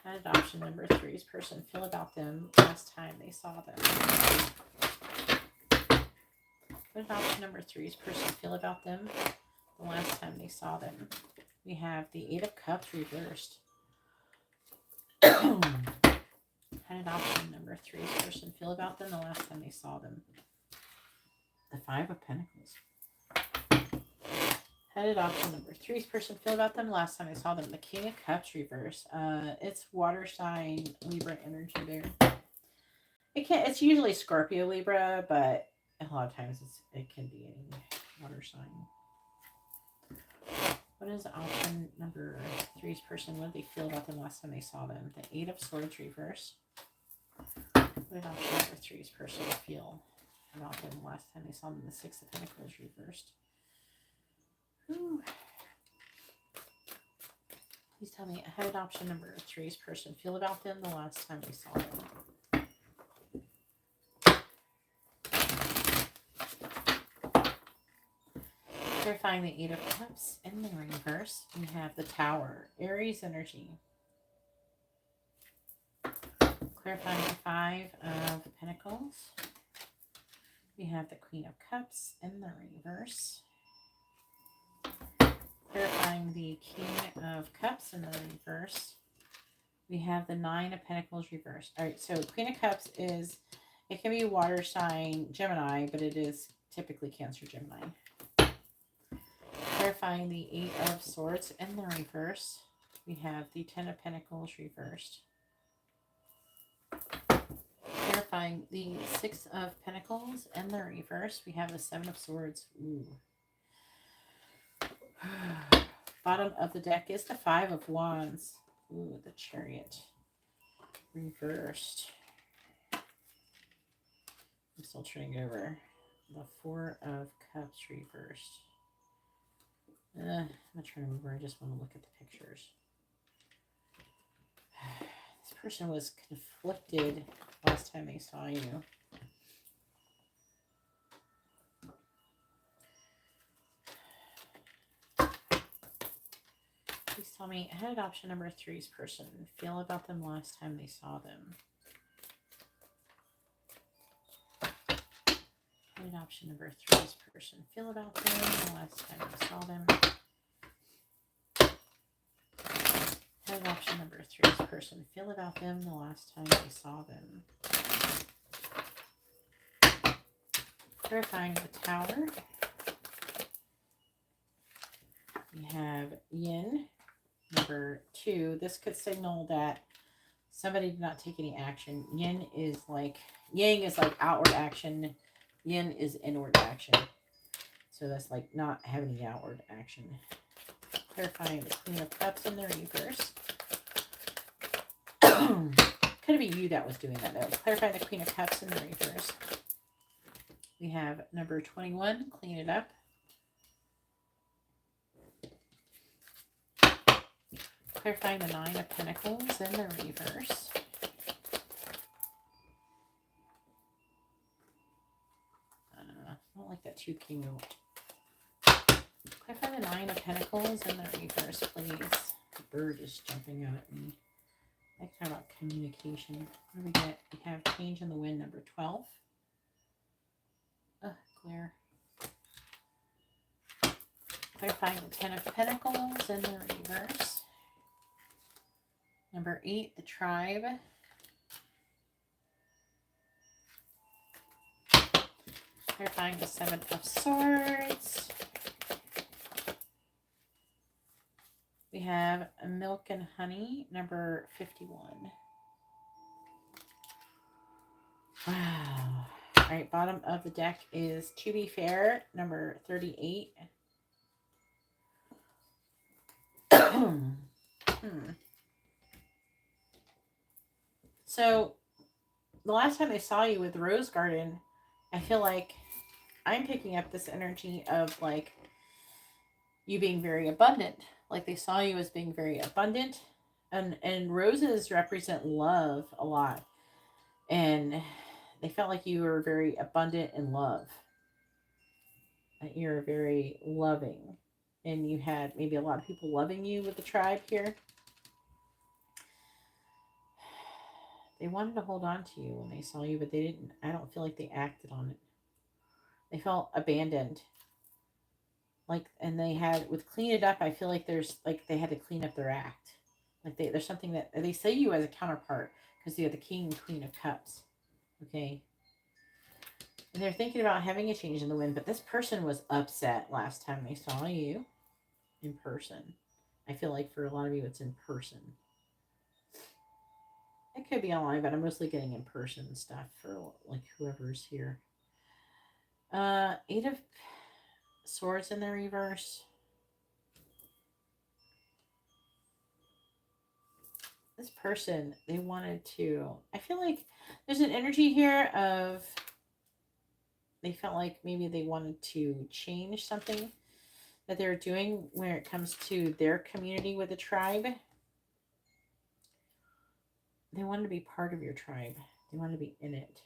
How did option number 3's person feel about them last time they saw them? What did option number 3's person feel about them the last time they saw them? We have the 8 of Cups reversed. How did option number 3's person feel about them the last time they saw them? The 5 of Pentacles. How did option number 3's person feel about them last time I saw them? The King of Cups reverse. It's water sign Libra energy there. It's usually Scorpio Libra, but a lot of times it can be any water sign. What is option number 3's person? What did they feel about them last time they saw them? The 8 of Swords reverse. What did option number 3's person feel about them last time they saw them? The 6 of Pentacles reversed. Ooh. Please tell me, how did option number 3's person feel about them the last time they saw them? Clarifying the 8 of Cups in the reverse, we have the Tower, Aries energy. Clarifying the 5 of Pentacles, we have the Queen of Cups in the reverse. Clarifying the King of Cups in the reverse, we have the 9 of Pentacles reversed. All right, so Queen of Cups it can be water sign Gemini, but it is typically Cancer Gemini. Clarifying the 8 of Swords in the reverse, we have the 10 of Pentacles reversed. Clarifying the 6 of Pentacles in the reverse, we have the 7 of Swords. Ooh. Bottom of the deck is the 5 of Wands. Ooh, the Chariot reversed. I'm still turning it over. The 4 of Cups reversed. I'm not trying to move her. I just want to look at the pictures. This person was conflicted last time they saw you. Please tell me, how did option number 3's person feel about them last time they saw them? How did option number 3's person feel about them the last time they saw them? How did option number 3's person feel about them the last time they saw them? Clarifying the Tower. We have Yin, number 2. This could signal that somebody did not take any action. Yang is like outward action. Yin is inward action. So that's like not having the outward action. Clarifying the Queen of Cups in the reverse. Could it be you that was doing that though? Clarifying the Queen of Cups in the reverse. We have number 21, clean it up. Clarifying the 9 of Pentacles in the reverse. I don't like that 2 came out. Clarify the 9 of Pentacles in the reverse, please. The bird is jumping out at me. Let's talk about communication. What do we get? We have change in the wind, number 12. Clear. Clarifying the Ten of Pentacles in the reverse. Number 8, the tribe. Clarifying the Seven of Swords. We have Milk and Honey, number 51. Wow. All right, bottom of the deck is To Be Fair, number 38. So, the last time I saw you with Rose Garden, I feel like I'm picking up this energy of like you being very abundant. Like they saw you as being very abundant. And roses represent love a lot. And they felt like you were very abundant in love. That you're very loving. And you had maybe a lot of people loving you with the tribe here. They wanted to hold on to you when they saw you, but they didn't. I don't feel like they acted on it. They felt abandoned. Like, and they had, with Clean It Up, I feel like there's, like, they had to clean up their act. Like, there's something that, they say you as a counterpart, because you have the King and Queen of Cups. Okay? And they're thinking about having a change in the wind, but this person was upset last time they saw you in person. I feel like for a lot of you, it's in person. It could be online, but I'm mostly getting in person stuff for, like, whoever's here. 8 of Swords in the reverse. This person, they wanted to, I feel like there's an energy here of, they felt like maybe they wanted to change something that they're doing when it comes to their community with the tribe. They wanted to be part of your tribe. They wanted to be in it.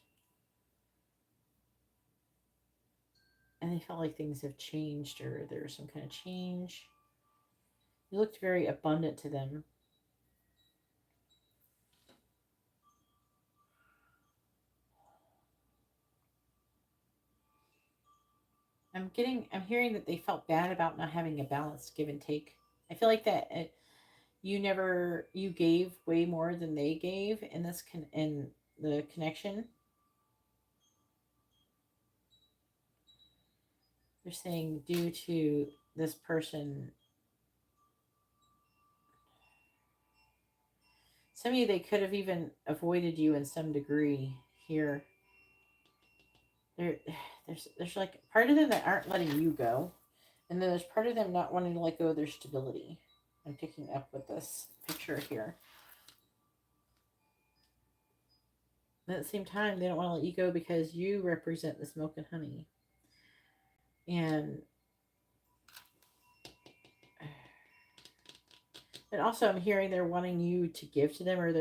And they felt like things have changed, or there's some kind of change. You looked very abundant to them. I'm hearing that they felt bad about not having a balanced give and take. I feel like that you gave way more than they gave in in the connection. They're saying due to this person, some of you, they could have even avoided you in some degree here. There's like part of them that aren't letting you go, and then there's part of them not wanting to let go of their stability. I'm picking up with this picture here. But at the same time, they don't want to let you go because you represent this milk and honey. And also, I'm hearing they're wanting you to give to them, or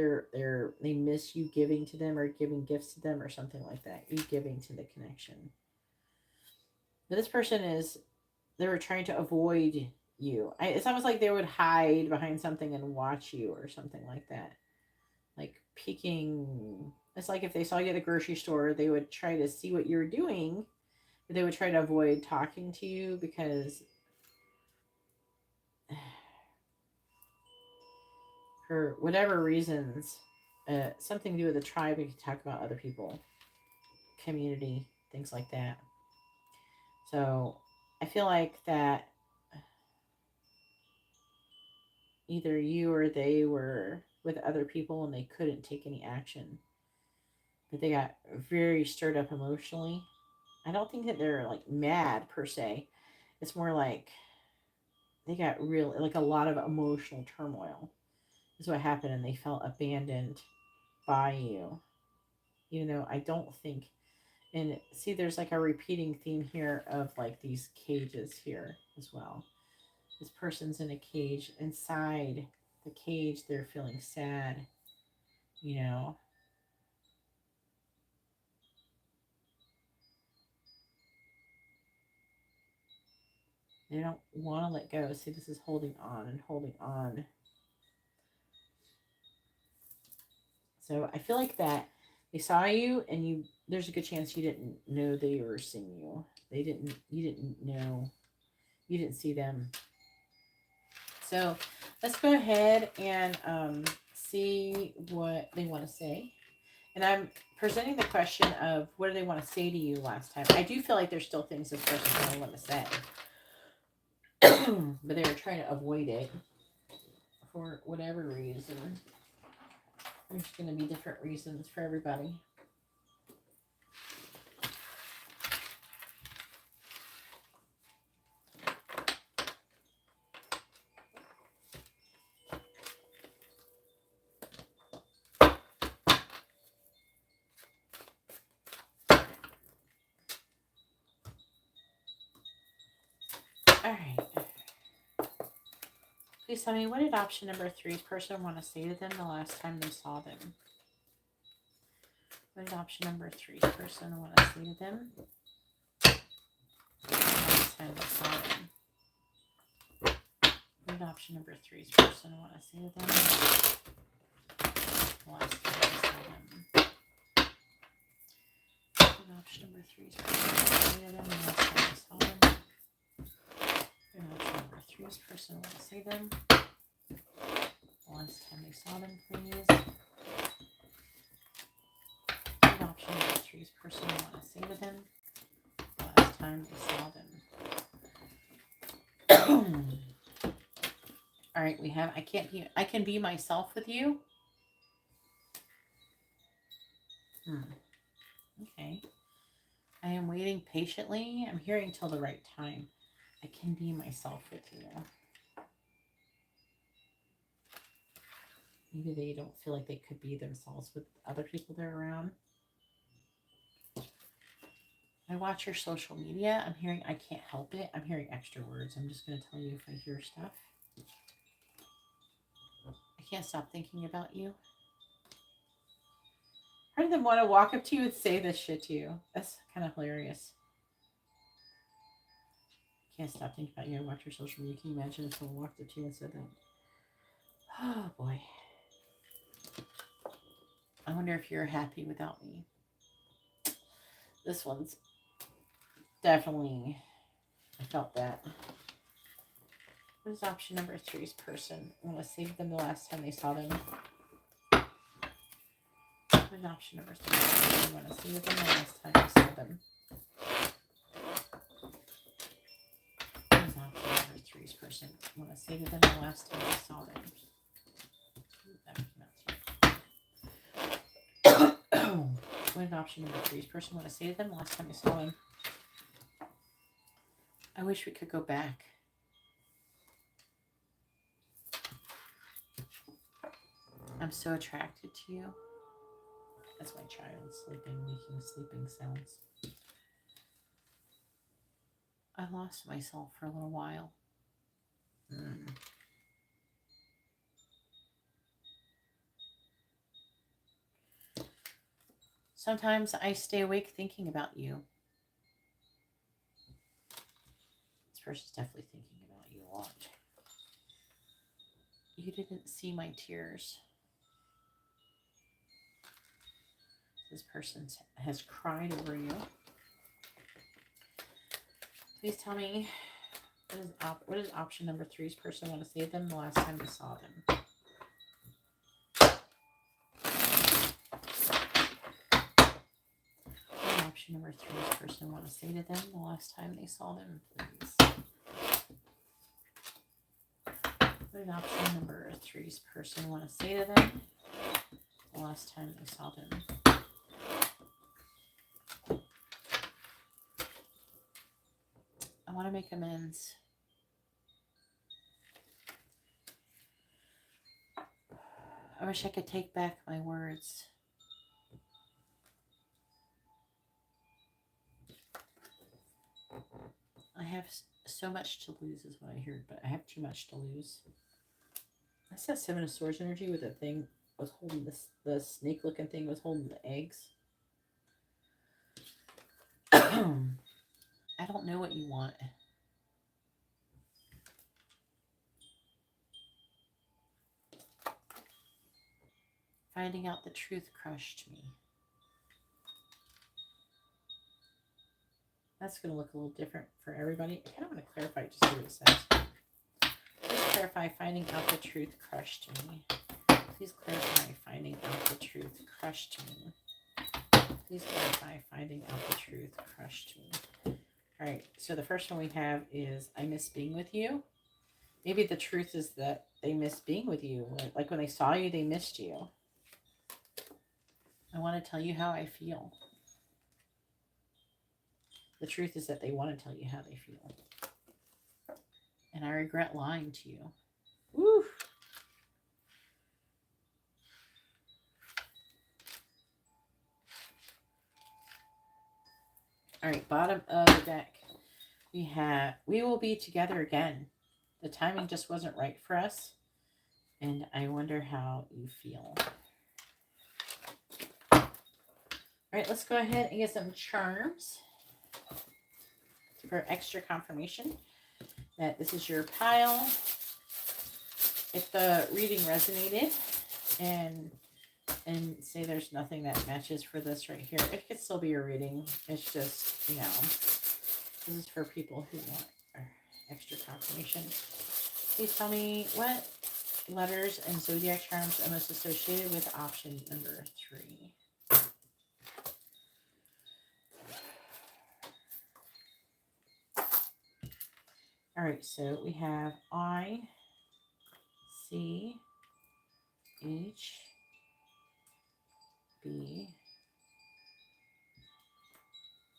they miss you giving to them, or giving gifts to them, or something like that. You giving to the connection. But this person they were trying to avoid you. It's almost like they would hide behind something and watch you, or something like that. Like peeking. It's like if they saw you at the grocery store, they would try to see what you're doing, but they would try to avoid talking to you because for whatever reasons, something to do with the tribe. We can talk about other people, community, things like that. So I feel like that either you or they were with other people and they couldn't take any action, but they got very stirred up emotionally. I don't think that they're like mad per se. It's more like they got real, like a lot of emotional turmoil is what happened, and they felt abandoned by you. You know, I don't think, and see, there's like a repeating theme here of like these cages here as well. This person's in a cage. Inside the cage, they're feeling sad, you know. They don't want to let go. See, this is holding on and holding on. So I feel like that they saw you and there's a good chance you didn't know they were seeing you. You didn't know, you didn't see them. So let's go ahead and see what they want to say. And I'm presenting the question of what do they want to say to you last time. I do feel like there's still things this person really want to say. But they were trying to avoid it for whatever reason. There's going to be different reasons for everybody. All right. Please tell me, what did option number 3's person want to say to them the last time they saw them? What did option number 3's person want to say to them the last time they saw them? What did option number 3's person want to say to them the last time they saw them? What did option number 3's person want to say to them the last time they saw them? What did option number 3's person want to say to them the last time they saw them, please? What option number 3's person want to say to them the last time they saw them? All right, we have, I can be myself with you. Okay. I am waiting patiently. I'm hearing till the right time. I can be myself with you. Maybe they don't feel like they could be themselves with other people they're around. I watch your social media. I'm hearing, I can't help it. I'm hearing extra words. I'm just going to tell you if I hear stuff. I can't stop thinking about you. Part of them want to walk up to you and say this shit to you. That's kind of hilarious. Can't stop thinking about you. I watch your social media. Can you imagine if someone walked up to you and said that? Oh, boy. I wonder if you're happy without me. This one's definitely, I felt that. What is option number 3's person? I want to say to them the last time they saw them. What is option number 3's person? I want to say to them the last time they saw them. What is option number 3's person? I want to say to them the last time they saw them. What did option number 3's person want to say to them last time I saw them? I wish we could go back. I'm so attracted to you. That's my child sleeping, making sleeping sounds. I lost myself for a little while. Sometimes I stay awake thinking about you. This person's definitely thinking about you a lot. You didn't see my tears. This person has cried over you. Please tell me, what does option number 3's person want to say to them the last time you saw them? What does option number 3's person want to say to them the last time they saw them, please? What did option number 3's person want to say to them the last time they saw them? I want to make amends. I wish I could take back my words. I have so much to lose is what I heard, but I have too much to lose. That's that 7 of Swords energy with the thing was holding this, the snake looking thing was holding the eggs. I don't know what you want. Finding out the truth crushed me. That's going to look a little different for everybody. I kind of want to clarify just see what it says. Please clarify, finding out the truth crushed me. Please clarify, finding out the truth crushed me. Please clarify, finding out the truth crushed me. All right, so the first one we have is, I miss being with you. Maybe the truth is that they miss being with you. Like when they saw you, they missed you. I want to tell you how I feel. The truth is that they want to tell you how they feel. And I regret lying to you. Woo! All right, bottom of the deck. We have, we will be together again. The timing just wasn't right for us. And I wonder how you feel. All right, let's go ahead and get some charms for extra confirmation that this is your pile. If the reading resonated and say there's nothing that matches for this right here, it could still be your reading. It's just, you know, this is for people who want extra confirmation. Please tell me what letters and zodiac charms are most associated with option number 3. All right, so we have I, C, H, B,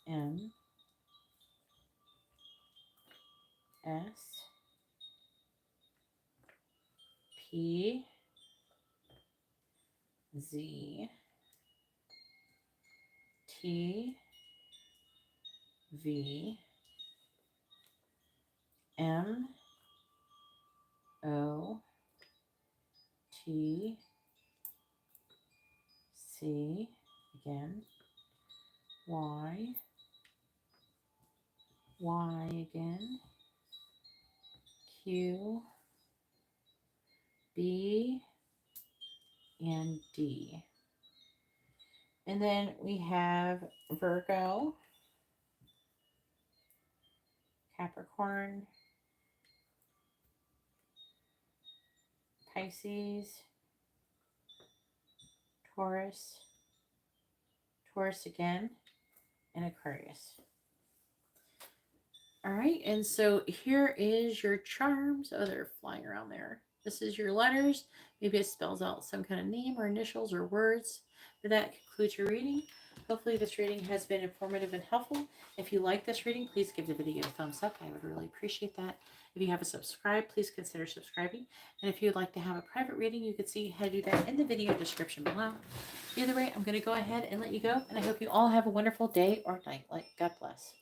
M, S, P, Z, T, V, M, O, T, C, again, Y, Y again, Q, B, and D. And then we have Virgo, Capricorn, Pisces, Taurus, Taurus again, and Aquarius. All right, and so here is your charms. Oh, they're flying around there. This is your letters. Maybe it spells out some kind of name or initials or words. But that concludes your reading. Hopefully this reading has been informative and helpful. If you like this reading, please give the video a thumbs up. I would really appreciate that. If you haven't subscribed, please consider subscribing. And if you'd like to have a private reading, you can see how to do that in the video description below. Either way, I'm going to go ahead and let you go. And I hope you all have a wonderful day or night. God bless.